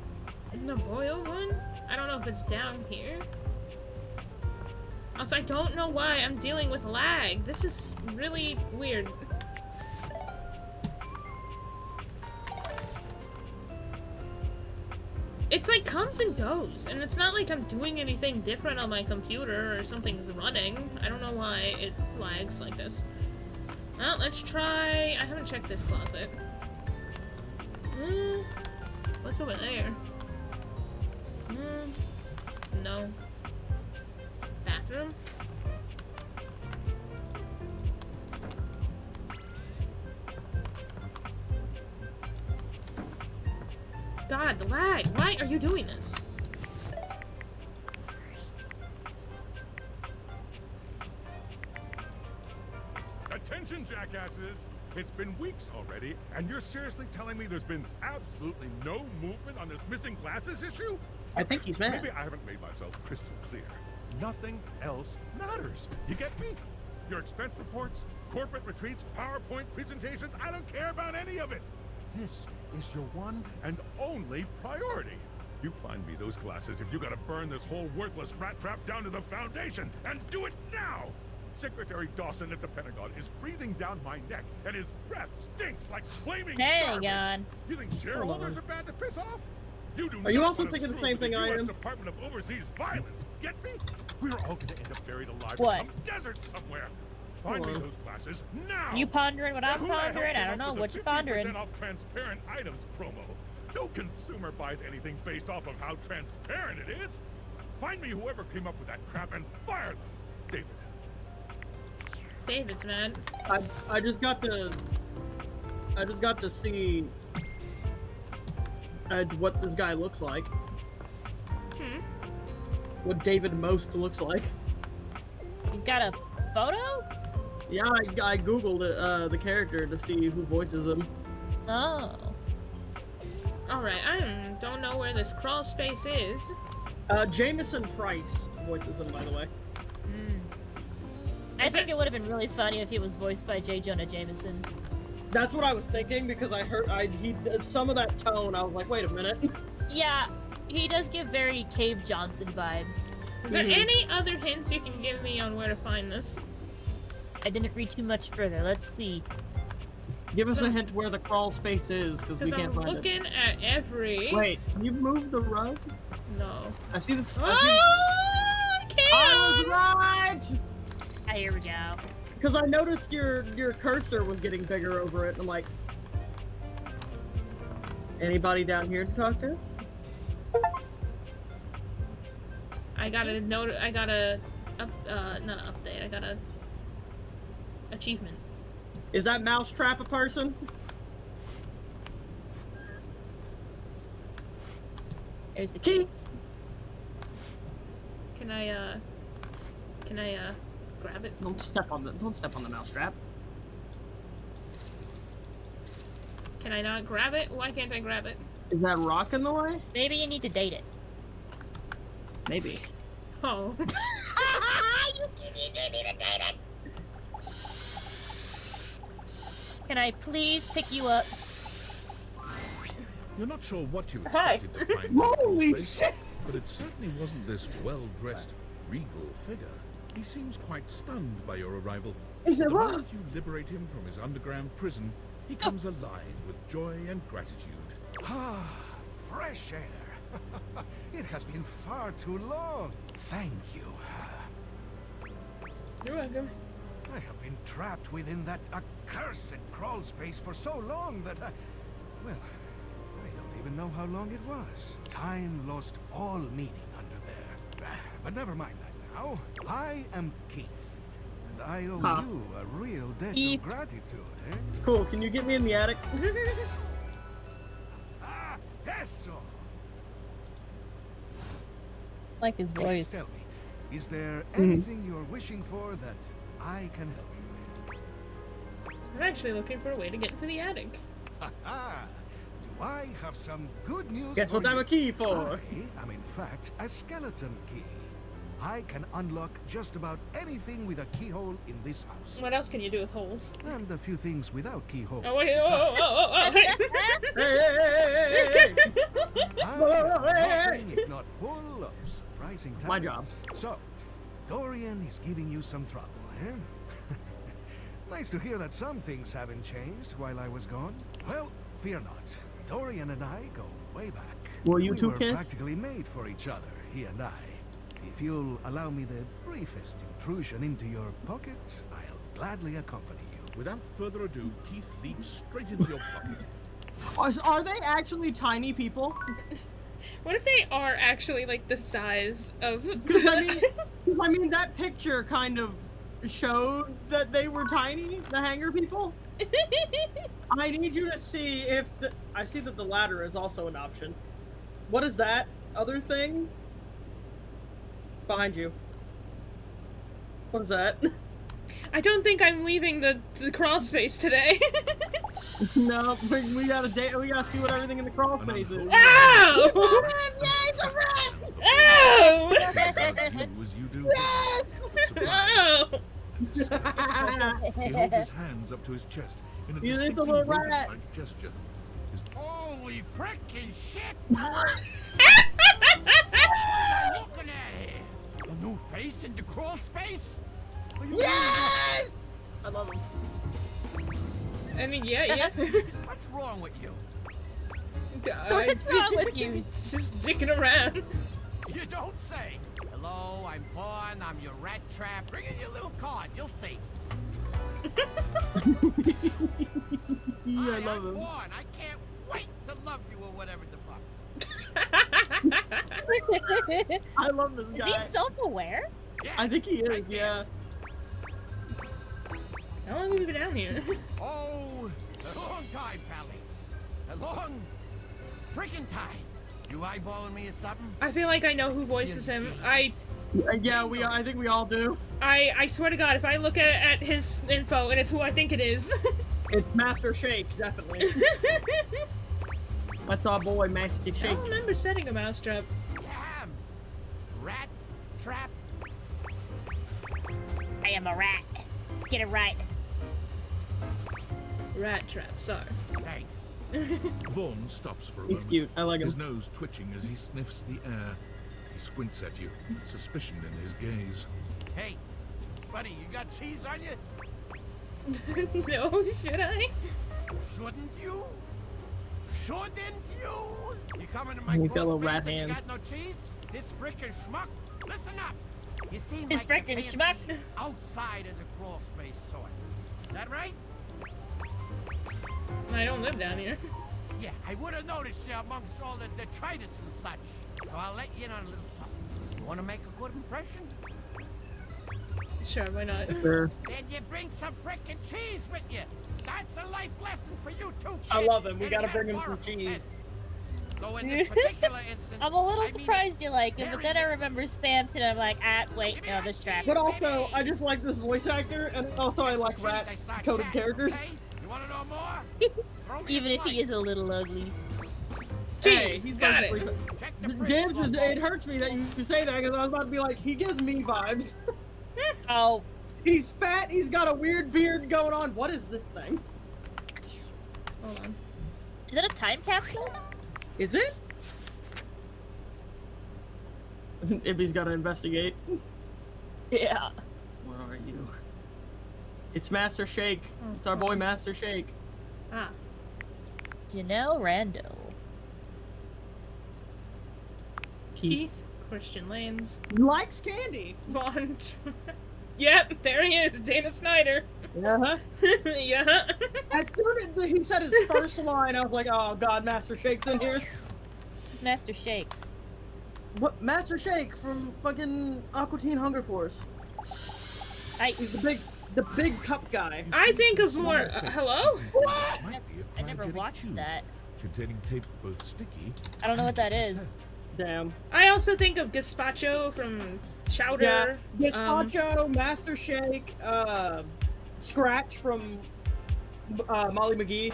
[SPEAKER 3] The boiled one? I don't know if it's down here. Also, I don't know why I'm dealing with lag. This is really weird. It's like comes and goes, and it's not like I'm doing anything different on my computer or something's running. I don't know why it lags like this. Well, let's try... I haven't checked this closet. What's over there? No. Bathroom? God, the lag! Why are you doing this?
[SPEAKER 18] Attention, jackasses! It's been weeks already, and you're seriously telling me there's been absolutely no movement on this missing glasses issue?
[SPEAKER 6] I think he's mad.
[SPEAKER 18] Maybe I haven't made myself crystal clear. Nothing else matters. You get me? Your expense reports, corporate retreats, PowerPoint presentations, I don't care about any of it. This is your one and only priority. You find me those glasses if you gotta burn this whole worthless rat trap down to the foundation, and do it now! Secretary Dawson at the Pentagon is breathing down my neck, and his breath stinks like flaming garbage. You think shareholders are bad to piss off? You do
[SPEAKER 6] Are you
[SPEAKER 18] not
[SPEAKER 6] also
[SPEAKER 18] wanna
[SPEAKER 6] thinking the
[SPEAKER 18] screw
[SPEAKER 6] same
[SPEAKER 18] with
[SPEAKER 6] thing I
[SPEAKER 18] US
[SPEAKER 6] am?
[SPEAKER 18] Department of Overseas Violence. Get me? We're all gonna end up buried alive
[SPEAKER 4] What?
[SPEAKER 18] in some desert somewhere. Find me those glasses now.
[SPEAKER 4] You pondering what I'm
[SPEAKER 18] And who the hell
[SPEAKER 4] pondering? I
[SPEAKER 18] came
[SPEAKER 4] don't
[SPEAKER 18] up
[SPEAKER 4] know
[SPEAKER 18] with
[SPEAKER 4] what
[SPEAKER 18] the
[SPEAKER 4] you're pondering.
[SPEAKER 18] 50% off transparent items promo. No consumer buys anything based off of how transparent it is. Find me whoever came up with that crap and fire them. David.
[SPEAKER 3] David's mad.
[SPEAKER 6] I just got to see what this guy looks like. What David Most looks like.
[SPEAKER 4] He's got a photo?
[SPEAKER 6] Yeah, I googled it, the character to see who voices him.
[SPEAKER 4] Oh.
[SPEAKER 3] Alright, I don't know where this crawl space is.
[SPEAKER 6] Jameson Price voices him, by the way.
[SPEAKER 4] I think it would have been really funny if he was voiced by J. Jonah Jameson.
[SPEAKER 6] That's what I was thinking, because I heard some of that tone. I was like, wait a minute.
[SPEAKER 4] Yeah, he does give very Cave Johnson vibes.
[SPEAKER 3] Is there any other hints you can give me on where to find this?
[SPEAKER 4] I didn't read too much further. Let's see.
[SPEAKER 6] Give us a hint where the crawl space is, because we can't
[SPEAKER 3] I'm
[SPEAKER 6] find it.
[SPEAKER 3] looking at every...
[SPEAKER 6] Wait, can you move the rug?
[SPEAKER 3] No.
[SPEAKER 6] I see the...
[SPEAKER 3] I can't!
[SPEAKER 6] I was right!
[SPEAKER 4] Here we go.
[SPEAKER 6] Because I noticed your cursor was getting bigger over it, and I'm like... Anybody down here to talk to?
[SPEAKER 3] I got a note. I got a not an update. I got a achievement.
[SPEAKER 6] Is that Mousetrap a person?
[SPEAKER 4] There's the key.
[SPEAKER 3] Can I grab it?
[SPEAKER 6] Don't step on the mousetrap.
[SPEAKER 3] Can I not grab it? Why can't I grab it?
[SPEAKER 6] Is that rock in the way?
[SPEAKER 4] Maybe you need to date it.
[SPEAKER 6] Maybe.
[SPEAKER 3] Oh.
[SPEAKER 4] Can I please pick you up?
[SPEAKER 5] You're not sure what you
[SPEAKER 4] Hi.
[SPEAKER 5] expected to find in the
[SPEAKER 6] Holy
[SPEAKER 5] space,
[SPEAKER 6] shit!
[SPEAKER 5] but it certainly wasn't this well-dressed, regal figure. He seems quite stunned by your arrival.
[SPEAKER 6] Is it
[SPEAKER 5] The
[SPEAKER 6] rock?
[SPEAKER 5] moment you liberate him from his underground prison, he comes alive with joy and gratitude.
[SPEAKER 12] Ah, fresh air. It has been far too long. Thank you.
[SPEAKER 3] You're welcome.
[SPEAKER 12] I have been trapped within that accursed crawl space for so long that well, I don't even know how long it was. Time lost all meaning under there. But never mind that now. I am Keith, and I owe you a real debt of gratitude, eh?
[SPEAKER 6] Cool, can you get me in the attic?
[SPEAKER 12] Eso!
[SPEAKER 4] Like his voice.
[SPEAKER 12] Tell me, is there anything you're wishing for that I can help you with?
[SPEAKER 3] I'm actually looking for a way to get into the attic.
[SPEAKER 12] Ha-ha! Do I have some good news
[SPEAKER 6] Guess
[SPEAKER 12] for
[SPEAKER 6] what I'm
[SPEAKER 12] you?
[SPEAKER 6] a key for?
[SPEAKER 12] I am in fact a skeleton key. I can unlock just about anything with a keyhole in this house.
[SPEAKER 3] What else can you do with holes?
[SPEAKER 12] And a few things without keyholes.
[SPEAKER 3] Oh wait, oh.
[SPEAKER 12] Nothing if not full of surprising talents.
[SPEAKER 6] My job.
[SPEAKER 12] So, Dorian is giving you some trouble, eh? Nice to hear that some things haven't changed while I was gone. Well, fear not. Dorian and I go way back.
[SPEAKER 6] Will you
[SPEAKER 12] we
[SPEAKER 6] two
[SPEAKER 12] were
[SPEAKER 6] kiss?
[SPEAKER 12] practically made for each other, he and I. If you'll allow me the briefest intrusion into your pocket, I'll gladly accompany you.
[SPEAKER 5] Without further ado, Keith leaps straight into your pocket.
[SPEAKER 6] Are they actually tiny people?
[SPEAKER 3] What if they are actually like the size of?
[SPEAKER 6] I mean, that picture kind of showed that they were tiny. The hanger people. I need you to see if I see that the ladder is also an option. What is that other thing? Behind you. What is that?
[SPEAKER 3] I don't think I'm leaving the crawl space today.
[SPEAKER 6] No, we gotta we gotta see what everything in the crawl space is.
[SPEAKER 3] Ow! Ow!
[SPEAKER 5] As you do.
[SPEAKER 6] Yes!
[SPEAKER 3] Ow!
[SPEAKER 5] He holds his hands up to his chest in a
[SPEAKER 6] It's a
[SPEAKER 5] distinctly
[SPEAKER 6] little rat.
[SPEAKER 5] rodent-like gesture. His
[SPEAKER 15] Holy frickin' shit! Looking at it. A new face in the crawl space?
[SPEAKER 6] Yes! I love him.
[SPEAKER 3] I mean, yeah.
[SPEAKER 15] What's wrong with you?
[SPEAKER 4] What's wrong with you?
[SPEAKER 3] Just dicking around.
[SPEAKER 15] You don't say. Hello, I'm Vaughn. I'm your rat trap. Bring in your little card. You'll see.
[SPEAKER 6] Yeah, I love
[SPEAKER 15] I'm
[SPEAKER 6] him.
[SPEAKER 15] Vaughn. I can't wait to love you or whatever the fuck.
[SPEAKER 6] I love this
[SPEAKER 4] Is
[SPEAKER 6] guy.
[SPEAKER 4] he self-aware?
[SPEAKER 6] I think he is, yeah.
[SPEAKER 3] How long have you been down here?
[SPEAKER 15] Oh, a long time, Pally. A long freaking time. You eyeballing me or something?
[SPEAKER 3] I feel like I know who voices him.
[SPEAKER 6] Yeah, I think we all do.
[SPEAKER 3] I swear to God, if I look at his info and it's who I think it is.
[SPEAKER 6] It's Master Shake, definitely. That's our boy, Master
[SPEAKER 3] I
[SPEAKER 6] Shake.
[SPEAKER 3] don't remember setting a mousetrap.
[SPEAKER 15] Damn. Rat trap.
[SPEAKER 4] I am a rat. Get it right.
[SPEAKER 3] Rat trap, sorry.
[SPEAKER 15] Thanks.
[SPEAKER 5] Vaughn stops for a
[SPEAKER 6] He's
[SPEAKER 5] moment.
[SPEAKER 6] cute. I like him.
[SPEAKER 5] His nose twitching as he sniffs the air. He squints at you, suspicion in his gaze.
[SPEAKER 15] Hey, buddy, you got cheese on you?
[SPEAKER 3] No, should I?
[SPEAKER 15] Shouldn't you? Shouldn't you? You coming to my
[SPEAKER 6] You got
[SPEAKER 15] crawl
[SPEAKER 6] little
[SPEAKER 15] space
[SPEAKER 6] rat
[SPEAKER 15] and you
[SPEAKER 6] hands.
[SPEAKER 15] got no cheese? This frickin' schmuck? Listen up. You seem
[SPEAKER 4] This
[SPEAKER 15] like
[SPEAKER 4] frickin'
[SPEAKER 15] the
[SPEAKER 4] schmuck?
[SPEAKER 15] fancy outside of the crawl space sort. Is that right?
[SPEAKER 3] I don't live down here.
[SPEAKER 15] Yeah, I would have noticed you amongst all the detritus and such. So I'll let you in on a little something. You want to make a good impression?
[SPEAKER 3] Sure, why not?
[SPEAKER 6] Sure.
[SPEAKER 15] Then you bring some frickin' cheese with you. That's a life lesson for you too, kid.
[SPEAKER 6] I love him. We
[SPEAKER 15] And
[SPEAKER 6] gotta
[SPEAKER 15] he
[SPEAKER 6] bring him
[SPEAKER 15] has
[SPEAKER 6] some
[SPEAKER 15] horrible
[SPEAKER 6] cheese.
[SPEAKER 15] sense.
[SPEAKER 1] So in this particular instance,
[SPEAKER 4] I'm a little surprised you like him, but then I remember Spamton and I'm like, wait, no, this track.
[SPEAKER 6] But also, I just like this voice actor, and also I like rat-coded characters.
[SPEAKER 1] You want to know more?
[SPEAKER 4] Even if he is a little ugly.
[SPEAKER 6] Hey, he's
[SPEAKER 3] got it.
[SPEAKER 6] James, it hurts me that you say that because I was about to be like, he gives me vibes.
[SPEAKER 4] Oh.
[SPEAKER 6] He's fat. He's got a weird beard going on. What is this thing?
[SPEAKER 3] Hold on.
[SPEAKER 4] Is that a time capsule?
[SPEAKER 6] Is it? Ibby's got to investigate.
[SPEAKER 4] Yeah.
[SPEAKER 6] Where are you? It's Master Shake. It's our boy Master Shake.
[SPEAKER 3] Ah.
[SPEAKER 4] Janelle Randall.
[SPEAKER 3] Keith Christian Lanes.
[SPEAKER 6] Likes candy.
[SPEAKER 3] Vaughn. Yep, there he is, Dana Snyder.
[SPEAKER 6] Uh-huh.
[SPEAKER 3] Yeah.
[SPEAKER 6] As soon as he said his first line, I was like, oh god, Master Shake's in here.
[SPEAKER 4] Master Shakes.
[SPEAKER 6] What? Master Shake from fucking Aqua Teen Hunger Force. He's the big cup guy.
[SPEAKER 3] I think of more. Hello?
[SPEAKER 6] What?
[SPEAKER 4] I never watched that.
[SPEAKER 5] Containing tape both sticky.
[SPEAKER 4] I don't know what that is.
[SPEAKER 6] Damn.
[SPEAKER 3] I also think of Gazpacho from Chowder.
[SPEAKER 6] Yeah, Gazpacho, Master Shake, Scratch from Molly McGee.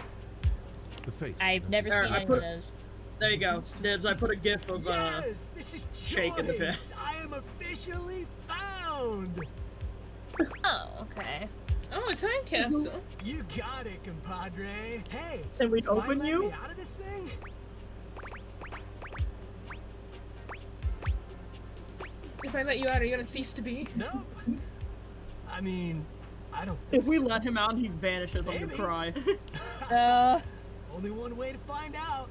[SPEAKER 5] The face.
[SPEAKER 4] I've never seen any of those.
[SPEAKER 6] There you go, Dibs. I put a gif of Shake in the pit.
[SPEAKER 9] I am officially found.
[SPEAKER 4] Oh, okay.
[SPEAKER 3] Oh, a time capsule.
[SPEAKER 9] You got it, compadre. Hey,
[SPEAKER 6] can we open
[SPEAKER 9] let
[SPEAKER 6] you?
[SPEAKER 9] Me out of this thing?
[SPEAKER 3] If I let you out, are you gonna cease to be?
[SPEAKER 9] Nope. I mean, I don't.
[SPEAKER 6] If we let him out, he vanishes. I'm gonna cry.
[SPEAKER 9] Only one way to find out.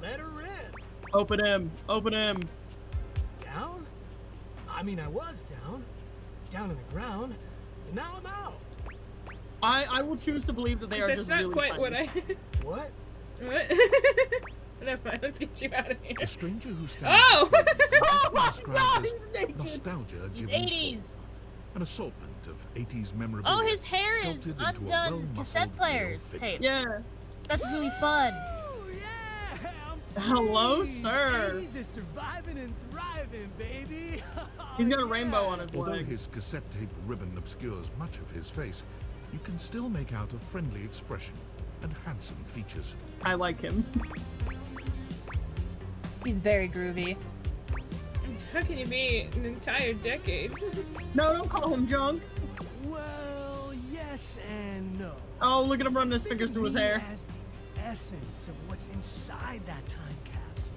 [SPEAKER 9] Let her rip.
[SPEAKER 6] Open him. Open him.
[SPEAKER 9] Down? I mean, I was down in the ground, and now I'm out.
[SPEAKER 6] I will choose to believe that they are
[SPEAKER 3] That's
[SPEAKER 6] just
[SPEAKER 3] not
[SPEAKER 6] really
[SPEAKER 3] quite
[SPEAKER 6] tiny.
[SPEAKER 3] what I.
[SPEAKER 9] What?
[SPEAKER 3] What? Never mind. Let's get you out of here.
[SPEAKER 5] The stranger who stands.
[SPEAKER 3] Oh!
[SPEAKER 6] Oh my god,
[SPEAKER 5] as
[SPEAKER 6] he's naked.
[SPEAKER 5] nostalgia
[SPEAKER 4] He's
[SPEAKER 5] given
[SPEAKER 4] 80s.
[SPEAKER 5] form. An assortment of 80s memorabilia.
[SPEAKER 4] Oh, his hair is
[SPEAKER 5] sculpted into a
[SPEAKER 4] undone
[SPEAKER 5] well-muscled
[SPEAKER 4] cassette players
[SPEAKER 5] male
[SPEAKER 4] tape.
[SPEAKER 6] Yeah.
[SPEAKER 4] That's really fun.
[SPEAKER 6] Hello, sir.
[SPEAKER 9] He's a surviving and thriving, baby.
[SPEAKER 6] He's got a rainbow on his
[SPEAKER 5] Although
[SPEAKER 6] leg.
[SPEAKER 5] his cassette tape ribbon obscures much of his face, you can still make out a friendly expression and handsome features.
[SPEAKER 6] I like him.
[SPEAKER 4] He's very groovy.
[SPEAKER 3] How can you be an entire decade?
[SPEAKER 6] No, don't call him junk.
[SPEAKER 9] Well, yes and no.
[SPEAKER 6] Oh, look at him running his fingers through his hair.
[SPEAKER 9] As the essence of what's inside that time capsule.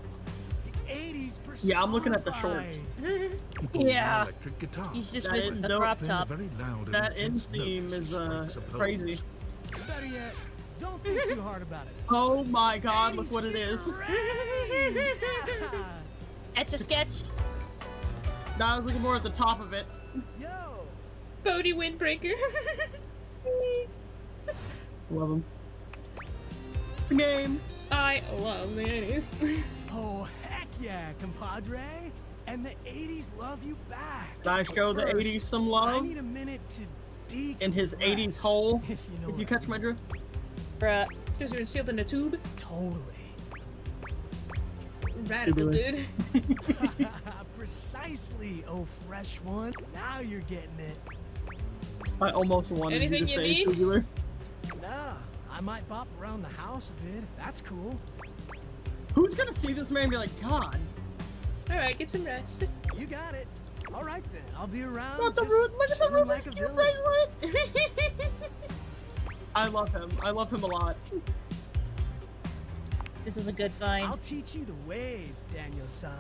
[SPEAKER 9] The 80s personified.
[SPEAKER 6] Yeah, I'm looking at the shorts.
[SPEAKER 5] He pulls an
[SPEAKER 4] Yeah.
[SPEAKER 5] electric guitar.
[SPEAKER 4] He's just
[SPEAKER 6] That
[SPEAKER 4] missing
[SPEAKER 6] is
[SPEAKER 4] the
[SPEAKER 6] dope.
[SPEAKER 4] crop
[SPEAKER 5] Playing a
[SPEAKER 4] top.
[SPEAKER 5] very loud and
[SPEAKER 6] That
[SPEAKER 5] intense
[SPEAKER 6] inseam
[SPEAKER 5] notes
[SPEAKER 6] is
[SPEAKER 5] he strikes a pose.
[SPEAKER 6] crazy.
[SPEAKER 9] Better yet, don't think too hard about it.
[SPEAKER 6] Oh my god, look what it is.
[SPEAKER 4] Etch a sketch.
[SPEAKER 6] No, I was looking more at the top of it.
[SPEAKER 9] Yo,
[SPEAKER 3] Bodie Windbreaker.
[SPEAKER 6] Love him. It's a game.
[SPEAKER 3] I love the 80s.
[SPEAKER 9] oh heck yeah, compadre. And the 80s love you back.
[SPEAKER 6] Did I show the
[SPEAKER 9] First,
[SPEAKER 6] 80s some
[SPEAKER 9] I
[SPEAKER 6] love?
[SPEAKER 9] need a minute to decompress.
[SPEAKER 6] In his 80s hole?
[SPEAKER 9] If you know
[SPEAKER 6] If you
[SPEAKER 9] what I
[SPEAKER 6] catch my drift?
[SPEAKER 4] Bruh.
[SPEAKER 3] Because you're sealed in a tube.
[SPEAKER 9] Totally.
[SPEAKER 3] Radical, dude.
[SPEAKER 9] Precisely, oh fresh one. Now you're getting it.
[SPEAKER 6] I almost wanted you
[SPEAKER 3] Anything
[SPEAKER 6] to
[SPEAKER 3] you
[SPEAKER 6] say
[SPEAKER 3] need?
[SPEAKER 6] tubular.
[SPEAKER 9] Nah, I might bop around the house a bit if that's cool.
[SPEAKER 6] Who's gonna see this man and be like, God?
[SPEAKER 3] Alright, get some rest.
[SPEAKER 9] You got it. All right then, I'll be around.
[SPEAKER 6] Not the
[SPEAKER 9] just
[SPEAKER 6] root. Look at the
[SPEAKER 9] chilling
[SPEAKER 6] Rubik's
[SPEAKER 9] like a
[SPEAKER 6] Cube
[SPEAKER 9] villain.
[SPEAKER 6] bracelet. I love him. I love him a lot.
[SPEAKER 4] This is a good find.
[SPEAKER 9] I'll teach you the ways, Daniel-san.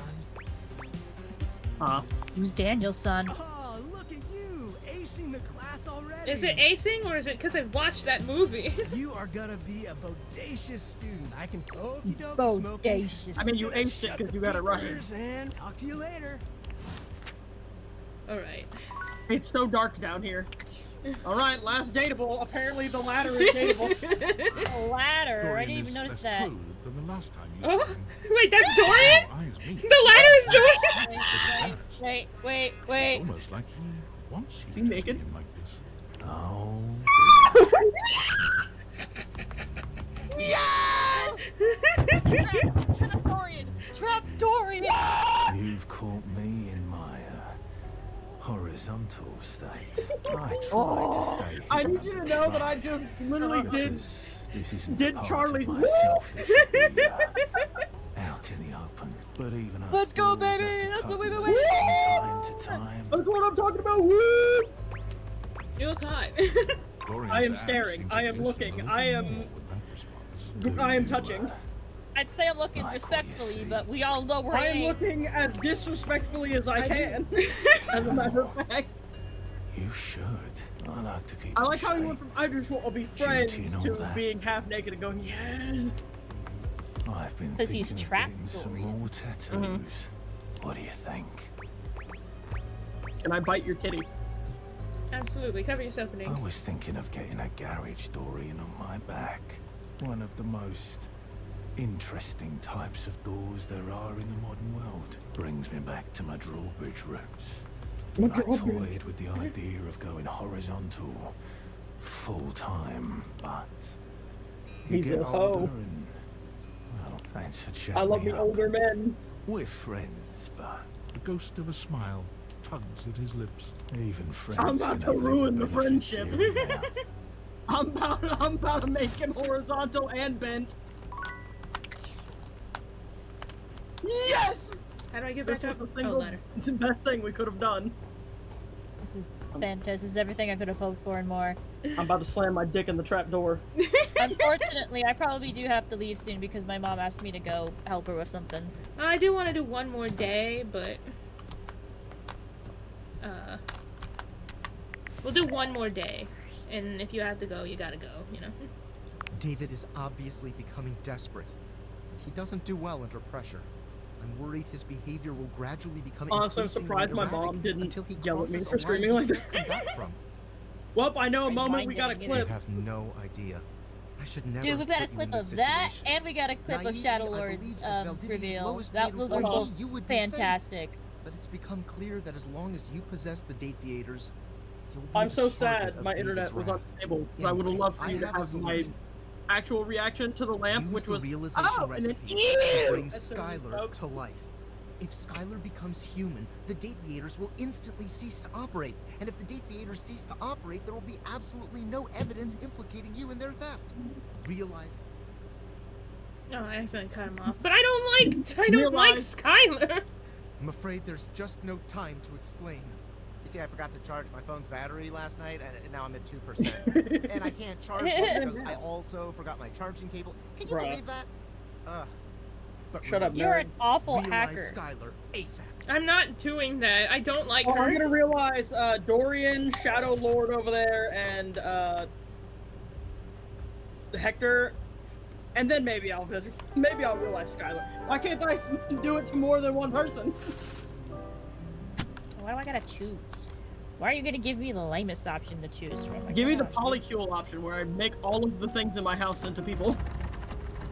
[SPEAKER 6] Huh?
[SPEAKER 4] Who's Daniel's son?
[SPEAKER 9] Oh, look at you, acing the class already.
[SPEAKER 3] Is it acing or is it because I watched that movie?
[SPEAKER 9] You are gonna be a bodacious student. I can okie dokie Smokey.
[SPEAKER 4] Bodacious.
[SPEAKER 6] I mean, you aced it
[SPEAKER 9] Shut
[SPEAKER 6] because
[SPEAKER 9] the
[SPEAKER 6] you got it right.
[SPEAKER 9] papers And talk to you later.
[SPEAKER 3] Alright.
[SPEAKER 6] It's so dark down here. Alright, last dateable. Apparently the ladder is dateable.
[SPEAKER 4] A ladder. I
[SPEAKER 5] Dorian
[SPEAKER 4] didn't even
[SPEAKER 5] is
[SPEAKER 4] notice
[SPEAKER 5] less
[SPEAKER 4] that.
[SPEAKER 5] clothed than the last time you
[SPEAKER 3] Oh,
[SPEAKER 5] saw him.
[SPEAKER 3] wait, that's Dorian?
[SPEAKER 5] Your eyes meet.
[SPEAKER 3] The ladder is Dorian?
[SPEAKER 4] Wait.
[SPEAKER 5] It's almost like he wants you
[SPEAKER 6] Is he
[SPEAKER 5] to
[SPEAKER 6] naked?
[SPEAKER 5] see him like this. Oh.
[SPEAKER 6] Yes!
[SPEAKER 4] Trap Dorian! Trap Dorian!
[SPEAKER 21] You've caught me in my horizontal state. I tried to stay
[SPEAKER 6] I
[SPEAKER 21] hidden
[SPEAKER 6] need you to
[SPEAKER 21] under
[SPEAKER 6] know
[SPEAKER 21] the
[SPEAKER 6] that I
[SPEAKER 21] rug,
[SPEAKER 6] just literally
[SPEAKER 21] because this isn't
[SPEAKER 6] did
[SPEAKER 21] a part
[SPEAKER 6] Charlie's
[SPEAKER 21] of myself that should be out in the open. But even us
[SPEAKER 4] Let's go,
[SPEAKER 21] ghouls have
[SPEAKER 4] baby!
[SPEAKER 21] to
[SPEAKER 4] That's
[SPEAKER 21] cut
[SPEAKER 4] what we've been
[SPEAKER 21] loose
[SPEAKER 4] waiting
[SPEAKER 21] from time to time.
[SPEAKER 6] That's what I'm talking about. Woo!
[SPEAKER 3] You look hot.
[SPEAKER 6] I am staring. I am looking. I am touching.
[SPEAKER 4] I'd say I'm looking respectfully, but we all know where
[SPEAKER 6] I am looking as disrespectfully as I can. As a matter of fact.
[SPEAKER 21] You should. I like to keep.
[SPEAKER 6] I like how you went from I just want to be friends
[SPEAKER 21] and all
[SPEAKER 6] to
[SPEAKER 21] that.
[SPEAKER 6] being half naked and going, yes.
[SPEAKER 21] I've been
[SPEAKER 4] 'Cause he's
[SPEAKER 21] thinking of
[SPEAKER 4] trapped
[SPEAKER 21] getting some
[SPEAKER 4] Dorian.
[SPEAKER 21] more tattoos. What do you think?
[SPEAKER 6] Can I bite your kitty?
[SPEAKER 3] Absolutely. Cover yourself in ink.
[SPEAKER 21] I was thinking of getting a garage Dorian on my back. One of the most interesting types of doors there are in the modern world. Brings me back to my drawbridge roots. When I toyed with the idea of going horizontal full time, but you
[SPEAKER 6] He's
[SPEAKER 21] get
[SPEAKER 6] a
[SPEAKER 21] older
[SPEAKER 6] hoe.
[SPEAKER 21] and, well, thanks for chatting
[SPEAKER 6] I love
[SPEAKER 21] me
[SPEAKER 6] the
[SPEAKER 21] up.
[SPEAKER 6] older men.
[SPEAKER 21] We're friends, but
[SPEAKER 5] The ghost of a smile tugs at his lips.
[SPEAKER 21] even friends
[SPEAKER 6] I'm about
[SPEAKER 21] can
[SPEAKER 6] to
[SPEAKER 21] have little
[SPEAKER 6] ruin the
[SPEAKER 21] benefits
[SPEAKER 6] friendship.
[SPEAKER 21] here and there.
[SPEAKER 6] I'm about to make him horizontal and bent. Yes!
[SPEAKER 3] How do I get
[SPEAKER 6] This
[SPEAKER 3] back
[SPEAKER 6] was
[SPEAKER 3] up?
[SPEAKER 6] the
[SPEAKER 3] Oh,
[SPEAKER 6] single
[SPEAKER 3] ladder.
[SPEAKER 6] the best thing we could have done.
[SPEAKER 4] This is fantastic. This is everything I could have hoped for and more.
[SPEAKER 6] I'm about to slam my dick in the trap door.
[SPEAKER 4] Unfortunately, I probably do have to leave soon because my mom asked me to go help her with something.
[SPEAKER 3] I do want to do one more day, but we'll do one more day, and if you have to go, you gotta go. You know.
[SPEAKER 10] David is obviously becoming desperate. He doesn't do well under pressure. I'm worried his behavior will gradually become
[SPEAKER 6] Honestly, I'm
[SPEAKER 10] increasingly
[SPEAKER 6] surprised my
[SPEAKER 10] erratic
[SPEAKER 6] mom didn't
[SPEAKER 10] until he
[SPEAKER 6] yell at me
[SPEAKER 10] crosses
[SPEAKER 6] for
[SPEAKER 10] a
[SPEAKER 6] screaming
[SPEAKER 10] line
[SPEAKER 6] like
[SPEAKER 10] he can't come back from.
[SPEAKER 6] Well, I know a moment we got a
[SPEAKER 4] Blinding,
[SPEAKER 6] clip.
[SPEAKER 10] You have no idea. I should never
[SPEAKER 4] Dude, we've got a
[SPEAKER 10] have put you
[SPEAKER 4] clip
[SPEAKER 10] in this
[SPEAKER 4] of that,
[SPEAKER 10] situation.
[SPEAKER 4] and we got a clip of
[SPEAKER 10] Naively,
[SPEAKER 4] Shadow
[SPEAKER 10] I
[SPEAKER 4] Lord's
[SPEAKER 10] believed as Valdivie's
[SPEAKER 4] reveal.
[SPEAKER 10] lowest
[SPEAKER 4] That
[SPEAKER 10] paid
[SPEAKER 4] those are
[SPEAKER 10] employee,
[SPEAKER 4] both
[SPEAKER 10] you would be safe.
[SPEAKER 4] fantastic.
[SPEAKER 10] But it's become clear that as long as you possess the date viators, you'll be
[SPEAKER 6] I'm
[SPEAKER 10] the
[SPEAKER 6] so
[SPEAKER 10] target
[SPEAKER 6] sad
[SPEAKER 10] of
[SPEAKER 6] my
[SPEAKER 10] David's
[SPEAKER 6] internet was
[SPEAKER 10] wrath.
[SPEAKER 6] unstable, because I would have
[SPEAKER 10] Anyway,
[SPEAKER 6] loved for
[SPEAKER 10] I
[SPEAKER 6] you to
[SPEAKER 10] have a
[SPEAKER 6] have my
[SPEAKER 10] solution.
[SPEAKER 6] actual reaction to the lamp,
[SPEAKER 10] Use
[SPEAKER 6] which
[SPEAKER 10] the
[SPEAKER 6] was
[SPEAKER 10] realization
[SPEAKER 6] oh, and then
[SPEAKER 10] recipe to bring
[SPEAKER 6] That's so
[SPEAKER 10] Skylar
[SPEAKER 6] dope.
[SPEAKER 10] to life. If Skylar becomes human, the date viators will instantly cease to operate. And if the date viators cease to operate, there will be absolutely no evidence implicating you in their theft. Realize?
[SPEAKER 3] Oh, I accidentally cut him off. But I don't like Skylar.
[SPEAKER 10] I'm afraid there's just no time to explain. You see, I forgot to charge my phone's battery last night, and now I'm at 2%. And I can't charge it because I also forgot my charging cable. Can you
[SPEAKER 6] Bruh.
[SPEAKER 10] believe that? But
[SPEAKER 6] Shut up,
[SPEAKER 4] You're an awful
[SPEAKER 10] realize
[SPEAKER 4] hacker.
[SPEAKER 10] Skylar ASAP.
[SPEAKER 3] I'm not doing that. I don't like
[SPEAKER 6] Oh,
[SPEAKER 3] her.
[SPEAKER 6] I'm gonna realize Dorian, Shadow Lord over there, and Hector, and then maybe I'll realize Skylar. Why can't I do it to more than one person?
[SPEAKER 4] Why do I gotta choose? Why are you gonna give me the lamest option to choose from?
[SPEAKER 6] Give me the polycule option where I make all of the things in my house into people.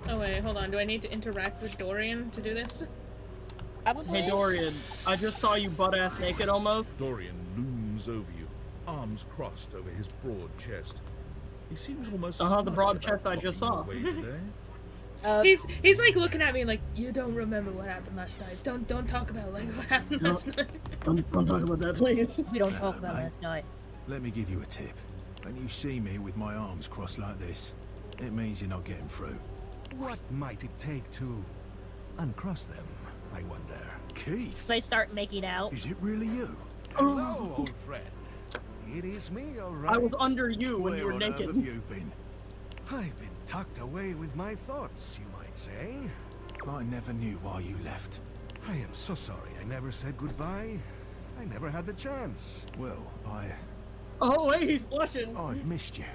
[SPEAKER 3] Oh wait, hold on. Do I need to interact with Dorian to do this?
[SPEAKER 6] Hey Dorian, I just saw you butt-ass naked almost.
[SPEAKER 5] Dorian looms over you, arms crossed over his broad chest. He seems almost
[SPEAKER 6] the
[SPEAKER 5] smug
[SPEAKER 6] broad
[SPEAKER 5] about
[SPEAKER 6] chest I just saw.
[SPEAKER 5] walking away today.
[SPEAKER 3] He's like looking at me like, you don't remember what happened last night. Don't talk about like what happened
[SPEAKER 6] No.
[SPEAKER 3] last night.
[SPEAKER 6] Don't talk about that, please.
[SPEAKER 4] We don't talk about last night.
[SPEAKER 21] Let me give you a tip. When you see me with my arms crossed like this, it means you're not getting through.
[SPEAKER 12] What might it take to uncross them, I wonder?
[SPEAKER 21] Keith?
[SPEAKER 4] They start making out.
[SPEAKER 21] Is it really you?
[SPEAKER 12] Hello, old friend. It is me, all right.
[SPEAKER 6] I was under you when you were
[SPEAKER 21] Where on earth
[SPEAKER 6] naked.
[SPEAKER 21] have you been?
[SPEAKER 12] I've been tucked away with my thoughts, you might say.
[SPEAKER 21] I never knew why you left.
[SPEAKER 12] I am so sorry I never said goodbye. I never had the chance.
[SPEAKER 21] Well,
[SPEAKER 6] Oh wait, he's blushing.
[SPEAKER 21] I've missed you.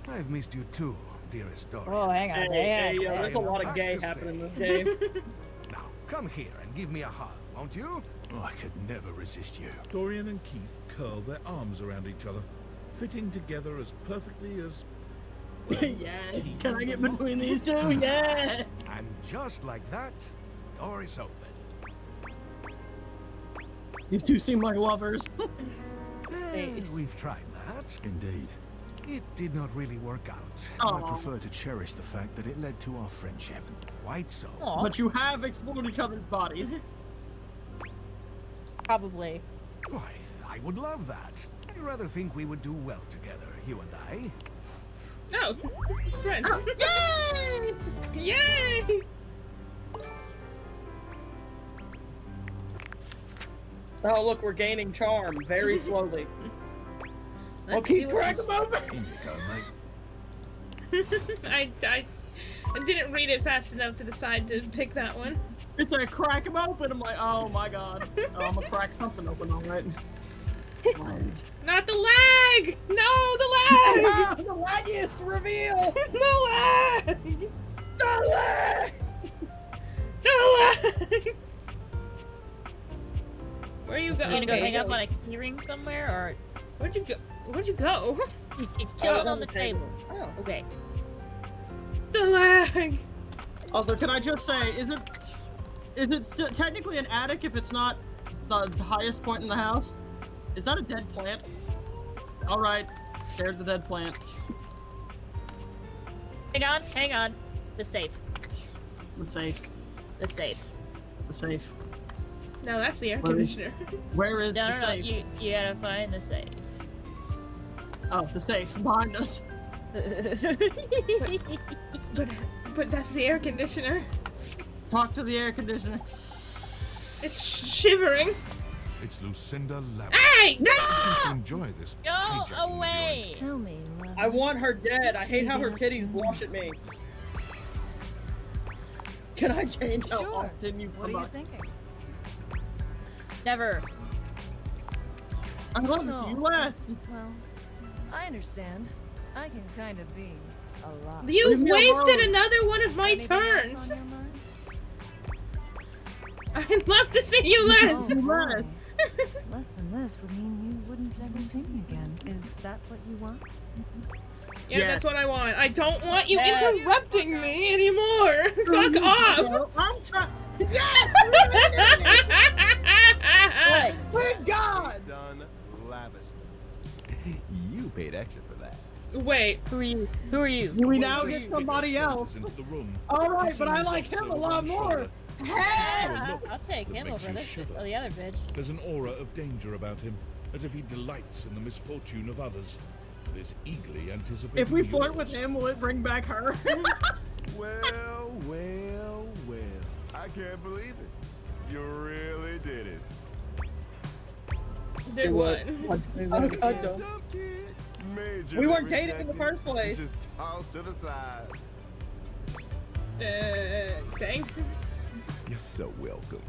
[SPEAKER 12] I've missed you too, dearest Dorian.
[SPEAKER 4] Oh, hang on.
[SPEAKER 6] Hey, there's a lot of gay
[SPEAKER 12] Back to
[SPEAKER 6] happening in this
[SPEAKER 12] stay.
[SPEAKER 6] game.
[SPEAKER 12] Now, come here and give me a hug, won't you?
[SPEAKER 21] I could never resist you.
[SPEAKER 5] Dorian and Keith curl their arms around each other, fitting together as perfectly as...
[SPEAKER 6] Yes, can I get between these two? Yeah!
[SPEAKER 12] And just like that, the door is open.
[SPEAKER 6] These two seem like lovers.
[SPEAKER 12] We've tried that.
[SPEAKER 21] Indeed.
[SPEAKER 12] It did not really work out.
[SPEAKER 21] I prefer to cherish the fact that it led to our friendship.
[SPEAKER 12] Quite so.
[SPEAKER 6] But you have explored each other's bodies.
[SPEAKER 4] Probably.
[SPEAKER 12] Why, I would love that. I rather think we would do well together, you and I.
[SPEAKER 3] Oh, friends.
[SPEAKER 6] Yay!
[SPEAKER 3] Yay!
[SPEAKER 6] Oh, look, we're gaining charm very slowly. Okay, crack them open!
[SPEAKER 3] I didn't read it fast enough to decide to pick that one.
[SPEAKER 6] It's a crack them open. I'm like, oh my god. Oh, I'm gonna crack something open, alright.
[SPEAKER 3] Not the lag! No, the lag!
[SPEAKER 6] The laggiest reveal!
[SPEAKER 3] The lag!
[SPEAKER 6] The lag!
[SPEAKER 3] The lag! Where you go?
[SPEAKER 4] You gonna go hang up on a keyring somewhere, or
[SPEAKER 3] where'd you go? Where'd you go?
[SPEAKER 4] He's chilling on the table.
[SPEAKER 6] Oh.
[SPEAKER 4] Okay.
[SPEAKER 3] The lag.
[SPEAKER 6] Also, can I just say, is it still technically an attic if it's not the highest point in the house? Is that a dead plant? All right, there's the dead plant.
[SPEAKER 4] Hang on. The safe.
[SPEAKER 6] The safe.
[SPEAKER 4] The safe.
[SPEAKER 6] The safe.
[SPEAKER 3] No, that's the air conditioner.
[SPEAKER 6] Where is
[SPEAKER 4] No,
[SPEAKER 6] the
[SPEAKER 4] no,
[SPEAKER 6] safe?
[SPEAKER 4] you gotta find the safe.
[SPEAKER 6] Oh, the safe behind us.
[SPEAKER 3] But that's the air conditioner.
[SPEAKER 6] Talk to the air conditioner.
[SPEAKER 3] It's shivering.
[SPEAKER 5] It's Lucinda Lambert.
[SPEAKER 3] Hey!
[SPEAKER 5] That's... enjoy this.
[SPEAKER 4] Go away!
[SPEAKER 2] Tell me, love.
[SPEAKER 6] I want her dead. I hate how her titties blush at me. Can I change how
[SPEAKER 2] Sure.
[SPEAKER 6] often you
[SPEAKER 2] What
[SPEAKER 6] come
[SPEAKER 2] are you
[SPEAKER 6] up?
[SPEAKER 2] thinking?
[SPEAKER 4] Never.
[SPEAKER 6] I love it to you less.
[SPEAKER 2] Well, I understand. I can kind of be a lot.
[SPEAKER 3] You've
[SPEAKER 6] me
[SPEAKER 3] wasted
[SPEAKER 6] alone.
[SPEAKER 3] another one of my
[SPEAKER 2] Anything else
[SPEAKER 3] turns.
[SPEAKER 2] on your mind?
[SPEAKER 3] I'd love to see you less.
[SPEAKER 2] Oh, my. Less than this would mean you wouldn't ever see me again. Is that what you want?
[SPEAKER 3] Yeah,
[SPEAKER 6] Yes.
[SPEAKER 3] that's what I want. I don't want you
[SPEAKER 4] Yeah.
[SPEAKER 3] interrupting me anymore. Fuck off.
[SPEAKER 6] I'm trying. Yes! Thank God!
[SPEAKER 17] Done lavishly. You paid extra for that.
[SPEAKER 3] Wait.
[SPEAKER 4] Who are you? Who are you?
[SPEAKER 6] We now get somebody else.
[SPEAKER 5] Into the room.
[SPEAKER 6] Alright, but I like him a lot more.
[SPEAKER 4] Yeah, I'll take him
[SPEAKER 5] makes
[SPEAKER 4] over
[SPEAKER 5] you
[SPEAKER 4] this
[SPEAKER 5] shiver.
[SPEAKER 4] or the other bitch.
[SPEAKER 5] There's an aura of danger about him, as if he delights in the misfortune of others, but is eagerly anticipating
[SPEAKER 6] If we flirt
[SPEAKER 5] yours.
[SPEAKER 6] with him, will it bring back her?
[SPEAKER 17] Well. I can't believe it. You really did it.
[SPEAKER 3] Did what?
[SPEAKER 6] I'm done.
[SPEAKER 17] Major
[SPEAKER 6] We weren't dating in the
[SPEAKER 17] rejected,
[SPEAKER 6] first place.
[SPEAKER 17] Just tossed to the side.
[SPEAKER 3] Thanks.
[SPEAKER 17] You're so welcome.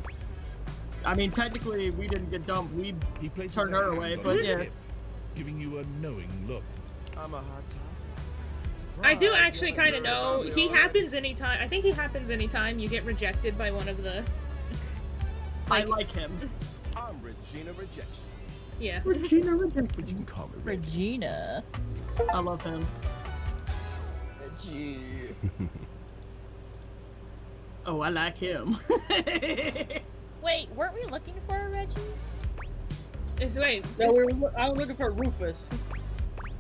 [SPEAKER 6] I mean, technically, we didn't get dumped. We
[SPEAKER 5] He places
[SPEAKER 6] turned
[SPEAKER 5] a
[SPEAKER 6] her
[SPEAKER 5] hand
[SPEAKER 6] away,
[SPEAKER 5] on
[SPEAKER 6] but
[SPEAKER 5] his
[SPEAKER 6] yeah.
[SPEAKER 5] hip, giving you a knowing look.
[SPEAKER 17] I'm a hot top.
[SPEAKER 3] I do
[SPEAKER 17] Surprise,
[SPEAKER 3] actually
[SPEAKER 17] you
[SPEAKER 3] kind of
[SPEAKER 17] haven't heard
[SPEAKER 3] know.
[SPEAKER 17] about me
[SPEAKER 3] He
[SPEAKER 17] already.
[SPEAKER 3] happens anytime. I think he happens anytime you get rejected by one of the.
[SPEAKER 6] I like him.
[SPEAKER 17] I'm Regina Rejection.
[SPEAKER 3] Yeah.
[SPEAKER 6] Regina
[SPEAKER 17] You
[SPEAKER 6] Rejection.
[SPEAKER 17] can call me Reggie.
[SPEAKER 4] Regina.
[SPEAKER 6] I love him.
[SPEAKER 17] Reggie.
[SPEAKER 6] Oh, I like him.
[SPEAKER 4] Wait, weren't we looking for a Reggie?
[SPEAKER 3] Wait.
[SPEAKER 6] No, I was looking for Rufus.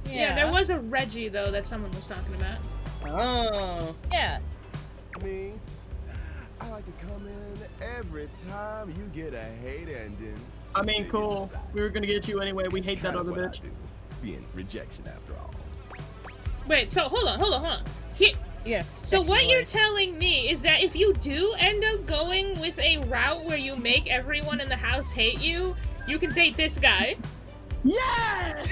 [SPEAKER 3] Yeah, there was a Reggie though that someone was talking about.
[SPEAKER 6] Oh.
[SPEAKER 4] Yeah.
[SPEAKER 17] Me, I like to come in every time you get a hate ending.
[SPEAKER 6] I mean, cool. We were gonna get you anyway. We hate that
[SPEAKER 17] Kinda
[SPEAKER 6] other
[SPEAKER 17] what I
[SPEAKER 6] bitch.
[SPEAKER 17] do, being rejection after all.
[SPEAKER 3] Wait, so hold on. So what you're telling me is that if you do end up going with a route where you make everyone in the house hate you, you can date this guy.
[SPEAKER 6] Yeah!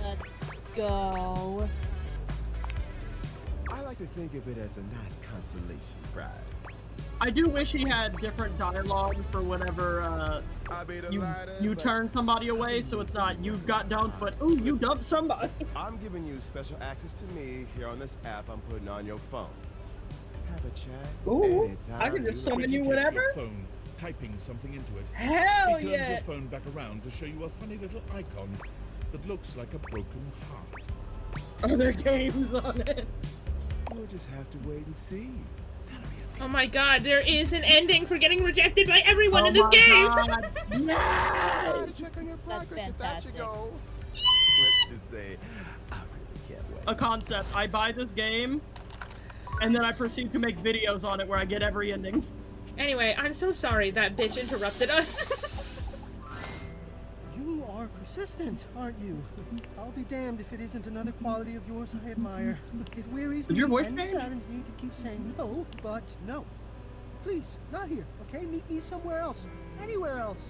[SPEAKER 4] Let's go.
[SPEAKER 17] I like to think of it as a nice consolation prize.
[SPEAKER 6] I do wish he had different dialogue for whenever
[SPEAKER 17] I be the
[SPEAKER 6] you
[SPEAKER 17] lighter,
[SPEAKER 6] you
[SPEAKER 17] but
[SPEAKER 6] turn somebody away, so it's not you got dumped, but ooh, you dumped somebody.
[SPEAKER 17] I'm giving you special access to me here on this app I'm putting on your phone. Have a chat.
[SPEAKER 6] Ooh,
[SPEAKER 17] anytime
[SPEAKER 6] I can just
[SPEAKER 17] you
[SPEAKER 6] summon
[SPEAKER 5] Reggie
[SPEAKER 6] you
[SPEAKER 5] takes
[SPEAKER 6] whenever.
[SPEAKER 5] your phone, typing something into it.
[SPEAKER 6] Hell
[SPEAKER 5] He turns
[SPEAKER 6] yeah!
[SPEAKER 5] your phone back around to show you a funny little icon that looks like a broken heart.
[SPEAKER 6] Are there games on it?
[SPEAKER 17] We'll just have to wait and see.
[SPEAKER 3] Oh my god, there is an ending for getting rejected by everyone in this
[SPEAKER 6] my
[SPEAKER 3] game!
[SPEAKER 6] God. Yes!
[SPEAKER 17] Check on your progress if that's
[SPEAKER 4] fantastic.
[SPEAKER 17] your goal. Let's just say, I really can't wait.
[SPEAKER 6] A concept. I buy this game, and then I proceed to make videos on it where I get every ending.
[SPEAKER 3] Anyway, I'm so sorry that bitch interrupted us.
[SPEAKER 9] You are persistent, aren't you? I'll be damned if it isn't another quality of yours I admire. It wearies
[SPEAKER 6] Did
[SPEAKER 9] me
[SPEAKER 6] your voice
[SPEAKER 9] and
[SPEAKER 6] change?
[SPEAKER 9] saddens me to keep saying no, but no. Please, not here, okay? Meet me somewhere else. Anywhere else.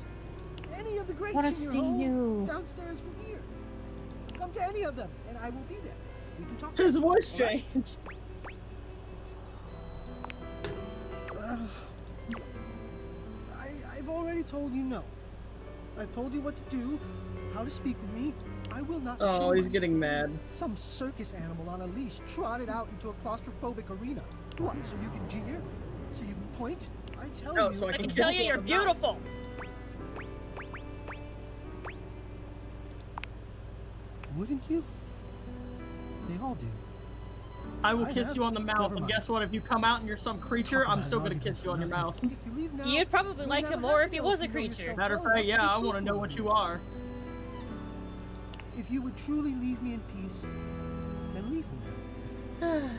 [SPEAKER 9] Any of the greats
[SPEAKER 4] Wanna
[SPEAKER 9] in your
[SPEAKER 4] see
[SPEAKER 9] home,
[SPEAKER 4] you.
[SPEAKER 9] downstairs from here. Come to any of them, and I will be there. We can talk.
[SPEAKER 6] His voice
[SPEAKER 9] all right?
[SPEAKER 6] changed.
[SPEAKER 9] I've already told you no. I've told you what to do, how to speak with me. I will not.
[SPEAKER 6] Oh,
[SPEAKER 9] show
[SPEAKER 6] he's
[SPEAKER 9] myself.
[SPEAKER 6] getting mad.
[SPEAKER 9] Some circus animal on a leash trotted out into a claustrophobic arena. What? So you can jeer? So you can point? I tell
[SPEAKER 6] No,
[SPEAKER 9] you.
[SPEAKER 6] so I
[SPEAKER 4] I
[SPEAKER 6] can
[SPEAKER 4] can tell you
[SPEAKER 6] kiss
[SPEAKER 4] you're
[SPEAKER 6] them.
[SPEAKER 4] beautiful.
[SPEAKER 9] Wouldn't you? They all do.
[SPEAKER 6] I will
[SPEAKER 9] I
[SPEAKER 6] kiss
[SPEAKER 9] have.
[SPEAKER 6] you on the mouth,
[SPEAKER 9] Never
[SPEAKER 6] and
[SPEAKER 9] mind.
[SPEAKER 6] guess what? If you come out and you're some creature,
[SPEAKER 9] Talk
[SPEAKER 6] I'm
[SPEAKER 9] about
[SPEAKER 6] still
[SPEAKER 9] it,
[SPEAKER 6] gonna
[SPEAKER 9] I'll
[SPEAKER 6] kiss you on your mouth.
[SPEAKER 9] If you leave now,
[SPEAKER 4] You'd probably
[SPEAKER 9] you'll
[SPEAKER 4] like
[SPEAKER 9] never
[SPEAKER 4] him more
[SPEAKER 9] have
[SPEAKER 4] if he
[SPEAKER 9] to
[SPEAKER 4] was a
[SPEAKER 9] know
[SPEAKER 4] creature.
[SPEAKER 9] yourself
[SPEAKER 6] Matter of
[SPEAKER 9] well
[SPEAKER 6] fact,
[SPEAKER 9] enough to
[SPEAKER 6] yeah,
[SPEAKER 9] be
[SPEAKER 6] I want to know
[SPEAKER 9] truthful
[SPEAKER 6] what
[SPEAKER 9] with
[SPEAKER 6] you
[SPEAKER 9] me.
[SPEAKER 6] are.
[SPEAKER 9] If you would truly leave me in peace, then leave me now.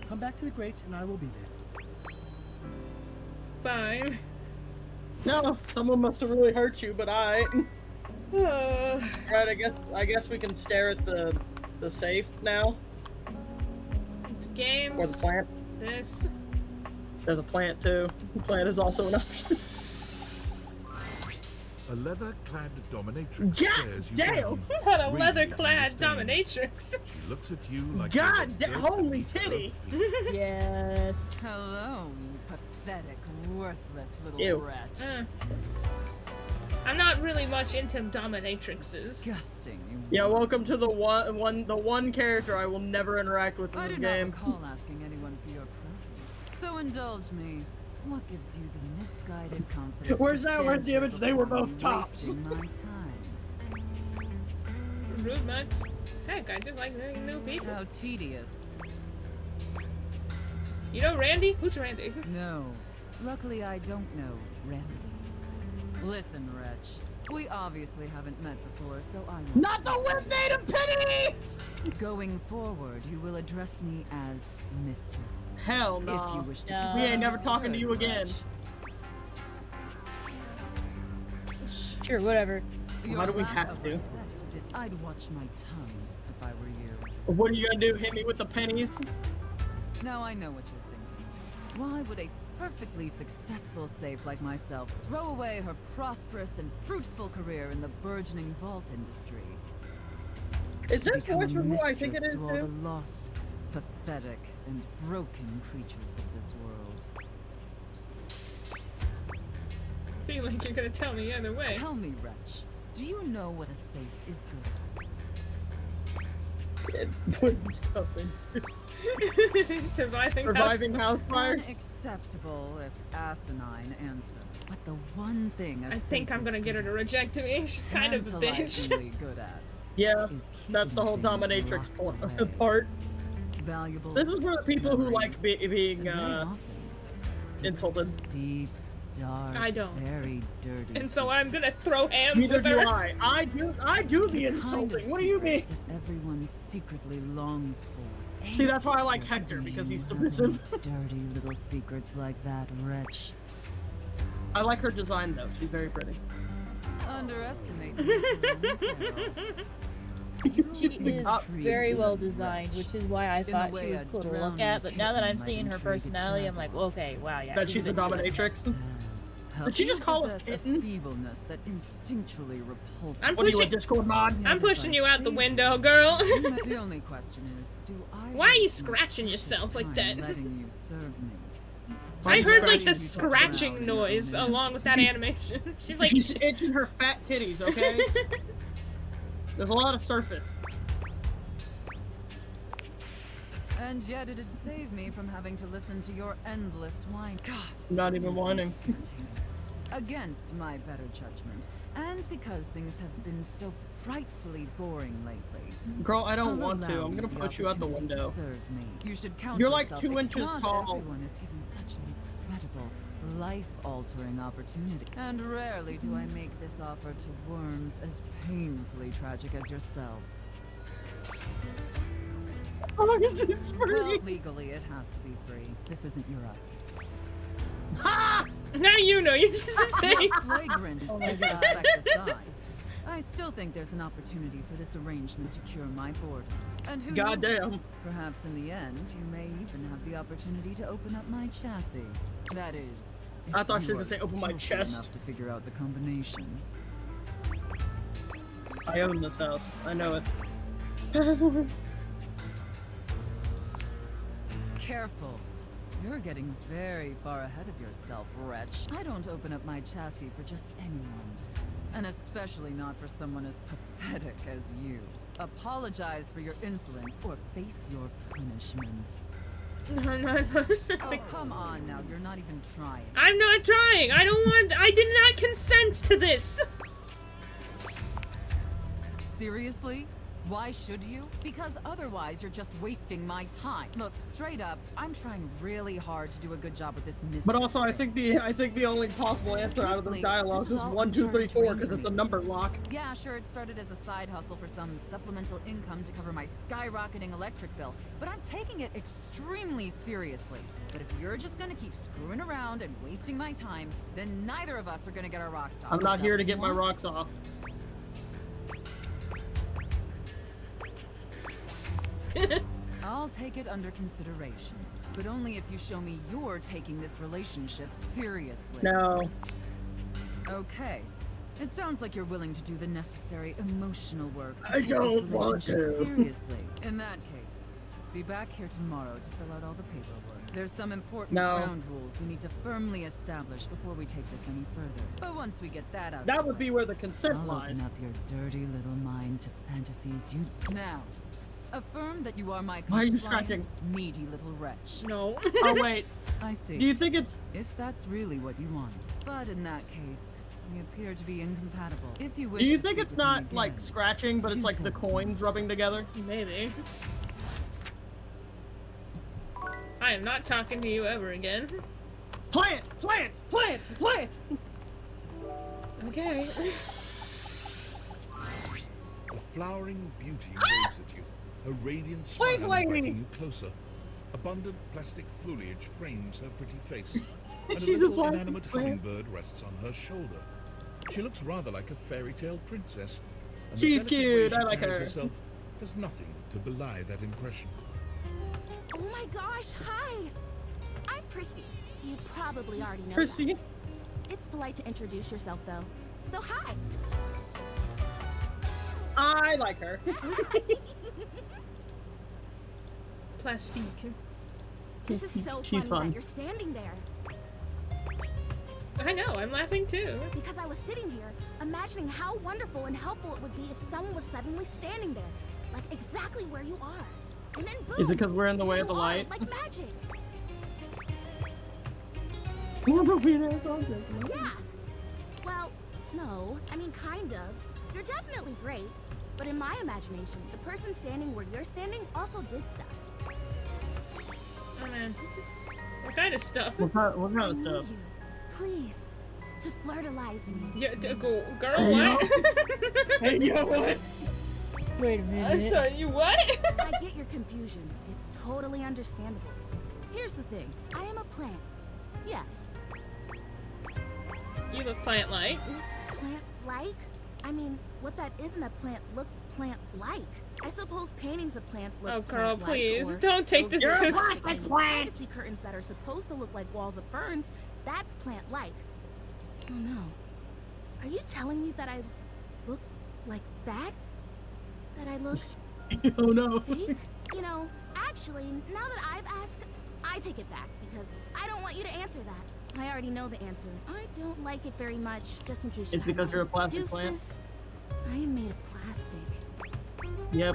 [SPEAKER 9] Come back to the grates, and I will be there.
[SPEAKER 3] Fine.
[SPEAKER 6] No, someone must have really hurt you, but I.
[SPEAKER 3] Oh.
[SPEAKER 6] Right, I guess we can stare at the safe now.
[SPEAKER 3] Games.
[SPEAKER 6] Or the plant.
[SPEAKER 3] This.
[SPEAKER 6] There's a plant too. The plant is also an option.
[SPEAKER 5] A leather-clad dominatrix
[SPEAKER 6] God
[SPEAKER 5] stares you
[SPEAKER 6] damn!
[SPEAKER 5] down.
[SPEAKER 3] What a
[SPEAKER 5] really
[SPEAKER 3] leather-clad
[SPEAKER 5] understand.
[SPEAKER 3] dominatrix.
[SPEAKER 5] She looks at you like
[SPEAKER 6] God
[SPEAKER 5] you're a
[SPEAKER 6] damn!
[SPEAKER 5] dirt
[SPEAKER 6] Holy
[SPEAKER 5] beneath her
[SPEAKER 6] titty!
[SPEAKER 5] feet.
[SPEAKER 4] Yes.
[SPEAKER 2] Hello, you pathetic, worthless little
[SPEAKER 6] Ew.
[SPEAKER 2] wretch.
[SPEAKER 3] I'm not really much into dominatrixes.
[SPEAKER 2] Disgusting. You
[SPEAKER 6] Yeah, welcome to the one character I will never interact with in
[SPEAKER 2] I
[SPEAKER 6] this
[SPEAKER 2] do
[SPEAKER 6] game.
[SPEAKER 2] not recall asking anyone for your presence. So indulge me. What gives you the misguided confidence?
[SPEAKER 6] Where's
[SPEAKER 2] to
[SPEAKER 6] that?
[SPEAKER 2] stand
[SPEAKER 6] Where's the
[SPEAKER 2] here
[SPEAKER 6] image? They were
[SPEAKER 2] before
[SPEAKER 6] both
[SPEAKER 2] me,
[SPEAKER 6] tops.
[SPEAKER 2] wasting my time?
[SPEAKER 3] Rude much. Heck, I just like learning new people.
[SPEAKER 2] How tedious.
[SPEAKER 3] You know Randy? Who's Randy?
[SPEAKER 2] No. Luckily, I don't know Randy. Listen, wretch. We obviously haven't met before, so I won't.
[SPEAKER 6] Not the whip native pennies!
[SPEAKER 2] Going forward, you will address me as mistress.
[SPEAKER 6] Hell no.
[SPEAKER 2] If you wish to
[SPEAKER 6] We ain't
[SPEAKER 2] be
[SPEAKER 6] never talking to you again.
[SPEAKER 4] Sure, whatever.
[SPEAKER 6] Why do we have to?
[SPEAKER 2] I'd watch my tongue if I were you.
[SPEAKER 6] What are you gonna do? Hit me with the pennies?
[SPEAKER 2] Now I know what you're thinking. Why would a perfectly successful safe like myself throw away her prosperous and fruitful career in the burgeoning vault industry?
[SPEAKER 6] Is this
[SPEAKER 2] Become
[SPEAKER 6] voice
[SPEAKER 2] a
[SPEAKER 6] from who I think it
[SPEAKER 2] mistress
[SPEAKER 6] is,
[SPEAKER 2] to all
[SPEAKER 6] too?
[SPEAKER 2] the lost, pathetic, and broken creatures of this world.
[SPEAKER 3] I feel like you're gonna tell me either way.
[SPEAKER 2] Tell me, wretch, do you know what a safe is good at?
[SPEAKER 6] Putting stuff in.
[SPEAKER 3] Surviving
[SPEAKER 6] house fires.
[SPEAKER 2] Unacceptable, if asinine answer. But the one thing a
[SPEAKER 3] I think
[SPEAKER 2] safe
[SPEAKER 3] I'm
[SPEAKER 2] is
[SPEAKER 3] gonna get her
[SPEAKER 2] good
[SPEAKER 3] to reject me. She's kind of a bitch.
[SPEAKER 2] tantalizingly good at.
[SPEAKER 6] Yeah,
[SPEAKER 2] is
[SPEAKER 6] that's the whole
[SPEAKER 2] keeping things
[SPEAKER 6] dominatrix
[SPEAKER 2] locked away.
[SPEAKER 6] part.
[SPEAKER 2] Valuable.
[SPEAKER 6] This is for the people who like being insulted.
[SPEAKER 2] Deep, dark,
[SPEAKER 3] I don't.
[SPEAKER 2] very dirty.
[SPEAKER 3] And so I'm gonna throw hands
[SPEAKER 6] Neither
[SPEAKER 3] with
[SPEAKER 6] do
[SPEAKER 3] her.
[SPEAKER 6] I. I do the insulting. What do you mean?
[SPEAKER 2] That everyone secretly longs for.
[SPEAKER 6] See, that's why I like
[SPEAKER 2] Ain't
[SPEAKER 6] Hector, because he's
[SPEAKER 2] you
[SPEAKER 6] submissive.
[SPEAKER 2] having dirty little secrets like that, wretch.
[SPEAKER 6] I like her design though. She's very pretty.
[SPEAKER 2] Underestimate me.
[SPEAKER 4] She is very well designed, which is why I thought she
[SPEAKER 2] way
[SPEAKER 4] was
[SPEAKER 2] a
[SPEAKER 4] cool to look
[SPEAKER 2] drowning
[SPEAKER 4] at. But now that I'm
[SPEAKER 2] kitten
[SPEAKER 4] seeing
[SPEAKER 2] might
[SPEAKER 4] her
[SPEAKER 2] intrigue a
[SPEAKER 4] personality, I'm like, okay, wow, yeah.
[SPEAKER 6] That she's a dominatrix. Did she just call us
[SPEAKER 2] A
[SPEAKER 6] kitten?
[SPEAKER 2] feebleness that instinctually repulses.
[SPEAKER 3] I'm
[SPEAKER 6] What are you, a
[SPEAKER 3] pushing-
[SPEAKER 6] Discord mod?
[SPEAKER 3] I'm pushing you out the window, girl.
[SPEAKER 2] The only question is, do I
[SPEAKER 3] Why are you
[SPEAKER 2] waste my
[SPEAKER 3] scratching
[SPEAKER 2] precious
[SPEAKER 3] yourself like
[SPEAKER 2] time
[SPEAKER 3] that?
[SPEAKER 2] letting you serve me?
[SPEAKER 3] I heard like the
[SPEAKER 2] Scratching
[SPEAKER 3] scratching noise along with that animation. She's like,
[SPEAKER 6] She's itching her fat titties, okay? There's a lot of surface.
[SPEAKER 2] And yet it'd save me from having to listen to your endless whine. God.
[SPEAKER 6] Not even whining.
[SPEAKER 2] Against my better judgment, and because things have been so frightfully boring lately.
[SPEAKER 6] Girl, I don't
[SPEAKER 2] I'll
[SPEAKER 6] want to.
[SPEAKER 2] allow
[SPEAKER 6] I'm gonna
[SPEAKER 2] the
[SPEAKER 6] push you out the
[SPEAKER 2] opportunity to
[SPEAKER 6] window.
[SPEAKER 2] serve me. You should count
[SPEAKER 6] You're like
[SPEAKER 2] yourself
[SPEAKER 6] 2 inches
[SPEAKER 2] not
[SPEAKER 6] tall.
[SPEAKER 2] Everyone is given such an incredible, life-altering opportunity, and rarely do I make this offer to worms as painfully tragic as yourself.
[SPEAKER 6] How long is it free?
[SPEAKER 2] Well, legally it has to be free. This isn't Europe.
[SPEAKER 3] Now you know, you're just saying.
[SPEAKER 2] Flagrant disrespect aside, I still think there's an opportunity for this arrangement to cure my boredom. And who knows?
[SPEAKER 6] Goddamn.
[SPEAKER 2] Perhaps in the end, you may even have the opportunity to open up my chassis. That is,
[SPEAKER 6] I thought she
[SPEAKER 2] you
[SPEAKER 6] was gonna say
[SPEAKER 2] are
[SPEAKER 6] open my
[SPEAKER 2] skillful
[SPEAKER 6] chest.
[SPEAKER 2] enough to figure out the combination.
[SPEAKER 6] I own this house. I know it.
[SPEAKER 2] Careful. You're getting very far ahead of yourself, wretch. I don't open up my chassis for just anyone. And especially not for someone as pathetic as you. Apologize for your insolence or face your punishment. Oh, come on now. You're not even trying.
[SPEAKER 3] I'm not trying. I don't want. I did not consent to this.
[SPEAKER 2] Seriously? Why should you? Because otherwise you're just wasting my time. Look, straight up, I'm trying really hard to do a good job with this mystery.
[SPEAKER 6] But also, I think the only possible answer out of the dialogues is 1, 2, 3, 4 because it's a number lock.
[SPEAKER 2] Yeah, sure, it started as a side hustle for some supplemental income to cover my skyrocketing electric bill, but I'm taking it extremely seriously. But if you're just gonna keep screwing around and wasting my time, then neither of us are gonna get our rocks off.
[SPEAKER 6] I'm not here to get my
[SPEAKER 2] Want?
[SPEAKER 6] rocks off.
[SPEAKER 2] I'll take it under consideration, but only if you show me you're taking this relationship seriously.
[SPEAKER 6] No.
[SPEAKER 2] Okay. It sounds like you're willing to do the necessary emotional work to
[SPEAKER 6] I
[SPEAKER 2] take
[SPEAKER 6] don't
[SPEAKER 2] this
[SPEAKER 6] want
[SPEAKER 2] relationship
[SPEAKER 6] to.
[SPEAKER 2] seriously. In that case, be back here tomorrow to fill out all the paperwork. There's some important
[SPEAKER 6] No.
[SPEAKER 2] ground rules we need to firmly establish before we take this any further. But once we get that out,
[SPEAKER 6] That would be where the consent
[SPEAKER 2] I'll
[SPEAKER 6] lies.
[SPEAKER 2] open up your dirty little mind to fantasies you now. Affirm that you are my
[SPEAKER 6] Why are you
[SPEAKER 2] compliant,
[SPEAKER 6] scratching?
[SPEAKER 2] needy little wretch.
[SPEAKER 3] No.
[SPEAKER 6] Oh wait.
[SPEAKER 2] I see.
[SPEAKER 6] Do you think it's?
[SPEAKER 2] If that's really what you want. But in that case, we appear to be incompatible. If you wish
[SPEAKER 6] Do you
[SPEAKER 2] to
[SPEAKER 6] think
[SPEAKER 2] speak
[SPEAKER 6] it's
[SPEAKER 2] with me
[SPEAKER 6] not
[SPEAKER 2] again,
[SPEAKER 6] like scratching, but it's
[SPEAKER 2] do
[SPEAKER 6] like
[SPEAKER 2] so
[SPEAKER 6] the coins rubbing together?
[SPEAKER 3] Maybe. I am not talking to you ever again.
[SPEAKER 6] Plant! Plant! Plant! Plant!
[SPEAKER 3] Okay.
[SPEAKER 5] A flowering beauty waves at you, her radiant smile
[SPEAKER 6] Please, lady!
[SPEAKER 5] inviting you closer. Abundant plastic foliage frames her pretty face, and a
[SPEAKER 6] She's a
[SPEAKER 5] little
[SPEAKER 6] plastic
[SPEAKER 5] inanimate
[SPEAKER 6] plant.
[SPEAKER 5] hummingbird rests on her shoulder. She looks rather like a fairy tale princess, and
[SPEAKER 6] She's
[SPEAKER 5] the delicate
[SPEAKER 6] cute,
[SPEAKER 5] way
[SPEAKER 6] I
[SPEAKER 5] she
[SPEAKER 6] like
[SPEAKER 5] carries
[SPEAKER 6] her.
[SPEAKER 5] herself does nothing to belie that impression.
[SPEAKER 20] Oh my gosh, hi! I'm Prissy. You probably already know
[SPEAKER 6] Prissy?
[SPEAKER 20] that. It's polite to introduce yourself, though. So hi!
[SPEAKER 6] I like her.
[SPEAKER 3] Plastique.
[SPEAKER 20] This is so
[SPEAKER 6] She's
[SPEAKER 20] funny
[SPEAKER 6] fun.
[SPEAKER 20] that you're standing there.
[SPEAKER 3] I know, I'm laughing too.
[SPEAKER 20] Because I was sitting here, imagining how wonderful and helpful it would be if someone was suddenly standing there. Like exactly where you are. And then boom!
[SPEAKER 6] Is it 'cause we're in the way
[SPEAKER 20] here
[SPEAKER 6] of the
[SPEAKER 20] you are,
[SPEAKER 6] light?
[SPEAKER 20] Like magic. Yeah. Well, no. I mean, kind of. You're definitely great. But in my imagination, the person standing where you're standing also did stuff.
[SPEAKER 3] Oh man. What kind of stuff?
[SPEAKER 6] What kind
[SPEAKER 20] I
[SPEAKER 6] of
[SPEAKER 20] need
[SPEAKER 6] stuff?
[SPEAKER 20] you, please, to flirtalize me.
[SPEAKER 3] Yeah, girl,
[SPEAKER 6] Hey,
[SPEAKER 3] what?
[SPEAKER 6] Hey, yo, what?
[SPEAKER 4] Wait a
[SPEAKER 3] I'm
[SPEAKER 4] minute.
[SPEAKER 3] sorry, you what?
[SPEAKER 20] I get your confusion. It's totally understandable. Here's the thing. I am a plant. Yes.
[SPEAKER 3] You look plant-like.
[SPEAKER 20] Plant-like? I mean, what that isn't a plant looks plant-like. I suppose paintings of plants look
[SPEAKER 3] Oh, girl,
[SPEAKER 20] plant-like,
[SPEAKER 3] please,
[SPEAKER 20] or
[SPEAKER 3] don't take this
[SPEAKER 20] those
[SPEAKER 3] too
[SPEAKER 20] plastic
[SPEAKER 3] seriously.
[SPEAKER 20] privacy curtains that are supposed to look like walls of ferns, that's plant-like. Oh no. Are you telling me that I look like that? That I look
[SPEAKER 6] Oh no.
[SPEAKER 20] fake? You know, actually, now that I've asked, I take it back because I don't want you to answer that. I already know the answer. I don't like it very much, just in case you
[SPEAKER 6] It's because
[SPEAKER 20] hadn't
[SPEAKER 6] you're a plastic
[SPEAKER 20] deduced
[SPEAKER 6] plant?
[SPEAKER 20] this. I am made of plastic.
[SPEAKER 6] Yep.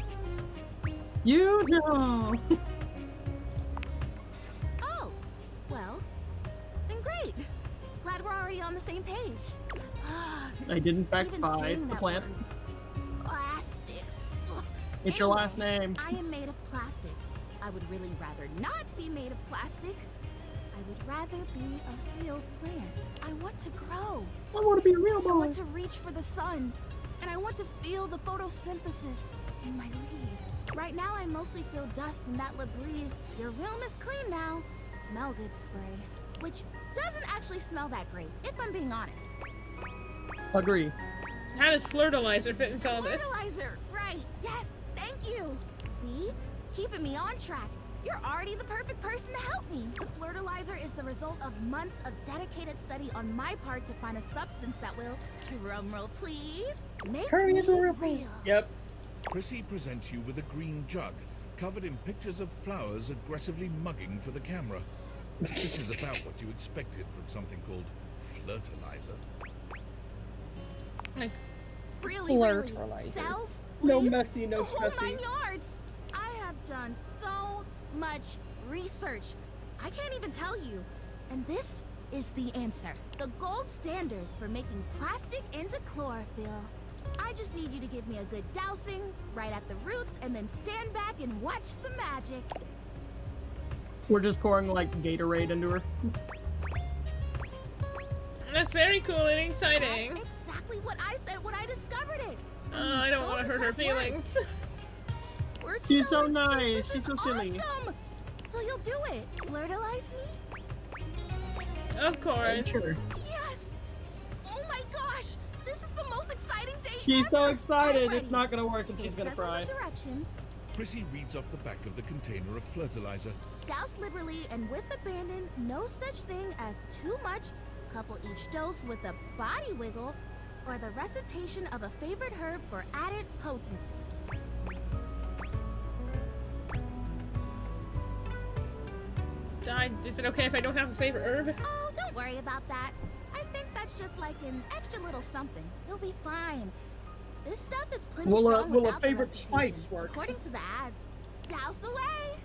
[SPEAKER 6] You know.
[SPEAKER 20] Oh, well, then great. Glad we're already on the same page.
[SPEAKER 6] I did in fact
[SPEAKER 20] Even
[SPEAKER 6] buy
[SPEAKER 20] saying
[SPEAKER 6] the
[SPEAKER 20] that
[SPEAKER 6] plant.
[SPEAKER 20] word, plastic. Ugh.
[SPEAKER 6] It's your last name.
[SPEAKER 20] I am made of plastic. I would really rather not be made of plastic. I would rather be a real plant. I want to grow.
[SPEAKER 6] I want to be a real
[SPEAKER 20] I
[SPEAKER 6] boy.
[SPEAKER 20] want to reach for the sun. And I want to feel the photosynthesis. and my leaves. Right now, I mostly feel dust and that Labreeze. Your room is clean now. Smell good spray. Which doesn't actually smell that great, if I'm being honest.
[SPEAKER 6] Agree.
[SPEAKER 3] How does Flirtalizer fit into all this?
[SPEAKER 20] Fertilizer! Right, yes, thank you! See? Keeping me on track. You're already the perfect person to help me. The Flirtalizer is the result of months of dedicated study on my part to find a substance that will, drumroll please, make me real.
[SPEAKER 6] Yep.
[SPEAKER 5] Prissy presents you with a green jug, covered in pictures of flowers aggressively mugging for the camera. This is about what you expected from something called Flirtalizer.
[SPEAKER 20] Really, really. Cells,
[SPEAKER 6] No
[SPEAKER 20] leaves,
[SPEAKER 6] messy, no
[SPEAKER 20] the whole
[SPEAKER 6] stressy.
[SPEAKER 20] 9 yards. I have done so much research. I can't even tell you. And this is the answer. The gold standard for making plastic into chlorophyll. I just need you to give me a good dousing, right at the roots, and then stand back and watch the magic.
[SPEAKER 6] We're just pouring like Gatorade into her.
[SPEAKER 3] That's very cool and exciting.
[SPEAKER 20] That's exactly what I said when I discovered it.
[SPEAKER 3] I don't want to hurt her feelings.
[SPEAKER 20] We're
[SPEAKER 6] She's so
[SPEAKER 20] excited.
[SPEAKER 6] nice.
[SPEAKER 20] This
[SPEAKER 6] She's
[SPEAKER 20] is
[SPEAKER 6] so silly.
[SPEAKER 20] awesome. So you'll do it. Flirtalize me?
[SPEAKER 3] Of course.
[SPEAKER 6] Sure.
[SPEAKER 20] Yes! Oh my gosh! This is the most exciting day
[SPEAKER 6] She's
[SPEAKER 20] ever!
[SPEAKER 6] so excited.
[SPEAKER 20] I'm ready.
[SPEAKER 6] It's not gonna work and
[SPEAKER 20] So
[SPEAKER 6] she's
[SPEAKER 20] it
[SPEAKER 6] gonna
[SPEAKER 20] says on
[SPEAKER 6] cry.
[SPEAKER 20] the directions.
[SPEAKER 5] Prissy reads off the back of the container of fertilizer.
[SPEAKER 20] Douse liberally and with abandon. No such thing as too much. Couple each dose with a body wiggle or the recitation of a favorite herb for added potency.
[SPEAKER 3] Is it okay if I don't have a favorite herb?
[SPEAKER 20] Oh, don't worry about that. I think that's just like an extra little something. You'll be fine. This stuff is plenty strong
[SPEAKER 6] Will a
[SPEAKER 20] without the
[SPEAKER 6] favorite
[SPEAKER 20] recitations,
[SPEAKER 6] spice work?
[SPEAKER 20] according to the ads. Douse away!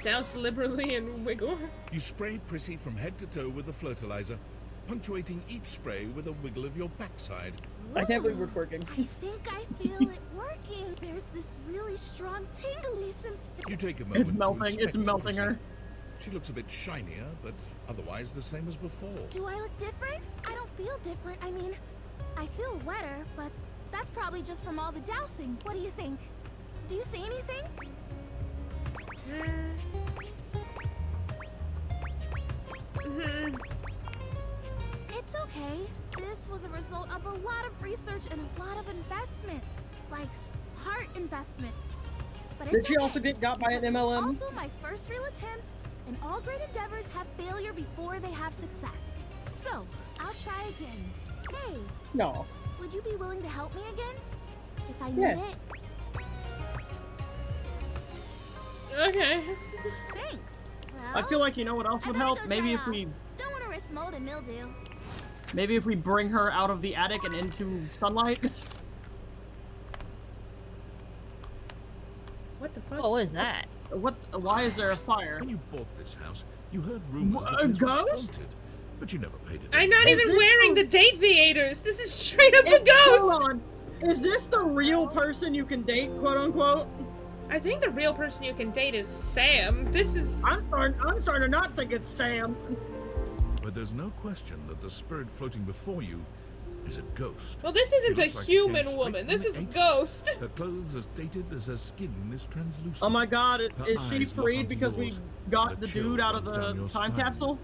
[SPEAKER 3] Douse liberally and wiggle.
[SPEAKER 5] You spray Prissy from head to toe with the fertilizer, punctuating each spray with a wiggle of your backside.
[SPEAKER 6] I can't believe we're twerking.
[SPEAKER 20] I think I feel it working. There's this really strong tingly sensation.
[SPEAKER 5] You take a moment
[SPEAKER 6] It's
[SPEAKER 5] to
[SPEAKER 6] melting. It's
[SPEAKER 5] inspect
[SPEAKER 6] melting
[SPEAKER 5] Prissy.
[SPEAKER 6] her.
[SPEAKER 5] She looks a bit shinier, but otherwise the same as before.
[SPEAKER 20] Do I look different? I don't feel different. I mean, I feel wetter, but that's probably just from all the dousing. What do you think? Do you see anything? It's okay. This was a result of a lot of research and a lot of investment. Like, heart investment. But
[SPEAKER 6] Did
[SPEAKER 20] it's
[SPEAKER 6] she
[SPEAKER 20] okay,
[SPEAKER 6] also get got by an
[SPEAKER 20] because it's
[SPEAKER 6] MLM?
[SPEAKER 20] also my first real attempt, and all great endeavors have failure before they have success. So, I'll try again. Hey,
[SPEAKER 6] No.
[SPEAKER 20] would you be willing to help me again? If I need
[SPEAKER 6] Yeah.
[SPEAKER 20] it?
[SPEAKER 3] Okay.
[SPEAKER 20] Thanks.
[SPEAKER 6] I
[SPEAKER 20] Well,
[SPEAKER 6] feel like you know what else would
[SPEAKER 20] better
[SPEAKER 6] help?
[SPEAKER 20] go
[SPEAKER 6] Maybe
[SPEAKER 20] dry
[SPEAKER 6] if
[SPEAKER 20] off.
[SPEAKER 6] we
[SPEAKER 20] Don't want to risk mold and mildew.
[SPEAKER 6] bring her out of the attic and into sunlight.
[SPEAKER 3] What the fuck?
[SPEAKER 4] Oh, what is that?
[SPEAKER 6] What? Why is there a fire?
[SPEAKER 5] When you bought this house, you heard rumors
[SPEAKER 6] A
[SPEAKER 5] that this was
[SPEAKER 6] ghost?
[SPEAKER 5] haunted, but you never paid it.
[SPEAKER 3] I'm not
[SPEAKER 6] Is
[SPEAKER 3] even
[SPEAKER 6] this
[SPEAKER 3] wearing
[SPEAKER 6] the-
[SPEAKER 3] the date viators. This is straight up a
[SPEAKER 6] Hold
[SPEAKER 3] ghost.
[SPEAKER 6] on. Is this the real person you can date, quote unquote?
[SPEAKER 3] I think the real person you can date is Sam. This is.
[SPEAKER 6] I'm starting to not think it's Sam.
[SPEAKER 5] But there's no question that the spirit floating before you is a ghost.
[SPEAKER 3] Well, this
[SPEAKER 5] She
[SPEAKER 3] isn't a
[SPEAKER 5] looks like it came
[SPEAKER 3] human
[SPEAKER 5] straight
[SPEAKER 3] woman.
[SPEAKER 5] from
[SPEAKER 3] This
[SPEAKER 5] the
[SPEAKER 3] is a
[SPEAKER 5] 80s.
[SPEAKER 3] ghost.
[SPEAKER 5] Her clothes as dated as her skin is translucent.
[SPEAKER 6] Oh my god,
[SPEAKER 5] Her
[SPEAKER 6] is she
[SPEAKER 5] eyes look
[SPEAKER 6] freed
[SPEAKER 5] onto
[SPEAKER 6] because we
[SPEAKER 5] yours,
[SPEAKER 6] got
[SPEAKER 5] and
[SPEAKER 6] the
[SPEAKER 5] a chill
[SPEAKER 6] dude out of
[SPEAKER 5] runs down
[SPEAKER 6] the
[SPEAKER 5] your
[SPEAKER 6] time
[SPEAKER 5] spine.
[SPEAKER 6] capsule?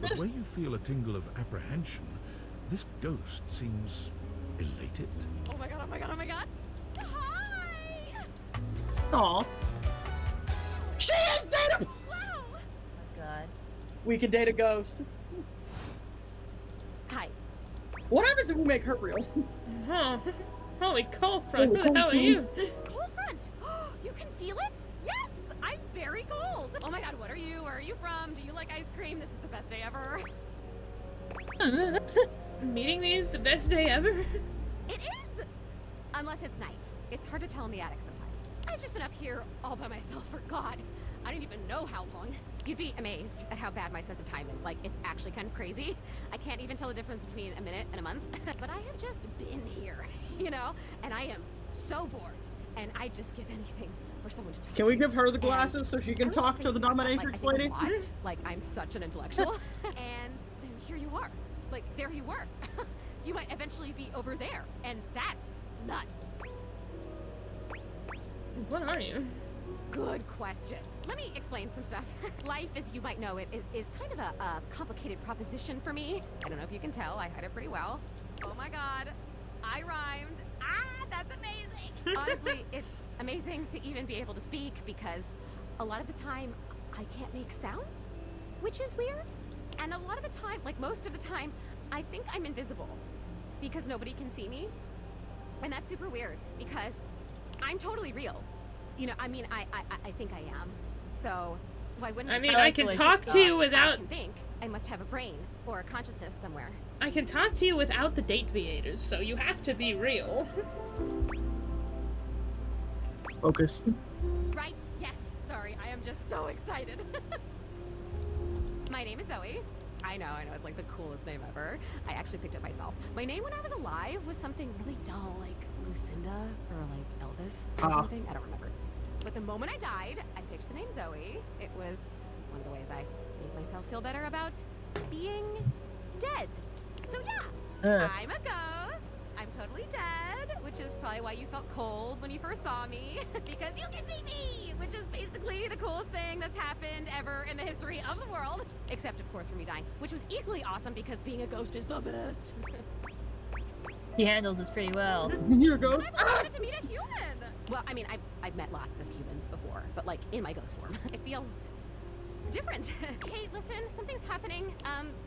[SPEAKER 5] But where you feel a tingle of apprehension, this ghost seems elated.
[SPEAKER 11] Oh my god, oh my god, oh my god. Hi!
[SPEAKER 6] Aw. She is dateable!
[SPEAKER 11] Wow!
[SPEAKER 4] Oh god.
[SPEAKER 6] We can date a ghost.
[SPEAKER 11] Hi.
[SPEAKER 6] What happens if we make her real?
[SPEAKER 3] Huh. Holy cold front. Who the hell are you?
[SPEAKER 11] Cold front! You can feel it? Yes! I'm very cold! Oh my god, what are you? Where are you from? Do you like ice cream? This is the best day ever.
[SPEAKER 3] Meeting me is the best day ever.
[SPEAKER 11] It is! Unless it's night. It's hard to tell in the attic sometimes. I've just been up here all by myself for God. I don't even know how long. You'd be amazed at how bad my sense of time is. Like, it's actually kind of crazy. I can't even tell the difference between a minute and a month. But I have just been here, you know? And I am so bored. And I just give anything for someone to talk to.
[SPEAKER 6] Can we give her the
[SPEAKER 11] And
[SPEAKER 6] glasses so she can
[SPEAKER 11] I was just
[SPEAKER 6] talk to the
[SPEAKER 11] thinking about that,
[SPEAKER 6] dominatrix
[SPEAKER 11] like, I think
[SPEAKER 6] lady?
[SPEAKER 11] a lot. Like, I'm such an intellectual. And then here you are. Like, there you were. You might eventually be over there. And that's nuts.
[SPEAKER 3] What are you?
[SPEAKER 19] Good question. Let me explain some stuff. Life, as you might know, is kind of a complicated proposition for me. I don't know if you can tell, I hide it pretty well. Oh my god, I rhymed. Ah, that's amazing. Honestly, it's amazing to even be able to speak because a lot of the time I can't make sounds, which is weird. And a lot of the time, like most of the time, I think I'm invisible because nobody can see me. And that's super weird because I'm totally real. You know, I mean, I think I am. So, why wouldn't
[SPEAKER 3] I mean, I can talk to you without...
[SPEAKER 19] I can think. I must have a brain or a consciousness somewhere.
[SPEAKER 3] I can talk to you without the date viators, so you have to be real.
[SPEAKER 6] Focus.
[SPEAKER 19] Right, yes. Sorry, I am just so excited. My name is Zoe. I know, it's like the coolest name ever. I actually picked it myself. My name when I was alive was something really dull, like Lucinda or like Elvis or something. I don't remember. But the moment I died, I picked the name Zoe. It was one of the ways I made myself feel better about being dead. So yeah, I'm a ghost. I'm totally dead, which is probably why you felt cold when you first saw me, because you can see me, which is basically the coolest thing that's happened ever in the history of the world. Except, of course, for me dying, which was equally awesome because being a ghost is the best.
[SPEAKER 4] He handled this pretty well.
[SPEAKER 6] You're a ghost?
[SPEAKER 19] I wanted to meet a human! Well, I mean, I've met lots of humans before, but like in my ghost form. It feels different. Hey, listen, something's happening.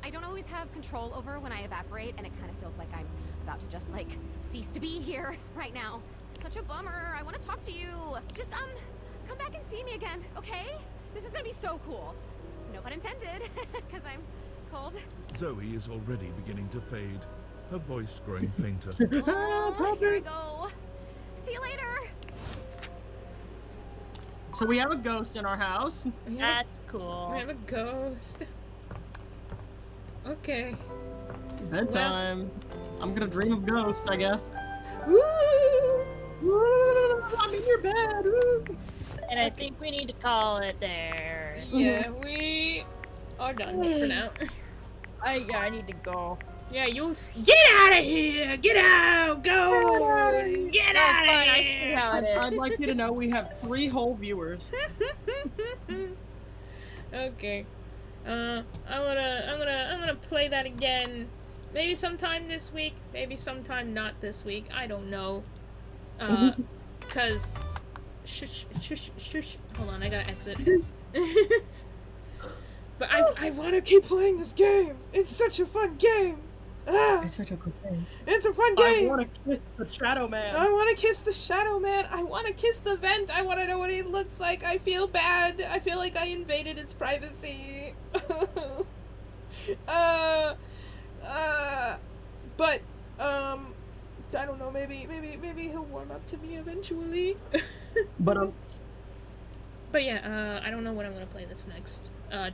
[SPEAKER 19] I don't always have control over when I evaporate, and it kind of feels like I'm about to just like cease to be here right now. It's such a bummer. I want to talk to you. Just come back and see me again, okay? This is gonna be so cool. No pun intended, because I'm cold.
[SPEAKER 5] Zoe is already beginning to fade, her voice growing fainter.
[SPEAKER 19] Oh, here we go. See you later.
[SPEAKER 6] So we have a ghost in our house.
[SPEAKER 4] That's cool.
[SPEAKER 3] We have a ghost. Okay.
[SPEAKER 6] Bedtime. I'm gonna dream of ghosts, I guess.
[SPEAKER 3] Woo!
[SPEAKER 6] Woo! I'm in your bed. Woo!
[SPEAKER 4] And I think we need to call it there.
[SPEAKER 3] Yeah, we are done for now.
[SPEAKER 4] I need to go.
[SPEAKER 3] Yeah, you get out of here! Get out! Go! Get out of here!
[SPEAKER 6] I'd like you to know we have 3 whole viewers.
[SPEAKER 3] Okay. I'm gonna play that again. Maybe sometime this week. Maybe sometime not this week. I don't know. Cause shush. Hold on, I gotta exit. But I wanna keep playing this game. It's such a fun game.
[SPEAKER 6] It's such a good game.
[SPEAKER 3] It's a fun game!
[SPEAKER 6] I want to kiss the Shadow Man.
[SPEAKER 3] I want to kiss the Shadow Man. I want to kiss the vent. I want to know what he looks like. I feel bad. I feel like I invaded his privacy. But, I don't know. Maybe he'll warm up to me eventually.
[SPEAKER 6] But
[SPEAKER 3] yeah, I don't know what I'm gonna play this next.